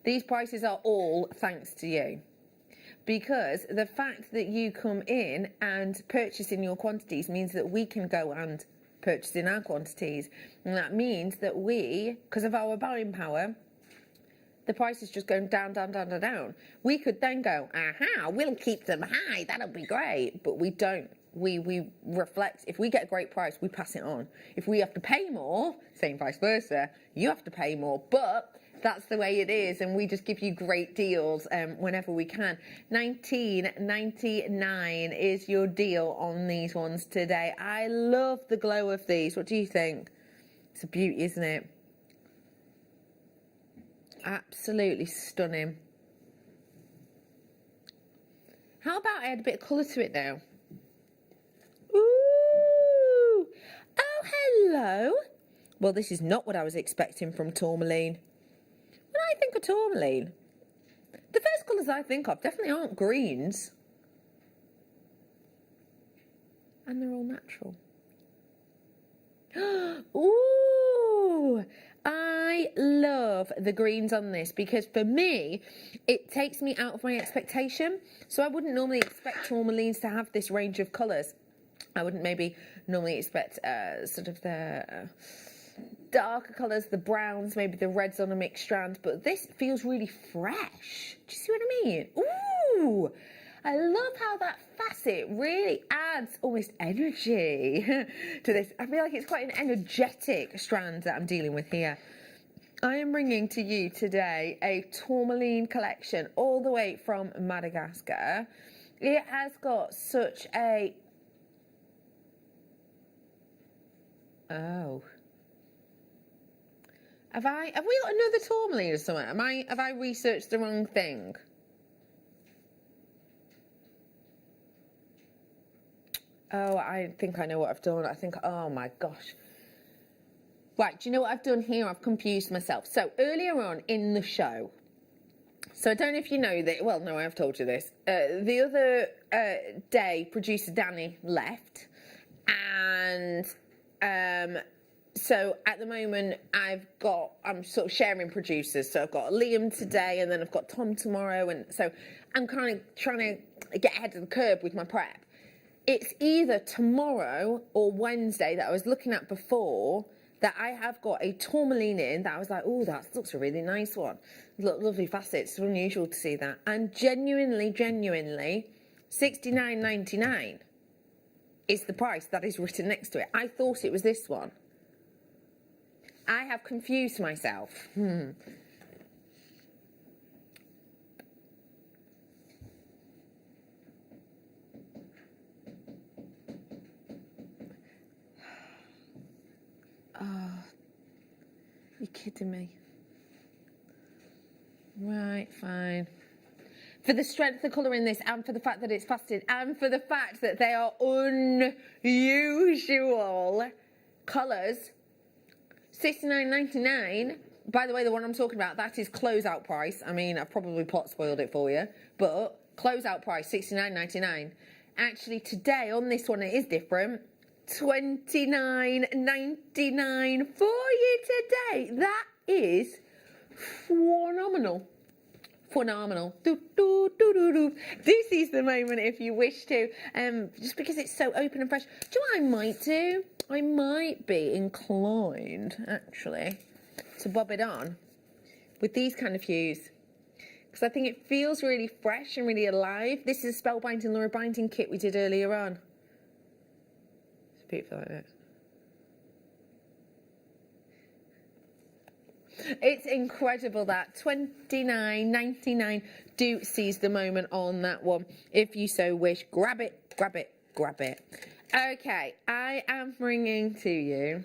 S8: These prices are all thanks to you. Because the fact that you come in and purchase in your quantities means that we can go and purchase in our quantities. And that means that we, because of our buying power, the price is just going down, down, down, down, down. We could then go, aha, we'll keep them high, that'll be great. But we don't. We reflect. If we get a great price, we pass it on. If we have to pay more, same vice versa, you have to pay more. But that's the way it is, and we just give you great deals whenever we can. $19.99 is your deal on these ones today. I love the glow of these. What do you think? It's a beauty, isn't it? Absolutely stunning. How about I add a bit of colour to it now? Ooh! Oh, hello! Well, this is not what I was expecting from tourmaline. When I think of tourmaline, the first colours I think of definitely aren't greens. And they're all natural. Ooh! I love the greens on this because for me, it takes me out of my expectation. So I wouldn't normally expect tourmalines to have this range of colours. I wouldn't maybe normally expect sort of the darker colours, the browns, maybe the reds on a mixed strand, but this feels really fresh. Do you see what I mean? Ooh! I love how that facet really adds almost energy to this. I feel like it's quite an energetic strand that I'm dealing with here. I am bringing to you today a tourmaline collection all the way from Madagascar. It has got such a... Oh. Have we got another tourmaline or something? Have I researched the wrong thing? Oh, I think I know what I've done. I think, oh my gosh. Right, do you know what I've done here? I've confused myself. So earlier on in the show, so I don't know if you know that, well, no, I have told you this. The other day, producer Danny left. And so at the moment, I'm sort of sharing producers. So I've got Liam today and then I've got Tom tomorrow. And so I'm kind of trying to get ahead of the curve with my prep. It's either tomorrow or Wednesday that I was looking at before that I have got a tourmaline in that I was like, oh, that looks a really nice one. Lovely facets. It's unusual to see that. And genuinely, $69.99 is the price that is written next to it. I thought it was this one. I have confused myself. Oh, you're kidding me. Right, fine. For the strength of colour in this, and for the fact that it's faceted, and for the fact that they are unusual colours, $69.99. By the way, the one I'm talking about, that is closeout price. I mean, I've probably plot spoiled it for you, but closeout price, $69.99. Actually, today on this one, it is different. $29.99 for you today. That is phenomenal. Phenomenal. This is the moment if you wish to, just because it's so open and fresh. Do you know what I might do? I might be inclined, actually, to bob it on with these kind of hues. Because I think it feels really fresh and really alive. This is a spellbinding Laura binding kit we did earlier on. It's beautiful, isn't it? It's incredible that $29.99. Do seize the moment on that one if you so wish. Grab it Grab it, grab it. Okay, I am bringing to you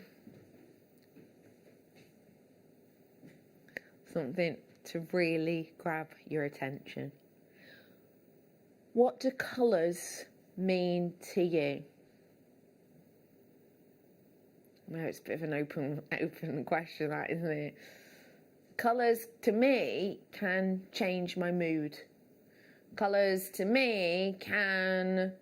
S8: something to really grab your attention. What do colours mean to you? I know it's a bit of an open question, that, isn't it? Colours to me can change my mood. Colours to me can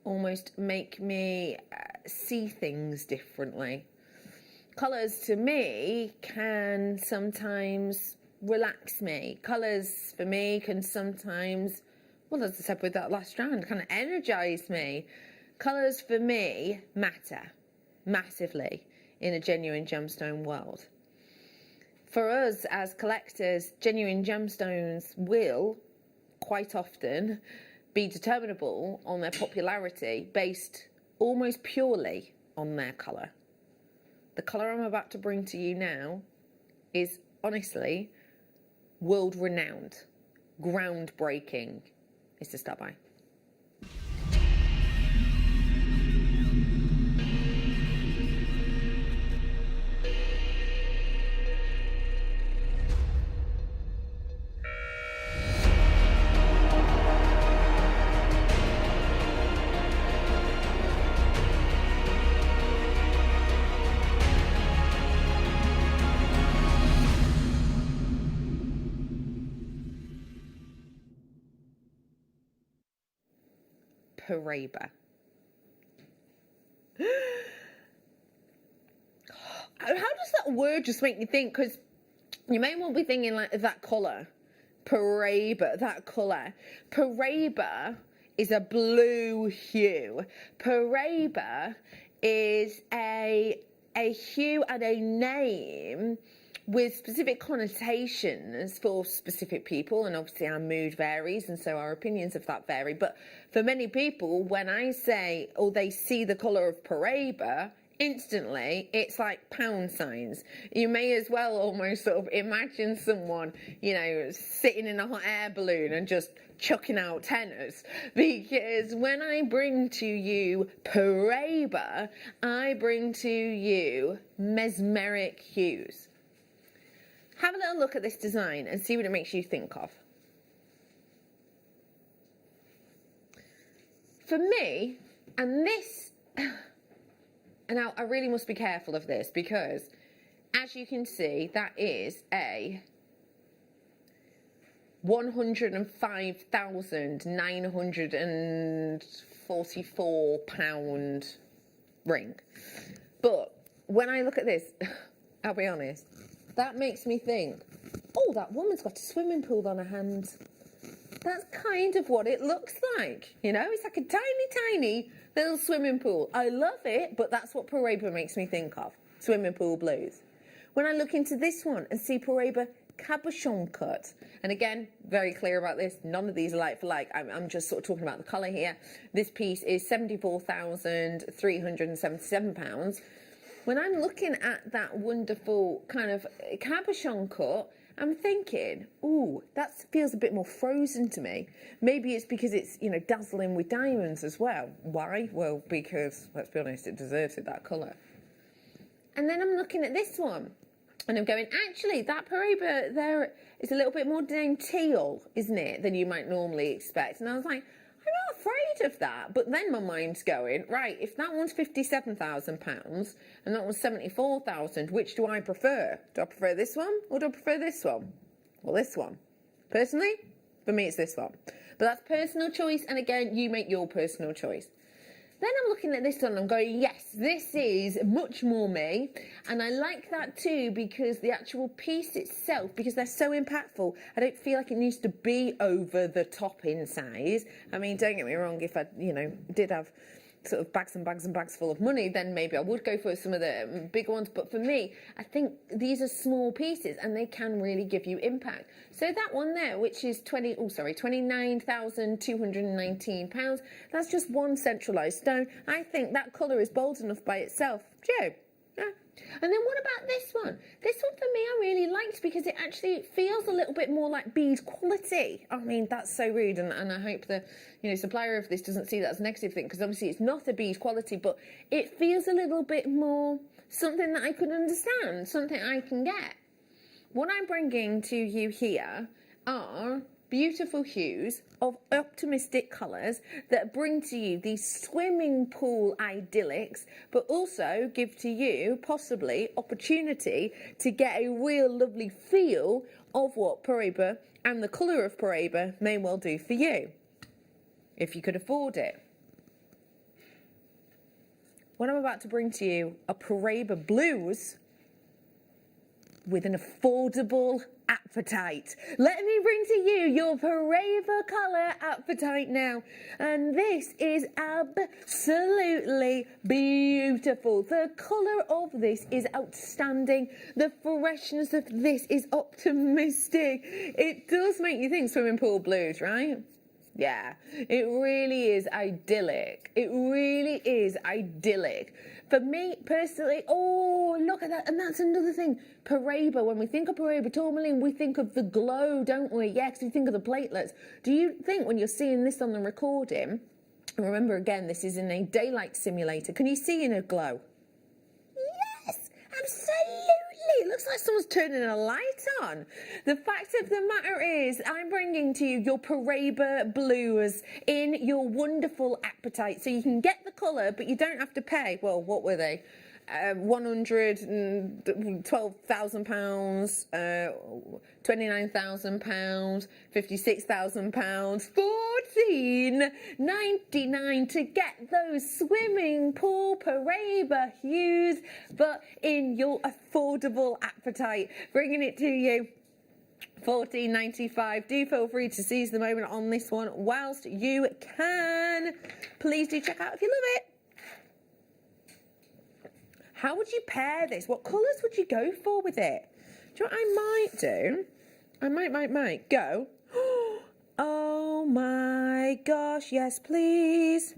S8: almost make me see things differently. Colours to me can sometimes relax me. Colours for me can sometimes, well, as I said with that last strand, kind of energise me. Colours for me matter massively in a genuine gemstone world. For us as collectors, genuine gemstones will quite often be determinable on their popularity based almost purely on their colour. The colour I'm about to bring to you now is honestly world renowned, groundbreaking. It's to start by. Paraba. How does that word just make you think? Because you may well be thinking like that colour. Paraba, that colour. Paraba is a blue hue. Paraba is a hue and a name with specific connotations for specific people, and obviously our mood varies and so our opinions of that vary, but for many people, when I say, or they see the colour of Paraba, instantly it's like pound signs. You may as well almost sort of imagine someone, you know, sitting in a hot air balloon and just chucking out tenors, because when I bring to you Paraba, I bring to you mesmeric hues. Have a little look at this design and see what it makes you think of. For me, and this, and now I really must be careful of this, because as you can see, that is a 105,944 pound ring. But when I look at this, I'll be honest, that makes me think, oh, that woman's got a swimming pool on her hands. That's kind of what it looks like, you know? It's like a tiny, tiny little swimming pool. I love it, but that's what Paraba makes me think of, swimming pool blues. When I look into this one and see Paraba cabochon cut, and again, very clear about this, none of these are like for like, I'm just sort of talking about the colour here. This piece is £74,377. When I'm looking at that wonderful kind of cabochon cut, I'm thinking, ooh, that feels a bit more frozen to me. Maybe it's because it's, you know, dazzling with diamonds as well. Why? Well, because, let's be honest, it deserves it, that colour. And then I'm looking at this one, and I'm going, actually, that Paraba there is a little bit more teal, isn't it, than you might normally expect. And I was like, I'm not afraid of that. But then my mind's going, right, if that one's £57,000 and that one's 74,000, which do I prefer? Do I prefer this one or do I prefer this one? Well, this one. Personally, for me, it's this one. But that's personal choice. And again, you make your personal choice. Then I'm looking at this one and I'm going, yes, this is much more me. And I like that too, because the actual piece itself, because they're so impactful, I don't feel like it needs to be over the top in size. I mean, don't get me wrong, if I, you know, did have sort of bags and bags and bags full of money, then maybe I would go for some of the bigger ones. But for me, I think these are small pieces and they can really give you impact. So that one there, which is £29,219, that's just one centralised stone. I think that colour is bold enough by itself. Joe, yeah, And then what about this one? This one for me I really liked because it actually feels a little bit more like bead quality. I mean, that's so rude, and I hope the supplier of this doesn't see that as a negative thing, because obviously it's not a bead quality, but it feels a little bit more something that I could understand, something I can get. What I'm bringing to you here are beautiful hues of optimistic colours that bring to you these swimming pool idyllics, but also give to you possibly opportunity to get a real lovely feel of what paraba and the colour of paraba may well do for you, if you could afford it. What I'm about to bring to you are paraba blues with an affordable apatite. Let me bring to you your paraba colour apatite now. And this is absolutely beautiful. The colour of this is outstanding. The freshness of this is optimistic. It does make you think swimming pool blues, right? Yeah, it really is idyllic. It really is idyllic. For me personally, oh, look at that. And that's another thing. Paraba, when we think of paraba tourmaline, we think of the glow, don't we? Yeah, because we think of the platelets. Do you think when you're seeing this on the recording, remember again, this is in a daylight simulator, can you see in a glow? Yes, absolutely. It looks like someone's turning a light on. The fact of the matter is, I'm bringing to you your paraba blues in your wonderful apatite. So you can get the colour, but you don't have to pay. Well, what were they? £112,000, £29,000, £56,000, $14.99 to get those swimming pool paraba hues, but in your affordable apatite. Bringing it to you. $14.95. Do feel free to seize the moment on this one whilst you can. Please do check out if you love it. How would you pair this? What colours would you go for with it? Do you know what I might do? I might go. Oh my gosh, yes please.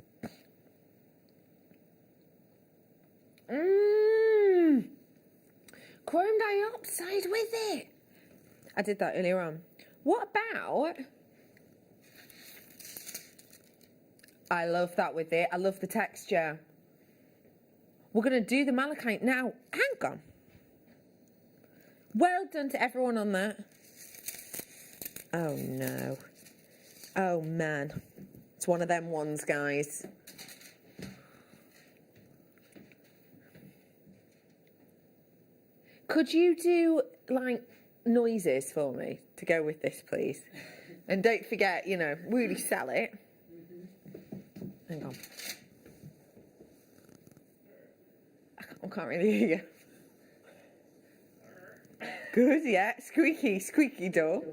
S8: Chrome diopside with it. I did that earlier on. What about... I love that with it. I love the texture. We're going to do the malachite now. Hang on. Well done to everyone on that. Oh, no. Oh, man. It's one of them ones, guys. Could you do, like, noises for me to go with this, please? And don't forget, really sell it. Hang on. I can't really hear you. Good, yeah. Squeaky door.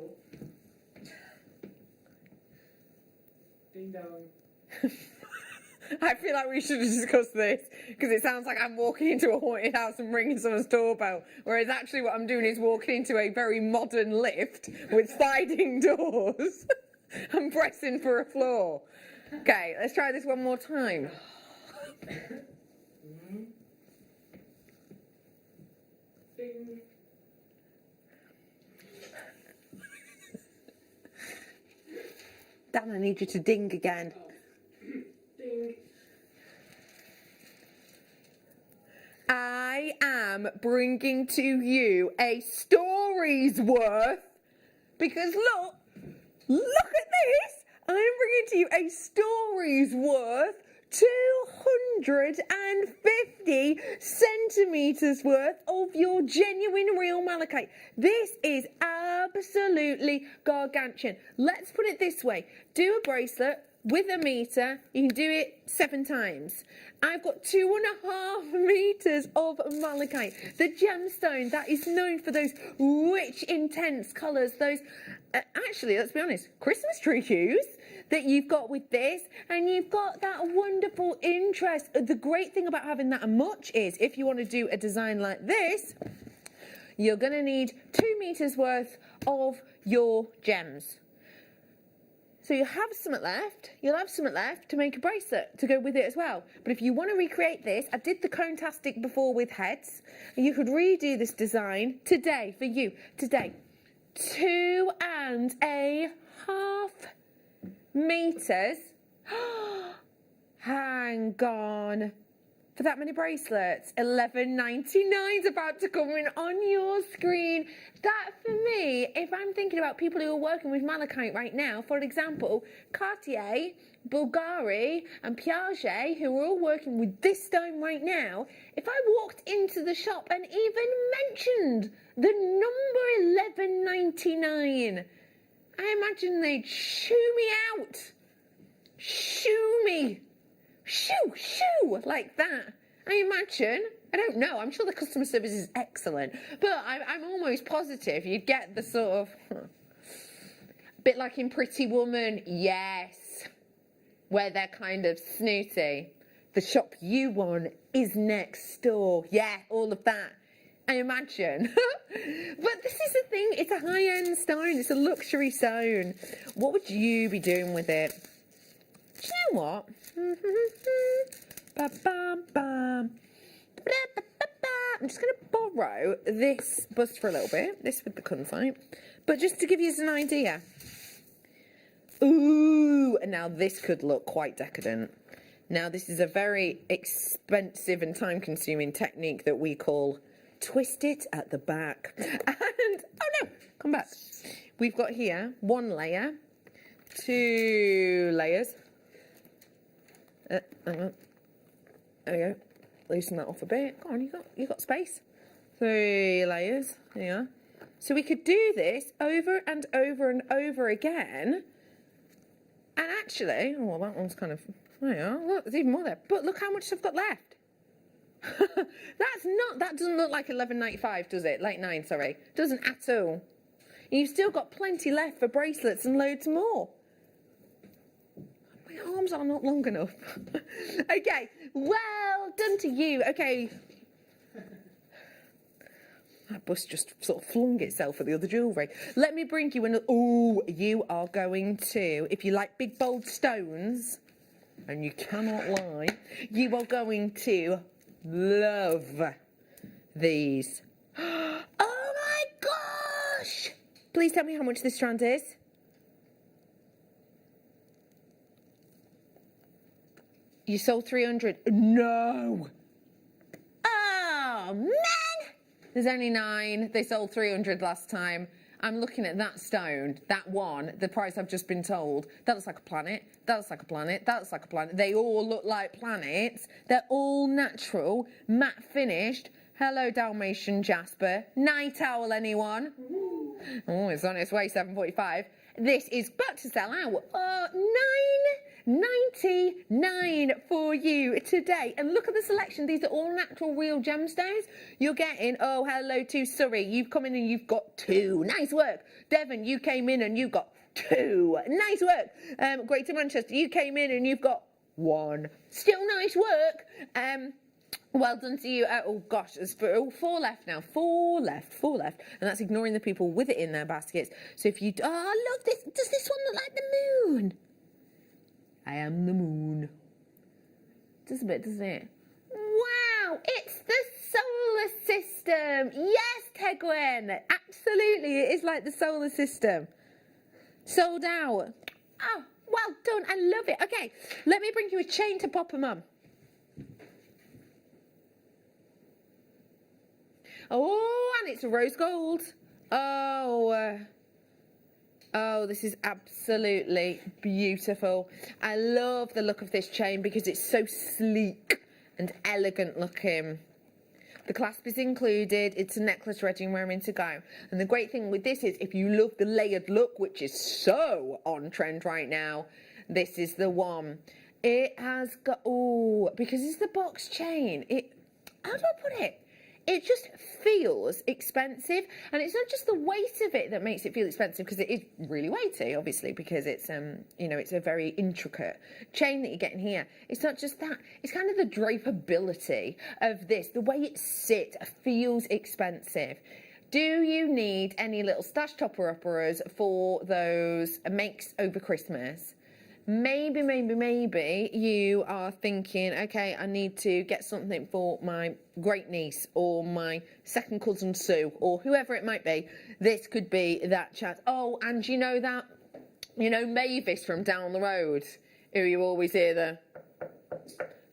S14: Ding dong.
S8: I feel like we should discuss this, because it sounds like I'm walking into a haunted house and ringing someone's doorbell, whereas actually what I'm doing is walking into a very modern lift with sliding doors and pressing for a floor. Okay, let's try this one more time.
S14: Ding.
S8: Dan, I need you to ding again.
S14: Ding.
S8: I am bringing to you a story's worth, because look at this. I'm bringing to you a story's worth 250 centimetres worth of your genuine real malachite. This is absolutely gargantuan. Let's put it this way. Do a bracelet with a metre. You can do it 7 times. I've got 2.5 metres of malachite. The gemstone that is known for those rich, intense colours, those, actually, let's be honest, Christmas tree hues that you've got with this, and you've got that wonderful interest. The great thing about having that much is, if you want to do a design like this, you're going to need 2 metres worth of your gems. So you have something left, you'll have something left to make a bracelet to go with it as well. But if you want to recreate this, I did the Cone-tastic before with heads, and you could redo this design today for you. Today, 2.5 meters. Hang on. For that many bracelets, $11.99 is about to come in on your screen. That, for me, if I'm thinking about people who are working with malachite right now, for example, Cartier, Bulgari, and Piaget, who are all working with this stone right now, if I walked into the shop and even mentioned the number $11.99, I imagine they'd shoo me out. Shoo me. Shoo, like that. I imagine. I don't know. I'm sure the customer service is excellent. But I'm almost positive you'd get the sort of... bit like in Pretty Woman. Yes. Where they're kind of snooty. The shop you want is next door. Yeah, all of that. I imagine. But this is the thing. It's a high-end stone. It's a luxury stone. What would you be doing with it? Do you know what? I'm just going to borrow this bust for a little bit, this with the kunzite, but just to give you an idea. Ooh, and now this could look quite decadent. Now this is a very expensive and time-consuming technique that we call twist it at the back. And, oh no, come back. We've got here 1 layer, 2 layers. Hang on. There we go. Loosen that off a bit. Go on, you got space. 3 layers. There you are. So we could do this over and over and over again. And actually, oh, well, that one's kind of, there you are. Look, there's even more there. But look how much I've got left. That doesn't look like $11.95, does it? Like 9, sorry. Doesn't at all. You've still got plenty left for bracelets and loads more. My arms are not long enough. Okay, well done to you. Okay. That bus just sort of flung itself at the other jewellery. Let me bring you another. Oh, you are going to, if you like big bold stones, and you cannot lie, you are going to love these. Oh my gosh! Please tell me how much this strand is. You sold 300. No. Oh, man. There's only 9. They sold 300 last time. I'm looking at that stone, that one, the price I've just been told. That looks like a planet. That looks like a planet. That looks like a planet. They all look like planets. They're all natural, matte finished. Hello, Dalmatian jasper. Night owl, anyone? Oh, it's on its way, 7:45. This is about to sell out. $9.99 for you today. And look at the selection. These are all natural, real gemstones. You're getting, oh, hello to Surrey. You've come in and you've got 2. Nice work. Devon, you came in and you got 2. Nice work. Greater Manchester, you came in and you've got 1. Still nice work. Well done to you. Oh gosh, there's 4 left now. 4 left. And that's ignoring the people with it in their baskets. So if you, oh, look, this, does this one look like the moon? I am the moon. Just a bit, doesn't it? Wow, it's the solar system. Yes, Tegwen. Absolutely, it is like the solar system. Sold out. Oh, well done. I love it. Okay, let me bring you a chain to Papa Mum. Oh, and it's rose gold. Oh, this is absolutely beautiful. I love the look of this chain because it's so sleek and elegant looking. The clasp is included. It's a necklace ready and raring to go. And the great thing with this is if you love the layered look, which is so on trend right now, this is the one. It has got, oh, because it's the box chain. How do I put it? It just feels expensive, and it's not just the weight of it that makes it feel expensive, because it is really weighty, obviously, because it's it's a very intricate chain that you're getting here. It's not just that; it's kind of the drapeability of this, the way it sits feels expensive. Do you need any little stash topper uppers for those makes over Christmas? Maybe you are thinking, okay, I need to get something for my great niece or my second cousin Sue or whoever it might be. This could be that chance. Oh, and you know that, you know Mavis from down the road, who you always hear the,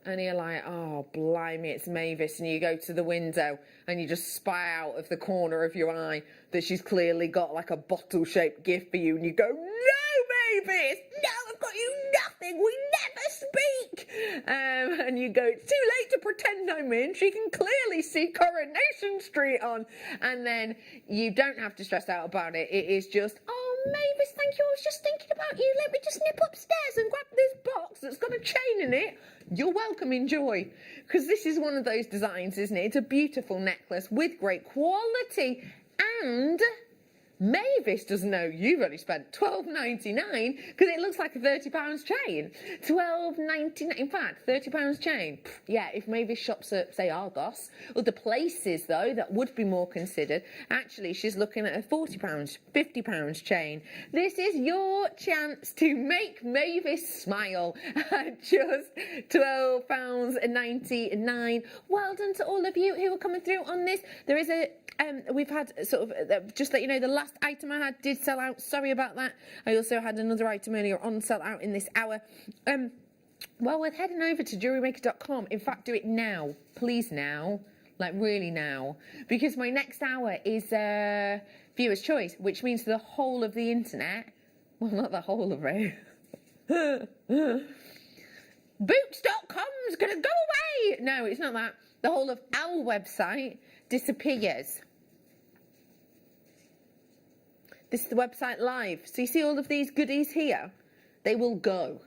S8: and you're like, oh, blimey, it's Mavis, and you go to the window and you just spy out of the corner of your eye that she's clearly got like a bottle-shaped gift for you, and you go, no, Mavis, no, I've got you nothing, we never speak. And you go, it's too late to pretend I'm in, she can clearly see Coronation Street on. And then you don't have to stress out about it. It is just, oh, Mavis, thank you, I was just thinking about you, let me just nip upstairs and grab this box that's got a chain in it. You're welcome, enjoy. Because this is one of those designs, isn't it? It's a beautiful necklace with great quality, and Mavis doesn't know you've only spent £12.99 because it looks like a £30 chain. £12.99, in fact, £30 chain. Yeah, if Mavis shops at, say, Argos, other places, though, that would be more considered, actually, she's looking at a £40, £50 chain. This is your chance to make Mavis smile at just £12.99. Well done to all of you who are coming through on this. There is a we've had sort of, just let you know, the last item I had did sell out. Sorry about that. I also had another item earlier on sell out in this hour. Well, we're heading over to JewelleryMaker.com. In fact, do it now. Please now. Like, really now. Because my next hour is viewer's choice, which means the whole of the internet. Well, not the whole of it. Boots.com's going to go away. No, it's not that. The whole of our website disappears. This is the website live. So you see all of these goodies here? They will go.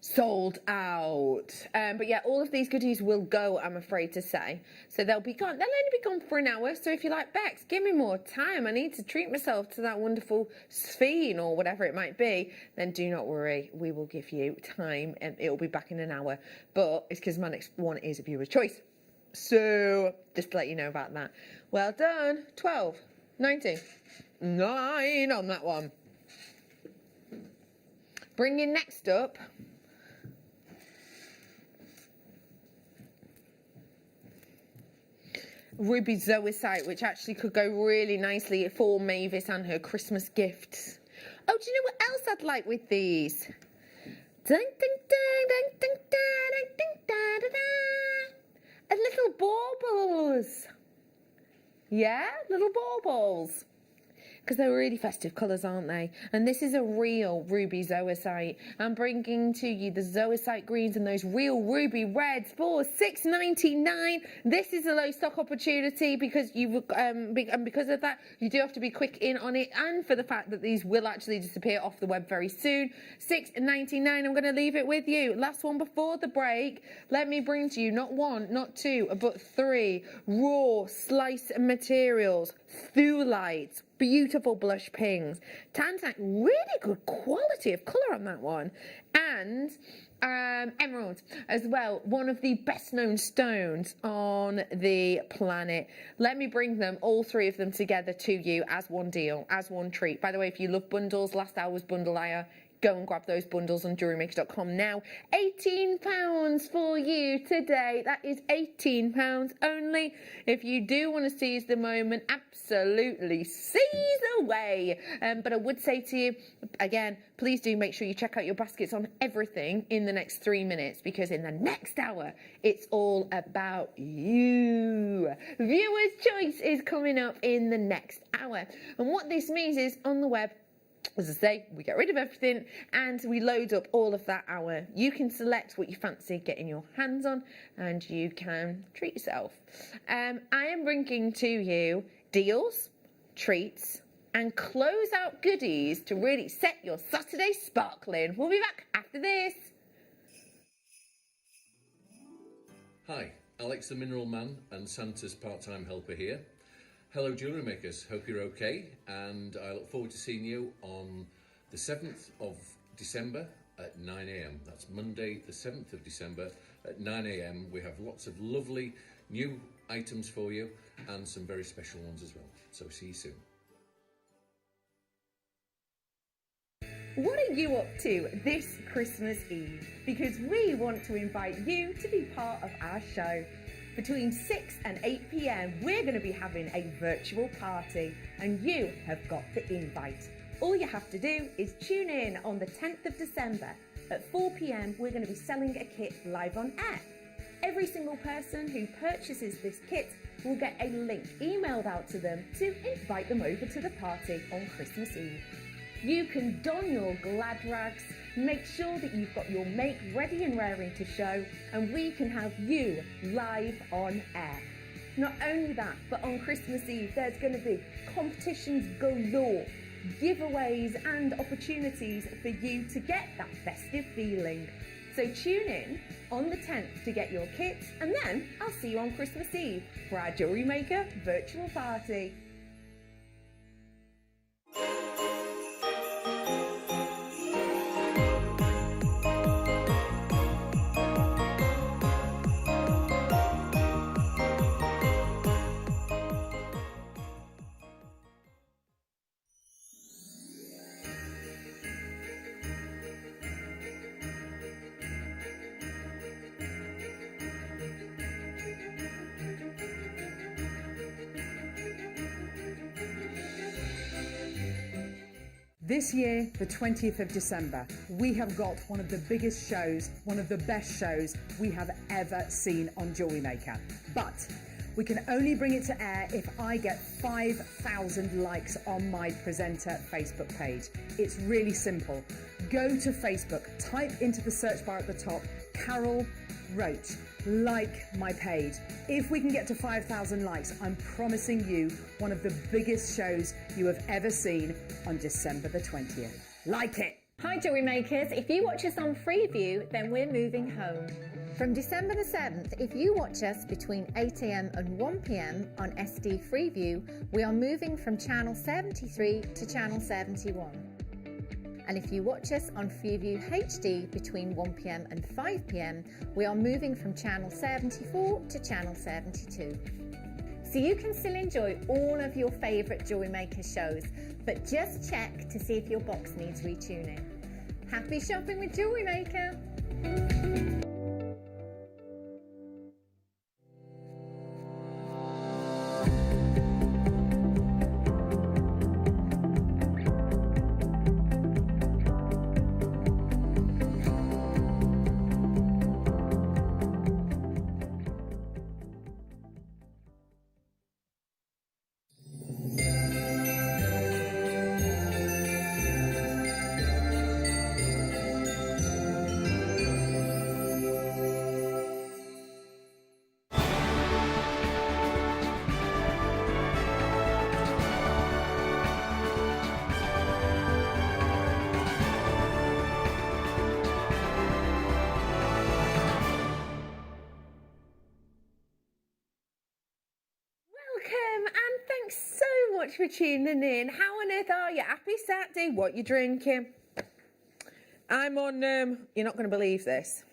S8: Sold out. But yeah, all of these goodies will go, I'm afraid to say. So they'll be gone. They'll only be gone for an hour. So if you're like, Bex, give me more time, I need to treat myself to that wonderful Sphen or whatever it might be, then do not worry. We will give you time and it'll be back in an hour. But it's because my next one is a viewer's choice. So just to let you know about that. Well done. 12.90. 9 on that one. Bringing next up Ruby Zoisite, which actually could go really nicely for Mavis and her Christmas gifts. Oh, do you know what else I'd like with these? Ding, ding, ding, ding, ding, ding, ding, ding, ding, ding. A little baubles. Yeah, little baubles. Because they're really festive colours, aren't they? And this is a real ruby zoisite. I'm bringing to you the zoisite greens and those real ruby reds for $6.99. This is a low stock opportunity because you and because of that, you do have to be quick in on it, and for the fact that these will actually disappear off the web very soon. $6.99. I'm going to leave it with you. Last one before the break. Let me bring to you not one, not two, but 3 raw slice materials, thulites, beautiful blush pinks, tantac, really good quality of colour on that one, and emerald as well, one of the best known stones on the planet. Let me bring them, all 3 of them together to you as one deal, as one treat. By the way, if you love bundles, last hour's bundle hour, go and grab those bundles on JewelleryMaker.com now. £18 for you today. That is £18 only. If you do want to seize the moment, absolutely seize away. But I would say to you, again, please do make sure you check out your baskets on everything in the next 3 minutes, because in the next hour, it's all about you. Viewer's choice is coming up in the next hour. And what this means is, on the web, as I say, we get rid of everything and we load up all of that hour. You can select what you fancy getting your hands on and you can treat yourself. I am bringing to you deals, treats and close-out goodies to really set your Saturday sparkling. We'll be back after this.
S6: Hi, Alex the Mineral Man and Santa's part-time helper here. Hello jewellery makers, hope you're okay, and I look forward to seeing you on the 7th of December at 9 AM. That's Monday the 7th of December at 9 AM. We have lots of lovely new items for you, and some very special ones as well. So see you soon.
S15: What are you up to this Christmas Eve? Because we want to invite you to be part of our show. Between 6 and 8 p.m, we're going to be having a virtual party, and you have got the invite. All you have to do is tune in on the 10th of December. At 4 p.m, we're going to be selling a kit live on air. Every single person who purchases this kit will get a link emailed out to them to invite them over to the party on Christmas Eve. You can don your glad rags, make sure that you've got your make ready and raring to show, and we can have you live on air. Not only that, but on Christmas Eve there's going to be competitions galore, giveaways and opportunities for you to get that festive feeling. So tune in on the 10th to get your kits, and then I'll see you on Christmas Eve for our Jewellery Maker virtual party.
S4: This year, the 20th of December, we have got one of the biggest shows, one of the best shows we have ever seen on Jewellery Maker. But we can only bring it to air if I get 5,000 likes on my presenter Facebook page. It's really simple. Go to Facebook, type into the search bar at the top, Carol Roach, like my page. If we can get to 5,000 likes, I'm promising you one of the biggest shows you have ever seen on December the 20th. Like it!
S3: Hi Jewellery Makers, if you watch us on Freeview, then we're moving home. From December the 7th, if you watch us between 8 a.m. and 1 p.m. on SD Freeview, we are moving from channel 73 to channel 71. And if you watch us on Freeview HD between 1 p.m. and 5 p.m, we are moving from channel 74 to channel 72. So you can still enjoy all of your favourite Jewellery Maker shows, but just check to see if your box needs retuning. Happy shopping with Jewellery Maker!
S8: For tuning in. How on earth are you? Happy Saturday. What you drinking? I'm on you're not going to believe this,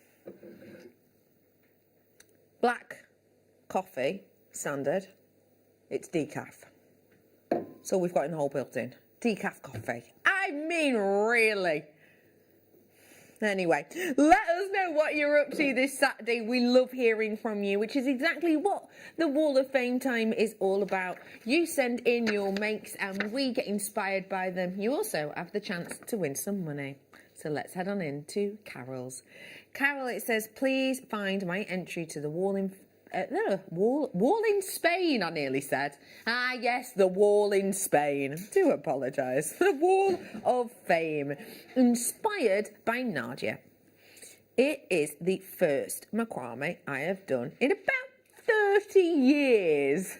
S8: black coffee standard. It's decaf. That's all we've got in the whole building. Decaf coffee. I mean, really. Anyway, let us know what you're up to this Saturday. We love hearing from you, which is exactly what the Wall of Fame time is all about. You send in your makes and we get inspired by them. You also have the chance to win some money. So let's head on in to Carol's. Carol, it says, please find my entry to the wall in Spain, I nearly said. Ah, yes, the wall in Spain. Do apologise. The Wall of Fame, inspired by Nadia. It is the first macrame I have done in about 30 years.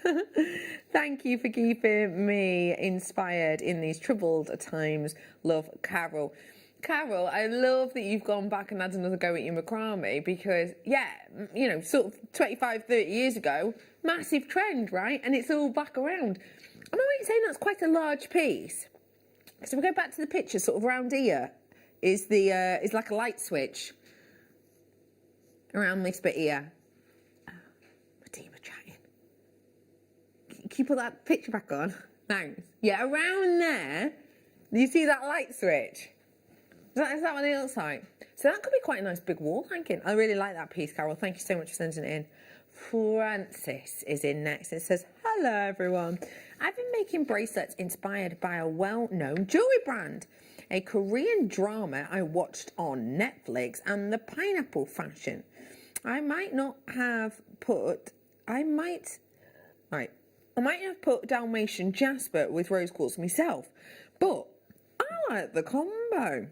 S8: Thank you for keeping me inspired in these troubled times. Love, Carol. Carol, I love that you've gone back and had another go at your macrame because, yeah, you know, sort of 25, 30 years ago, massive trend, right? And it's all back around. Am I right in saying that's quite a large piece? So we go back to the picture, sort of around here is like a light switch around this bit here. My team are chatting.
S15: Can you put that picture back on? Thanks. Yeah, around there. Do you see that light switch? Is that what it looks like? So that could be quite a nice big wall hanging. I really like that piece, Carol. Thank you so much for sending it in. Francis is in next. It says, hello, everyone. I've been making bracelets inspired by a well-known jewellery brand, a Korean drama I watched on Netflix, and the pineapple fashion. I might have put Dalmatian jasper with rose quartz myself, but I like the combo.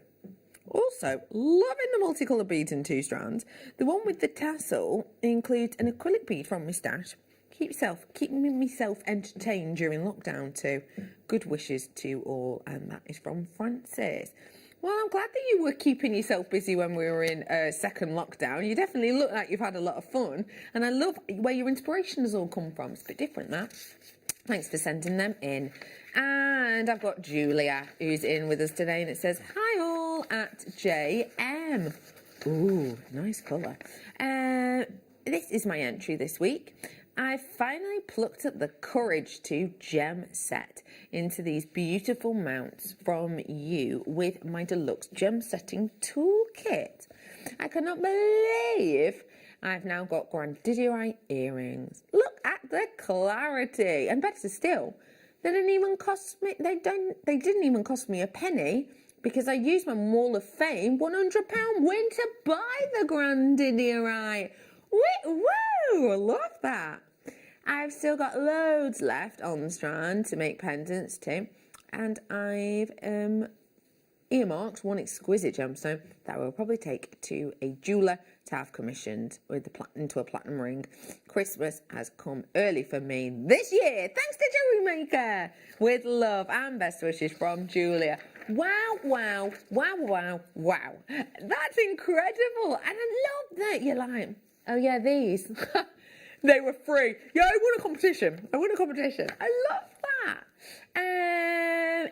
S15: Also, loving the multicoloured beads in 2 strands. The one with the tassel includes an acrylic bead from my stash. Keeping myself entertained during lockdown too. Good wishes to all, and that is from Francis. Well, I'm glad that you were keeping yourself busy when we were in second lockdown. You definitely look like you've had a lot of fun, and I love where your inspiration has all come from. It's a bit different, that. Thanks for sending them in. And I've got Julia, who's in with us today, and it says, hi all at JM. Ooh, nice colour. This is my entry this week. I finally plucked up the courage to gem set into these beautiful mounts from you with my deluxe gem setting toolkit. I cannot believe I've now got grandidiorite earrings. Look at the clarity, and better still, they didn't even cost me. They didn't even cost me a penny, because I used my Wall of Fame £100 win to buy the grandidiorite. Woo! I love that. I've still got loads left on the strand to make pendants too, and I've earmarked one exquisite gemstone that will probably take to a jeweller to have commissioned with into a platinum ring. Christmas has come early for me this year, thanks to JewelleryMaker. With love and best wishes from Julia. Wow, wow, wow, wow, wow. That's incredible. And I love that you're like, oh yeah, these. They were free. Yeah, I won a competition. I love that.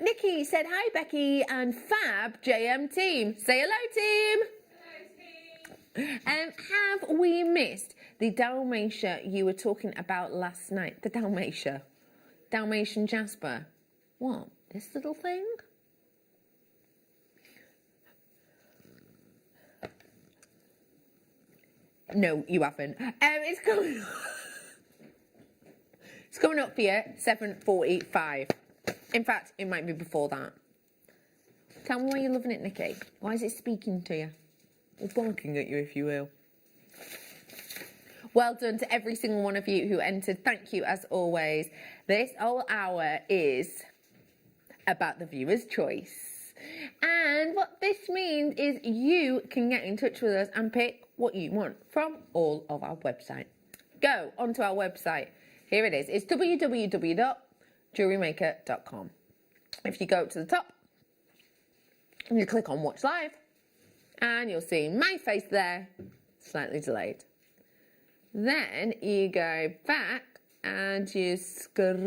S15: Nikki said, hi, Becky and Fab JM team. Say hello, team. Have we missed the Dalmatia you were talking about last night? The Dalmatian jasper. What? This little thing? No, you haven't. It's coming up for you, 7:45. In fact, it might be before that. Tell me why you're loving it, Nikki. Why is it speaking to you? Or barking at you, if you will. Well done to every single one of you who entered. Thank you, as always. This whole hour is about the viewer's choice. And what this means is you can get in touch with us and pick what you want from all of our website. Go onto our website. Here it is. It's www.jewellerymaker.com. If you go to the top, you click on Watch Live, and you'll see my face there, slightly delayed. Then you go back and you scroll,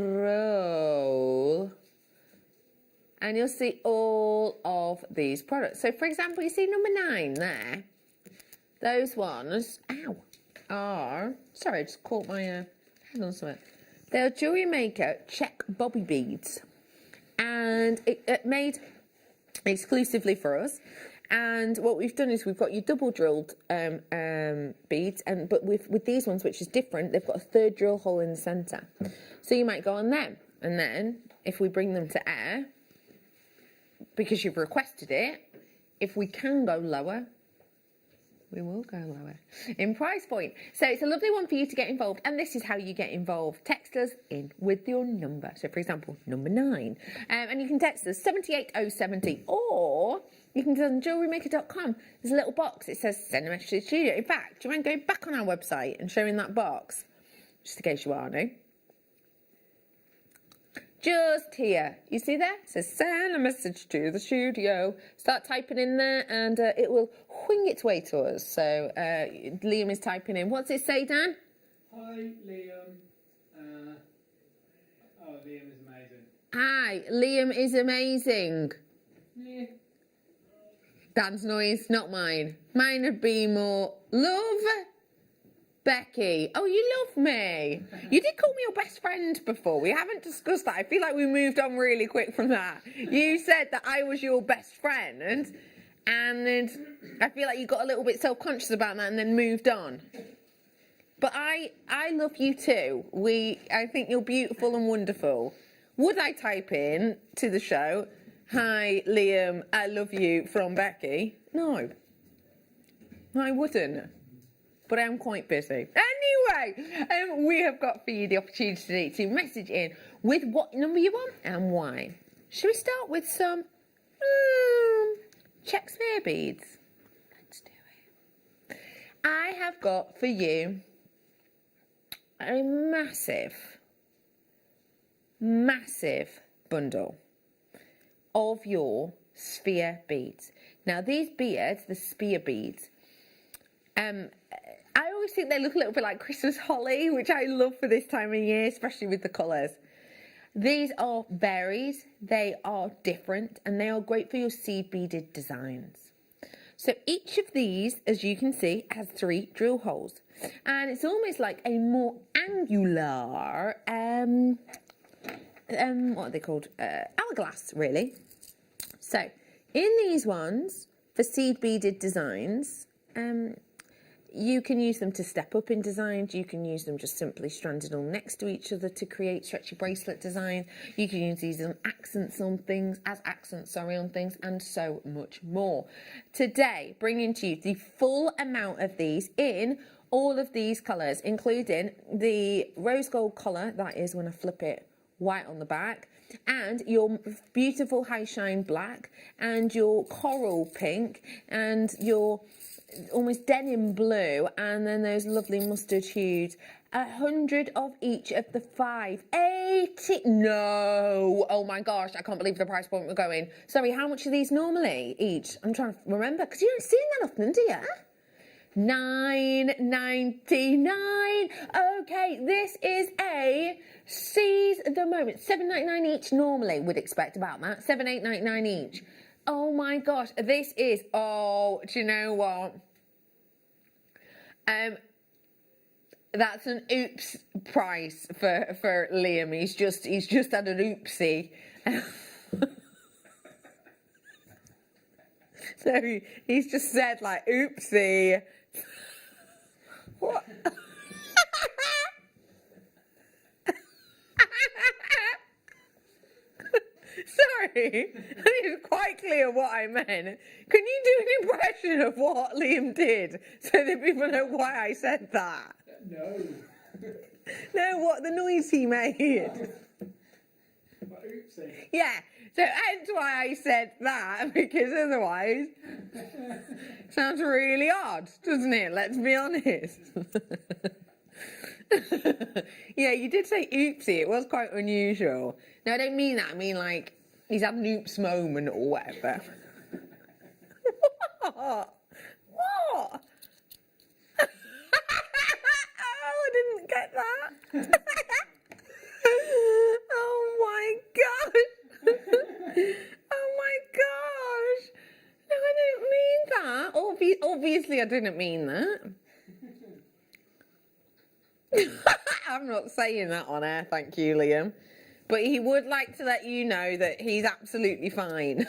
S15: and you'll see all of these products. So, for example, you see number 9 there. Those ones, are, sorry, I just caught my head on something. They're JewelleryMaker check bobby beads, and it made exclusively for us. And what we've done is we've got your double drilled beads, but with these ones, which is different, they've got a 3rd drill hole in the centre. So you might go on them, and then if we bring them to air, because you've requested it, if we can go lower, we will go lower in price point. So it's a lovely one for you to get involved, and this is how you get involved. Text us in with your number. So, for example, number 9, and you can text us 78070, or you can go on JewelleryMaker.com. There's a little box. It says send a message to the studio. In fact, do you mind going back on our website and showing that box, just in case you are new? Just here, you see there? It says send a message to the studio. Start typing in there, and it will wing its way to us. So Liam is typing in. What's it say, Dan?
S14: Hi, Liam. Liam is amazing.
S1: Hi, Liam is amazing.
S14: Yeah.
S1: Dan's noise, not mine. Mine would be more love
S8: Becky, oh, you love me. You did call me your best friend before. We haven't discussed that. I feel like we moved on really quick from that. You said that I was your best friend, and I feel like you got a little bit self-conscious about that and then moved on. But I love you too. I think you're beautiful and wonderful. Would I type in to the show, "Hi, Liam, I love you," from Becky? No, I wouldn't. But I am quite busy. Anyway, we have got for you the opportunity to message in with what number you want and why. Should we start with some Shakespeare beads? Let's do it. I have got for you a massive bundle of your sphere beads. Now these beads, the sphere beads, I always think they look a little bit like Christmas holly, which I love for this time of year, especially with the colours. These are berries, they are different, and they are great for your seed beaded designs. So each of these, as you can see, has 3 drill holes. And it's almost like a more angular, what are they called? Hourglass, really. So in these ones, for seed beaded designs, you can use them to step up in designs. You can use them just simply stranded all next to each other to create stretchy bracelet design. You can use these as accents on things, and so much more. Today, bringing to you the full amount of these in all of these colours, including the rose gold colour, that is when I flip it white on the back, and your beautiful high shine black, and your coral pink, and your almost denim blue, and then those lovely mustard hues. 100 of each of the 5. 80. No. Oh my gosh, I can't believe the price point we're going. Sorry, how much are these normally each? I'm trying to remember, because you don't see them that often, do you? $9.99. Okay, this is a seize the moment. $7.99 each normally, would expect about that. $7.99 each. Oh my gosh, this is, oh, do you know what? That's an oops price for Liam. He's just had an oopsie. So he's just said like oopsie. What? Sorry, it's quite clear what I meant. Can you do an impression of what Liam did so that people know why I said that?
S14: No.
S8: No, what the noise he made.
S14: Oopsie.
S8: Yeah, so that's why I said that, because otherwise it sounds really odd, doesn't it? Let's be honest. Yeah, you did say oopsie. It was quite unusual. No, I don't mean that. I mean like he's had an oops moment or whatever. What? What? Oh, I didn't get that. Oh my gosh. Oh my gosh. No, I didn't mean that. Obviously, I didn't mean that. I'm not saying that on air, thank you, Liam. But he would like to let you know that he's absolutely fine.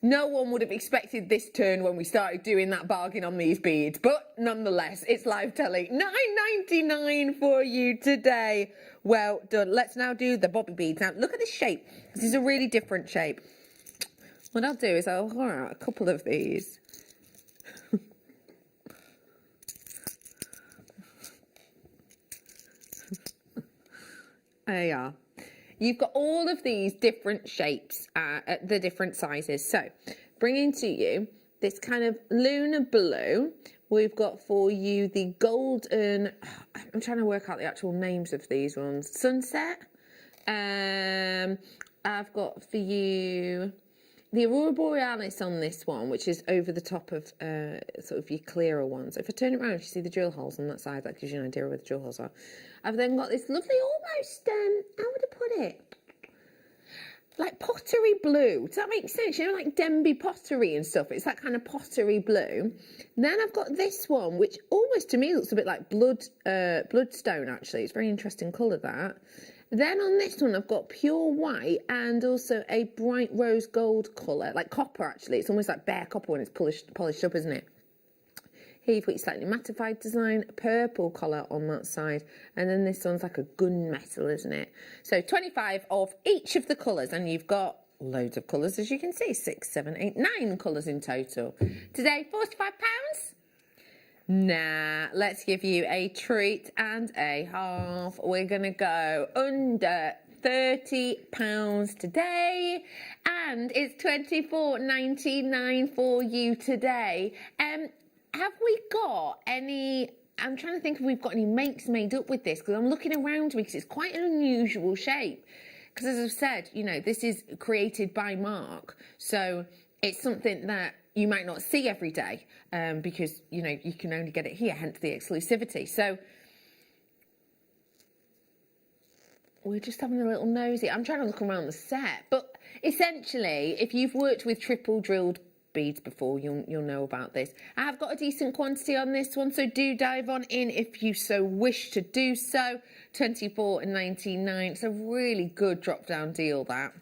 S8: No one would have expected this turn when we started doing that bargain on these beads. But nonetheless, it's live telly. $9.99 for you today. Well done. Let's now do the bobby beads. Now, look at this shape. This is a really different shape. What I'll do is I'll pour out a couple of these. There you are. You've got all of these different shapes at the different sizes. So, bringing to you this kind of lunar blue. We've got for you the golden, I'm trying to work out the actual names of these ones. Sunset. I've got for you the Aurora Borealis on this one, which is over the top of sort of your clearer ones. If I turn it around, you see the drill holes on that side. That gives you an idea of where the drill holes are. I've then got this lovely almost, how would I put it? like pottery blue. Does that make sense? You know, like Denby pottery and stuff. It's that kind of pottery blue. Then I've got this one, which almost to me looks a bit like bloodstone, actually. It's a very interesting colour, that. Then on this one, I've got pure white and also a bright rose gold colour, like copper, actually. It's almost like bare copper when it's polished up, isn't it? Here you've got your slightly mattified design, purple colour on that side, and then this one's like a gunmetal, isn't it? So 25 of each of the colours, and you've got loads of colours, as you can see, 6, 7, 8, 9 colours in total. Today, £45? Nah, let's give you a treat and a half. We're going to go under £30 today, and it's $24.99 for you today. Have we got any, I'm trying to think if we've got any makes made up with this, because I'm looking around because it's quite an unusual shape. Because as I've said, you know, this is created by Mark, so it's something that you might not see every day, because, you know, you can only get it here, hence the exclusivity. So we're just having a little nosy. I'm trying to look around the set, but essentially, if you've worked with triple drilled beads before, you'll know about this. I have got a decent quantity on this one, so do dive on in if you so wish to do so. $24.99. It's a really good drop down deal, that.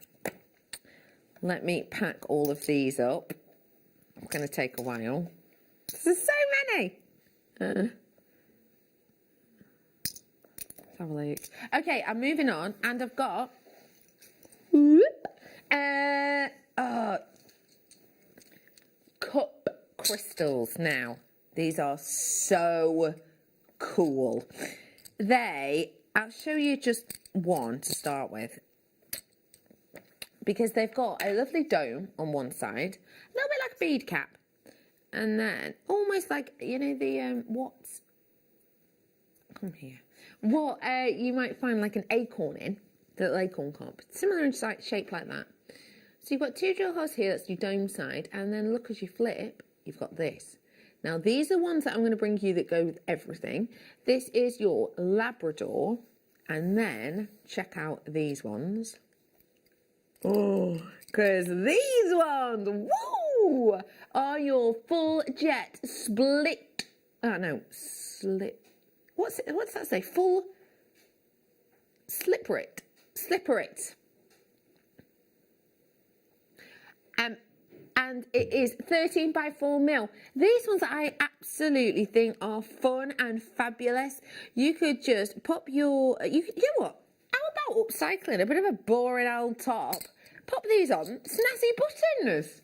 S8: Let me pack all of these up. It's going to take a while. There's so many. Let's have a look. Okay, I'm moving on, and I've got cup crystals. Now, these are so cool. I'll show you just one to start with, because they've got a lovely dome on one side, a little bit like a bead cap, and then almost like, you know, the come here, what you might find like an acorn in, the little acorn cup, similar in shape like that. So you've got 2 drill holes here, that's your dome side, and then look, as you flip, you've got this. Now these are ones that I'm going to bring you that go with everything. This is your Labrador, and then check out these ones. Oh, because these ones, woo, are your full jet split. Oh no, slip. What's that say? Full slipperit. Slipperit. And it is 13 by 4 mil. These ones I absolutely think are fun and fabulous. You could just pop your, you know what? How about upcycling a bit of a boring old top? Pop these on, snazzy buttons.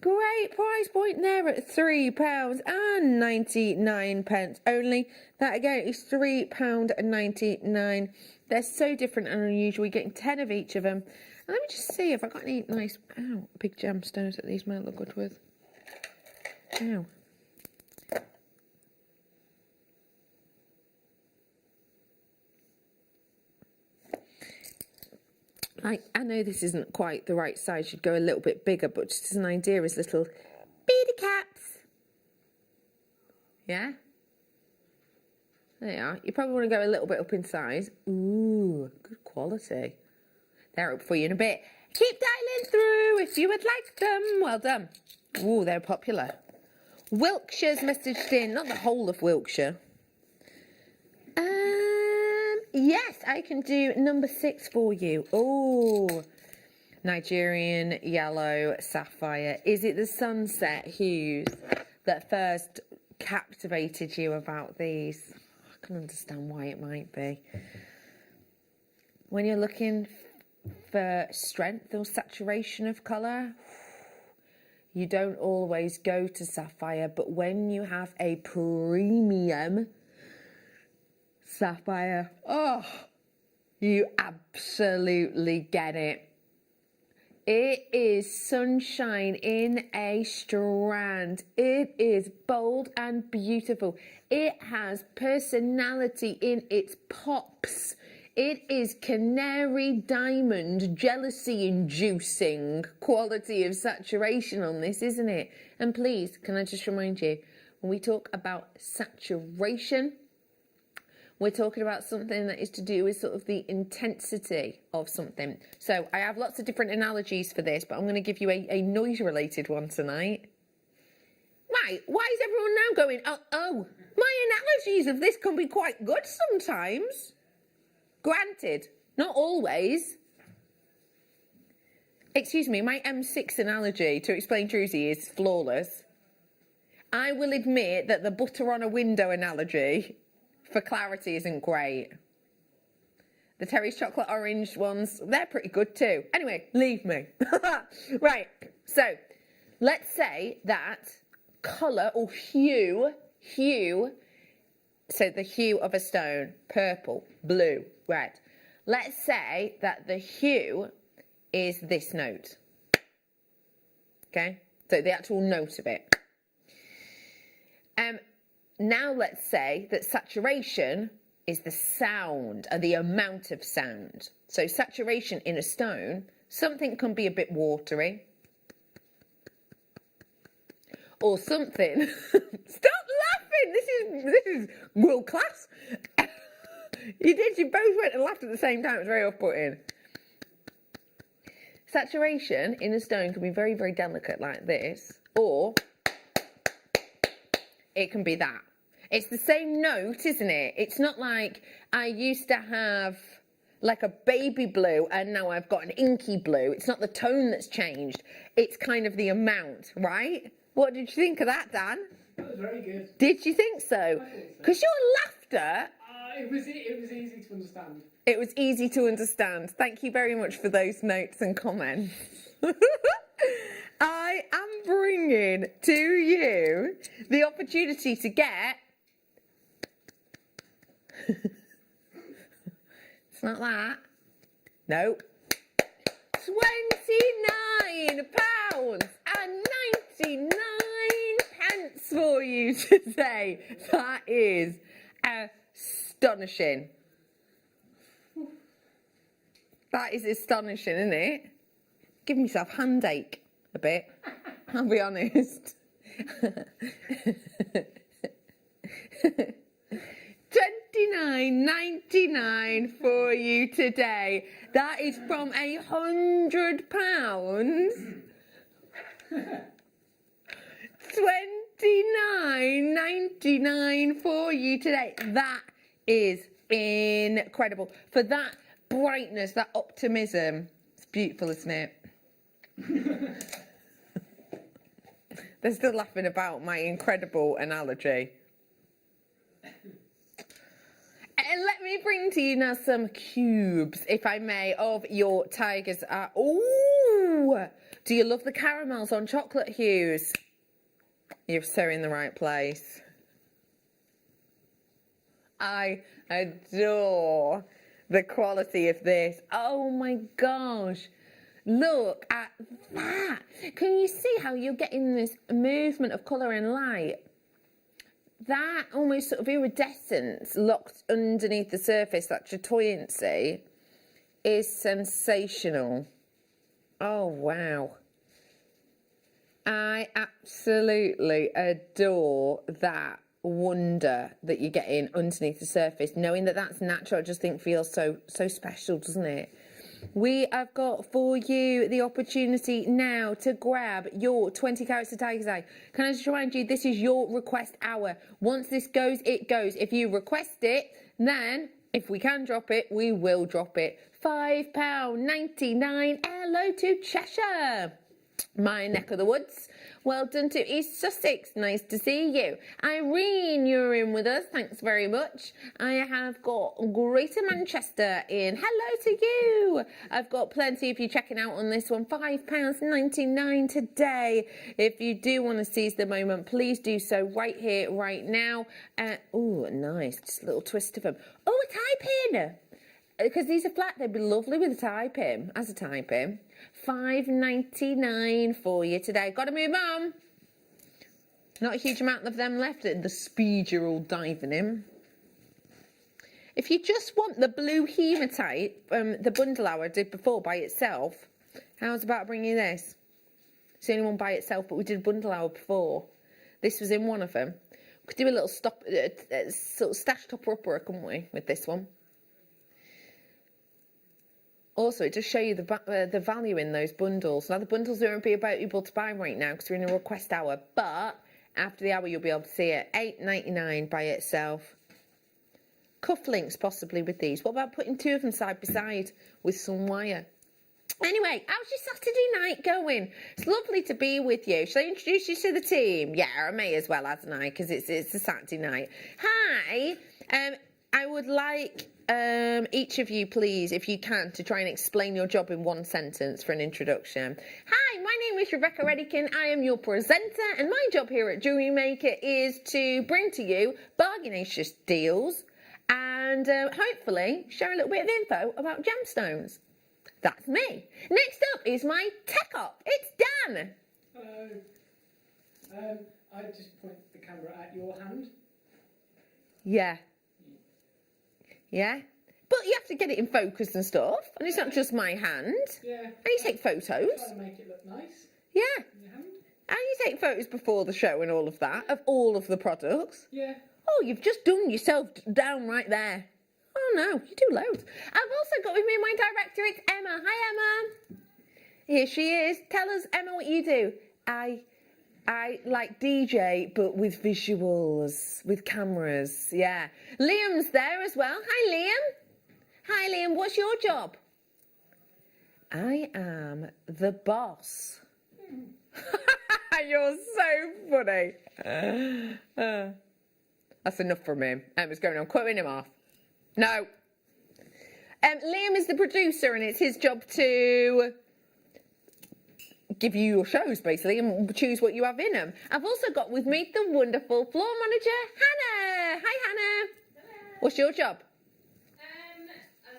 S8: Great price point there at £3.99 only. That again is £3.99. They're so different and unusual. You're getting 10 of each of them. And let me just see if I've got any nice, big gemstones that these might look good with. Ow. I know this isn't quite the right size, should go a little bit bigger, but just as an idea, is little beady caps. Yeah? There you are. You probably want to go a little bit up in size. Ooh, good quality. They're up for you in a bit. Keep dialing through if you would like them. Well done. Ooh, they're popular. Wiltshire's messaged in, not the whole of Wiltshire. Yes, I can do number 6 for you. Oh, Nigerian yellow sapphire. Is it the sunset hues that first captivated you about these? I can understand why it might be. When you're looking for strength or saturation of colour, you don't always go to sapphire, but when you have a premium sapphire, oh, you absolutely get it. It is sunshine in a strand. It is bold and beautiful. It has personality in its pops. It is canary diamond, jealousy inducing quality of saturation on this, isn't it? And please, can I just remind you, when we talk about saturation, We're talking about something that is to do with sort of the intensity of something. So I have lots of different analogies for this, but I'm going to give you a noise-related one tonight. Right, why is everyone now going, oh, my analogies of this can be quite good sometimes. Granted, not always. Excuse me, my M6 analogy to explain Druzy is flawless. I will admit that the butter on a window analogy for clarity isn't great. The Terry's chocolate orange ones, they're pretty good too. Anyway, leave me. Right, so let's say that colour or hue, so the hue of a stone, purple, blue, red. Let's say that the hue is this note. Okay, so the actual note of it. Now let's say that saturation is the sound and the amount of sound. So saturation in a stone, something can be a bit watery. Or something. Stop laughing! This is world class. You both went and laughed at the same time. It's very off-putting. Saturation in a stone can be very, very delicate like this, or it can be that. It's the same note, isn't it? It's not like I used to have like a baby blue and now I've got an inky blue. It's not the tone that's changed. It's kind of the amount, right? What did you think of that, Dan?
S14: That was very good.
S8: Did you think so? Because your laughter...
S14: It was easy to understand.
S8: It was easy to understand. Thank you very much for those notes and comments. I am bringing to you the opportunity to get... It's not that. Nope. £29.99 for you today. That is astonishing. That is astonishing, isn't it? Give myself handache a bit, I'll be honest. £29.99 for you today. That is from £100. £29.99 for you today. That is incredible. For that brightness, that optimism. It's beautiful, isn't it? They're still laughing about my incredible analogy. And let me bring to you now some cubes, if I may, of your tigers. Ooh! Do you love the caramels on chocolate hues? You're so in the right place. I adore the quality of this. Oh my gosh. Look at that. Can you see how you're getting this movement of colour and light? That almost sort of iridescence locked underneath the surface, that chatoyancy, is sensational. Oh, wow. I absolutely adore that wonder that you're getting underneath the surface. Knowing that that's natural, I just think feels so special, doesn't it? We have got for you the opportunity now to grab your 20 carats of tiger's eye. Can I just remind you, this is your request hour. Once this goes, it goes. If you request it, then if we can drop it, we will drop it. £5.99. Hello to Cheshire, my neck of the woods. Well done to East Sussex. Nice to see you. Irene, you're in with us. Thanks very much. I have got Greater Manchester in. Hello to you. I've got plenty of you checking out on this one. £5.99 today. If you do want to seize the moment, please do so right here, right now. Oh, nice. Just a little twist of them. Oh, a tie pin. Because these are flat, they'd be lovely with a tie pin, as a tie pin. £5.99 for you today. Got to move on. Not a huge amount of them left at the speed you're all diving in. If you just want the blue hematite, the bundle hour I did before by itself, how's about bringing this? It's the only one by itself, but we did a bundle hour before. This was in one of them. Could do a little sort of stash topper upper, couldn't we, with this one? Also, it does show you the value in those bundles. Now, the bundles won't be able to buy right now because we're in a request hour, but after the hour, you'll be able to see it. $8.99 by itself. Cufflinks possibly with these. What about putting two of them side by side with some wire? Anyway, how's your Saturday night going? It's lovely to be with you. Shall I introduce you to the team? Yeah, I may as well, hasn't I? Because it's a Saturday night. Hi. I would like each of you, please, if you can, to try and explain your job in one sentence for an introduction. Hi, my name is Rebecca Redican. I am your presenter, and my job here at JewelleryMaker is to bring to you bargainacious deals and hopefully share a little bit of info about gemstones. That's me. Next up is my tech op. It's Dan.
S14: Hello. I just point the camera at your hand.
S8: Yeah. Yeah? But you have to get it in focus and stuff. And it's not just my hand.
S14: Yeah.
S8: And you take photos.
S14: Try to make it look nice.
S8: Yeah.
S14: In your hand.
S8: And you take photos before the show and all of that, of all of the products.
S14: Yeah.
S8: Oh, you've just done yourself down right there. Oh, no, you do loads. I've also got with me my director, it's Emma. Hi, Emma. Here she is. Tell us, Emma, what you do. I like DJ, but with visuals, with cameras, yeah. Liam's there as well. Hi, Liam. Hi, Liam. What's your job? I am the boss. You're so funny. That's enough from him. Emma's going on quoting him off. No. Liam is the producer, and it's his job to give you your shows, basically, and choose what you have in them. I've also got with me the wonderful floor manager, Hannah. Hi, Hannah. Hello. What's your job?
S16: A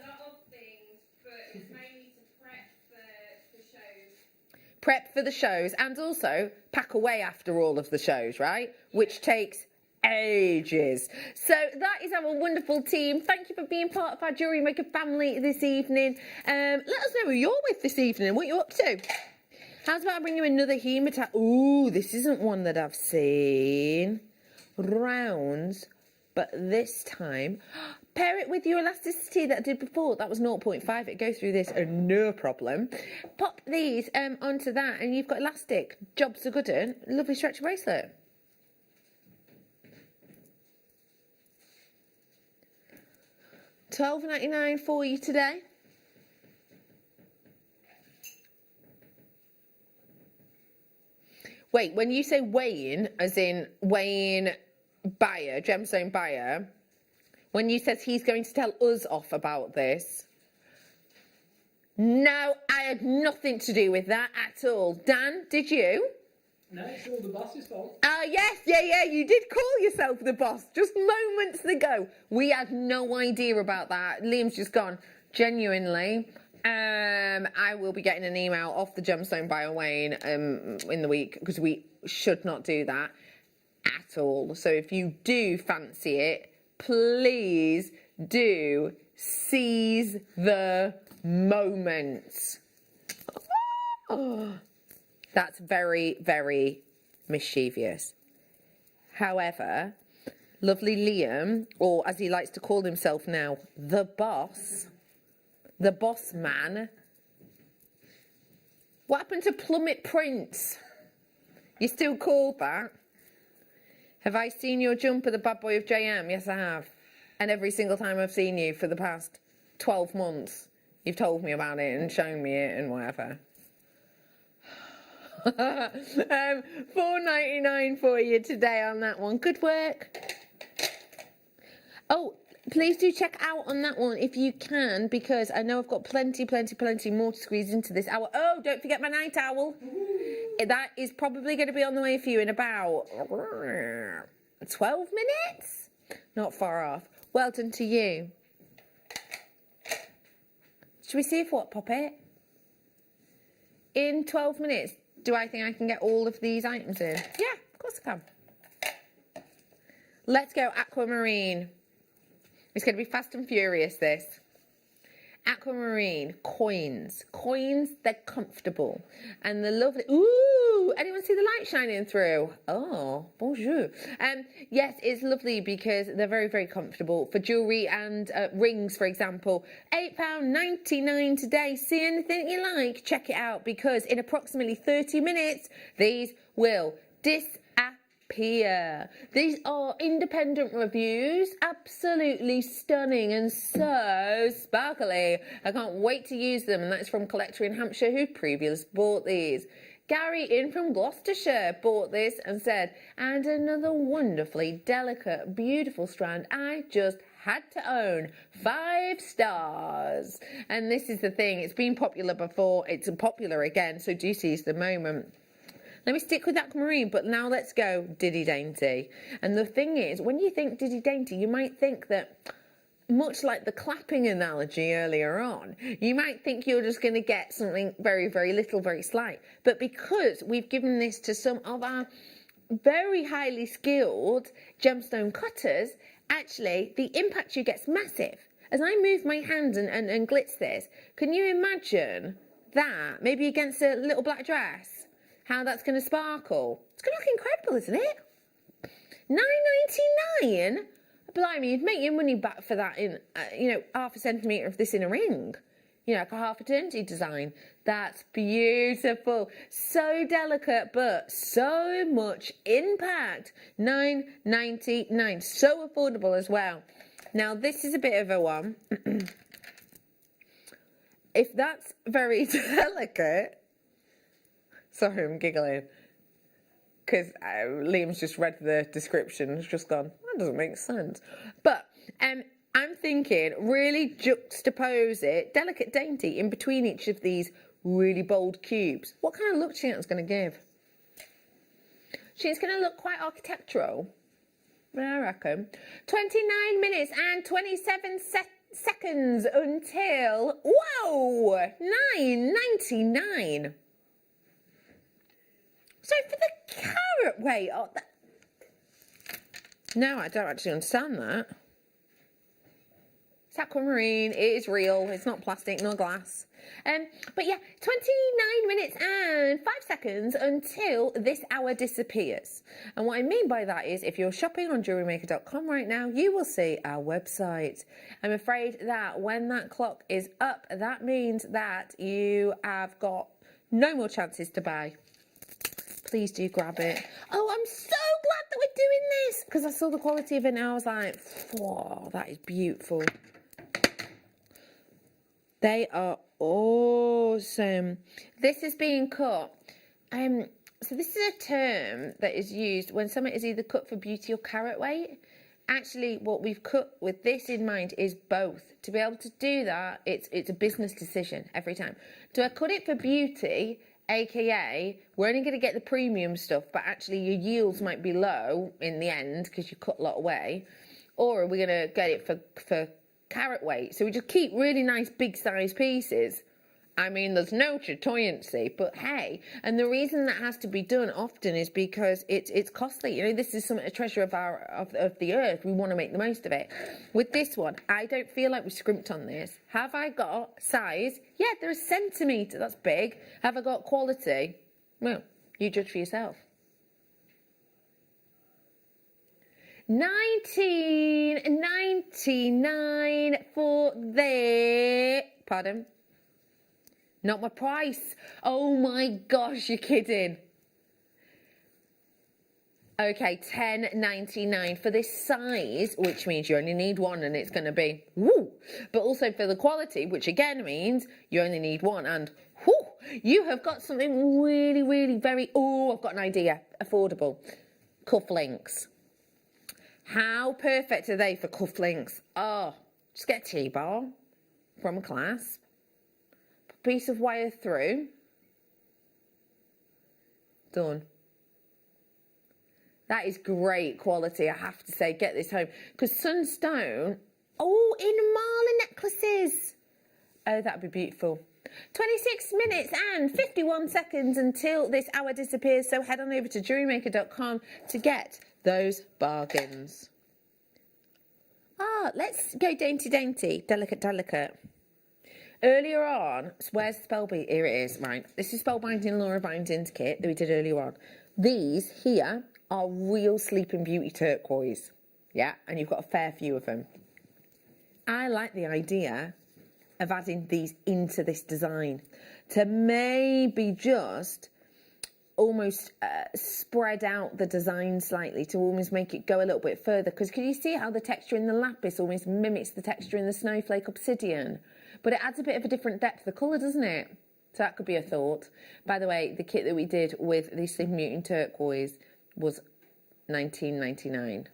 S16: lot of things, but it's mainly to prep for shows.
S8: Prep for the shows, and also pack away after all of the shows, right? Which takes ages. So that is our wonderful team. Thank you for being part of our JewelleryMaker family this evening. Let us know who you're with this evening, what you're up to. How's about I bring you another Hematite? Ooh, this isn't one that I've seen. Rounds, but this time, pair it with your elasticity that I did before. That was 0.5. It goes through this, no problem. Pop these onto that, and you've got elastic. Job's a good one. Lovely stretchy bracelet. $12.99 for you today. Wait, when you say weighing, as in weighing buyer, gemstone buyer, when you said he's going to tell us off about this, no, I had nothing to do with that at all. Dan, did you?
S14: No, it's all the boss's fault.
S8: Yes, yeah, you did call yourself the boss just moments ago. We had no idea about that. Liam's just gone, genuinely. I will be getting an email off the gemstone buyer Wayne in the week, because we should not do that at all. So if you do fancy it, please do seize the moment. Oh, that's very, very mischievous. However, lovely Liam, or as he likes to call himself now, the boss man. What happened to Plummet Prince? You still called that? Have I seen your jumper, the bad boy of JM? Yes, I have. And every single time I've seen you for the past 12 months, you've told me about it and shown me it and whatever. $4.99 for you today on that one. Good work. Oh, please do check out on that one if you can, because I know I've got plenty more to squeeze into this hour. Oh, don't forget my night owl. That is probably going to be on the way for you in about 12 minutes. Not far off. Well done to you. Should we see if what, Poppet? In 12 minutes, do I think I can get all of these items in? Yeah, of course I can. Let's go Aquamarine. It's going to be fast and furious, this. Aquamarine coins. Coins, they're comfortable. And the lovely, ooh, anyone see the light shining through? Oh, bonjour. Yes, it's lovely because they're very, very comfortable for jewellery and rings, for example. £8.99 today. See anything you like? Check it out because in approximately 30 minutes, these will disappear. These are independent reviews, absolutely stunning and so sparkly. I can't wait to use them, and that's from Collector in Hampshire who previously bought these. Gary in from Gloucestershire bought this and said, and another wonderfully delicate, beautiful strand I just had to own. 5 stars. And this is the thing, it's been popular before, it's popular again, so do seize the moment. Let me stick with Aquamarine, but now let's go Diddy Dainty. And the thing is, when you think Diddy Dainty, you might think that, much like the clapping analogy earlier on, you might think you're just going to get something very, very little, very slight. But because we've given this to some of our very highly skilled gemstone cutters, actually, the impact you get's massive. As I move my hand and glitz this, can you imagine that, maybe against a little black dress? How that's going to sparkle. It's going to look incredible, isn't it? £9.99? Blimey, you'd make your money back for that in, half a centimetre of this in a ring. Like a half eternity design. That's beautiful. So delicate, but so much impact. £9.99. So affordable as well. Now, this is a bit of a one. If that's very delicate... Sorry, I'm giggling because Liam's just read the description and has just gone, that doesn't make sense. But I'm thinking, really juxtapose it, delicate dainty, in between each of these really bold cubes. What kind of look do you think that's going to give? She's going to look quite architectural, I reckon. 29 minutes and 27 seconds until, whoa, £9.99. So for the carat weight, no, I don't actually understand that. It's aquamarine, it is real, it's not plastic, nor glass. But yeah, 29 minutes and 5 seconds until this hour disappears. And what I mean by that is, if you're shopping on JewelleryMaker.com right now, you will see our website. I'm afraid that when that clock is up, that means that you have got no more chances to buy. Please do grab it. Oh, I'm so glad that we're doing this because I saw the quality of it and I was like, whoa, that is beautiful. They are awesome. This is being cut. So this is a term that is used when something is either cut for beauty or carat weight. Actually, what we've cut with this in mind is both. To be able to do that, it's a business decision every time. Do I cut it for beauty? AKA, we're only going to get the premium stuff, but actually your yields might be low in the end because you cut a lot away. Or are we going to get it for carat weight? So we just keep really nice big size pieces. I mean, there's no chatoyancy, but hey. And the reason that has to be done often is because it's costly. This is a treasure of the earth. We want to make the most of it. With this one, I don't feel like we scrimped on this. Have I got size? Yeah, they're a centimetre. That's big. Have I got quality? Well, you judge for yourself. £19.99 for the... Pardon? Not my price. Oh my gosh, you're kidding. Okay, £10.99 for this size, which means you only need one and it's going to be woo. But also for the quality, which again means you only need one and whoo, you have got something really, really very, I've got an idea, affordable. Cufflinks. How perfect are they for cufflinks? Oh, just get a T-bar from a clasp. Piece of wire through. Done. That is great quality, I have to say. Get this home. Because sunstone, in Marla necklaces. Oh, that'd be beautiful. 26 minutes and 51 seconds until this hour disappears. So head on over to JewelleryMaker.com to get those bargains. Let's go dainty, dainty, delicate, delicate. Earlier on, where's the spell bead? Here it is, right. This is Spellbinding Laura Binding's kit that we did earlier on. These here are real Sleeping Beauty turquoise. Yeah, and you've got a fair few of them. I like the idea of adding these into this design to maybe just almost spread out the design slightly, to almost make it go a little bit further. Because can you see how the texture in the lapis almost mimics the texture in the snowflake obsidian? But it adds a bit of a different depth of colour, doesn't it? So that could be a thought. By the way, the kit that we did with the Sleeping Beauty in turquoise was $19.99.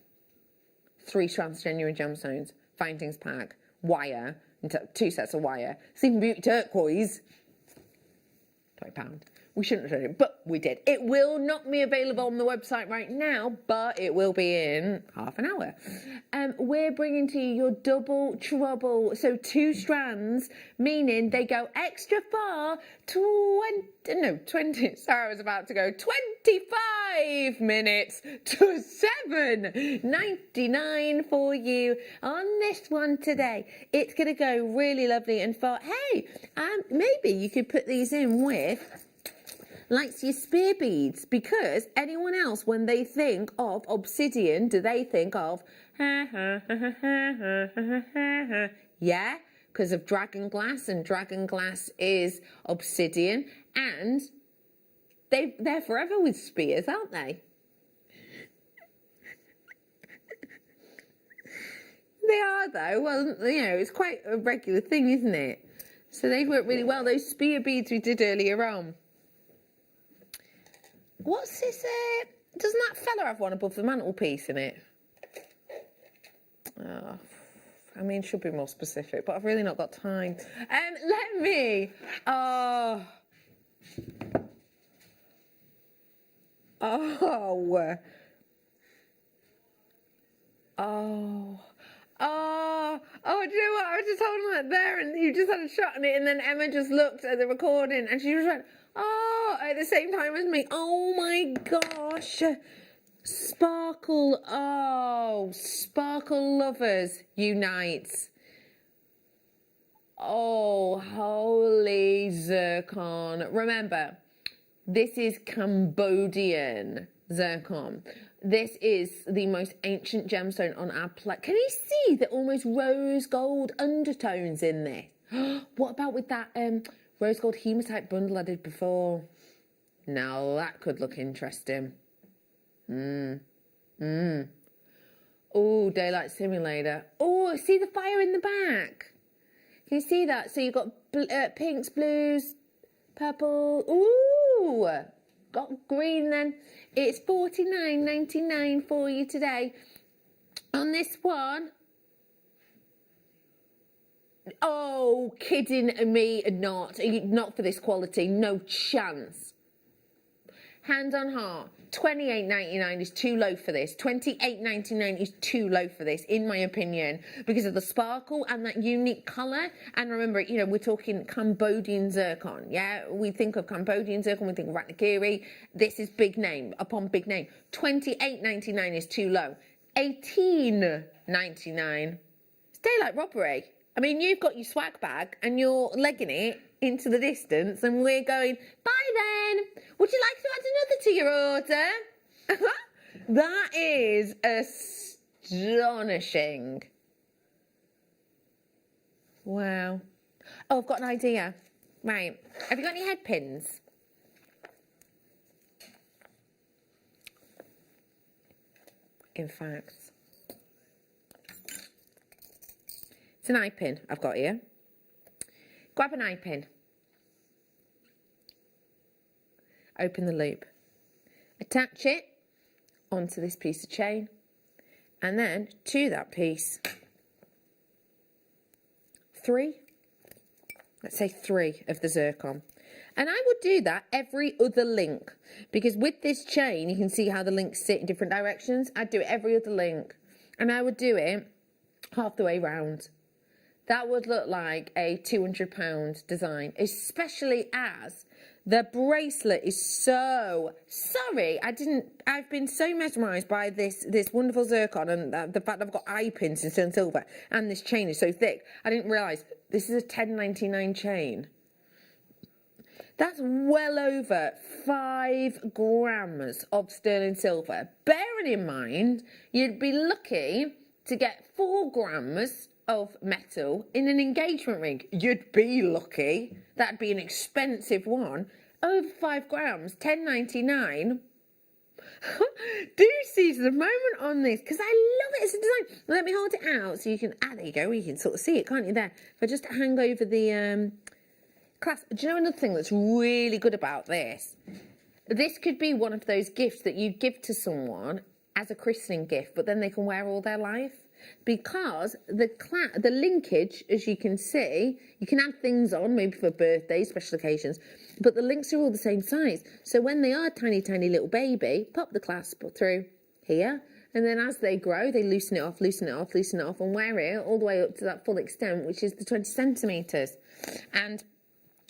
S8: 3 strands genuine gemstones, findings pack, wire, 2 sets of wire. Sleeping Beauty turquoise, £20. We shouldn't have done it, but we did. It will not be available on the website right now, but it will be in half an hour. We're bringing to you your double trouble. So 2 strands, meaning they go extra far, 20, sorry, I was about to go 25 minutes to $7.99 for you on this one today. It's going to go really lovely and far. Hey, maybe you could put these in with likes your spear beads, because anyone else, when they think of obsidian, do they think of yeah, because of dragon glass, and dragon glass is obsidian, and they're forever with spears, aren't they? They are, though. Well, you know, it's quite a regular thing, isn't it? So they've worked really well. Those spear beads we did earlier on. What's this? Doesn't that fella have one above the mantelpiece in it? Oh, I mean, should be more specific, but I've really not got time. Let me. Oh. Do you know what? I was just holding that there, and you just had a shot on it, and then Emma just looked at the recording, and she just went, oh, at the same time as me. Oh my gosh. Sparkle. Oh, sparkle lovers unite. Oh, holy zircon. Remember, this is Cambodian zircon. This is the most ancient gemstone on our planet. Can you see the almost rose gold undertones in this? What about with that rose gold hematite bundle I did before? Now that could look interesting. Oh, daylight simulator. Oh, see the fire in the back? Can you see that? So you've got pinks, blues, purple. Ooh, got green then. It's $49.99 for you today. On this one. Oh, kidding me not. Not for this quality. No chance. Hand on heart. $28.99 is too low for this. $28.99 is too low for this, in my opinion, because of the sparkle and that unique colour. And remember, you know, we're talking Cambodian zircon, yeah? We think of Cambodian zircon, we think of Ratnagiri. This is big name upon big name. $28.99 is too low. $18.99. It's daylight robbery. I mean, you've got your swag bag and you're legging it into the distance, and we're going, bye then. Would you like to add another to your order? That is astonishing. Wow. Oh, I've got an idea. Right. Have you got any head pins? In fact, it's an eye pin I've got here. Grab an eye pin. Open the loop. Attach it onto this piece of chain, and then to that piece, 3. Let's say 3 of the zircon. And I would do that every other link, because with this chain, you can see how the links sit in different directions. I'd do it every other link, and I would do it half the way round. That would look like a £200 design, especially as the bracelet is so, sorry, I've been so mesmerised by this wonderful zircon, and the fact that I've got eye pins in stone silver, and this chain is so thick. I didn't realise This is a 10.99 chain. That's well over 5 grams of sterling silver. Bearing in mind, you'd be lucky to get 4 grams of metal in an engagement ring. You'd be lucky. That'd be an expensive one. Over 5 grams, 10.99. Do seize the moment on this, because I love it as a design. Let me hold it out so you can, there you go, you can sort of see it, can't you, there? If I just hang over the clasp. Do you know another thing that's really good about this? This could be one of those gifts that you give to someone as a christening gift, but then they can wear all their life. Because the linkage, as you can see, you can add things on, maybe for birthdays, special occasions, but the links are all the same size. So when they are a tiny, tiny little baby, pop the clasp through here, and then as they grow, they loosen it off, loosen it off, loosen it off, and wear it all the way up to that full extent, which is the 20 centimetres. And,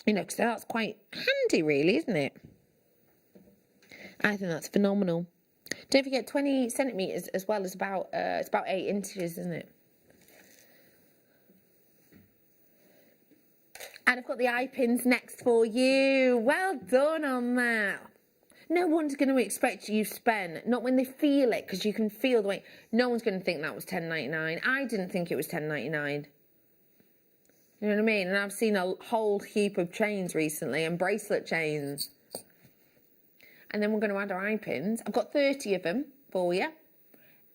S8: you know, because that's quite handy, really, isn't it? I think that's phenomenal. Don't forget 20 centimetres as well as about, it's about 8 inches, isn't it? And I've got the eye pins next for you. Well done on that. No one's going to expect you spend, not when they feel it, because you can feel the way. No one's going to think that was $10.99. I didn't think it was $10.99. You know what I mean? And I've seen a whole heap of chains recently, and bracelet chains. And then we're going to add our eye pins. I've got 30 of them for you.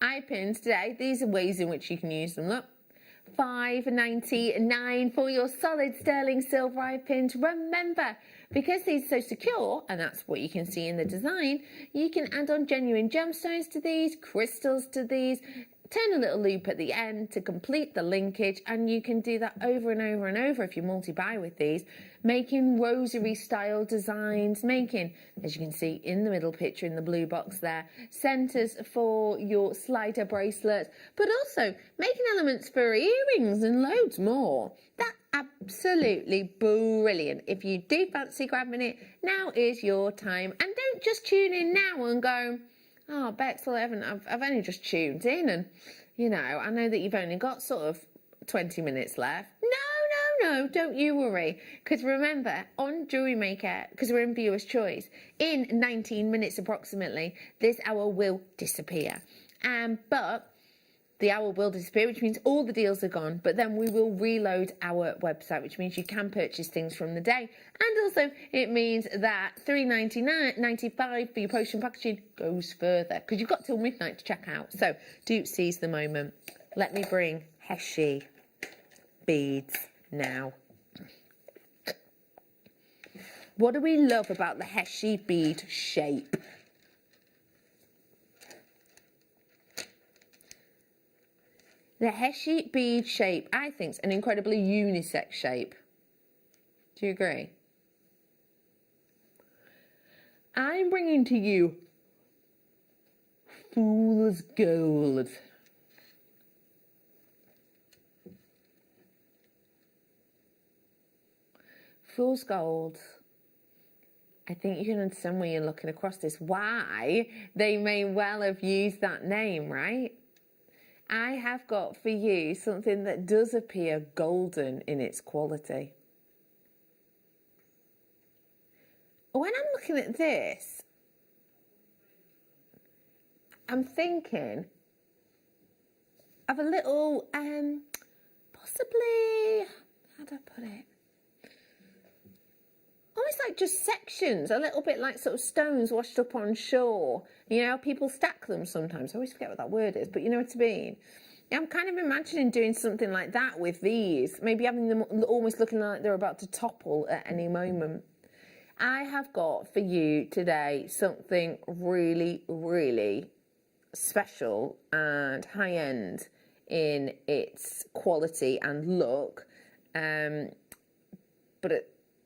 S8: Eye pins today. These are ways in which you can use them. Look. $5.99 for your solid sterling silver eye pins. Remember, because these are so secure, and that's what you can see in the design, you can add on genuine gemstones to these, crystals to these, turn a little loop at the end to complete the linkage, and you can do that over and over and over if you multi-buy with these, making rosary style designs, making, as you can see in the middle picture in the blue box there, centres for your slider bracelets, but also making elements for earrings and loads more. That's absolutely brilliant. If you do fancy grabbing it, now is your time. And don't just tune in now and go, oh, Bex, well, I've only just tuned in, and, you know, I know that you've only got sort of 20 minutes left. No, don't you worry. Because remember, on Jewellery Maker, because we're in viewer's choice, in 19 minutes approximately, this hour will disappear. But the hour will disappear, which means all the deals are gone, but then we will reload our website, which means you can purchase things from the day. And also, it means that $3.95 for your potion packaging goes further, because you've got till midnight to check out. So, do seize the moment. Let me bring Keshi beads now. What do we love about the Keshi bead shape? The Keshi bead shape, I think, is an incredibly unisex shape. Do you agree? I'm bringing to you Fool's Gold. Fool's Gold. I think you can understand when you're looking across this why they may well have used that name, right? I have got for you something that does appear golden in its quality. When I'm looking at this, I'm thinking of a little, possibly, how do I put it? Almost like just sections, a little bit like sort of stones washed up on shore. You know, people stack them sometimes. I always forget what that word is, but you know what I mean. I'm kind of imagining doing something like that with these, maybe having them almost looking like they're about to topple at any moment. I have got for you today something really, really special and high-end in its quality and look, and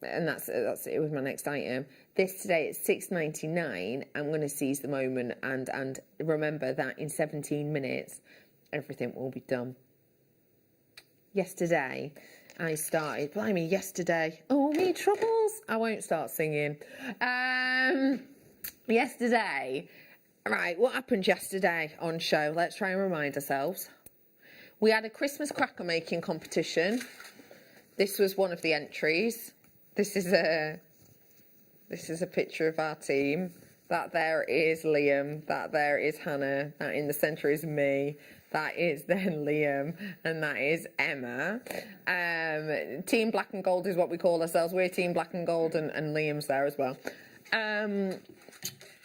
S8: that's it with my next item. This today is $6.99. I'm going to seize the moment and remember that in 17 minutes everything will be done. Yesterday I started, blimey, yesterday, oh me troubles, I won't start singing. Yesterday, right, what happened yesterday on show? Let's try and remind ourselves. We had a Christmas cracker making competition.
S17: this was one of the entries. This is a picture of our team. That there is Liam. That there is Hannah. That in the centre is me. That is then Liam, and that is Emma. Team Black and Gold is what we call ourselves. We're Team Black and Gold, and Liam's there as well.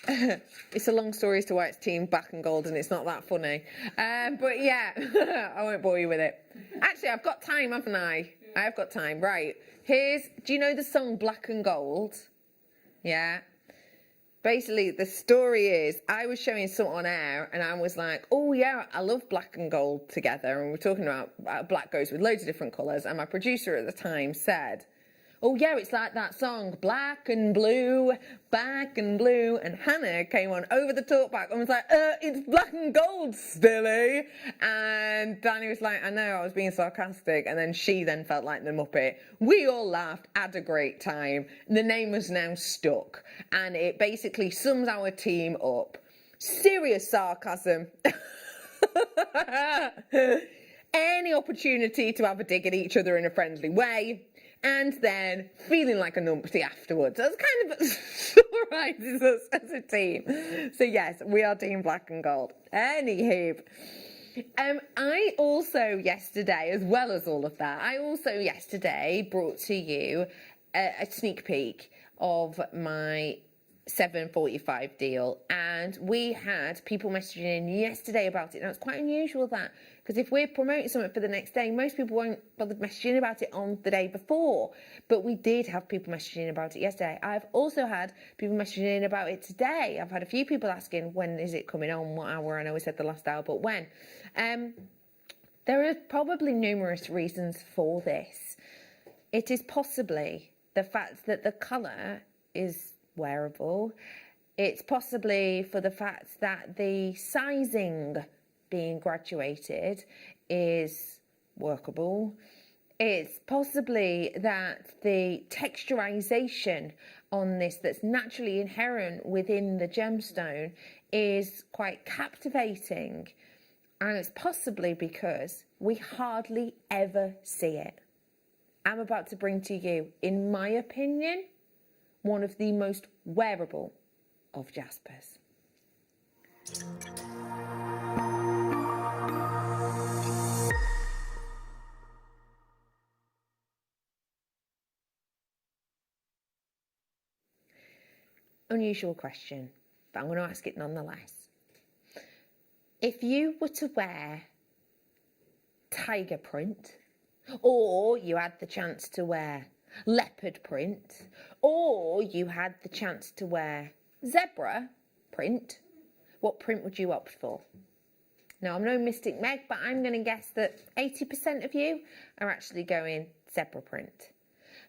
S17: It's a long story as to why it's Team Black and Gold, and it's not that funny. But yeah, I won't bore you with it. Actually, I've got time, haven't I? I have got time. Right. Do you know the song Black and Gold? Yeah. Basically, the story is, I was showing something on air, and I was like, oh yeah, I love black and gold together, and we're talking about black goes with loads of different colours, and my producer at the time said, oh yeah, it's like that song, black and blue, and Hannah came on over the talkback and was like, it's black and gold, silly. And Danny was like, I know, I was being sarcastic, and then she then felt like the Muppet. We all laughed, had a great time. The name was now stuck, and it basically sums our team up. Serious sarcasm. Any opportunity to have a dig at each other in a friendly way, and then feeling like a numpty afterwards. That's kind of summarizes us as a team. So yes, we are Team Black and Gold. Anywho, I also yesterday, as well as all of that, I also yesterday brought to you a sneak peek of my 7:45 deal, and we had people messaging in yesterday about it. Now it's quite unusual that, because if we're promoting something for the next day, most people won't bother messaging about it on the day before, but we did have people messaging about it yesterday. I've also had people messaging in about it today. I've had a few people asking, when is it coming on, what hour? I know we said the last hour, but when? There are probably numerous reasons for this. It is possibly the fact that the colour is wearable. It's possibly for the fact that the sizing being graduated is workable. It's possibly that the texturization on this that's naturally inherent within the gemstone is quite captivating. And it's possibly because we hardly ever see it. I'm about to bring to you, in my opinion, one of the most wearable of jaspers. Unusual question, but I'm going to ask it nonetheless. If you were to wear tiger print, or you had the chance to wear leopard print, or you had the chance to wear zebra print, what print would you opt for? Now, I'm no Mystic Meg, but I'm going to guess that 80% of you are actually going zebra print.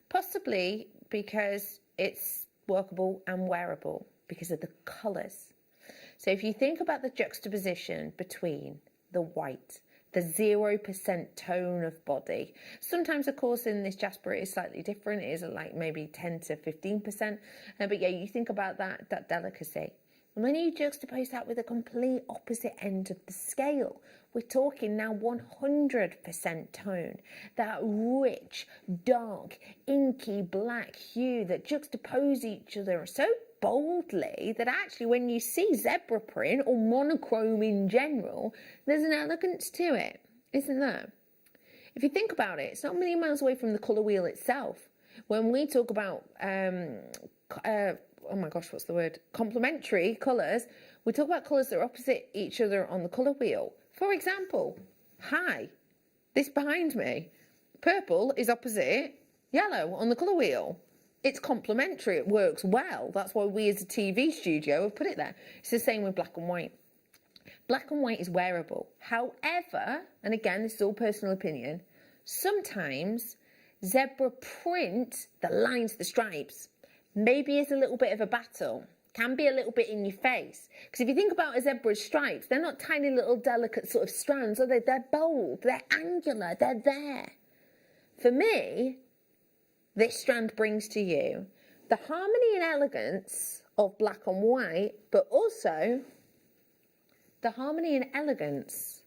S17: Possibly because it's workable and wearable because of the colours. So if you think about the juxtaposition between the white, the 0% tone of body. Sometimes, of course, in this jasper it is slightly different. It is like maybe 10 to 15%. But yeah, you think about that delicacy. And then you juxtapose that with a complete opposite end of the scale. We're talking now 100% tone. That rich, dark, inky black hue that juxtapose each other so boldly that actually when you see zebra print or monochrome in general, there's an elegance to it, isn't there? If you think about it, it's not a million miles away from the colour wheel itself. When we talk about, oh my gosh, what's the word? Complementary colours, we talk about colours that are opposite each other on the colour wheel. For example, this behind me, purple is opposite yellow on the colour wheel. It's complementary, it works well. That's why we as a TV studio have put it there. It's the same with black and white. Black and white is wearable. However, and again, this is all personal opinion, sometimes zebra print, the lines, the stripes, maybe is a little bit of a battle. Can be a little bit in your face. Because if you think about a zebra's stripes, they're not tiny little delicate sort of strands, are they? They're bold, they're angular, they're there. For me, this strand brings to you the harmony and elegance of black and white, but also the harmony and elegance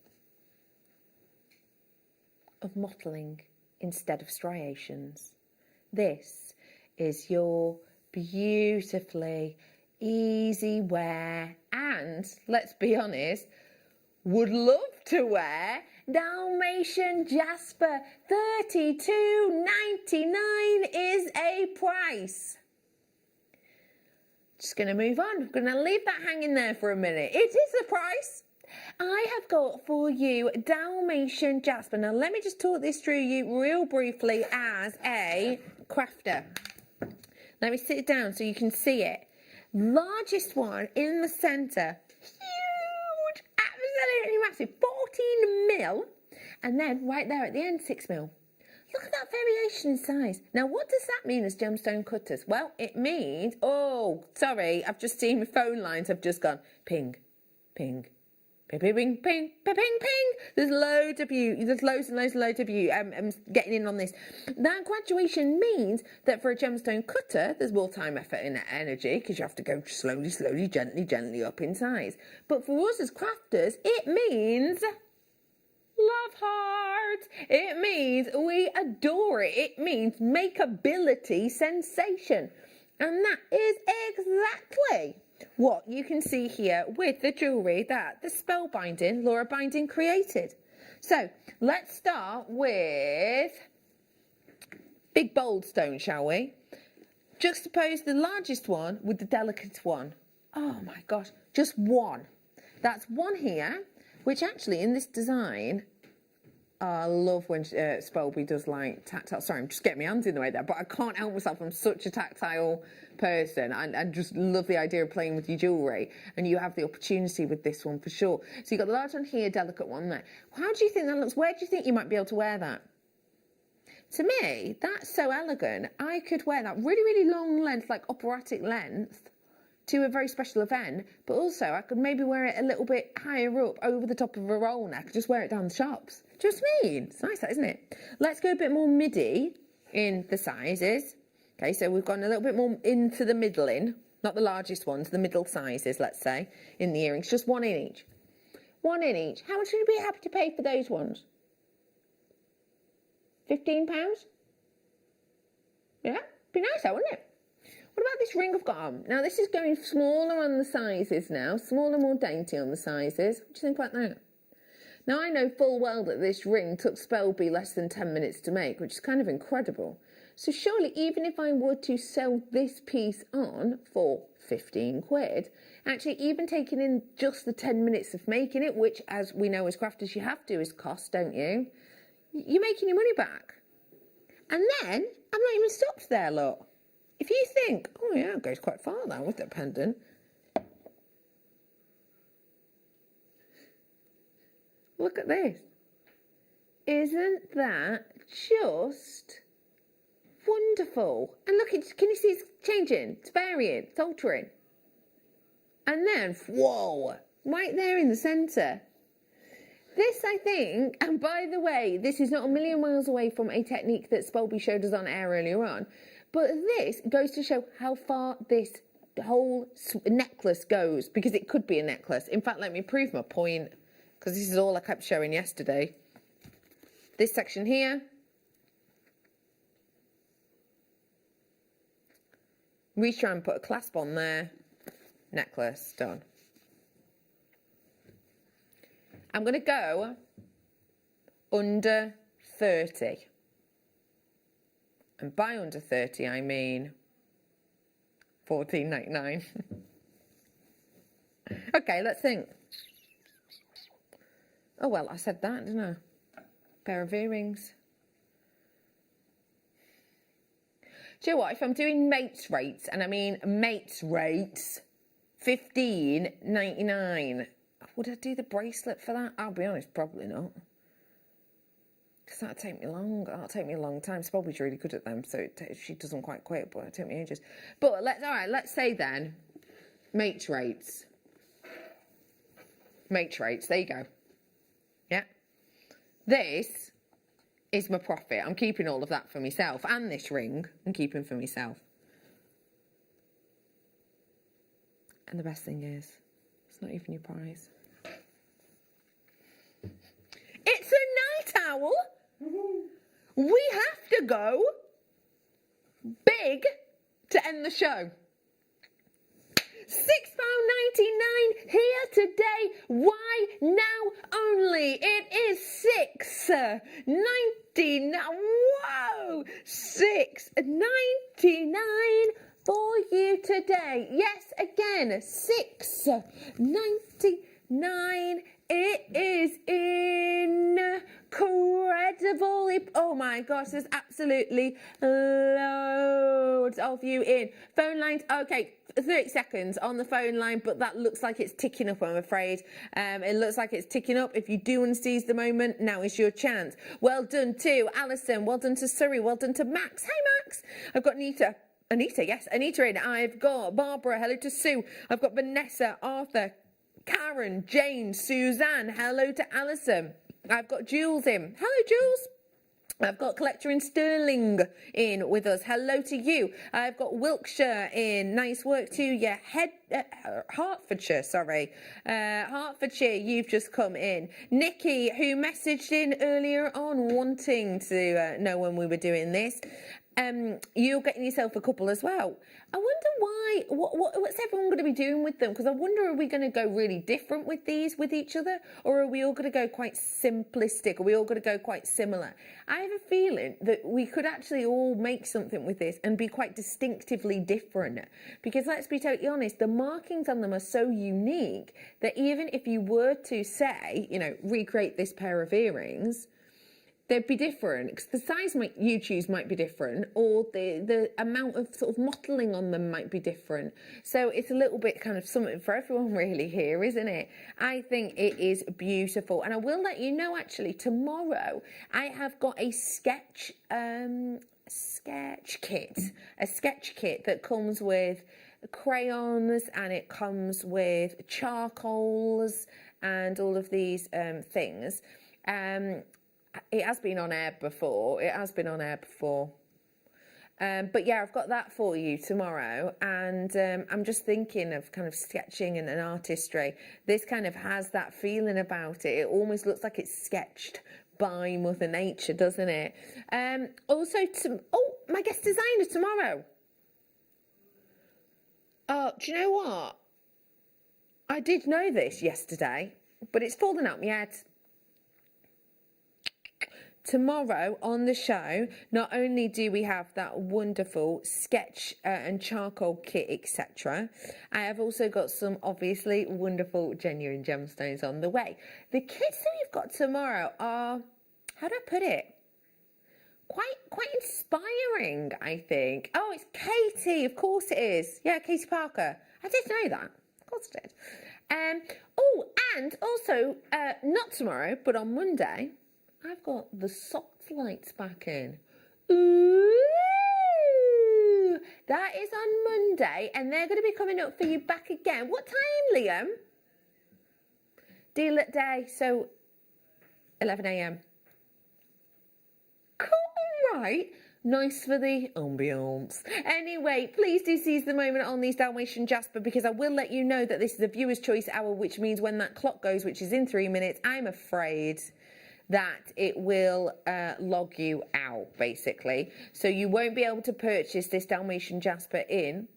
S17: of mottling instead of striations. This is your beautifully easy wear, and let's be honest, would love to wear Dalmatian Jasper. $32.99 is a price. Just going to move on. I'm going to leave that hanging there for a minute. It is the price. I have got for you Dalmatian Jasper. Now let me just talk this through you real briefly as a crafter. Let me sit it down so you can see it. Largest one in the centre. Huge, absolutely massive. 14 mil. And then right there at the end, 6 mil. Look at that variation in size. Now, what does that mean as gemstone cutters? Well, it means, oh, sorry, I've just seen my phone lines have just gone ping, ping, ping, ping, ping, ping, ping, ping. There's loads of you, there's loads and loads of you getting in on this. That graduation means that for a gemstone cutter, there's more time, effort and energy because you have to go slowly, gently up in size. But for us as crafters, it means love heart. It means we adore it. It means makeability sensation. And that is exactly what you can see here with the jewellery that the spellbinding Laura Binding created. So let's start with big bold stone, shall we? Juxtapose the largest one with the delicate one. Oh my gosh, just one. That's one here, which actually in this design, I love when Spelby does like tactile. Sorry, I'm just getting my hands in the way there, but I can't help myself. I'm such a tactile person and just love the idea of playing with your jewellery. And you have the opportunity with this one for sure. So you've got the large one here, delicate one there. How do you think that looks? Where do you think you might be able to wear that? To me, that's so elegant. I could wear that really long length, like operatic length, to a very special event, but also I could maybe wear it a little bit higher up over the top of a roll neck, just wear it down the shops. Do you know what I mean? It's nice, that, isn't it? Let's go a bit more midi in the sizes. Okay, so we've gone a little bit more into the middling, not the largest ones, the middle sizes, let's say, in the earrings, just one in each. One in each. How much would you be happy to pay for those ones? £15? Yeah, be nice, though, wouldn't it? What about this ring I've got on? Now, this is going smaller on the sizes now, smaller, more dainty on the sizes. What do you think about that? Now, I know full well that this ring took Spelby less than 10 minutes to make, which is kind of incredible. So surely, even if I were to sell this piece on for 15 quid, actually even taking in just the 10 minutes of making it, which, as we know as crafters, you have to, is cost, don't you? You're making your money back. And then, I'm not even stopped there, look. If you think, oh yeah, it goes quite far now with that pendant. Look at this. Isn't that just wonderful? And look, can you see it's changing? It's varying, it's altering. And then, whoa, right there in the centre. This, I think, and by the way, this is not a million miles away from a technique that Spelby showed us on air earlier on. But this goes to show how far this whole necklace goes, because it could be a necklace. In fact, let me prove my point, because this is all I kept showing yesterday. This section here. Reach around and put a clasp on there. Necklace, done. I'm going to go under 30. And by under 30, I mean $14.99. Okay, let's think. Oh, well, I said that, didn't I? Pair of earrings. Do you know what? If I'm doing mates rates, and I mean mates rates, $15.99. Would I do the bracelet for that? I'll be honest, probably not. Because that'll take me long. That'll take me a long time. Spelby's really good at them, so she doesn't quite quit, but it'll take me ages. But all right, let's say then, mates rates. Mates rates, there you go. Yeah. This is my profit. I'm keeping all of that for myself. And this ring, I'm keeping for myself. And the best thing is, it's not even your prize. It's a night owl. we have to go big to end the show. £6.99 here today. Why now only? It is £6.99. Whoa! £6.99 for you today. Yes, again, £6.99. It is incredible. Oh my gosh, there's absolutely loads of you in. Phone lines, okay, 30 seconds on the phone line, but that looks like it's ticking up, I'm afraid. It looks like it's ticking up. If you do want to seize the moment, now is your chance. Well done to Alison, well done to Surrey, well done to Max. Hey Max, I've got Anita, yes, Anita in. I've got Barbara, hello to Sue. I've got Vanessa, Arthur, Karen, Jane, Suzanne, hello to Alison. I've got Jules in. Hello, Jules. I've got Collector in Stirling in with us. Hello to you. I've got Wiltshire in. Nice work to you. Hertfordshire, sorry. Hertfordshire, you've just come in. Nikki, who messaged in earlier on wanting to know when we were doing this. You're getting yourself a couple as well. I wonder why, what's everyone going to be doing with them? Because I wonder, are we going to go really different with these, with each other? Or are we all going to go quite simplistic? Are we all going to go quite similar? I have a feeling that we could actually all make something with this and be quite distinctively different. Because let's be totally honest, the markings on them are so unique that even if you were to say, you know, recreate this pair of earrings, they'd be different because the size you choose might be different, or the amount of sort of mottling on them might be different. So it's a little bit kind of something for everyone really here, isn't it? I think it is beautiful. And I will let you know, actually, tomorrow I have got a sketch kit that comes with crayons, and it comes with charcoals and all of these things. It has been on air before. But yeah, I've got that for you tomorrow. And I'm just thinking of kind of sketching and an artistry. This kind of has that feeling about it. It almost looks like it's sketched by Mother Nature, doesn't it? Also, my guest designer tomorrow. Oh, do you know what? I did know this yesterday, but it's fallen out my head. Tomorrow on the show, not only do we have that wonderful sketch and charcoal kit, etc., I have also got some obviously wonderful genuine gemstones on the way. The kits that we've got tomorrow are, how do I put it? Quite inspiring, I think. Oh, it's Katie, of course it is. Yeah, Katie Parker. I did know that. Of course I did. And also, not tomorrow, but on Monday, I've got the soft lights back in. Ooh! That is on Monday, and they're going to be coming up for you back again. What time, Liam? Deal at day, so 11 a.m. Cool, right? Nice for the ambiance. Anyway, please do seize the moment on these Dalmatian Jasper, because I will let you know that this is a viewer's choice hour, which means when that clock goes, which is in 3 minutes, I'm afraid that it will log you out, basically. So you won't be able to purchase this Dalmatian Jasper in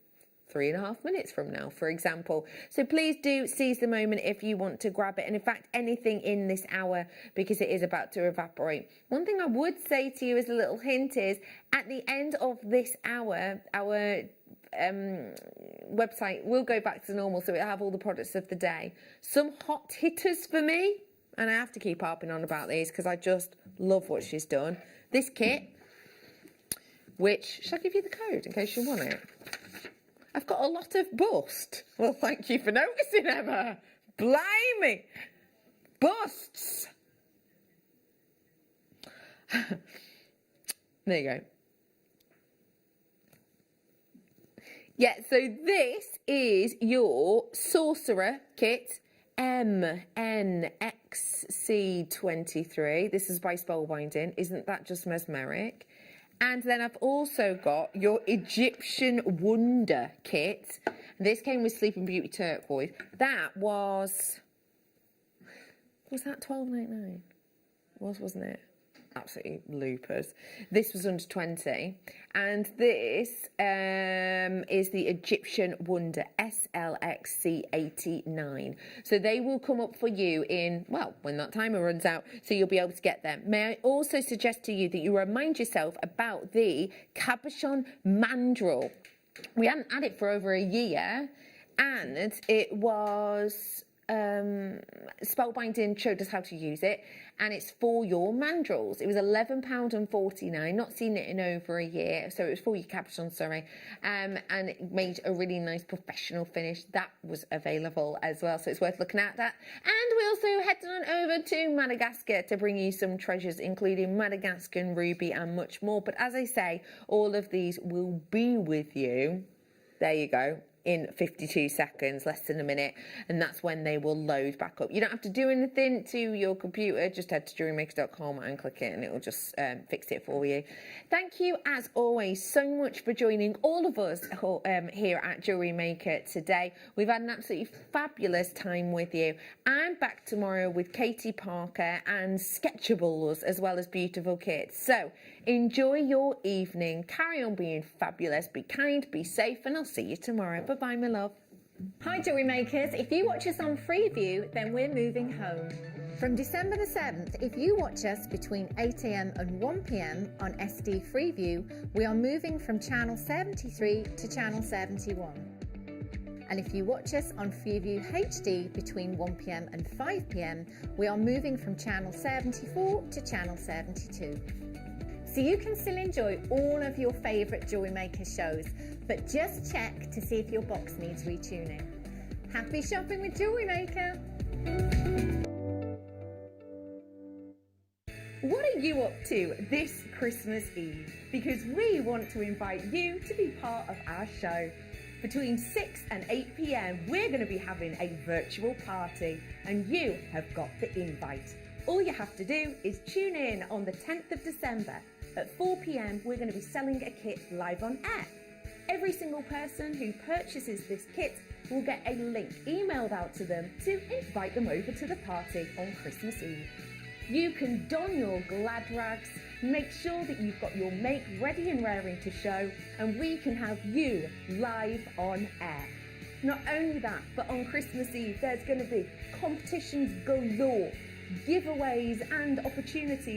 S17: 3.5 minutes from now, for example. So please do seize the moment if you want to grab it. And in fact, anything in this hour, because it is about to evaporate. One thing I would say to you as a little hint is, at the end of this hour, our website will go back to normal, so it'll have all the products of the day. Some hot hitters for me, and I have to keep harping on about these because I just love what she's done. This kit, which, shall I give you the code in case you want it? I've got a lot of bust. Well, thank you for noticing, Emma. Blimey. Busts. There you go. Yeah, so this is your Sorcerer kit. MNXC23. This is by Spellbinding. Isn't that just mesmeric? And then I've also got your Egyptian Wonder kit. This came with Sleeping Beauty turquoise. That was that $12.99? Wasn't it? absolutely loopers. This was under 20, and this is the Egyptian Wonder SLXC89. So they will come up for you in, well, when that timer runs out, so you'll be able to get them. May I also suggest to you that you remind yourself about the cabochon mandrel. We hadn't had it for over a year, and it was Spellbinding showed us how to use it, and it's for your mandrels. It was £11.49, not seen it in over a year, so it was for your cabochon, sorry, and it made a really nice professional finish. That was available as well, so it's worth looking at that. And we also headed on over to Madagascar to bring you some treasures, including Madagascar ruby and much more. But as I say, all of these will be with you, there you go, in 52 seconds, less than a minute, and that's when they will load back up. You don't have to do anything to your computer, just head to JewelleryMaker.com and click it and it will just fix it for you. Thank you as always so much for joining all of us here at Jewellery Maker today. We've had an absolutely fabulous time with you. I'm back tomorrow with Katie Parker and Sketchables, as well as beautiful kits. So enjoy your evening, carry on being fabulous, be kind, be safe, and I'll see you tomorrow. Bye-bye, my love.
S3: Hi Jewellery Makers, if you watch us on Freeview, then we're moving home. From December the 7th, if you watch us between 8 am and 1 pm on SD Freeview, we are moving from channel 73 to channel 71. And if you watch us on Freeview HD between 1 pm and 5 pm, we are moving from channel 74 to channel 72. So you can still enjoy all of your favourite Jewellery Maker shows, but just check to see if your box needs retuning. Happy shopping with Jewellery Maker!
S15: What are you up to this Christmas Eve? Because we want to invite you to be part of our show. Between 6 and 8 pm, we're going to be having a virtual party, and you have got the invite. All you have to do is tune in on the 10th of December. At 4 pm, we're going to be selling a kit live on air. Every single person who purchases this kit will get a link emailed out to them to invite them over to the party on Christmas Eve. You can don your glad rags, make sure that you've got your make ready and raring to show, and we can have you live on air. Not only that, but on Christmas Eve, there's going to be competitions galore, giveaways and opportunities